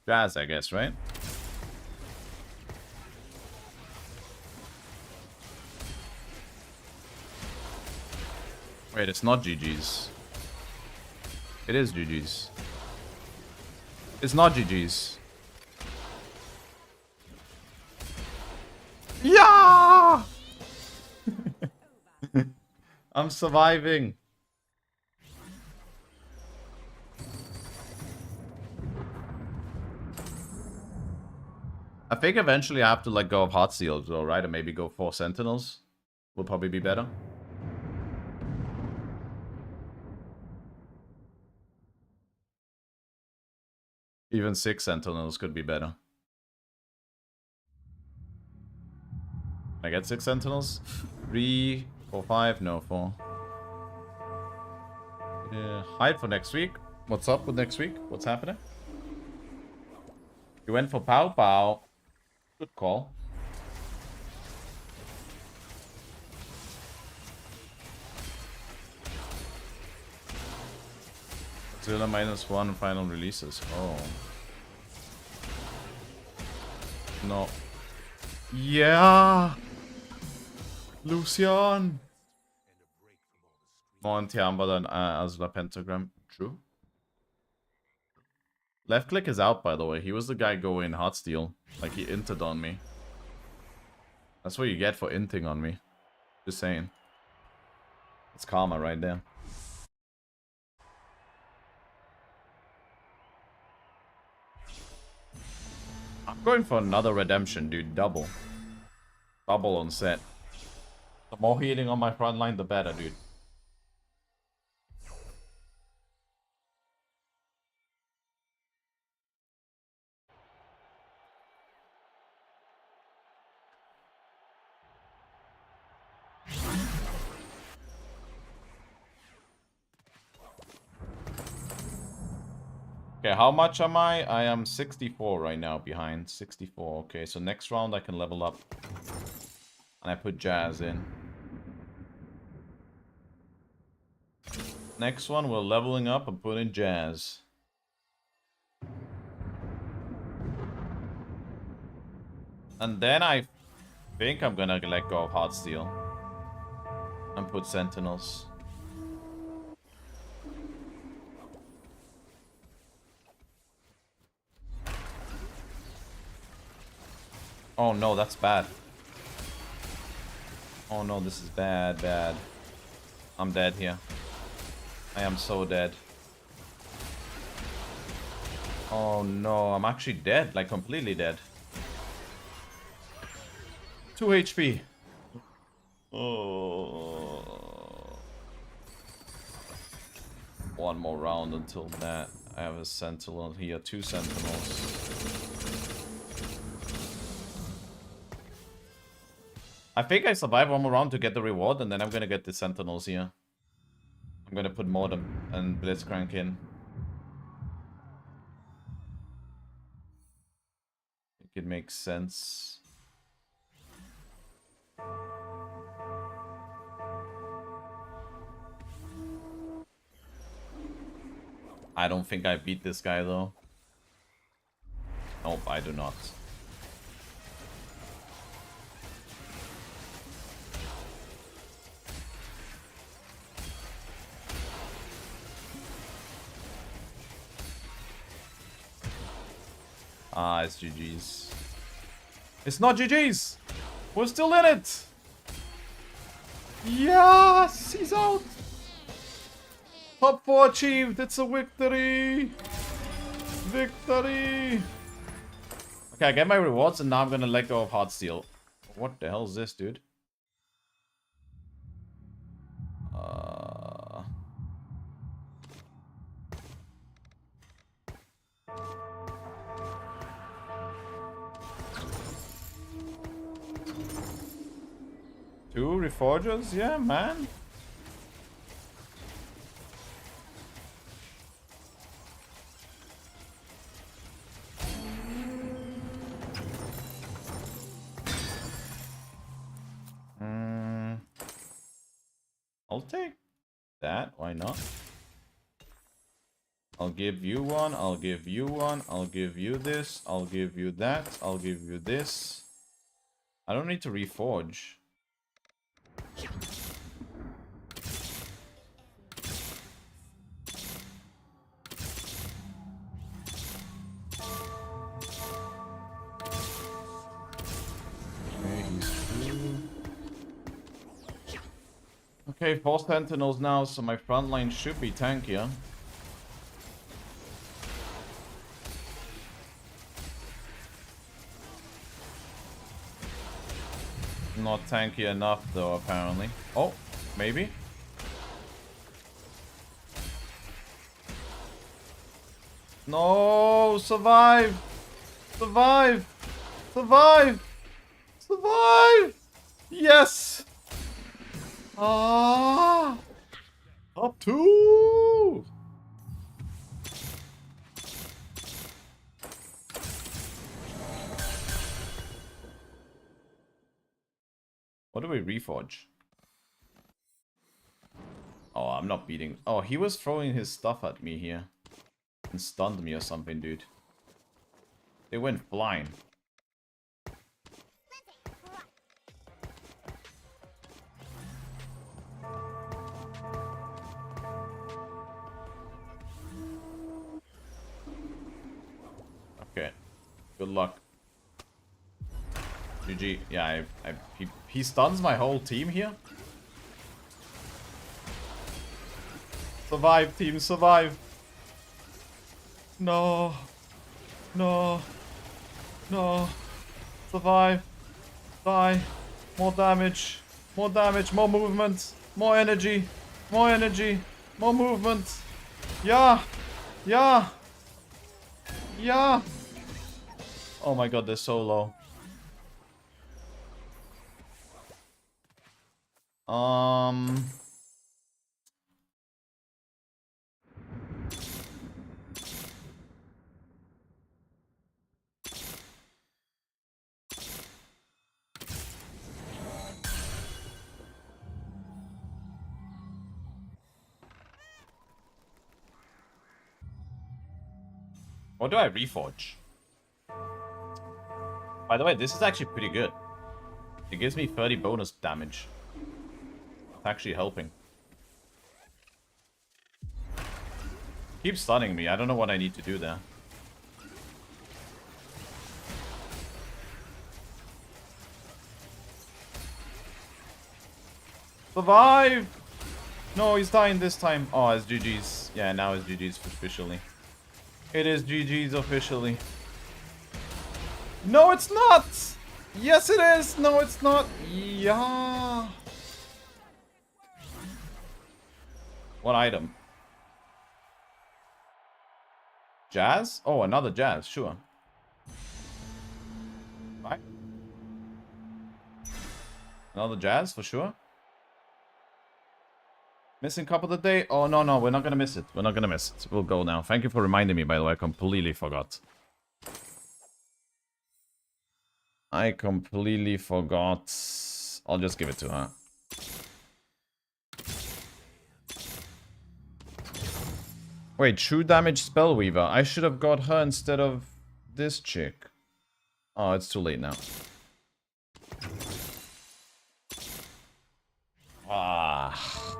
Jazz, I guess, right? Wait, it's not GG's. It is GG's. It's not GG's. Yeah! I'm surviving. I think eventually I have to let go of Hot Seal as well, right? And maybe go 4 Sentinels. Will probably be better. Even 6 Sentinels could be better. I get 6 Sentinels? 3, 4, 5? No, 4. Hide for next week. What's up with next week? What's happening? You went for Pow Pow. Good call. Zilla -1 final releases. Oh. No. Yeah! Lucian! More anti-armor than Azula Pentagram. True. Left click is out, by the way. He was the guy going hot steel. Like, he inted on me. That's what you get for inting on me. Just saying. It's karma right there. I'm going for another redemption, dude. Double. Double on set. The more healing on my front line, the better, dude. Okay, how much am I? I am 64 right now behind. 64. Okay, so next round I can level up. And I put Jazz in. Next one we're leveling up and putting Jazz. And then I think I'm gonna let go of Heartsteel. And put Sentinels. Oh no, that's bad. Oh no, this is bad, bad. I'm dead here. I am so dead. Oh no, I'm actually dead, like completely dead. 2 HP. Oh. One more round until that. I have a Sentinel here, 2 Sentinels. I think I survive one more round to get the reward, and then I'm gonna get the Sentinels here. I'm gonna put Modem and Blitzcrank in. I think it makes sense. I don't think I beat this guy though. Nope, I do not. Ah, it's GG's. It's not GG's! We're still in it! Yes! He's out! Top 4 achieved! It's a victory! Victory! Okay, I get my rewards and now I'm gonna let go of Heartsteel. What the hell is this, dude? Two Reforgers? Yeah, man. I'll take that. Why not? I'll give you one. I'll give you one. I'll give you this. I'll give you that. I'll give you this. I don't need to reforge. Okay, 4 Sentinels now, so my front line should be tankier. Not tanky enough though, apparently. Oh, maybe. No, survive! Survive! Survive! Survive! Yes! Ah! Up 2! What do we reforge? Oh, I'm not beating. Oh, he was throwing his stuff at me here. And stunned me or something, dude. They went blind. Okay. Good luck. GG. Yeah, he stuns my whole team here. Survive, team, survive. No. No. No. Survive. Die. More damage. More damage. More movement. More energy. More energy. More movement. Yeah. Yeah. Yeah. Oh my god, they're so low. What do I reforge? By the way, this is actually pretty good. It gives me 30 bonus damage. It's actually helping. Keeps stunning me. I don't know what I need to do there. Survive! No, he's dying this time. Oh, it's GG's. Yeah, now it's GG's officially. It is GG's officially. No, it's not! Yes, it is! No, it's not. Yeah. What item? Jazz? Oh, another jazz, sure. Right. Another jazz, for sure. Missing cup of the day? Oh, no, no, we're not gonna miss it. We're not gonna miss it. We'll go now. Thank you for reminding me, by the way. I completely forgot. I completely forgot. I'll just give it to her. Wait, true damage Spellweaver. I should have got her instead of this chick. Oh, it's too late now. Ah.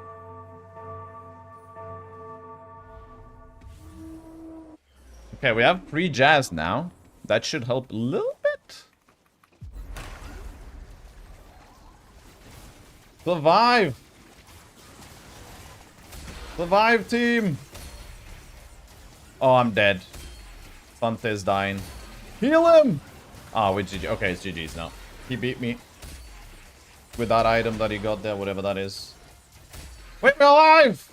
Okay, we have 3 jazz now. That should help a little bit. Survive! Survive, team! Oh, I'm dead. Sante's dying. Heal him! Ah, with GG. Okay, it's GG's now. He beat me. With that item that he got there, whatever that is. Wait, we're alive!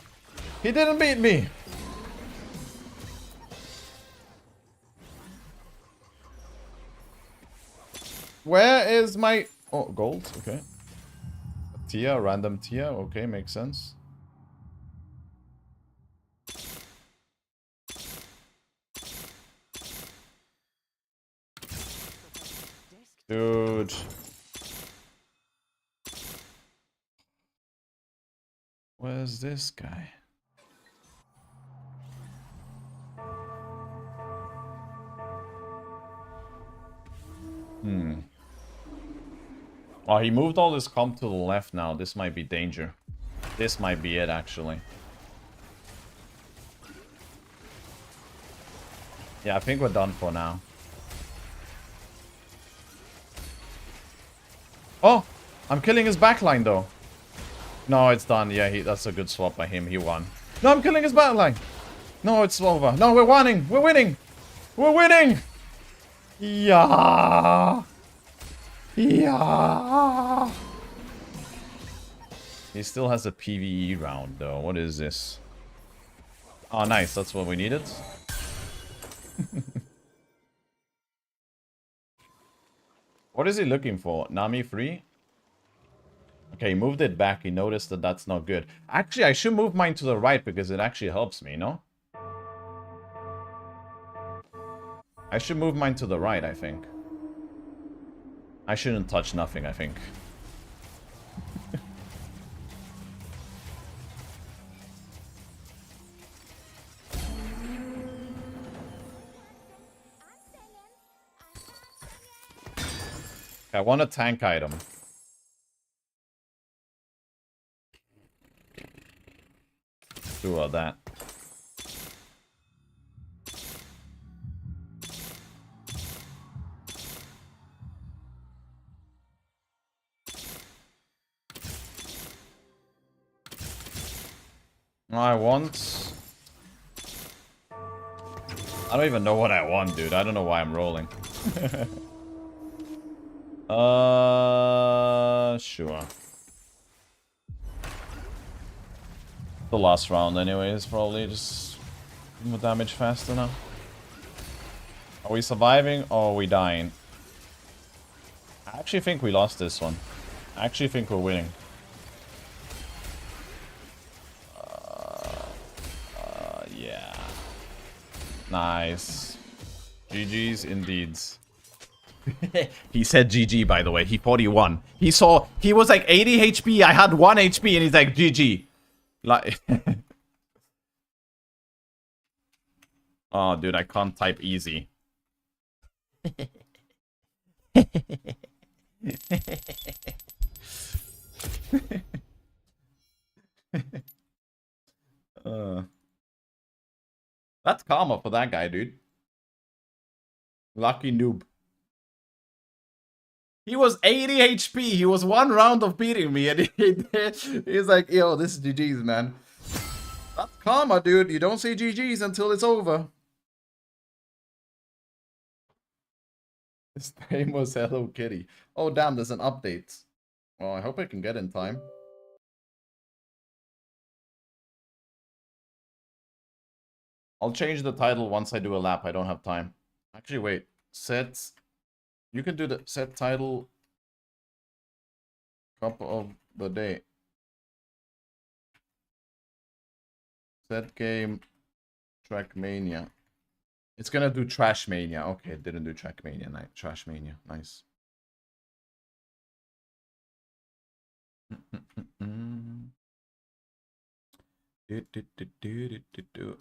He didn't beat me! Where is my... Oh, gold. Okay. A tier, random tier. Okay, makes sense. Dude. Where's this guy? Oh, he moved all his comp to the left now. This might be danger. This might be it, actually. Yeah, I think we're done for now. Oh! I'm killing his backline, though. No, it's done. Yeah, that's a good swap by him. He won. No, I'm killing his backline. No, it's over. No, we're winning. We're winning. We're winning. Yeah. Yeah. He still has a PvE round, though. What is this? Oh, nice. That's what we needed. What is he looking for? Nami free? Okay, he moved it back. He noticed that that's not good. Actually, I should move mine to the right because it actually helps me, no? I should move mine to the right, I think. I shouldn't touch nothing, I think. I want a tank item. Do that. I want... I don't even know what I want, dude. I don't know why I'm rolling. Sure. The last round anyways, probably just more damage faster now. Are we surviving or are we dying? I actually think we lost this one. I actually think we're winning. Yeah. Nice. GG's indeed. He said GG, by the way. He thought he won. He was like 80 HP. I had 1 HP and he's like GG. Like... Oh, dude, I can't type easy. That's karma for that guy, dude. Lucky noob. He was 80 HP. He was 1 round of beating me, and he's like, yo, this is GG's, man. That's karma, dude. You don't say GG's until it's over. His name was Hello Kitty. Oh, damn, there's an update. Well, I hope I can get in time. I'll change the title once I do a lap. I don't have time. Actually, wait. Set... You can do the set title cup of the day. Set game Trackmania. It's gonna do Trashmania. Okay, it didn't do Trackmania. Nice. Trashmania. Nice.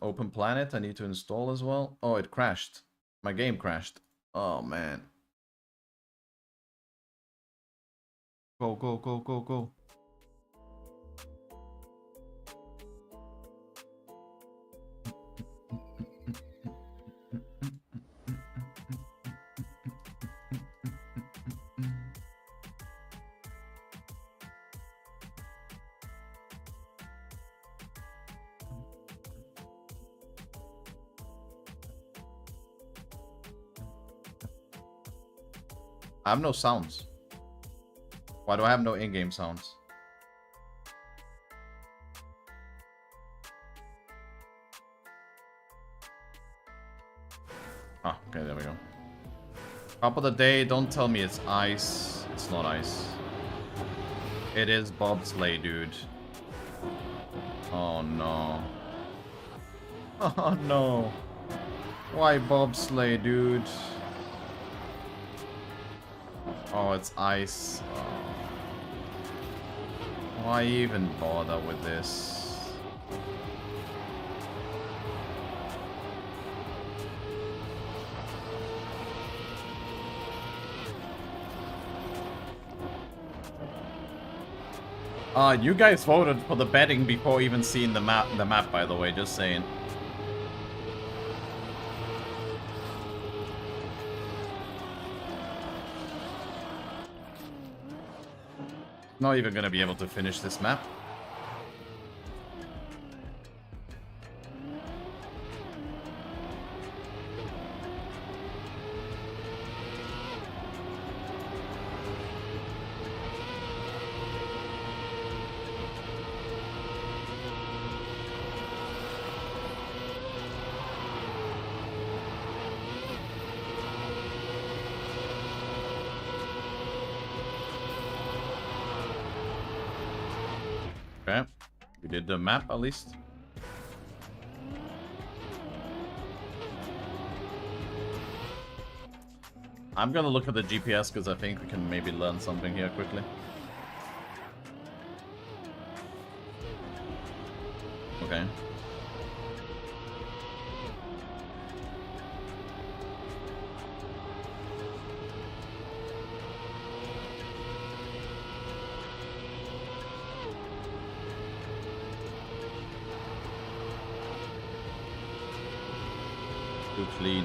Open Planet. I need to install as well. Oh, it crashed. My game crashed. Oh man. Go, go, go, go, go. I have no sounds. Why do I have no in-game sounds? Ah, okay, there we go. Top of the day, don't tell me it's ice. It's not ice. It is bobsleigh, dude. Oh no. Oh no. Why bobsleigh, dude? Oh, it's ice. Oh. Why even bother with this? You guys voted for the betting before even seeing the map, by the way, just saying. Not even gonna be able to finish this map. Okay, we did the map at least. I'm gonna look at the GPS because I think we can maybe learn something here quickly. Okay. Too clean.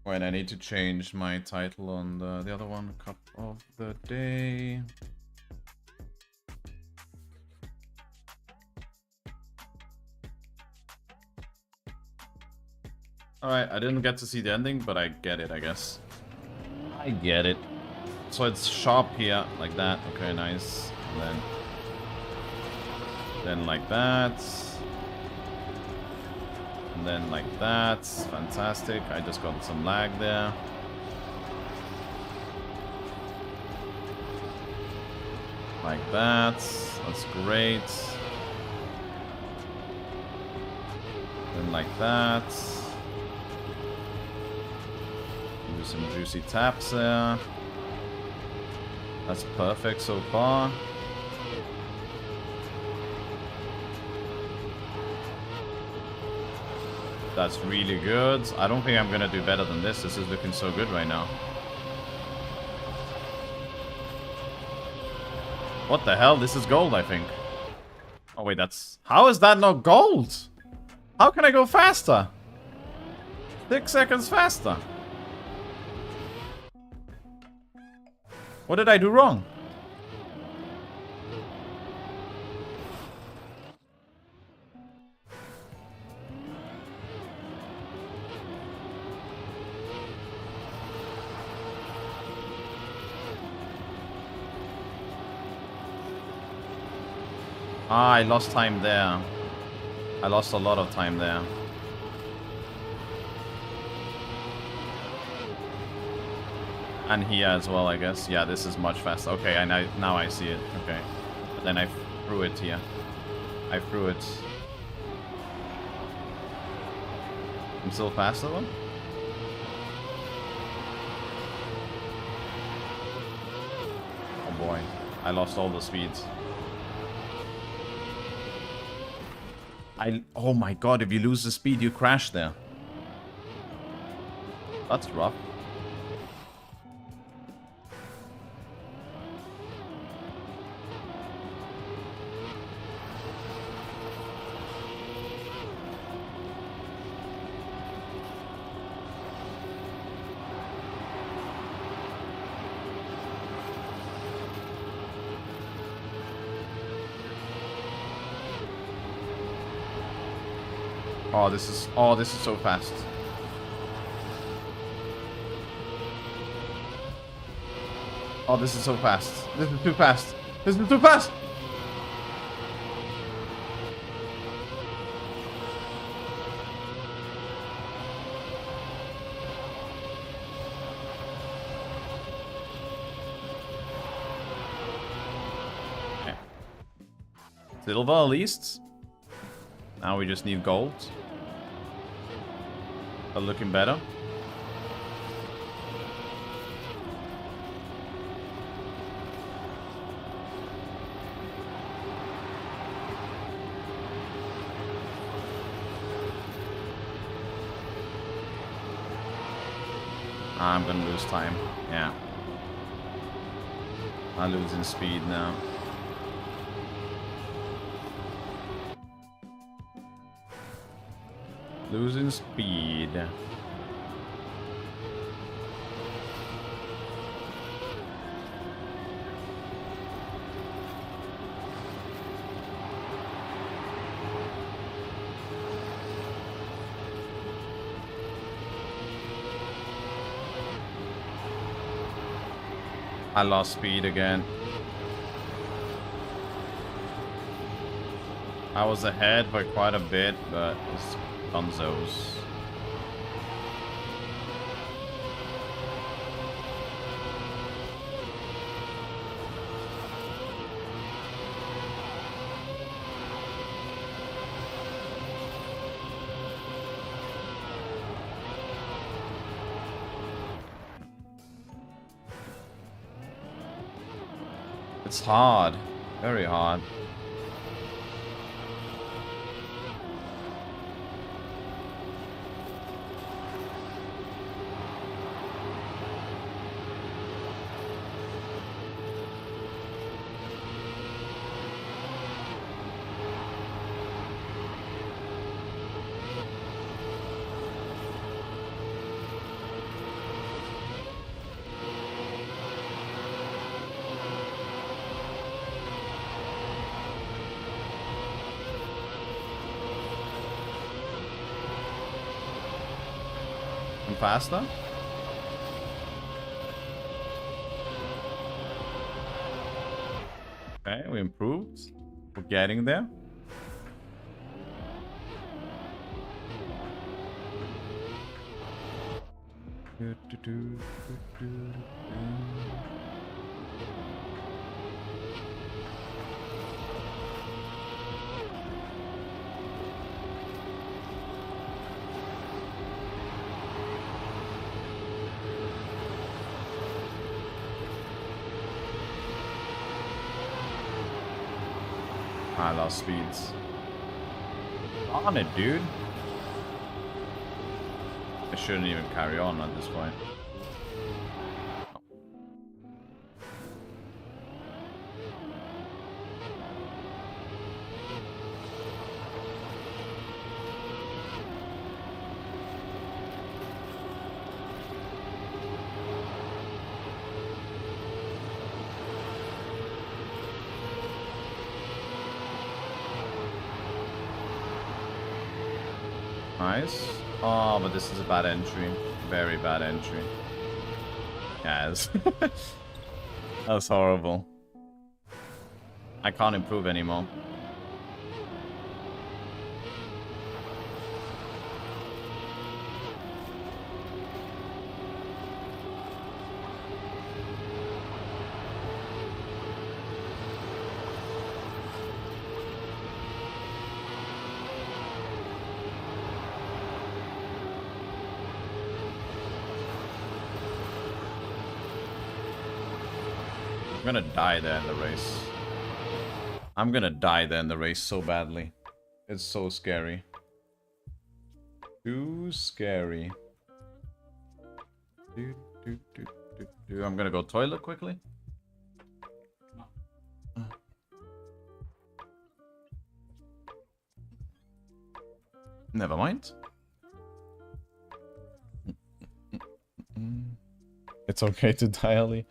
Wait, I need to change my title on the other one. Cup of the day. Alright, I didn't get to see the ending, but I get it, I guess. I get it. So it's sharp here, like that. Okay, nice. And then like that. And then like that. Fantastic. I just got some lag there. Like that. That's great. Then like that. Do some juicy taps there. That's perfect so far. That's really good. I don't think I'm gonna do better than this. This is looking so good right now. What the hell? This is gold, I think. Oh wait, that's... How is that not gold? How can I go faster? 6 seconds faster. What did I do wrong? Ah, I lost time there. I lost a lot of time there. And here as well, I guess. Yeah, this is much faster. Okay, now I see it. Okay. But then I threw it here. I threw it. I'm still faster though? Oh boy. I lost all the speeds. Oh my god, if you lose the speed, you crash there. That's rough. Oh, this is so fast. Oh, this is so fast. This is too fast. This is too fast. Okay. Silver at least. Now we just need gold. But looking better. I'm gonna lose time. Yeah. I'm losing speed now. Losing speed. I lost speed again. I was ahead by quite a bit, but it's Dunzos. It's hard. Very hard. faster. Okay, we improved. We're getting there. I lost speeds. On it, dude. I shouldn't even carry on at this point. Nice. Oh, but this is a bad entry. Very bad entry. Yes. That's horrible. I can't improve anymore. I'm gonna die there in the race. I'm gonna die there in the race so badly. It's so scary. Too scary. I'm gonna go toilet quickly. Never mind. It's okay to die, Ali.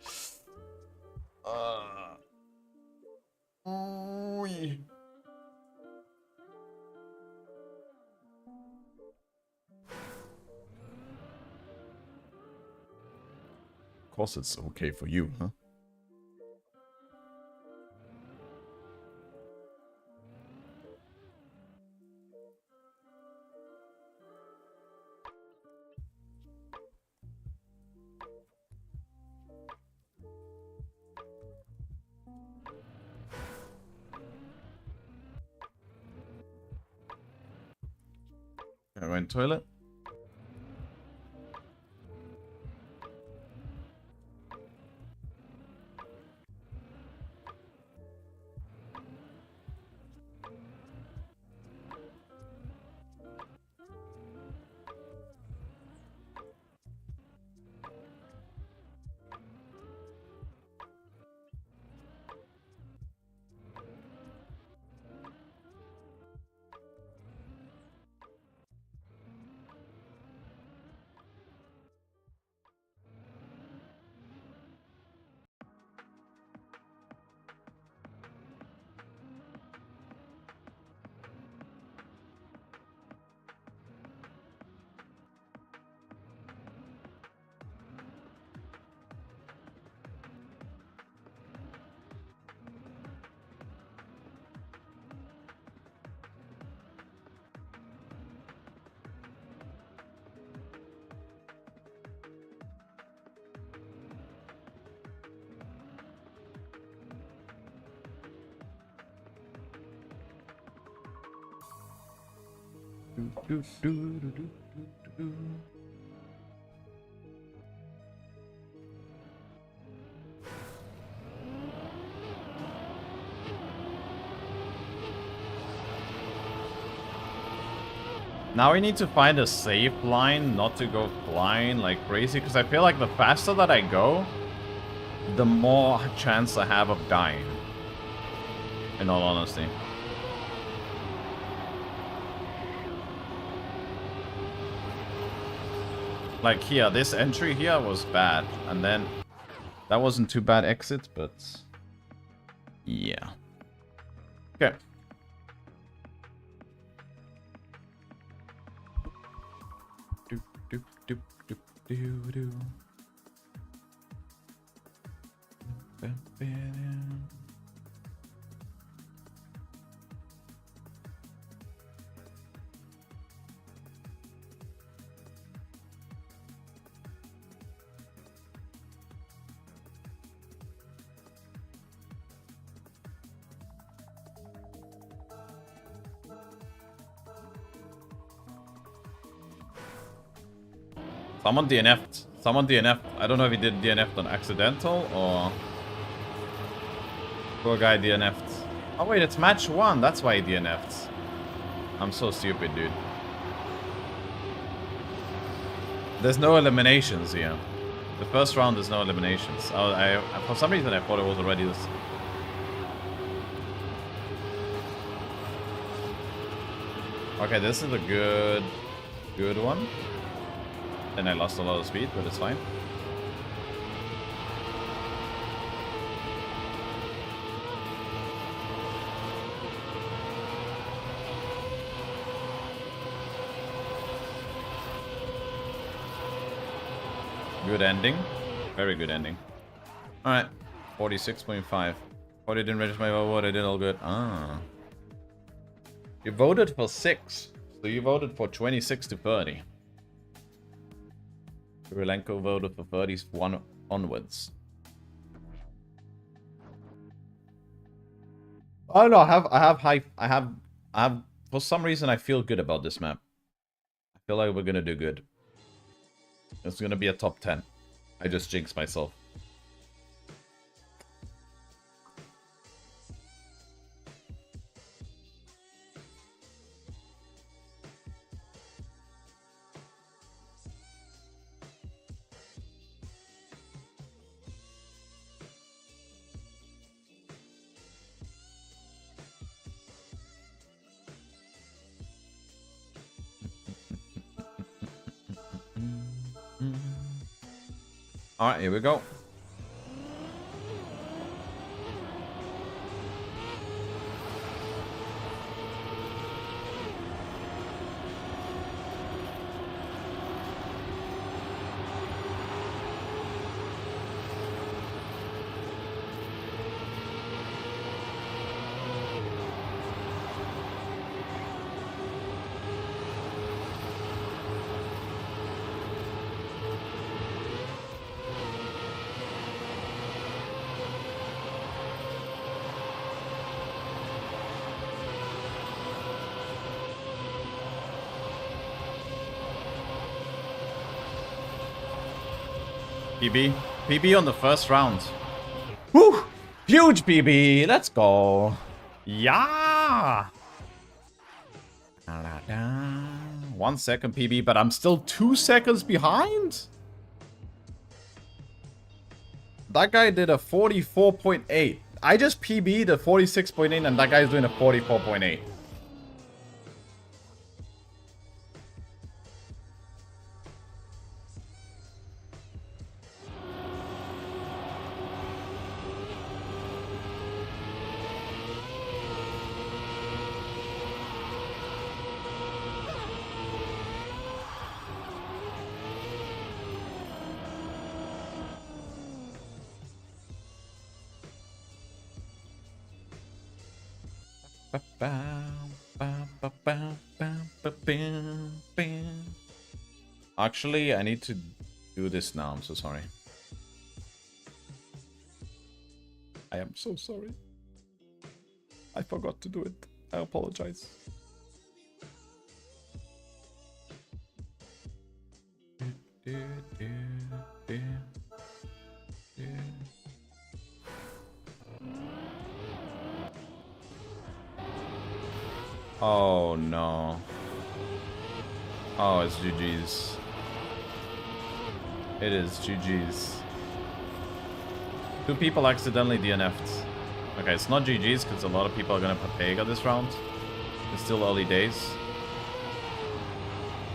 Of course it's okay for you, huh? I went toilet. Now we need to find a safe line, not to go flying like crazy, because I feel like the faster that I go, the more chance I have of dying. In all honesty. Like here, this entry here was bad, and then that wasn't too bad exit, but yeah. Okay. Doop, doop, doop, doop. Someone DNF'd. Someone DNF'd. I don't know if he did DNF'd on accidental or... Poor guy DNF'd. Oh wait, it's match 1. That's why he DNF'd. I'm so stupid, dude. There's no eliminations here. The first round, there's no eliminations. For some reason, I thought it was already this. Okay, this is a good one. Then I lost a lot of speed, but it's fine. Good ending. Very good ending. Alright. 46.5. Oh, they didn't register my vote. I did all good. Ah. You voted for 6. So you voted for 26 to 30. Kirilenko voted for 31 onwards. Oh no, I have for some reason I feel good about this map. I feel like we're gonna do good. It's gonna be a top 10. I just jinxed myself. Alright, here we go. PB. PB on the first round. Woo! Huge PB! Let's go! Yeah! 1 second PB, but I'm still 2 seconds behind? That guy did a 44.8. I just PB'd a 46.8 and that guy's doing a 44.8. Actually, I need to do this now. I'm so sorry. I am so sorry. I forgot to do it. I apologize. Oh no. Oh, it's GG's. It is GG's. 2 people accidentally DNF'd. Okay, it's not GG's because a lot of people are gonna Papega this round. It's still early days.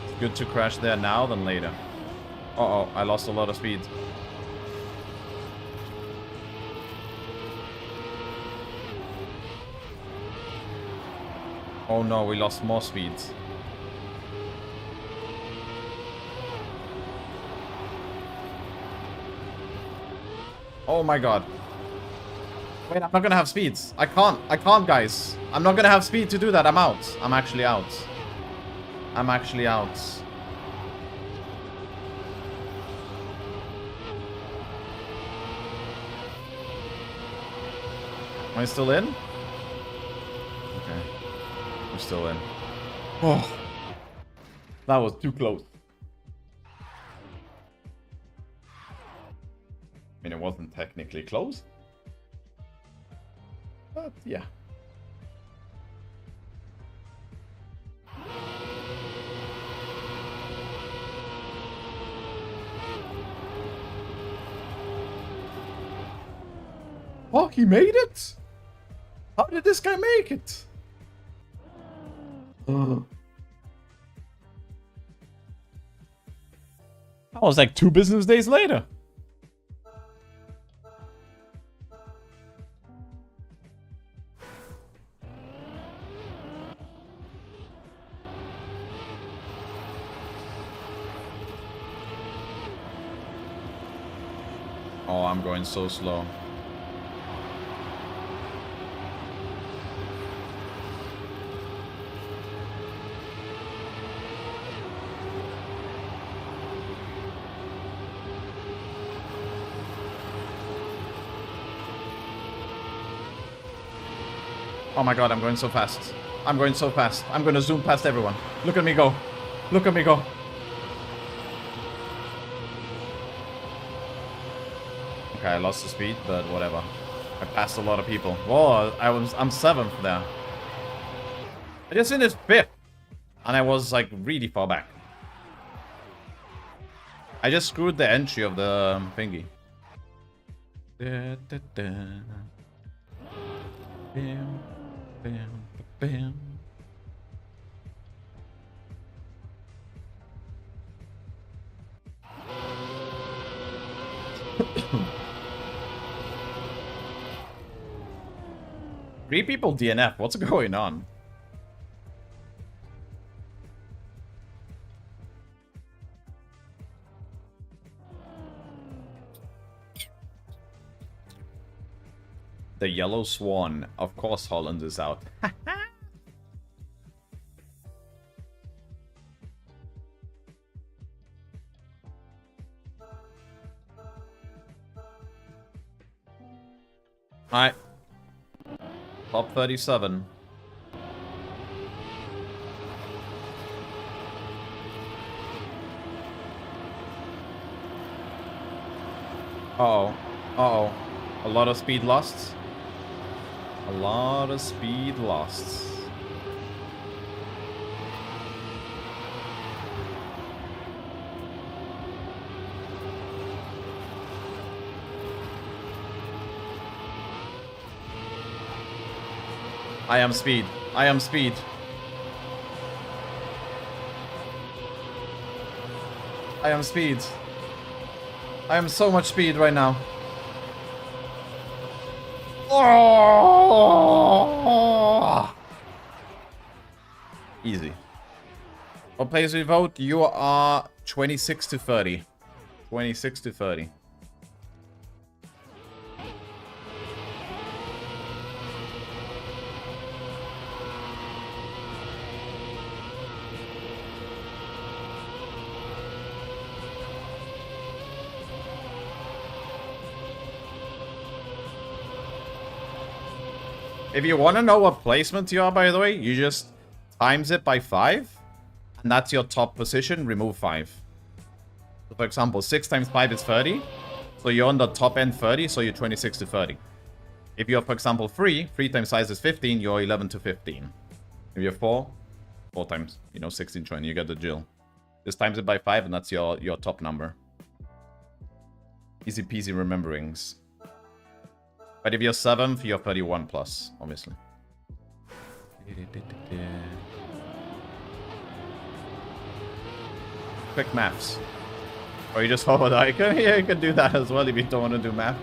It's good to crash there now than later. Uh-oh, I lost a lot of speed. Oh no, we lost more speed. Oh my god. Wait, I'm not gonna have speeds. I can't, guys. I'm not gonna have speed to do that. I'm out. I'm actually out. I'm actually out. Am I still in? Okay. I'm still in. Oh. That was too close. I mean, it wasn't technically close. But, yeah. Oh, he made it? How did this guy make it? That was like 2 business days later. Oh, I'm going so slow. Oh my god, I'm going so fast. I'm going so fast. I'm going to zoom past everyone. Look at me go. Look at me go. Okay, I lost the speed, but whatever. I passed a lot of people. Whoa, I'm 7th there. I just finished 5th. And I was like really far back. I just screwed the entry of the thingy. Da, da, da. Bam, bam, bam. Three people DNF. What's going on? The Yellow Swan. Of course Holland is out. Alright. Top 37. Uh-oh. Uh-oh. A lot of speed lost. A lot of speed lost. I am speed. I am speed. I am speed. I am so much speed right now. Oh! Easy. What place we vote? You are 26 to 30. 26 to 30. If you want to know what placement you are, by the way, you just times it by 5. And that's your top position. Remove 5. So for example, 6 times 5 is 30. So you're on the top end 30, so you're 26 to 30. If you're, for example, 3 times size is 15, you're 11 to 15. If you're 4 times, 16, 20. You get the drill. Just times it by 5, and that's your top number. Easy peasy rememberings. But if you're 7th, you're 31 plus, obviously. Quick maths. Or you just forward icon? Yeah, you can do that as well if you don't want to do math.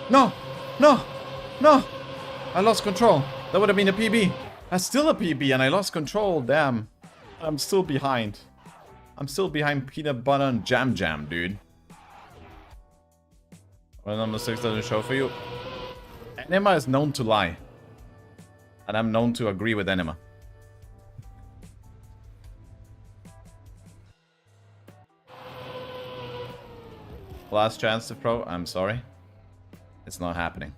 No! No! No! I lost control. That would have been a PB. That's still a PB and I lost control. Damn. I'm still behind. I'm still behind peanut butter and jam, dude. Well, number 6 doesn't show for you. Enema is known to lie. And I'm known to agree with Enema. Last chance to pro. I'm sorry. It's not happening.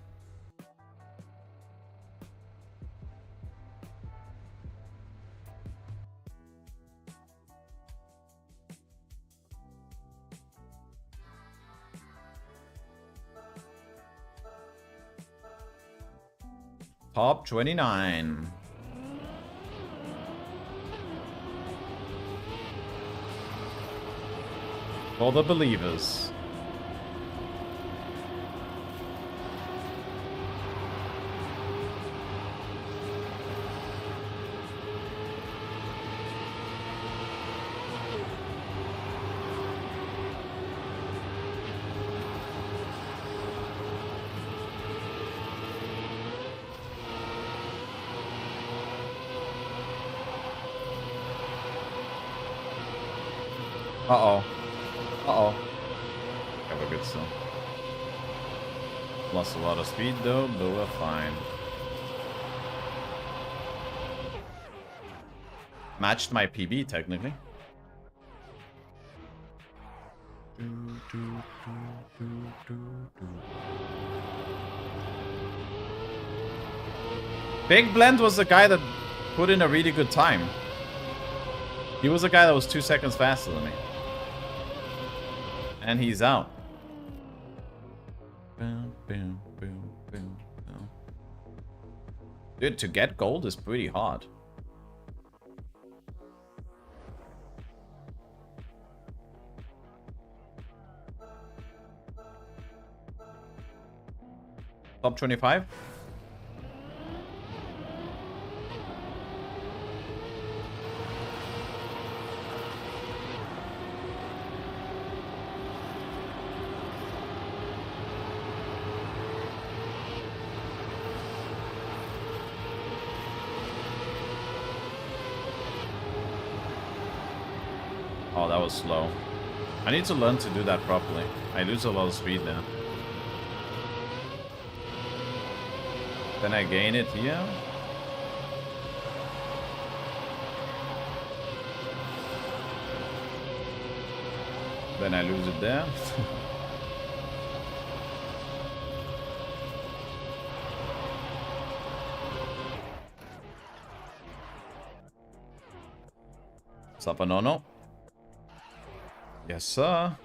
Top 29. For the believers. Uh-oh. Uh-oh. Okay, we're good still. Lost a lot of speed though, but we're fine. Matched my PB, technically. Big Blend was the guy that put in a really good time. He was the guy that was 2 seconds faster than me. And he's out. Boom, boom, boom, boom, boom. Dude, to get gold is pretty hard. Top 25? Oh, that was slow. I need to learn to do that properly. I lose a lot of speed there. Then I gain it here. Then I lose it there. Sapanono. Yes, sir.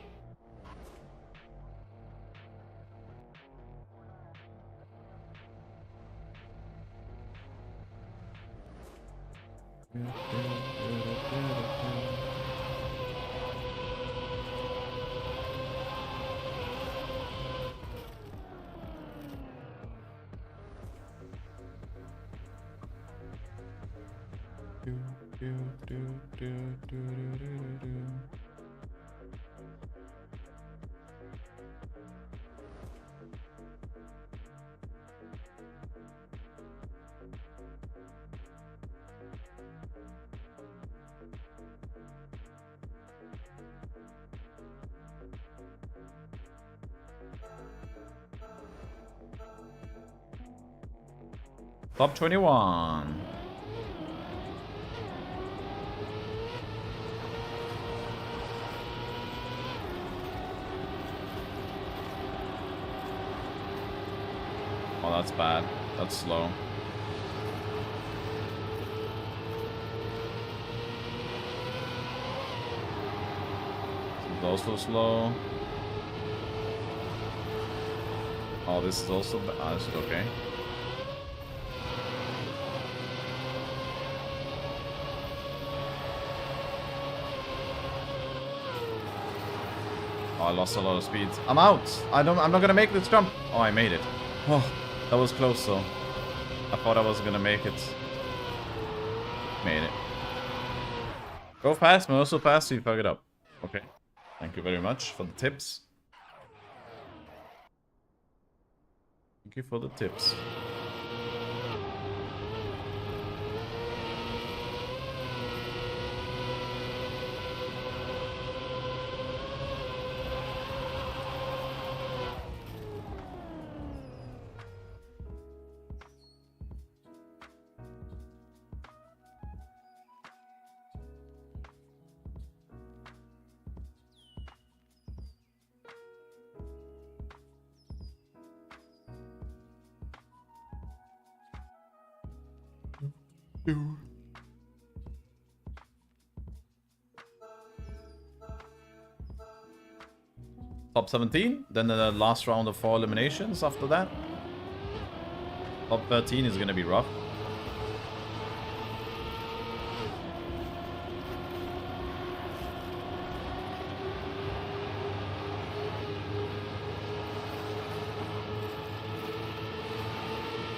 Top 21. Oh, that's bad. That's slow. It's also slow. Oh, this is also bad. Oh, this is okay. Oh, I lost a lot of speed. I'm out. I'm not gonna make this jump. Oh, I made it. Oh, that was close though. I thought I was gonna make it. Made it. Go fast, but also fast so you fuck it up. Okay. Thank you very much for the tips. Thank you for the tips. Top 17, then the last round of 4 eliminations after that. Top 13 is gonna be rough.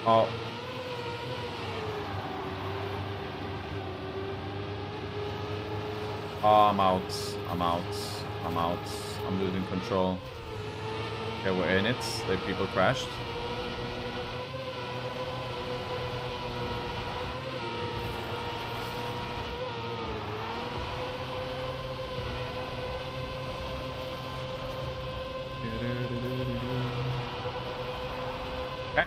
Oh. Oh, I'm out. I'm out. I'm out. I'm losing control. Okay, we're in it. The people crashed. Okay.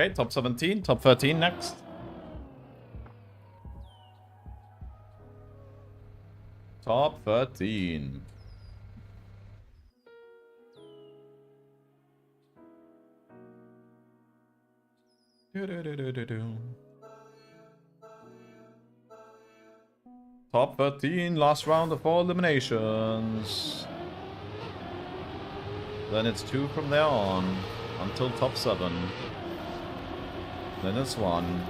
Okay, top 17, top 13 next. Top 13. Top 13, last round of 4 eliminations. Then it's 2 from there on, until top 7. Then it's 1.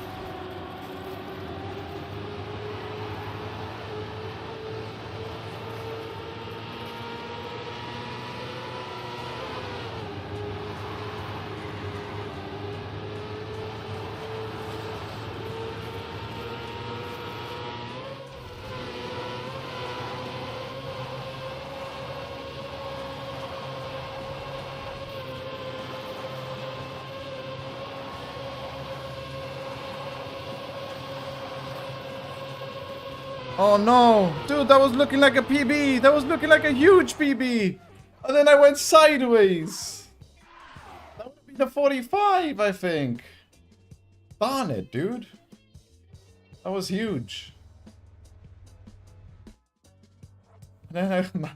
Oh no! Dude, that was looking like a PB! That was looking like a huge PB! And then I went sideways! That would be the 45, I think. Darn it, dude. That was huge. And then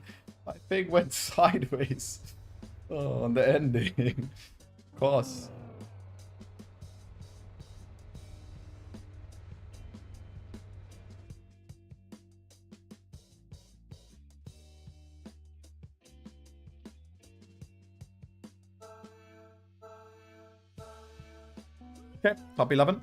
my thing went sideways. Oh, on the ending. Of course. Okay, top 11.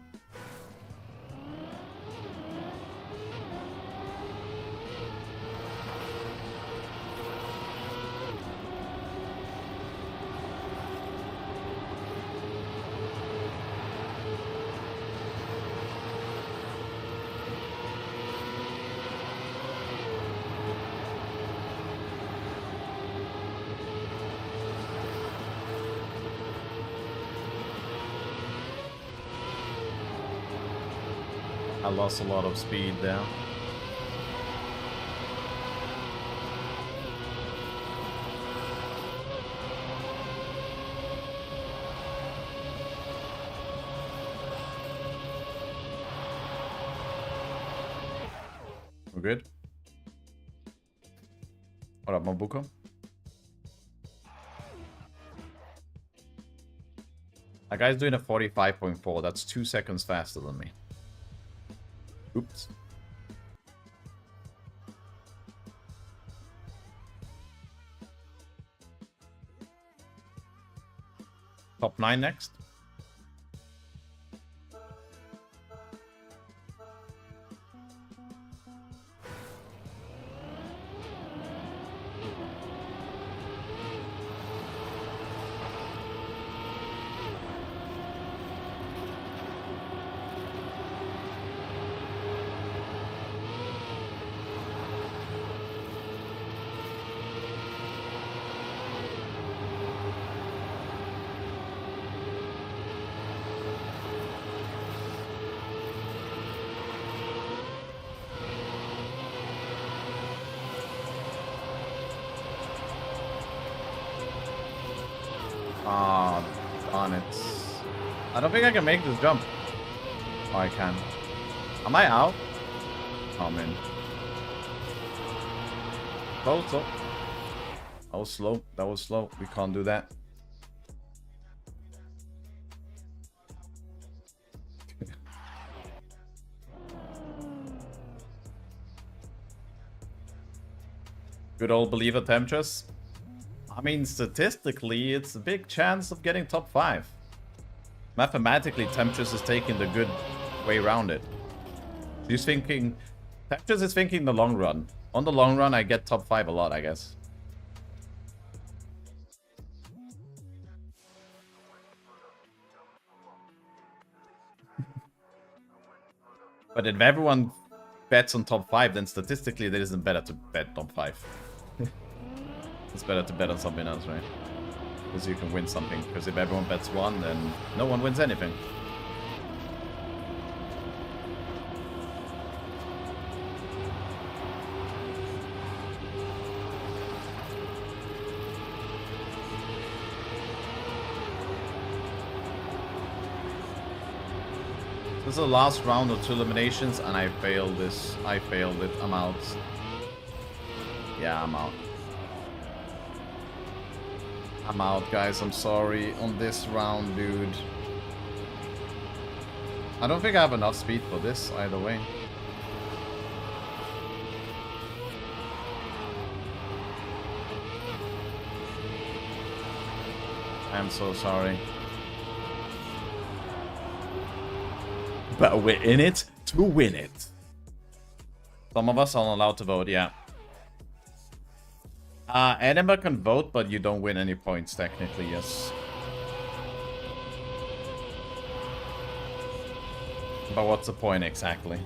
I lost a lot of speed there. We're good. What up, Mabuko? That guy's doing a 45.4. That's 2 seconds faster than me. Oops. Top 9 next. on it. I don't think I can make this jump. Oh, I can. Am I out? Oh, I'm in. Close. Oh. That was slow. That was slow. We can't do that. Good old believer Temptress. I mean, statistically, it's a big chance of getting top 5. Mathematically, Temptress is taking the good way around it. She's thinking... Temptress is thinking the long run. On the long run, I get top 5 a lot, I guess. But if everyone bets on top 5, then statistically it isn't better to bet top 5. It's better to bet on something else, right? Because you can win something. Because if everyone bets 1, then no one wins anything. This is the last round of 2 eliminations, and I failed this. I failed it. I'm out. Yeah, I'm out. I'm out, guys. I'm sorry on this round, dude. I don't think I have enough speed for this either way. I'm so sorry. But we're in it to win it. Some of us aren't allowed to vote, yeah. Anima can vote, but you don't win any points, technically, yes. But what's the point, exactly?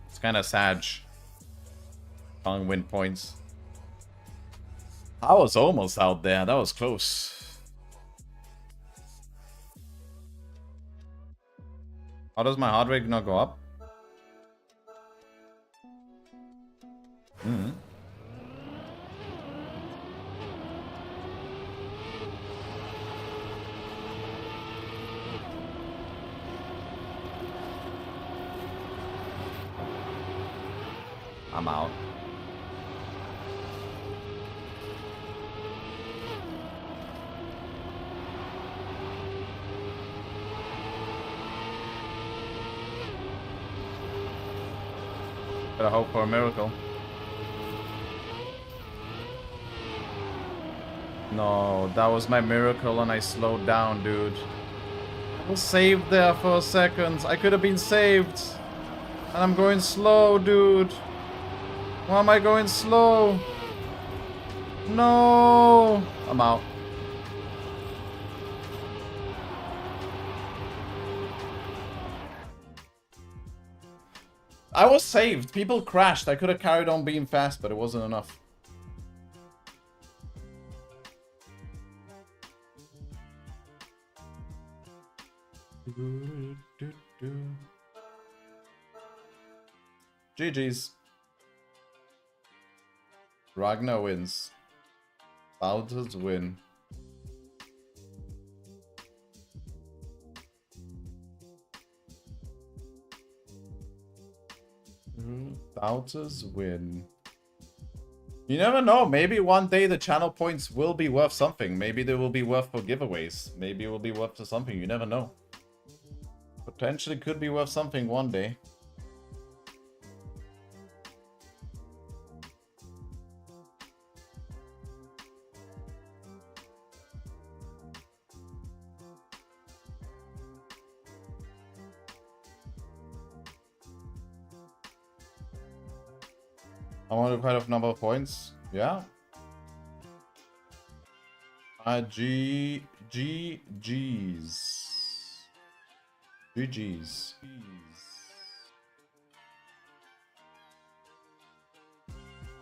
It's kind of sad. Can't win points. I was almost out there. That was close. How does my heart rate not go up? Mm-hmm. I'm out. Gotta hope for a miracle. No, that was my miracle and I slowed down, dude. I was saved there for a second. I could have been saved. And I'm going slow, dude. Why am I going slow? No! I'm out. I was saved. People crashed. I could have carried on being fast, but it wasn't enough. GG's. Ragnar wins. Bowders win. Bowders win. You never know. Maybe one day the channel points will be worth something. Maybe they will be worth for giveaways. Maybe it will be worth for something. You never know. Potentially could be worth something one day. I want a quite a number of points. Yeah. GG's. GG's.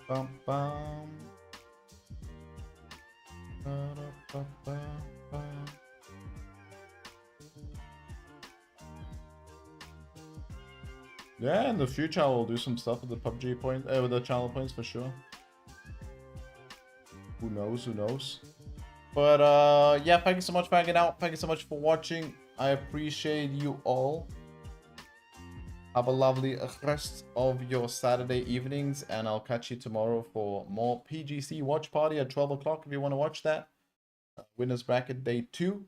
Bum, bum. Yeah, in the future I will do some stuff with the PUBG point, with the channel points for sure. Who knows? Who knows? But yeah, thank you so much for hanging out. Thank you so much for watching. I appreciate you all. Have a lovely rest of your Saturday evenings, and I'll catch you tomorrow for more PGC Watch Party at 12 o'clock if you want to watch that. Winners Bracket Day 2.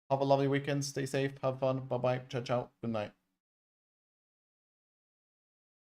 Have a lovely weekend. Stay safe. Have fun. Bye-bye. Ciao, ciao. Good night.